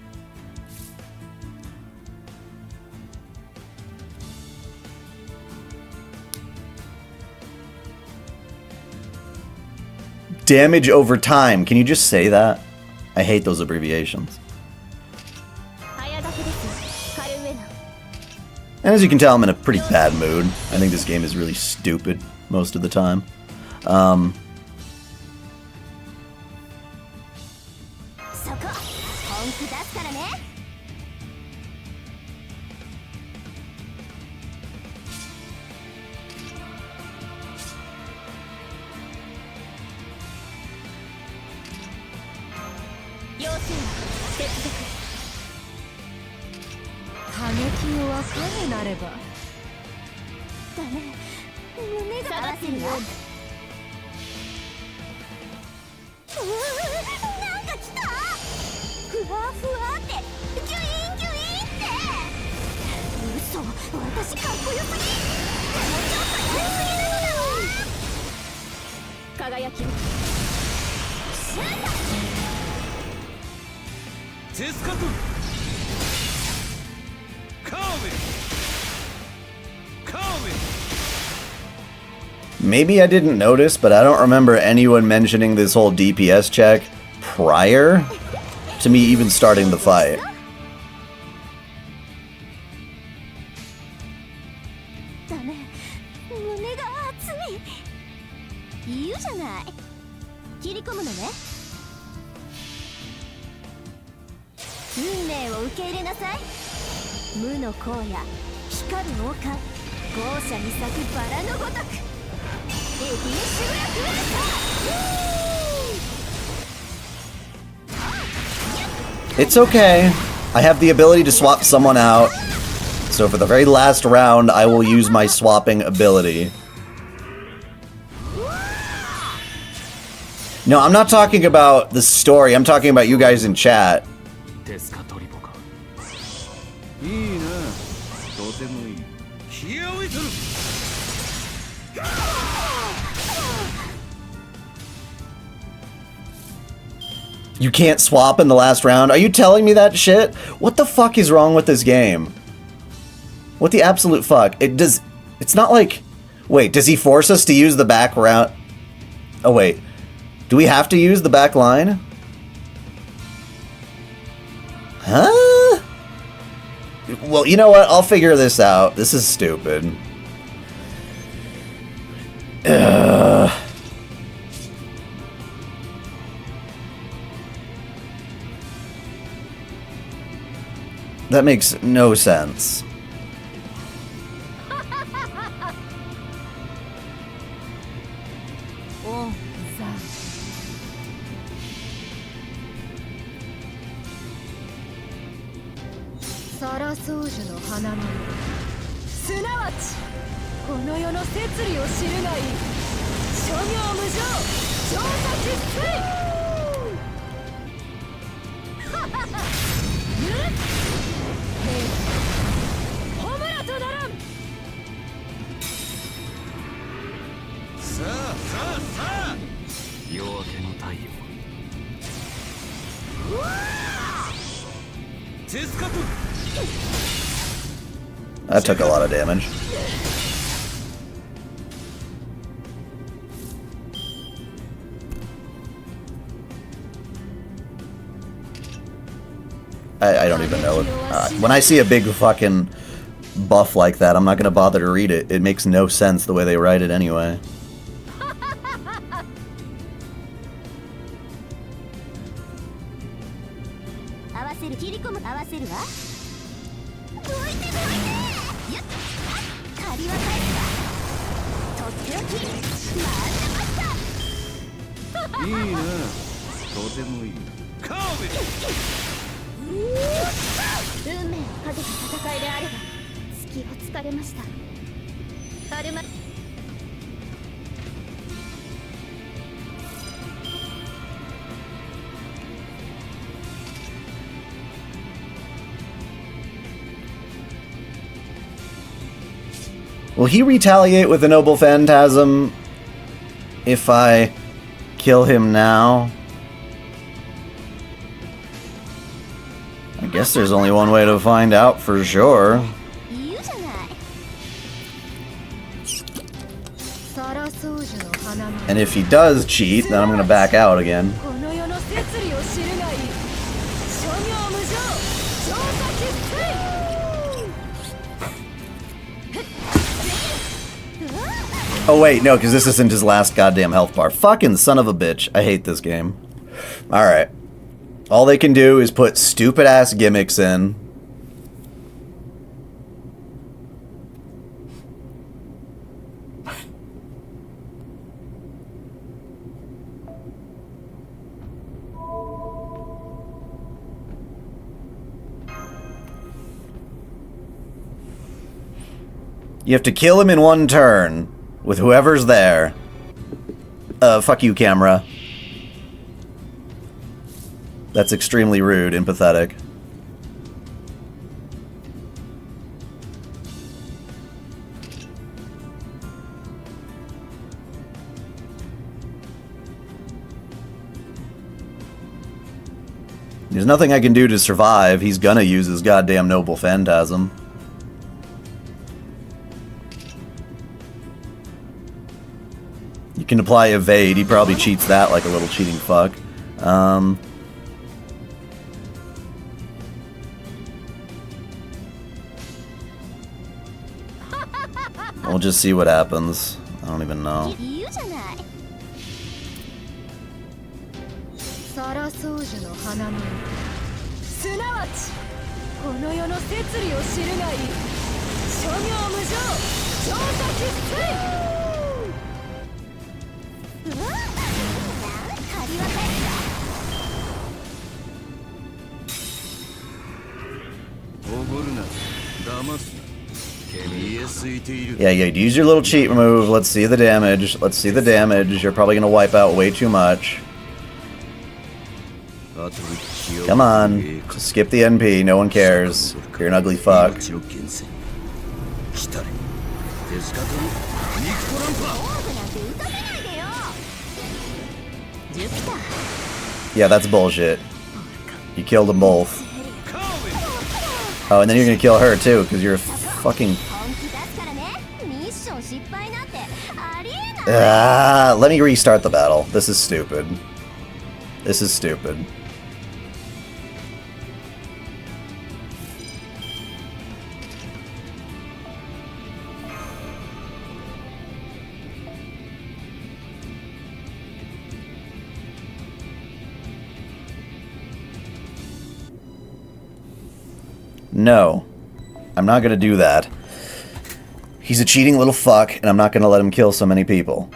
Damage over time. Can you just say that? I hate those abbreviations. And as you can tell, I'm in a pretty bad mood. I think this game is really stupid most of the time. Maybe I didn't notice, but I don't remember anyone mentioning this whole DPS check prior to me even starting the fight. 運命を受け入れなさい。無の荒野、光る王冠、豪奢に咲くバラのごとく。エディシュラフラサー。 It's okay. I have the ability to swap someone out. So for the very last round, I will use my swapping ability. No, I'm not talking about the story. I'm talking about you guys in chat. テスカトリポか。いいな。とてもいい。気合を入れる。You can't swap in the last round? Are you telling me that shit? What the fuck is wrong with this game? What the absolute fuck? It's not like... Wait, does he force us to use the back round? Oh, wait. Do we have to use the back line? Huh? Well, you know what? I'll figure this out. This is stupid. Ugh. That makes no sense. That took a lot of damage. I don't even know. When I see a big fucking buff like that, I'm not going to bother to read it. It makes no sense the way they write it anyway. Will he retaliate with a noble phantasm if I kill him now? I guess there's only one way to find out for sure. And if he does cheat, then I'm gonna back out again. Oh wait, no, because this isn't his last goddamn health bar. Fucking son of a bitch. I hate this game. Alright. All they can do is put stupid ass gimmicks in. You have to kill him in one turn with whoever's there. Fuck you, camera. That's extremely rude and pathetic. There's nothing I can do to survive. He's gonna use his goddamn noble phantasm. You can apply evade. He probably cheats that like a little cheating fuck. We'll just see what happens. I don't even know. すなわちこの世の摂理を知るがいい。諸行無常超突水。うわっ、借り渡し Yeah, use your little cheat move. Let's see the damage. Let's see the damage. You're probably gonna wipe out way too much. Come on. Just skip the NP. No one cares. You're an ugly fuck. Yeah, that's bullshit. You killed them both. Oh, and then you're gonna kill her too, because you're a fucking... let me restart the battle. This is stupid. This is stupid. No. I'm not gonna do that. He's a cheating little fuck, and I'm not gonna let him kill so many people.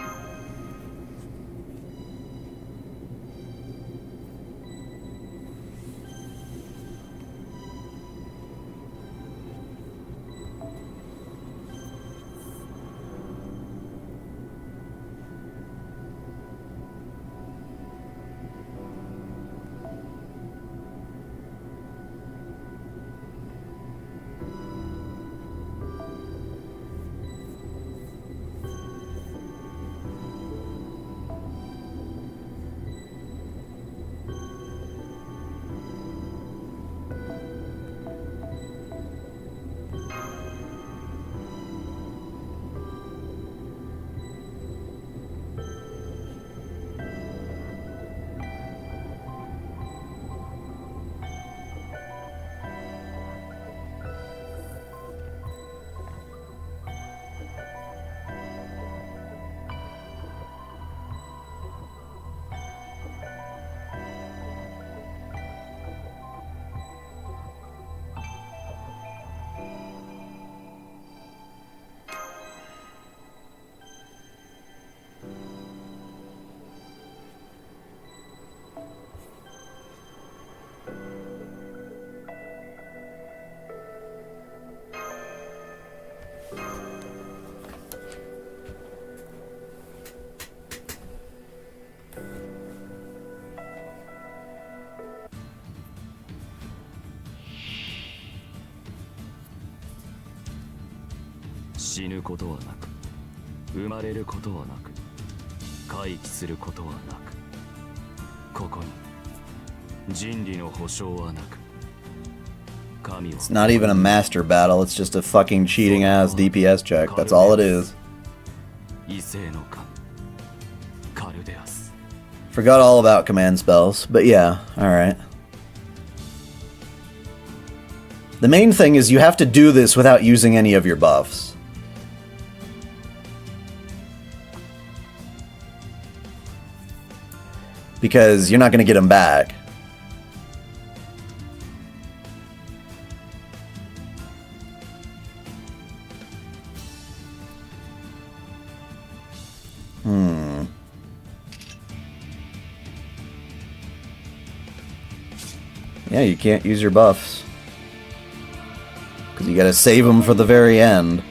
It's not even a master battle, it's just a fucking cheating ass DPS check. That's all it is. Forgot all about command spells, but yeah, alright. The main thing is you have to do this without using any of your buffs. Because you're not going to get them back. Yeah, you can't use your buffs. Because you gotta save them for the very end.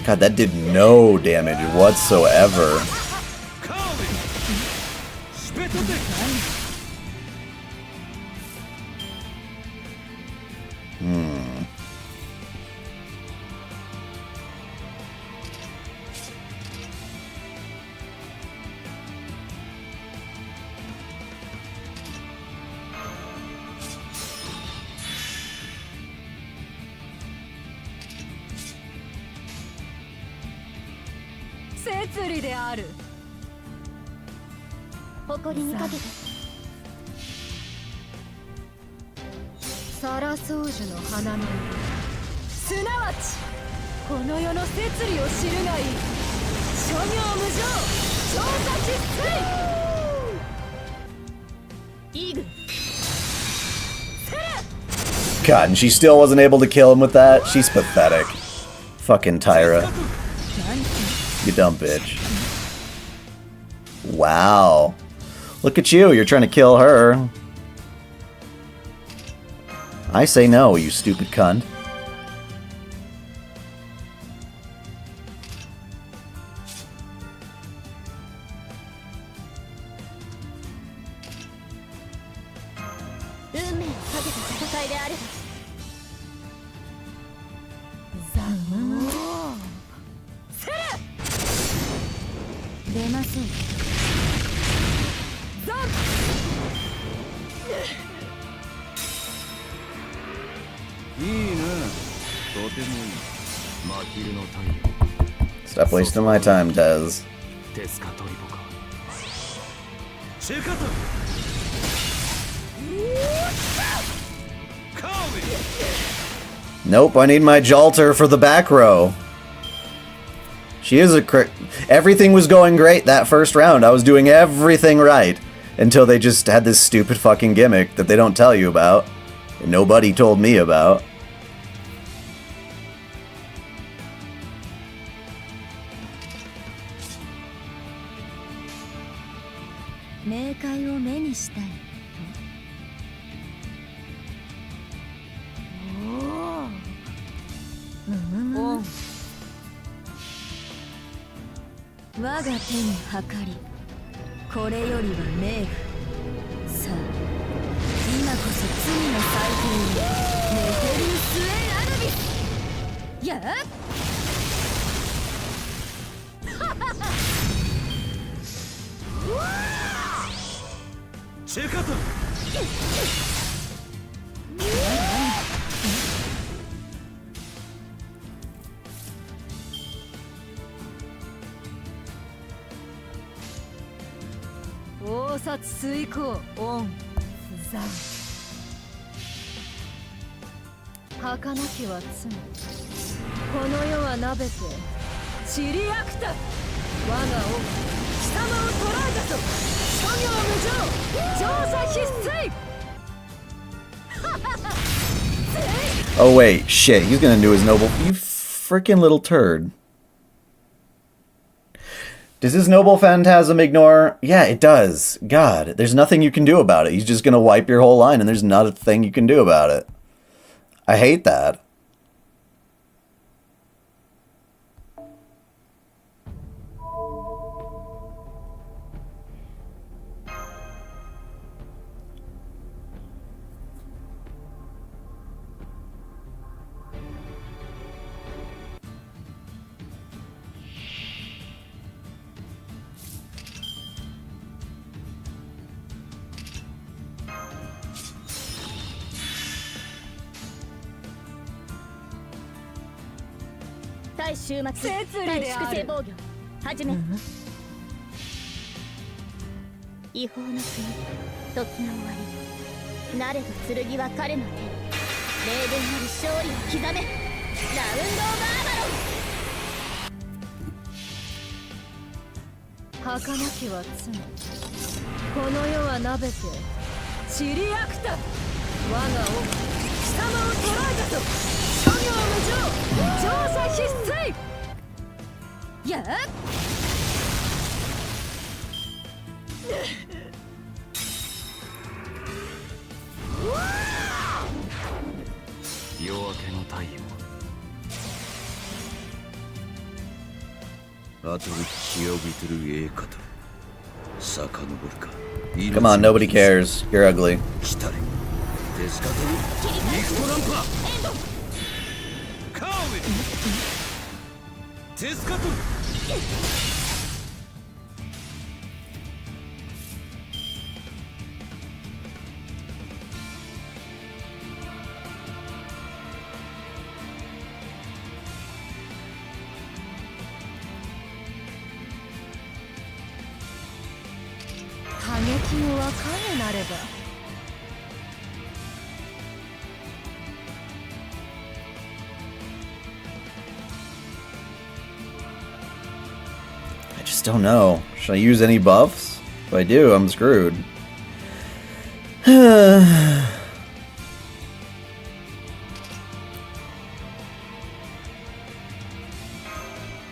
God, that did no damage whatsoever. サラソウジュの花のすなわちこの世の摂理を知るがいい。諸行無常調査実践イーグル God, and she still wasn't able to kill him with that? She's pathetic. Fucking Tyra. You dumb bitch. Wow. Look at you, you're trying to kill her. I say no, you stupid cunt. Stop wasting my time, Tez. Nope, I need my Jalter for the back row. She is a everything was going great that first round. I was doing everything right until they just had this stupid fucking gimmick that they don't tell you about. And nobody told me about. Oh wait, shit, he's gonna do his noble. You freaking little turd. Does his noble phantasm ignore? Yeah, it does. God, there's nothing you can do about it. He's just gonna wipe your whole line and there's not a thing you can do about it. I hate that. Come on, nobody cares. You're ugly. just don't know. Should I use any buffs? If I do, I'm screwed.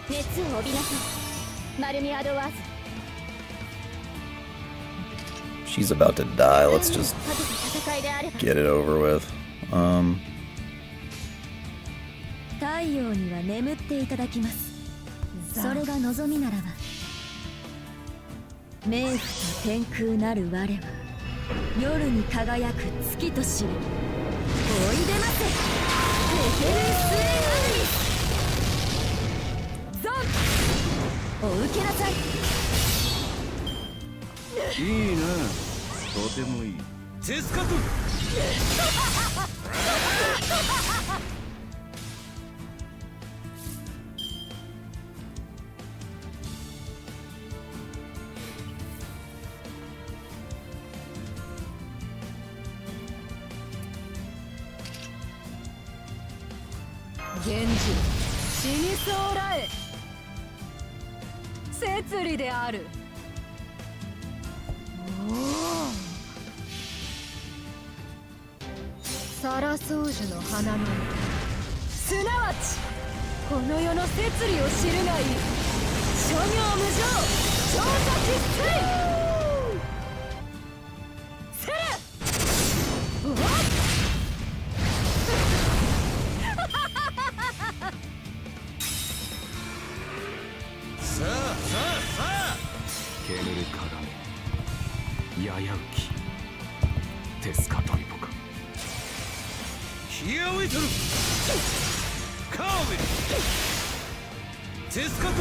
熱を帯びなさい。マルミアドワーズ。 She's about to die. Let's just 果てた戦いであれば get it over with. 太陽には眠っていただきます。それが望みならば、冥府と天空なる我は夜に輝く月と知り、おいでませテケルスエアリス。ゾンお受けなさい。いいな、とてもいい。テスカト源氏死にそうらえ摂理である。サラソウジュの花のすなわちこの世の摂理を知るがいい。諸行無常調査喫水せれおっさあ煙る鏡ややうきテスカトリポカヒアウィトルカーウィルテスカト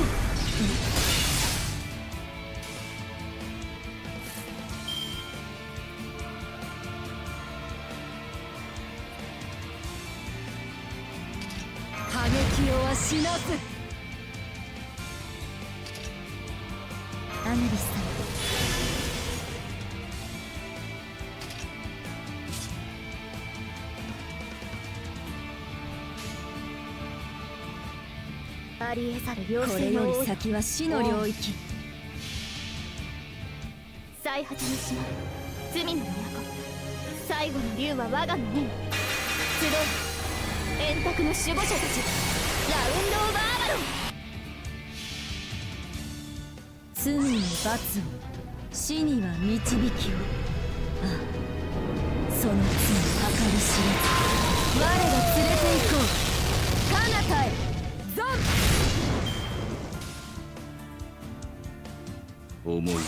過激をはしなす。アヌビス様、ありえざる両性の多い先は死の領域。最果ての島、罪の都、最後の竜は我がの目に集え円卓の守護者たち、ラウンド・オブ・アバロン。罪に罰を、死には導きを。ああ、その罪計り知れず、我が連れて行こう。彼方へゾン。思い出せ、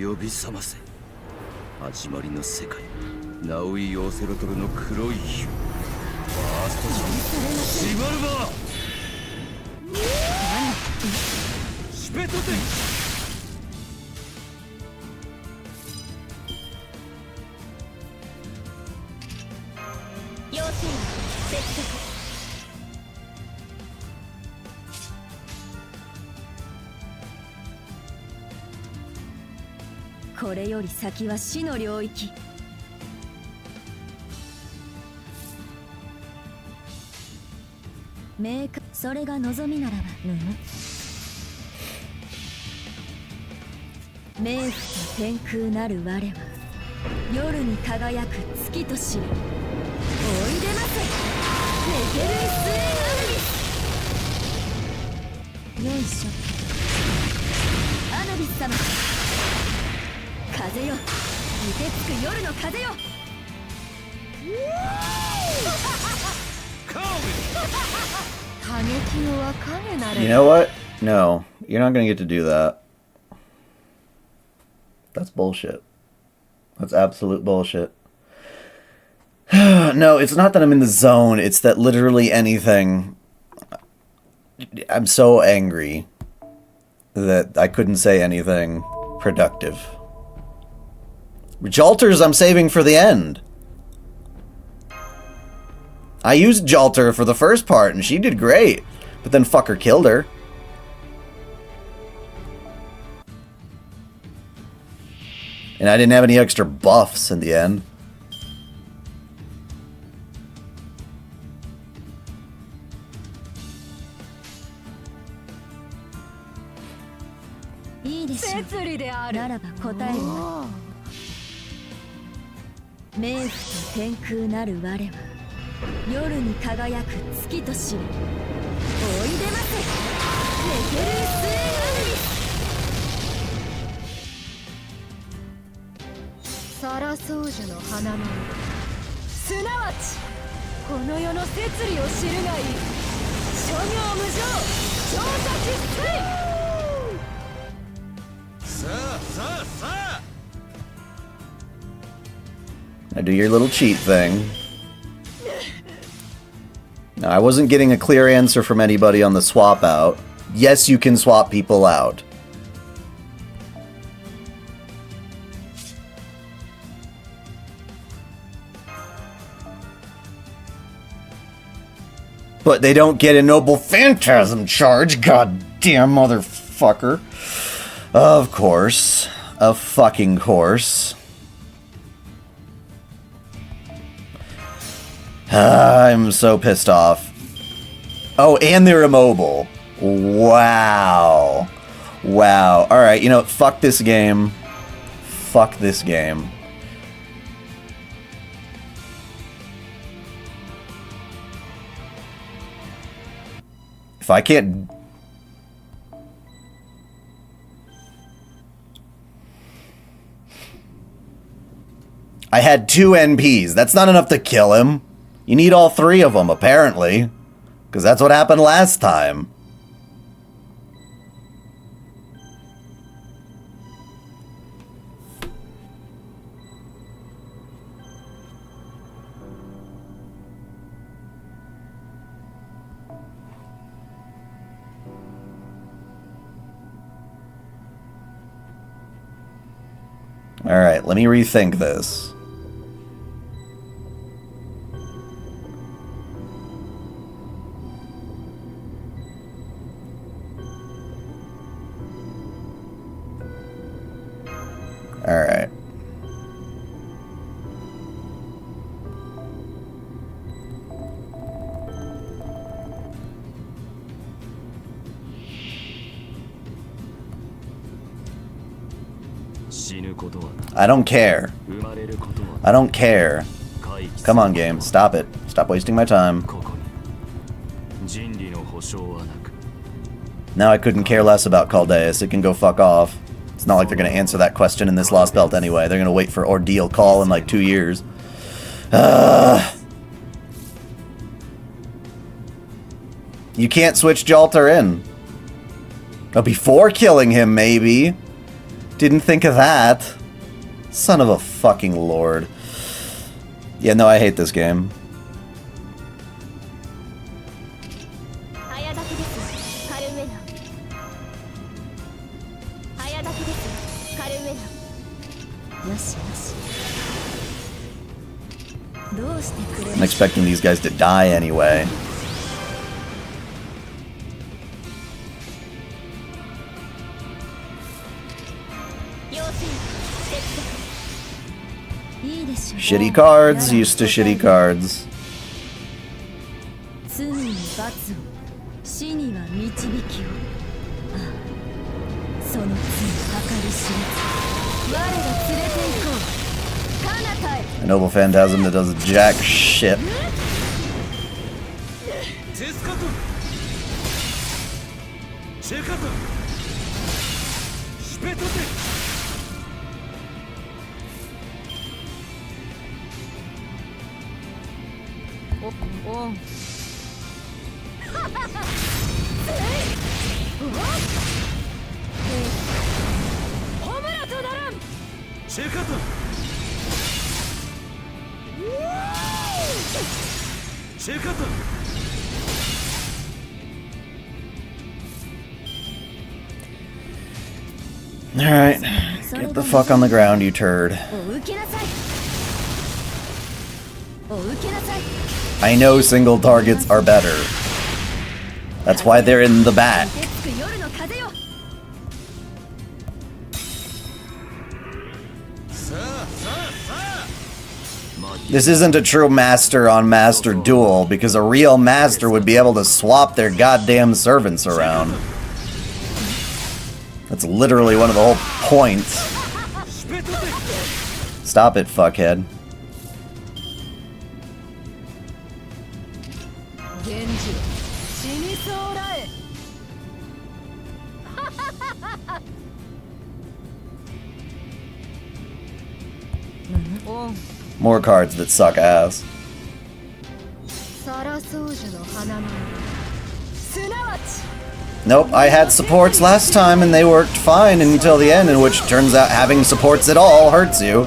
呼び覚ませ。始まりの世界、ナウイ・オーセロトルの黒い火。ファーストシン、シバルバーシペトテ要請は接続。これより先は死の領域。明確、それが望みならば冥府と天空なる我は夜に輝く月と知れ、おいでませテケルスエアヌビス。よいしょ。アヌビス様、風よ、凍てつく夜の風よ。過激をは影なれ。 You know what? No, you're not gonna get to do that. That's bullshit. That's absolute bullshit. No, it's not that I'm in the zone. It's that literally anything. I'm so angry that I couldn't say anything productive. Jalters I'm saving for the end. I used Jalter for the first part and she did great, but then fucker killed her. And I didn't have any extra buffs in the end. 摂理である。ならば答えるわ。冥府と天空なる我は夜に輝く月と知り。おいでませ。テケルスエアリス。サラソウジュの花のすなわちこの世の摂理を知るがいい。諸行無常調査喫水。さあ Now do your little cheat thing. Now, I wasn't getting a clear answer from anybody on the swap out. Yes, you can swap people out. But they don't get a noble phantasm charge, goddamn motherfucker. Of course. Of fucking course. I'm so pissed off. Oh, and they're immobile. Wow. Wow. Alright, you know, fuck this game. Fuck this game. If I can't... I had 2 NPs. That's not enough to kill him. You need all 3 of them, apparently. Because that's what happened last time. Alright, let me rethink this. Alright. I don't care. I don't care. Come on, game. Stop it. Stop wasting my time. Now I couldn't care less about Caldeus. It can go fuck off. It's not like they're going to answer that question in this Lostbelt anyway. They're going to wait for Ordeal call in like 2 years. You can't switch Jalter in. Oh, before killing him, maybe. Didn't think of that. Son of a fucking lord. Yeah, no, I hate this game. I'm expecting these guys to die anyway. Shitty cards, used to shitty cards. A noble phantasm that does jack shit. Alright, get the fuck on the ground, you turd. I know single targets are better. That's why they're in the back. This isn't a true master on master duel, because a real master would be able to swap their goddamn servants around. That's literally one of the whole points. Stop it, fuckhead. More cards that suck ass. Nope, I had supports last time and they worked fine until the end, in which turns out having supports at all hurts you.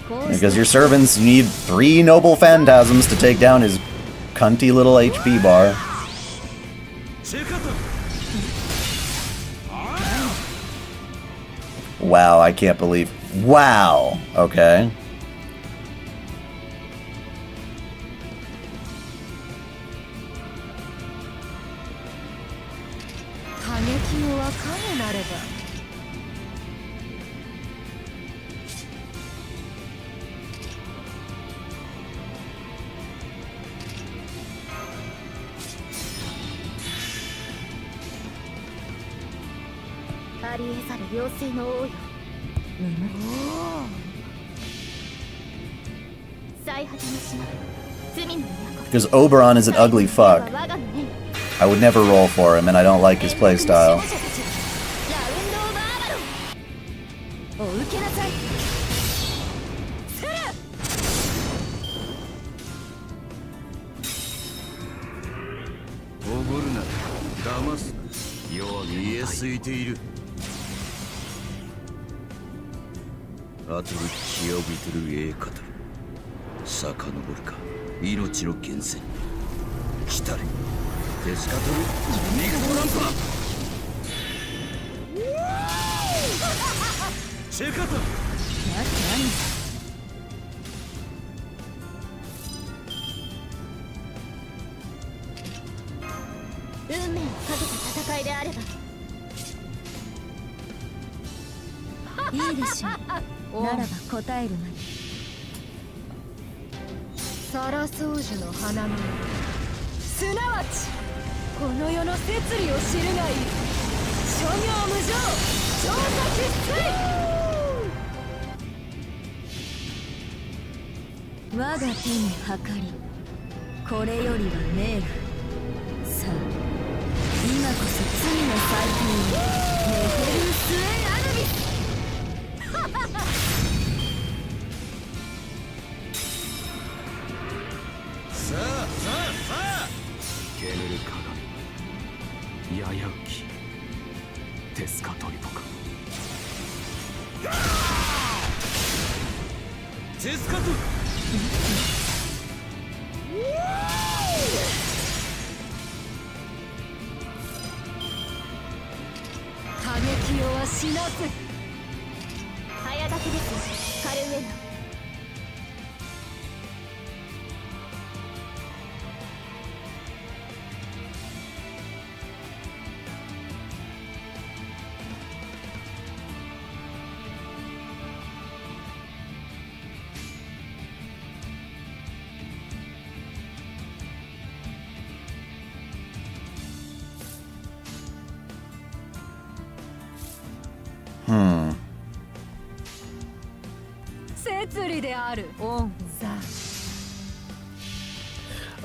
Because your servants need 3 noble phantasms to take down his cunty little HP bar. Wow, I can't believe... Wow! Okay. Because Oberon is an ugly fuck. I would never roll for him, and I don't like his playstyle.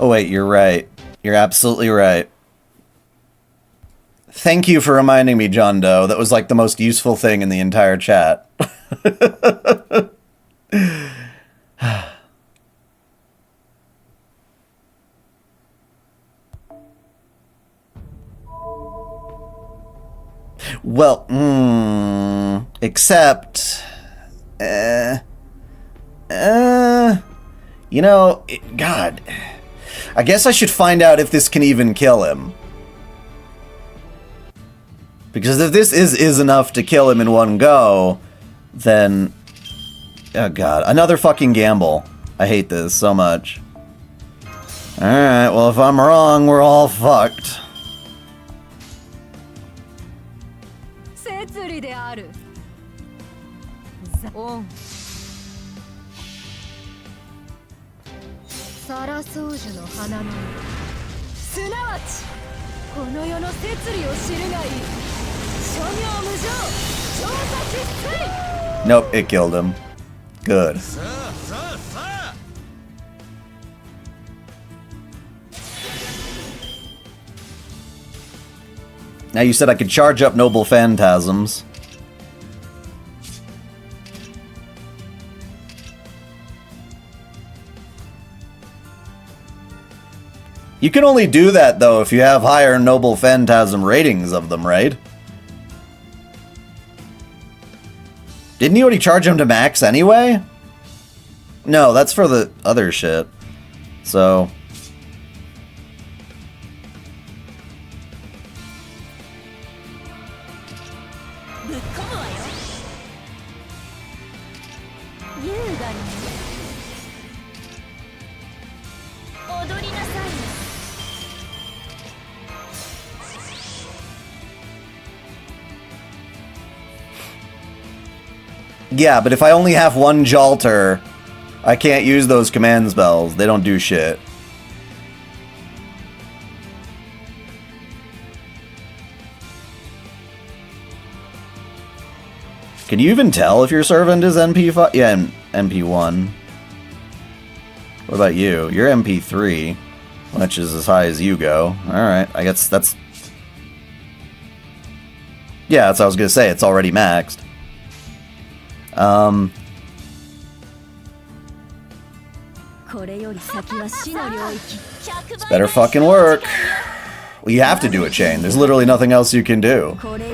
Oh wait, you're right. You're absolutely right. Thank you for reminding me, John Doe. That was like the most useful thing in the entire chat. Well, except... you know, God... I guess I should find out if this can even kill him. Because if this is enough to kill him in one go, then... Oh god, another fucking gamble. I hate this so much. Alright, well if I'm wrong, we're all fucked. Nope, it killed him. Good. Now you said I could charge up noble phantasms. You can only do that, though, if you have higher noble phantasm ratings of them, right? Didn't you already charge him to max anyway? No, that's for the other shit. So... Yeah, but if I only have one Jalter, I can't use those command spells. They don't do shit. Can you even tell if your servant is MP5? Yeah, MP1. What about you? You're MP3, which is as high as you go. Alright, I guess that's... Yeah, that's what I was gonna say. It's already maxed. This better fucking work. Well, you have to do a chain. There's literally nothing else you can do. I'm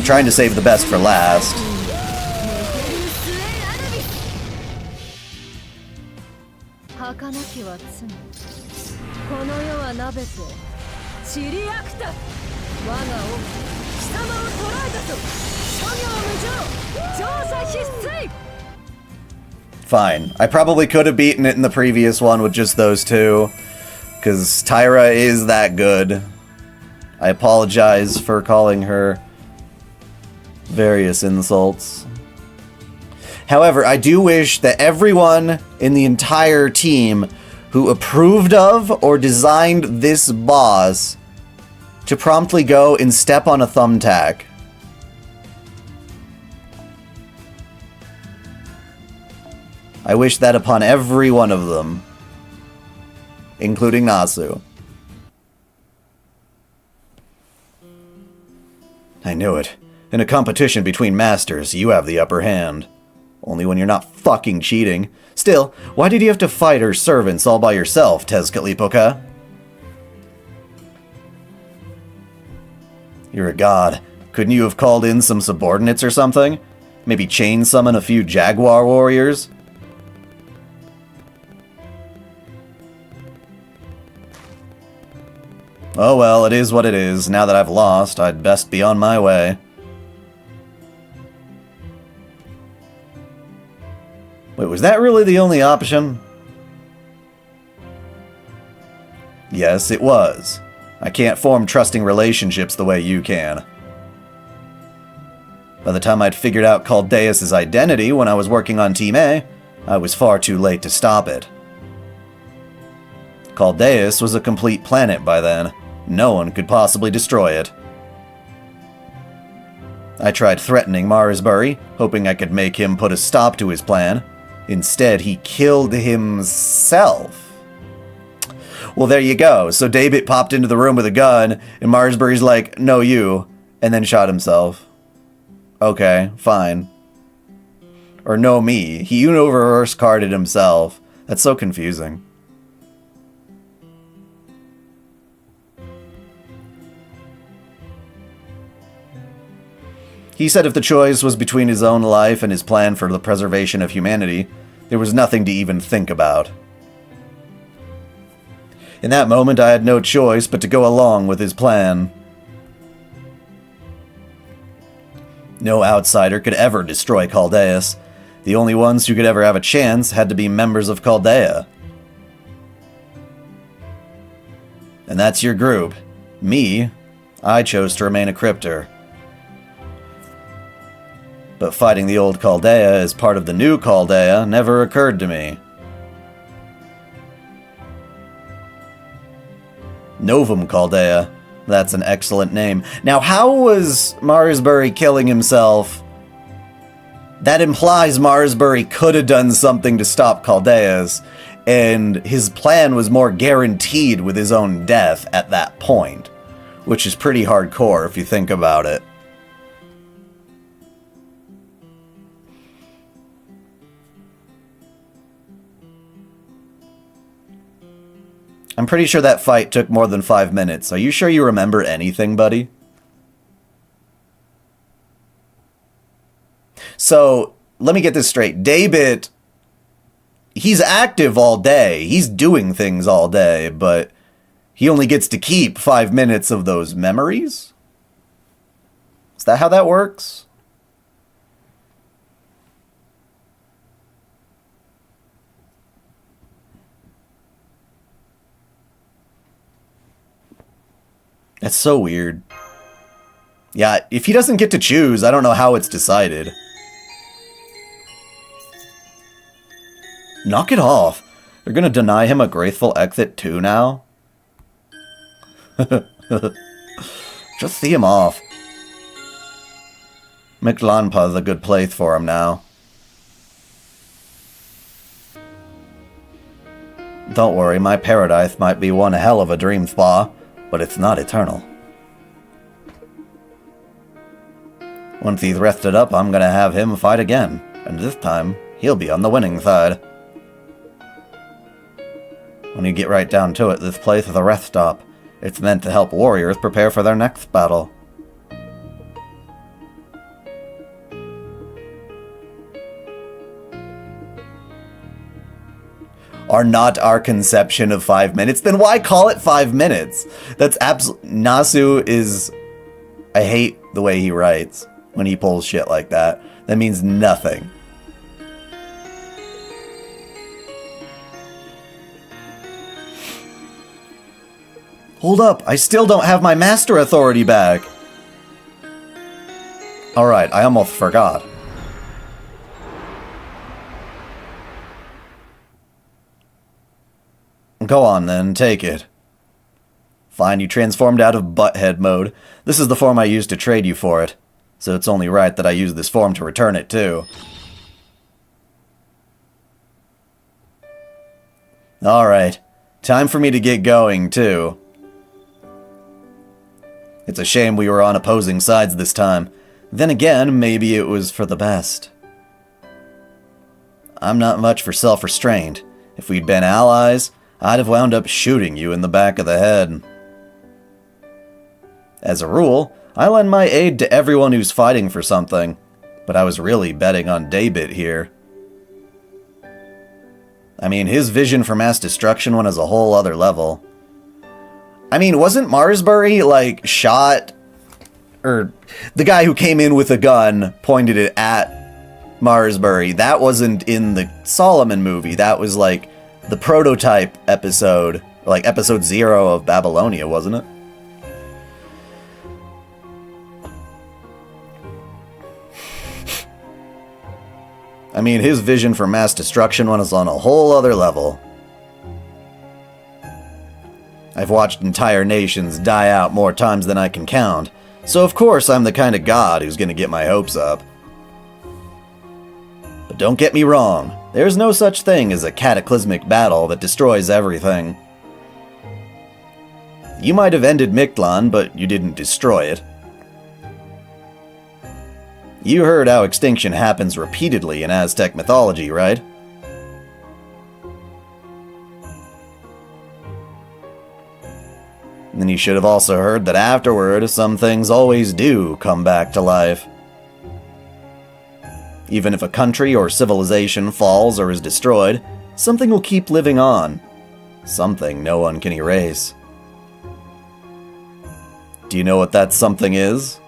trying to save the best for last. Fine. I probably could have beaten it in the previous one with just those two, because Tyra is that good. I apologize for calling her various insults. However, I do wish that everyone in the entire team who approved of or designed this boss to promptly go and step on a thumbtack. I wish that upon every one of them, including Nasu. I knew it. In a competition between masters, you have the upper hand. Only when you're not fucking cheating. Still, why did you have to fight her servants all by yourself, Tezcatlipoca? You're a god. Couldn't you have called in some subordinates or something? Maybe chain summon a few jaguar warriors? Oh well, it is what it is. Now that I've lost, I'd best be on my way. Wait, was that really the only option? Yes, it was. I can't form trusting relationships the way you can. By the time I'd figured out Caldeus' identity when I was working on Team A, I was far too late to stop it. Caldeus was a complete planet by then. No one could possibly destroy it. I tried threatening Marsbury, hoping I could make him put a stop to his plan. Instead, he killed himself. Well, there you go. So David popped into the room with a gun, and Marsbury's like, no, you, and then shot himself. Okay, fine. Or no, me. He universe carded himself. That's so confusing. He said if the choice was between his own life and his plan for the preservation of humanity, there was nothing to even think about. In that moment, I had no choice but to go along with his plan. No outsider could ever destroy Caldeus. The only ones who could ever have a chance had to be members of Chaldea. And that's your group. Me, I chose to remain a cryptor. But fighting the old Chaldea as part of the new Chaldea never occurred to me. Novum Chaldea. That's an excellent name. Now, how was Marsbury killing himself? That implies Marsbury could have done something to stop Caldeas, and his plan was more guaranteed with his own death at that point, which is pretty hardcore if you think about it. I'm pretty sure that fight took more than 5 minutes. Are you sure you remember anything, buddy? So, let me get this straight. Daybit, he's active all day. He's doing things all day, but he only gets to keep 5 minutes of those memories? Is that how that works? That's so weird. Yeah, if he doesn't get to choose, I don't know how it's decided. Knock it off. They're gonna deny him a graceful exit too now? Just see him off. Mictlanpa's a good place for him now. Don't worry, my paradise might be one hell of a dream spa, but it's not eternal. Once he's rested up, I'm gonna have him fight again, and this time, he'll be on the winning side. When you get right down to it, this place is a rest stop. It's meant to help warriors prepare for their next battle. Are not our conception of 5 minutes? Then why call it 5 minutes? That's absolutely... Nasu is... I hate the way he writes when he pulls shit like that. That means nothing. Hold up, I still don't have my master authority back. Alright, I almost forgot. Go on then, take it. Fine, you transformed out of butthead mode. This is the form I used to trade you for it. So it's only right that I use this form to return it too. Alright, time for me to get going too. It's a shame we were on opposing sides this time. Then again, maybe it was for the best. I'm not much for self-restraint. If we'd been allies, I'd have wound up shooting you in the back of the head. As a rule, I lend my aid to everyone who's fighting for something, but I was really betting on Daybit here. I mean, his vision for mass destruction went as a whole other level. I mean, wasn't Marsbury, like, shot? Or the guy who came in with a gun pointed it at Marsbury. That wasn't in the Solomon movie. That was, like, the prototype episode. Like, episode 0 of Babylonia, wasn't it? I mean, his vision for mass destruction was on a whole other level. I've watched entire nations die out more times than I can count, so of course I'm the kind of god who's gonna get my hopes up. But don't get me wrong, there's no such thing as a cataclysmic battle that destroys everything. You might have ended Mictlan, but you didn't destroy it. You heard how extinction happens repeatedly in Aztec mythology, right? And then you should have also heard that afterward, some things always do come back to life. Even if a country or civilization falls or is destroyed, something will keep living on. Something no one can erase. Do you know what that something is?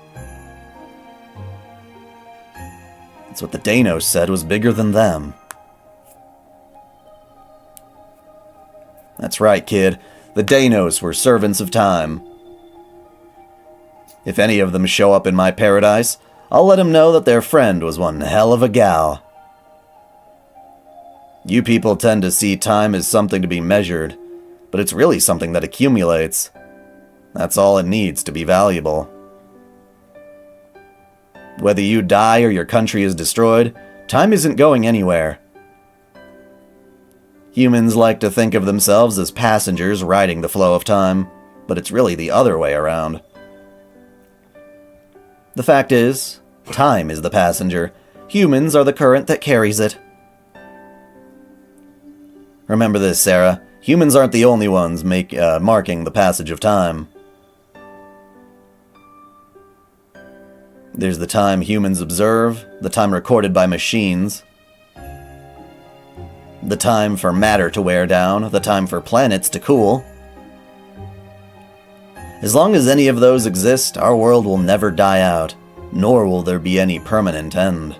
It's what the Danos said was bigger than them. That's right, kid. The Danos were servants of time. If any of them show up in my paradise, I'll let them know that their friend was one hell of a gal. You people tend to see time as something to be measured, but it's really something that accumulates. That's all it needs to be valuable. Whether you die or your country is destroyed, time isn't going anywhere. Humans like to think of themselves as passengers riding the flow of time, but it's really the other way around. The fact is, time is the passenger. Humans are the current that carries it. Remember this, Sarah. Humans aren't the only ones marking the passage of time. There's the time humans observe, the time recorded by machines, the time for matter to wear down, the time for planets to cool. As long as any of those exist, our world will never die out, nor will there be any permanent end.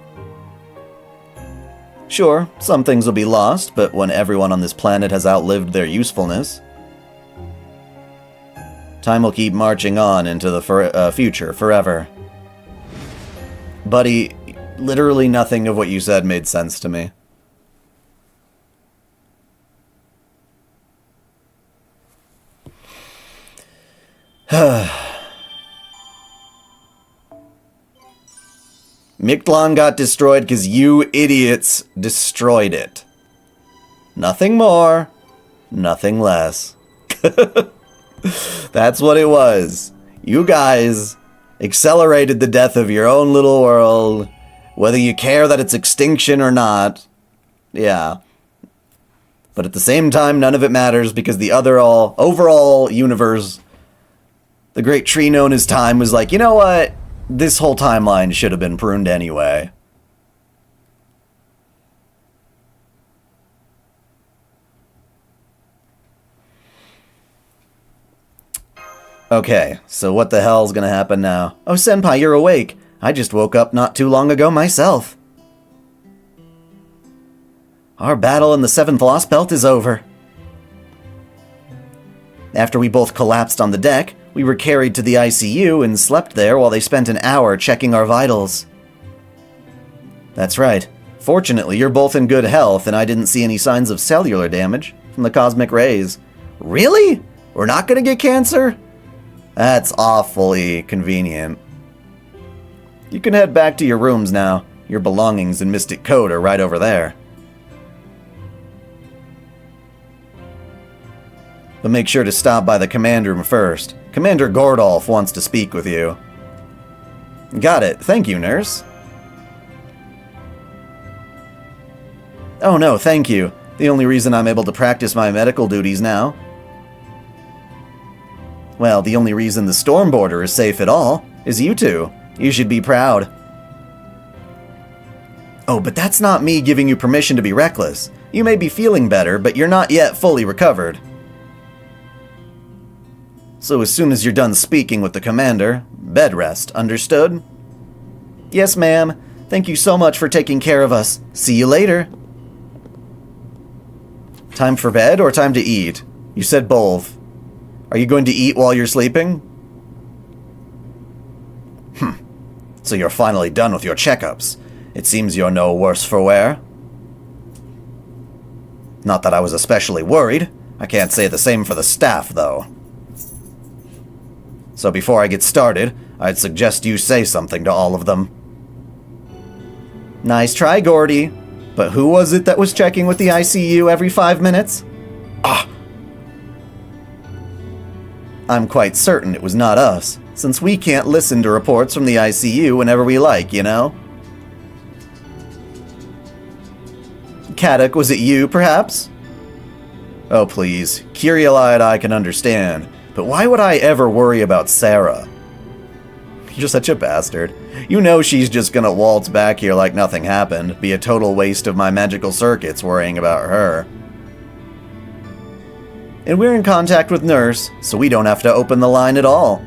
Sure, some things will be lost, but when everyone on this planet has outlived their usefulness, time will keep marching on into the future forever. Buddy, literally nothing of what you said made sense to me. Mictlan got destroyed because you idiots destroyed it. Nothing more, nothing less. That's what it was. You guys accelerated the death of your own little world, whether you care that it's extinction or not. Yeah. But at the same time, none of it matters because the overall universe, the great tree known as time, was like, you know what? This whole timeline should have been pruned anyway. Okay, so what the hell's gonna happen now? Oh, Senpai, you're awake. I just woke up not too long ago myself. Our battle in the 7th Lostbelt is over. After we both collapsed on the deck, we were carried to the ICU and slept there while they spent an hour checking our vitals. That's right. Fortunately, you're both in good health, and I didn't see any signs of cellular damage from the cosmic rays. Really? We're not gonna get cancer? That's awfully convenient. You can head back to your rooms now. Your belongings and Mystic Code are right over there. But make sure to stop by the command room first. Commander Gordolf wants to speak with you. Got it. Thank you, nurse. Oh no, thank you. The only reason I'm able to practice my medical duties now. Well, the only reason the storm border is safe at all is you two. You should be proud. Oh, but that's not me giving you permission to be reckless. You may be feeling better, but you're not yet fully recovered. So as soon as you're done speaking with the commander, bed rest, understood? Yes, ma'am. Thank you so much for taking care of us. See you later. Time for bed or time to eat? You said both. Are you going to eat while you're sleeping? So you're finally done with your checkups. It seems you're no worse for wear. Not that I was especially worried. I can't say the same for the staff, though. So before I get started, I'd suggest you say something to all of them. Nice try, Gordy. But who was it that was checking with the ICU every 5 minutes? I'm quite certain it was not us, since we can't listen to reports from the ICU whenever we like, you know? Kadok, was it you, perhaps? Oh, please. Kyrielide I can understand, but why would I ever worry about Sarah? You're such a bastard. You know she's just gonna waltz back here like nothing happened, be a total waste of my magical circuits worrying about her. And we're in contact with Nurse, so we don't have to open the line at all.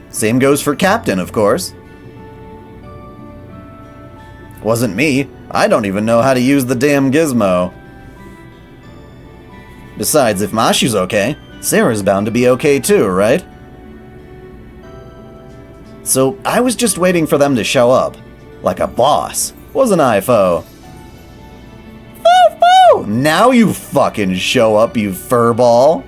Same goes for Captain, of course. Wasn't me. I don't even know how to use the damn gizmo. Besides, if Mashu's okay, Sarah's bound to be okay too, right? So I was just waiting for them to show up. Like a boss, wasn't I, foe? Now you fucking show up, you furball.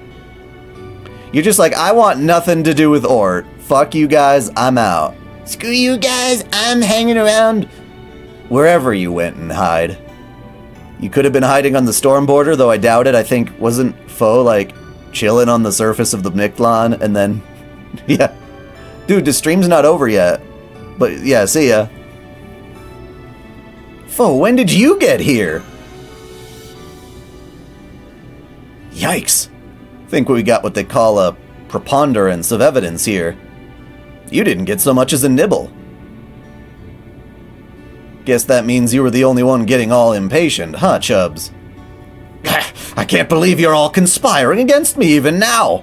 You're just like, I want nothing to do with Ort. Fuck you guys, I'm out. Screw you guys, I'm hanging around. Wherever you went and hide. You could have been hiding on the storm border, though I doubt it. I think, wasn't Foe, like, chilling on the surface of the Mictlan, and then... yeah. Dude, the stream's not over yet. But, yeah, see ya. Foe, when did you get here? Yikes. Think we got what they call a preponderance of evidence here. You didn't get so much as a nibble. Guess that means you were the only one getting all impatient, huh, Chubbs? I can't believe you're all conspiring against me even now.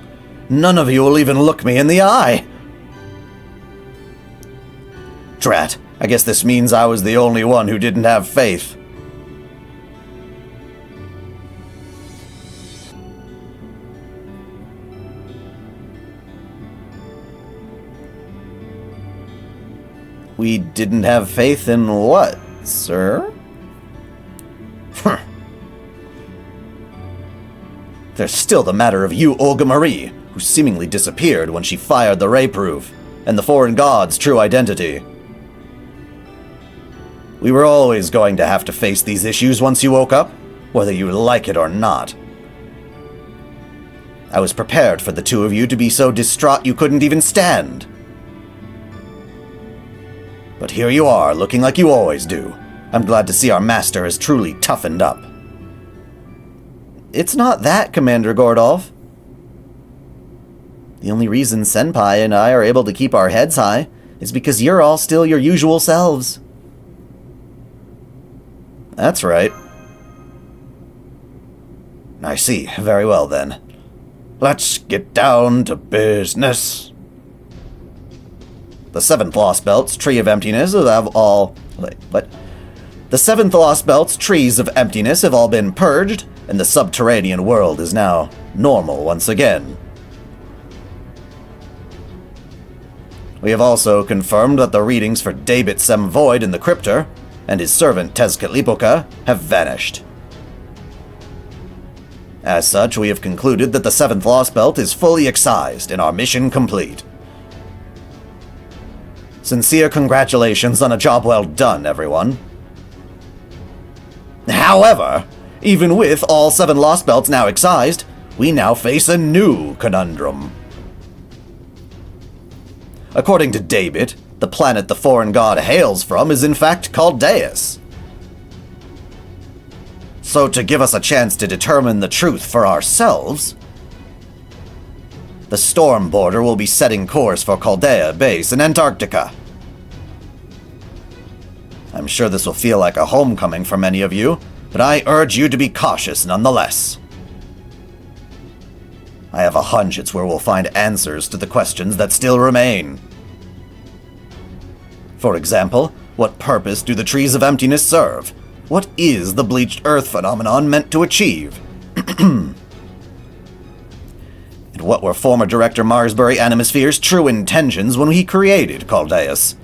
None of you will even look me in the eye. Drat, I guess this means I was the only one who didn't have faith. We didn't have faith in what, sir? There's still the matter of you, Olga Marie, who seemingly disappeared when she fired the ray proof, and the foreign god's true identity. We were always going to have to face these issues once you woke up, whether you like it or not. I was prepared for the two of you to be so distraught you couldn't even stand. But here you are, looking like you always do. I'm glad to see our master has truly toughened up. It's not that, Commander Gordolf. The only reason Senpai and I are able to keep our heads high is because you're all still your usual selves. That's right. I see. Very well, then. Let's get down to business. The seventh Lostbelt's Tree of Emptiness have all... Wait, what? The seventh Lostbelt's Trees of Emptiness have all been purged, and the subterranean world is now normal once again. We have also confirmed that the readings for David Semvoid in the Cryptor and his servant Tezcatlipoca have vanished. As such, we have concluded that the seventh Lostbelt is fully excised and our mission complete. Sincere congratulations on a job well done, everyone. However, even with all 7 Lostbelts now excised, we now face a new conundrum. According to David, the planet the foreign god hails from is in fact called Deus. So to give us a chance to determine the truth for ourselves, the storm border will be setting course for Chaldea Base in Antarctica. I'm sure this will feel like a homecoming for many of you, but I urge you to be cautious nonetheless. I have a hunch it's where we'll find answers to the questions that still remain. For example, what purpose do the Trees of Emptiness serve? What is the bleached earth phenomenon meant to achieve? And what were former Director Marsbury Animosphere's true intentions when he created Caldeus?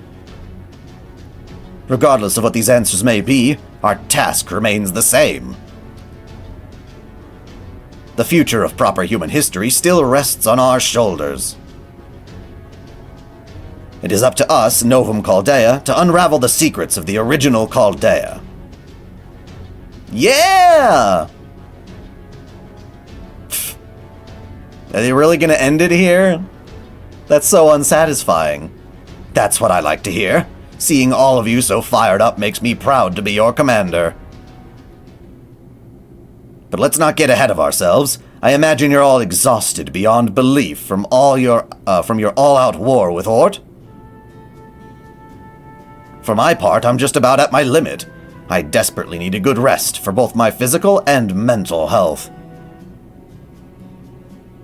Regardless of what these answers may be, our task remains the same. The future of proper human history still rests on our shoulders. It is up to us, Novum Chaldea, to unravel the secrets of the original Chaldea. Yeah! Pfft. Are they really gonna end it here? That's so unsatisfying. That's what I like to hear. Seeing all of you so fired up makes me proud to be your commander. But let's not get ahead of ourselves. I imagine you're all exhausted beyond belief from your all-out war with Ort. For my part, I'm just about at my limit. I desperately need a good rest for both my physical and mental health.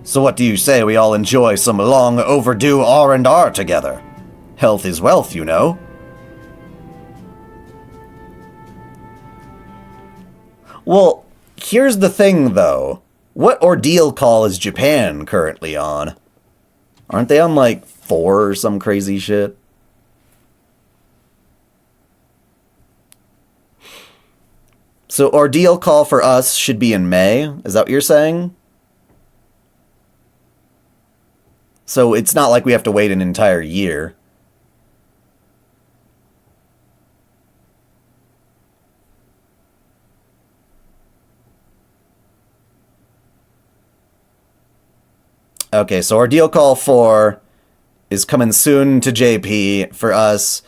So what do you say we all enjoy some long overdue R&R together? Health is wealth, you know. Well, here's the thing, though. What ordeal call is Japan currently on? Aren't they on, like, 4 or some crazy shit? So ordeal call for us should be in May? Is that what you're saying? So it's not like we have to wait an entire year. Okay, so Ordeal Call 4 is coming soon to JP. For us,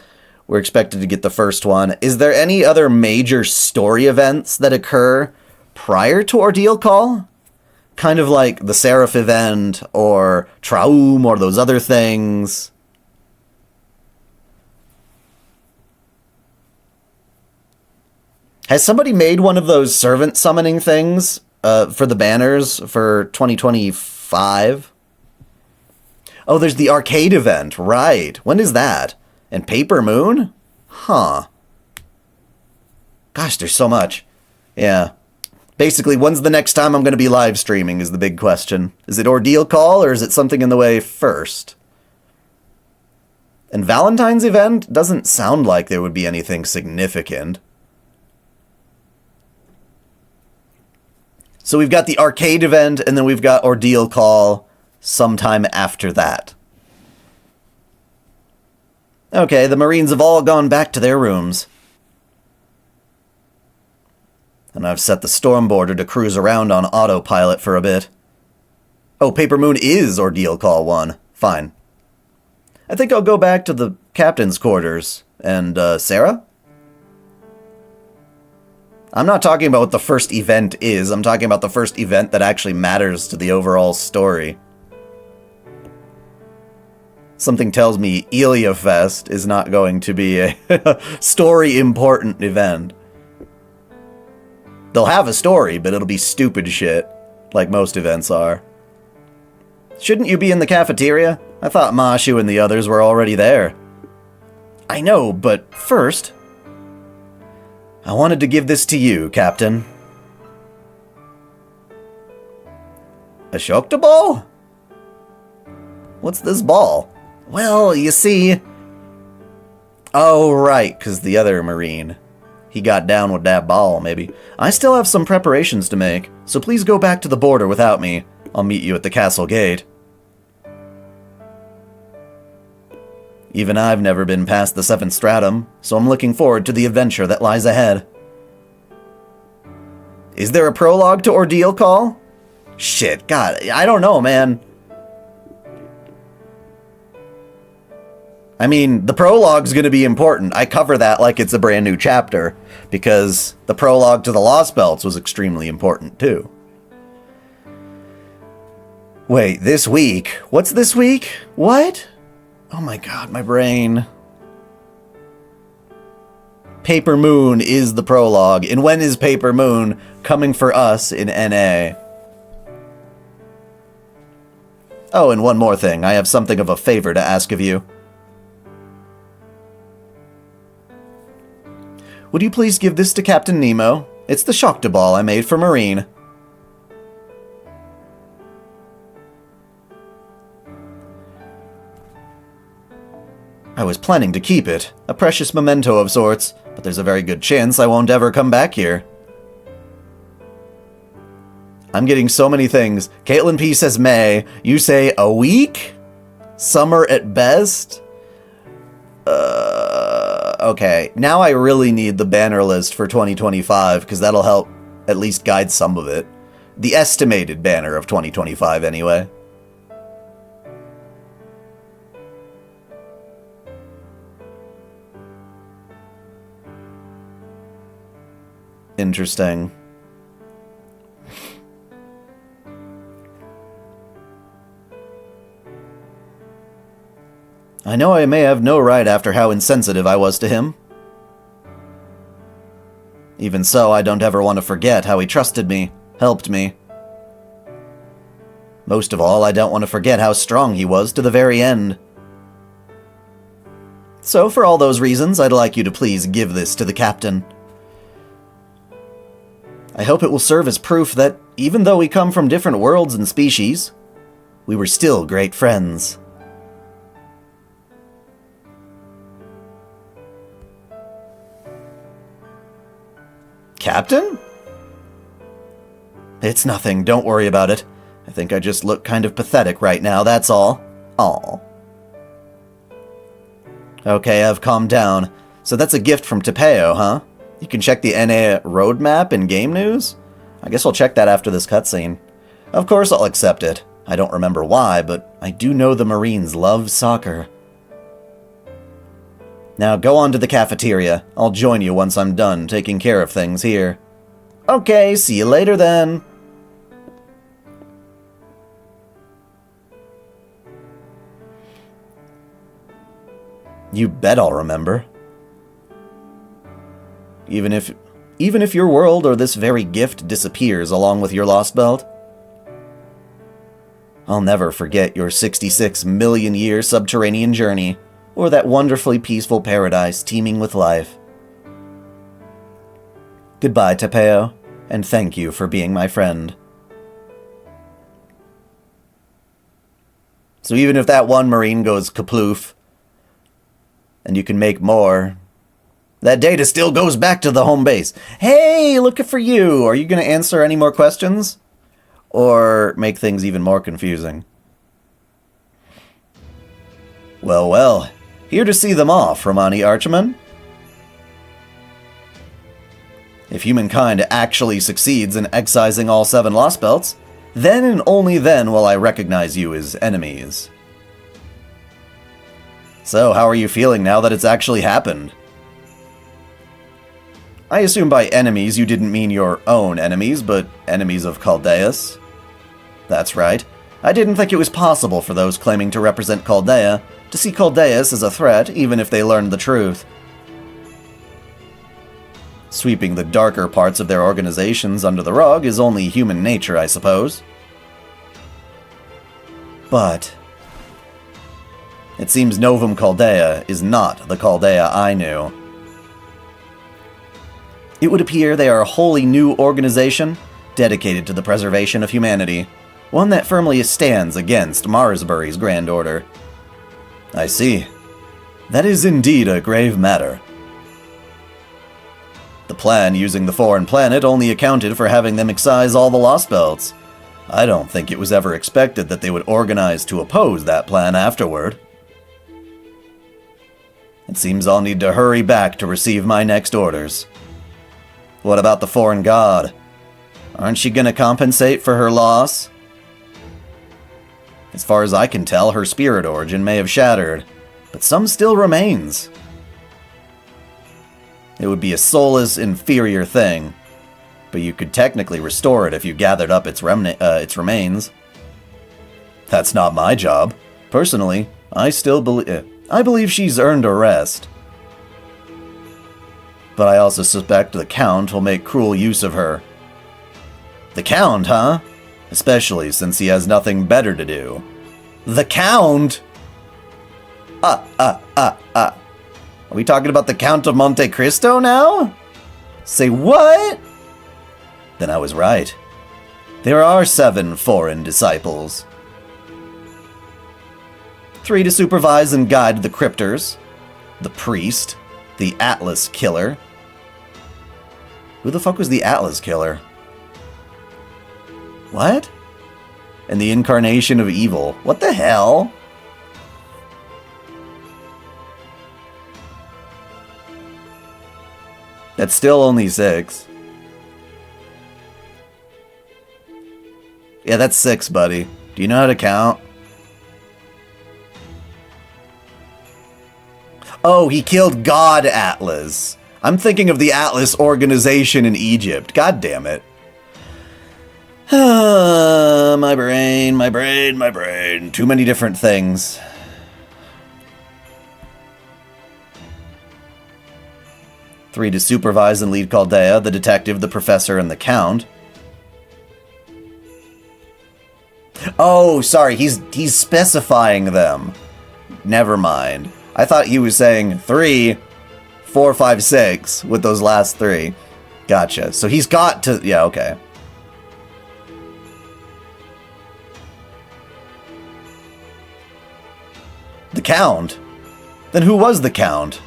we're expected to get the first one. Is there any other major story events that occur prior to Ordeal Call? Kind of like the Seraph event, or Traum, or those other things. Has somebody made one of those servant summoning things for the banners for 2025? Oh, there's the arcade event, right. When is that? And Paper Moon? Huh. Gosh, there's so much. Yeah. Basically, when's the next time I'm going to be live streaming is the big question. Is it Ordeal Call, or is it something in the way first? And Valentine's event doesn't sound like there would be anything significant. So we've got the arcade event, and then we've got Ordeal Call sometime after that. Okay, the Marines have all gone back to their rooms. And I've set the Stormboarder to cruise around on autopilot for a bit. Oh, Paper Moon is Ordeal Call 1. Fine. I think I'll go back to the captain's quarters. And, Sarah? I'm not talking about what the first event is. I'm talking about the first event that actually matters to the overall story. Something tells me Elia Fest is not going to be a story-important event. They'll have a story, but it'll be stupid shit, like most events are. Shouldn't you be in the cafeteria? I thought Mashu and the others were already there. I know, but first, I wanted to give this to you, Captain. A Shokta ball? What's this ball? Well, you see... Oh, right, because the other Marine. He got down with that ball, maybe. I still have some preparations to make, so please go back to the border without me. I'll meet you at the castle gate. Even I've never been past the 7th stratum, so I'm looking forward to the adventure that lies ahead. Is there a prologue to Ordeal Call? Shit, God, I don't know, man. I mean, the prologue's gonna be important. I cover that like it's a brand new chapter, because the prologue to the Lostbelts was extremely important, too. Wait, this week? What's this week? What? Oh my god, my brain. Paper Moon is the prologue, and when is Paper Moon coming for us in NA? Oh, and one more thing. I have something of a favor to ask of you. Would you please give this to Captain Nemo? It's the Shokta ball I made for Marine. I was planning to keep it, a precious memento of sorts, but there's a very good chance I won't ever come back here. I'm getting so many things. Caitlin P says May. You say a week? Summer at best? Okay, now I really need the banner list for 2025, because that'll help at least guide some of it. The estimated banner of 2025, anyway. Interesting. I know I may have no right after how insensitive I was to him. Even so, I don't ever want to forget how he trusted me, helped me. Most of all, I don't want to forget how strong he was to the very end. So, for all those reasons, I'd like you to please give this to the captain. I hope it will serve as proof that, even though we come from different worlds and species, we were still great friends. Captain? It's nothing, don't worry about it. I think I just look kind of pathetic right now, that's all. Aw. Okay, I've calmed down. So that's a gift from Tapeo, huh? You can check the NA roadmap in game news? I guess I'll check that after this cutscene. Of course I'll accept it. I don't remember why, but I do know the Marines love soccer. Now go on to the cafeteria. I'll join you once I'm done taking care of things here. Okay, see you later then. You bet I'll remember. Even if your world or this very gift disappears along with your Lostbelt, I'll never forget your 66 million year subterranean journey, or that wonderfully peaceful paradise teeming with life. Goodbye, Tapeo, and thank you for being my friend. So even if that one Marine goes kaploof, and you can make more, that data still goes back to the home base. Hey, looking for you! Are you going to answer any more questions? Or make things even more confusing? Well, well. Here to see them off, Romani Archman. If humankind actually succeeds in excising all 7 Lostbelts, then and only then will I recognize you as enemies. So, how are you feeling now that it's actually happened? I assume by enemies you didn't mean your own enemies, but enemies of Caldeus. That's right. I didn't think it was possible for those claiming to represent Chaldea to see Caldeus as a threat, even if they learned the truth. Sweeping the darker parts of their organizations under the rug is only human nature, I suppose. But it seems Novum Chaldea is not the Chaldea I knew. It would appear they are a wholly new organization dedicated to the preservation of humanity, one that firmly stands against Marsbury's Grand Order. I see. That is indeed a grave matter. The plan using the foreign planet only accounted for having them excise all the Lostbelts. I don't think it was ever expected that they would organize to oppose that plan afterward. It seems I'll need to hurry back to receive my next orders. What about the foreign god? Aren't you gonna compensate for her loss? As far as I can tell, her spirit origin may have shattered, but some still remains. It would be a soulless, inferior thing, but you could technically restore it if you gathered up its remains. That's not my job. Personally, I believe she's earned a rest. But I also suspect the Count will make cruel use of her. The Count, huh? Especially since he has nothing better to do. The Count? Are we talking about the Count of Monte Cristo now? Say what? Then I was right. There are 7 foreign disciples. 3 to supervise and guide the cryptors, the priest, the Atlas killer. Who the fuck was the Atlas killer? What? And the incarnation of evil. What the hell? That's still only 6. Yeah, that's 6, buddy. Do you know how to count? Oh, he killed God Atlas. I'm thinking of the Atlas organization in Egypt. God damn it. My brain. Too many different things. Three to supervise and lead Chaldea, the detective, the professor, and the Count. Oh, sorry, he's specifying them. Never mind. I thought he was saying 3, 4, 5, 6 with those last 3. Gotcha. So he's got to... Yeah, okay. The Count? Then who was the Count?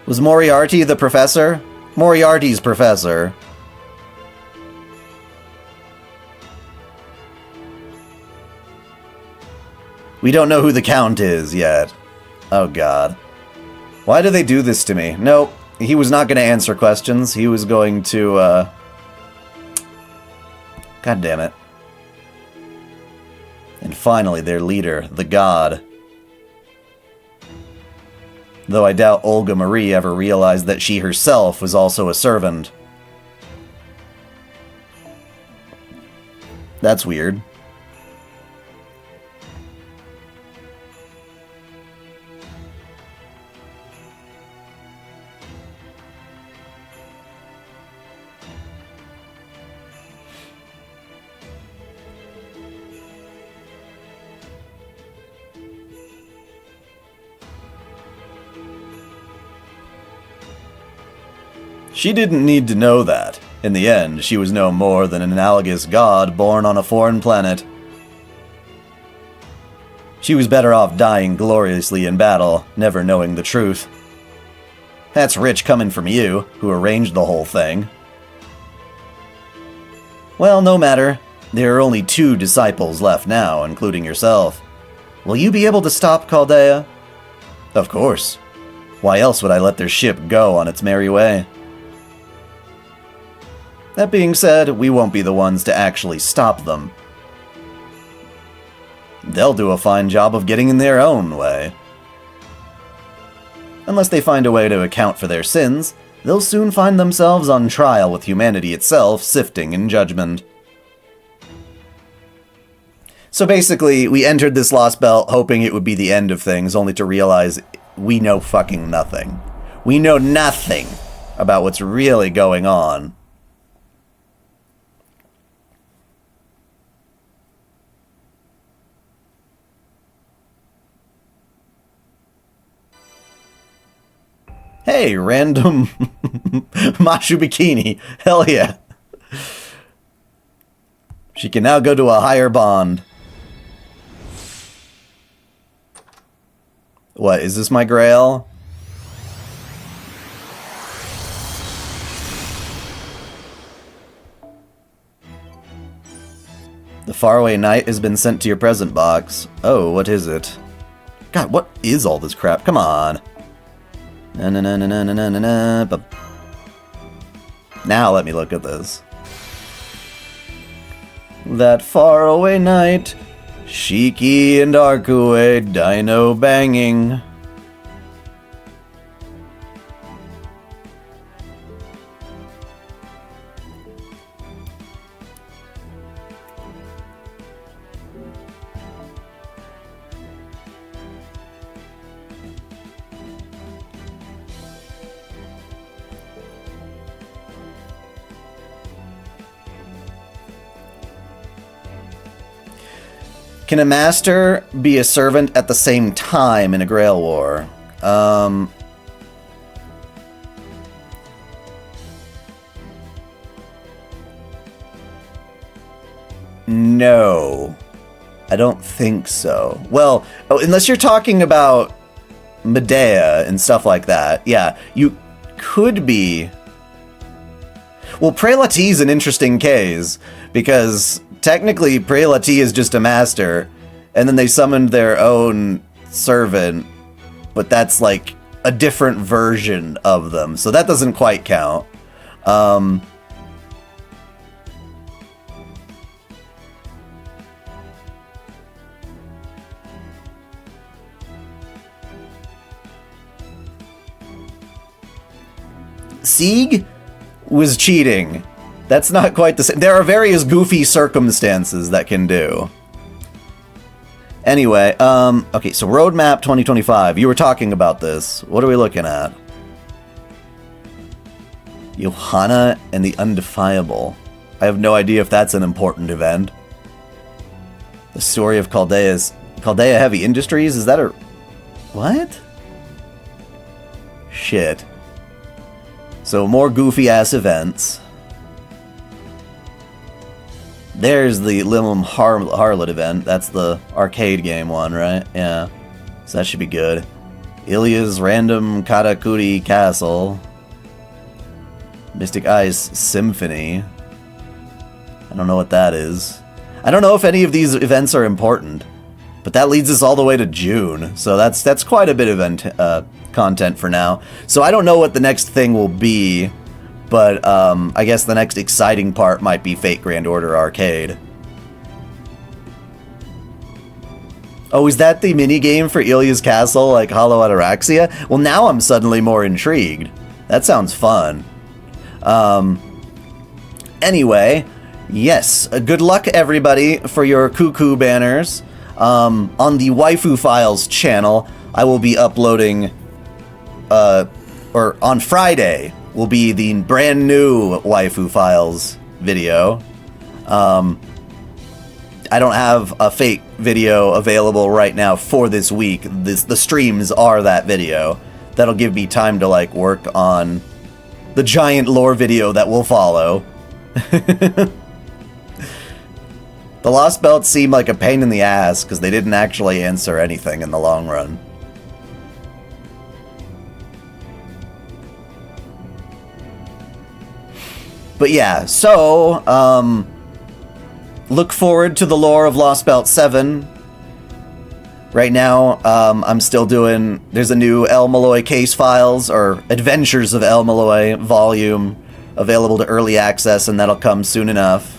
Was Moriarty the professor? Moriarty's professor. We don't know who the Count is yet. Oh god. Why do they do this to me? Nope. He was not going to answer questions. He was going to, God damn it. And finally, their leader, the god. Though I doubt Olga Marie ever realized that she herself was also a servant. That's weird. She didn't need to know that. In the end, she was no more than an analogous god born on a foreign planet. She was better off dying gloriously in battle, never knowing the truth. That's rich coming from you, who arranged the whole thing. Well, no matter. There are only 2 disciples left now, including yourself. Will you be able to stop Chaldea? Of course. Why else would I let their ship go on its merry way? That being said, we won't be the ones to actually stop them. They'll do a fine job of getting in their own way. Unless they find a way to account for their sins, they'll soon find themselves on trial with humanity itself, sifting in judgment. So basically, we entered this Lostbelt hoping it would be the end of things, only to realize we know fucking nothing. We know nothing about what's really going on. Hey, random Mashu bikini. Hell yeah. She can now go to a higher bond. What, is this my grail? The faraway night has been sent to your present box. Oh, what is it? God, what is all this crap? Come on. Na na na na na na na na. Now let me look at this. That faraway night, Shiki and Arkue dino banging. Can a master be a servant at the same time in a Grail War? No. I don't think so. Well, unless you're talking about Medea and stuff like that. Yeah, you could be. Well, Prelati is an interesting case, because technically Prelati is just a master, and then they summoned their own servant, but that's like a different version of them, so that doesn't quite count. Sieg was cheating. That's not quite the same. There are various goofy circumstances that can do. Anyway, okay, so Roadmap 2025. You were talking about this. What are we looking at? Johanna and the Undefiable. I have no idea if that's an important event. The story of Chaldea Heavy Industries? Is that a... What? Shit. So more goofy-ass events. There's the Limum Harlot event. That's the arcade game one, right? Yeah. So that should be good. Ilya's Random Katakuri Castle. Mystic Eyes Symphony. I don't know what that is. I don't know if any of these events are important. But that leads us all the way to June, so that's quite a bit of content for now. So I don't know what the next thing will be, but I guess the next exciting part might be Fate Grand Order Arcade. Oh, is that the minigame for Ilya's Castle, like Hollow Ataraxia? Well, now I'm suddenly more intrigued. That sounds fun. Anyway, yes, good luck everybody for your cuckoo banners. On the Waifu Files channel, I will be uploading, or on Friday, will be the brand new Waifu Files video. I don't have a Fate video available right now for this week. The streams are that video. That'll give me time to like work on the giant lore video that will follow. The Lostbelt seemed like a pain in the ass because they didn't actually answer anything in the long run. But yeah, so, look forward to the lore of Lostbelt 7. Right now, I'm still doing... There's a new El Malloy Case Files, or Adventures of El Malloy volume, available to early access, and that'll come soon enough.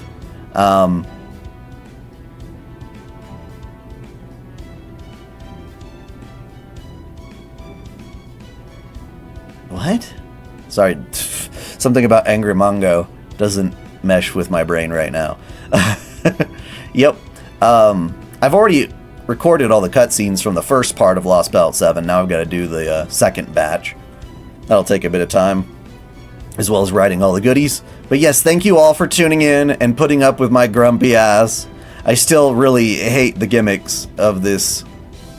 What? Sorry, something about Angry Mongo doesn't mesh with my brain right now. Yep. I've already recorded all the cutscenes from the first part of Lostbelt 7. Now I've got to do the second batch. That'll take a bit of time, as well as writing all the goodies. But yes, thank you all for tuning in and putting up with my grumpy ass. I still really hate the gimmicks of this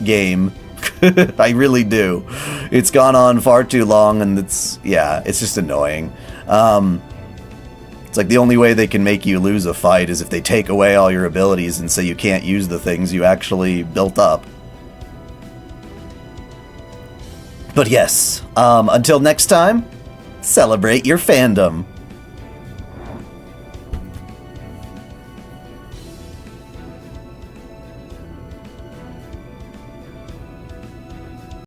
game. I really do. It's gone on far too long, and it's just annoying. It's like the only way they can make you lose a fight is if they take away all your abilities and say you can't use the things you actually built up. But yes, until next time, celebrate your fandom.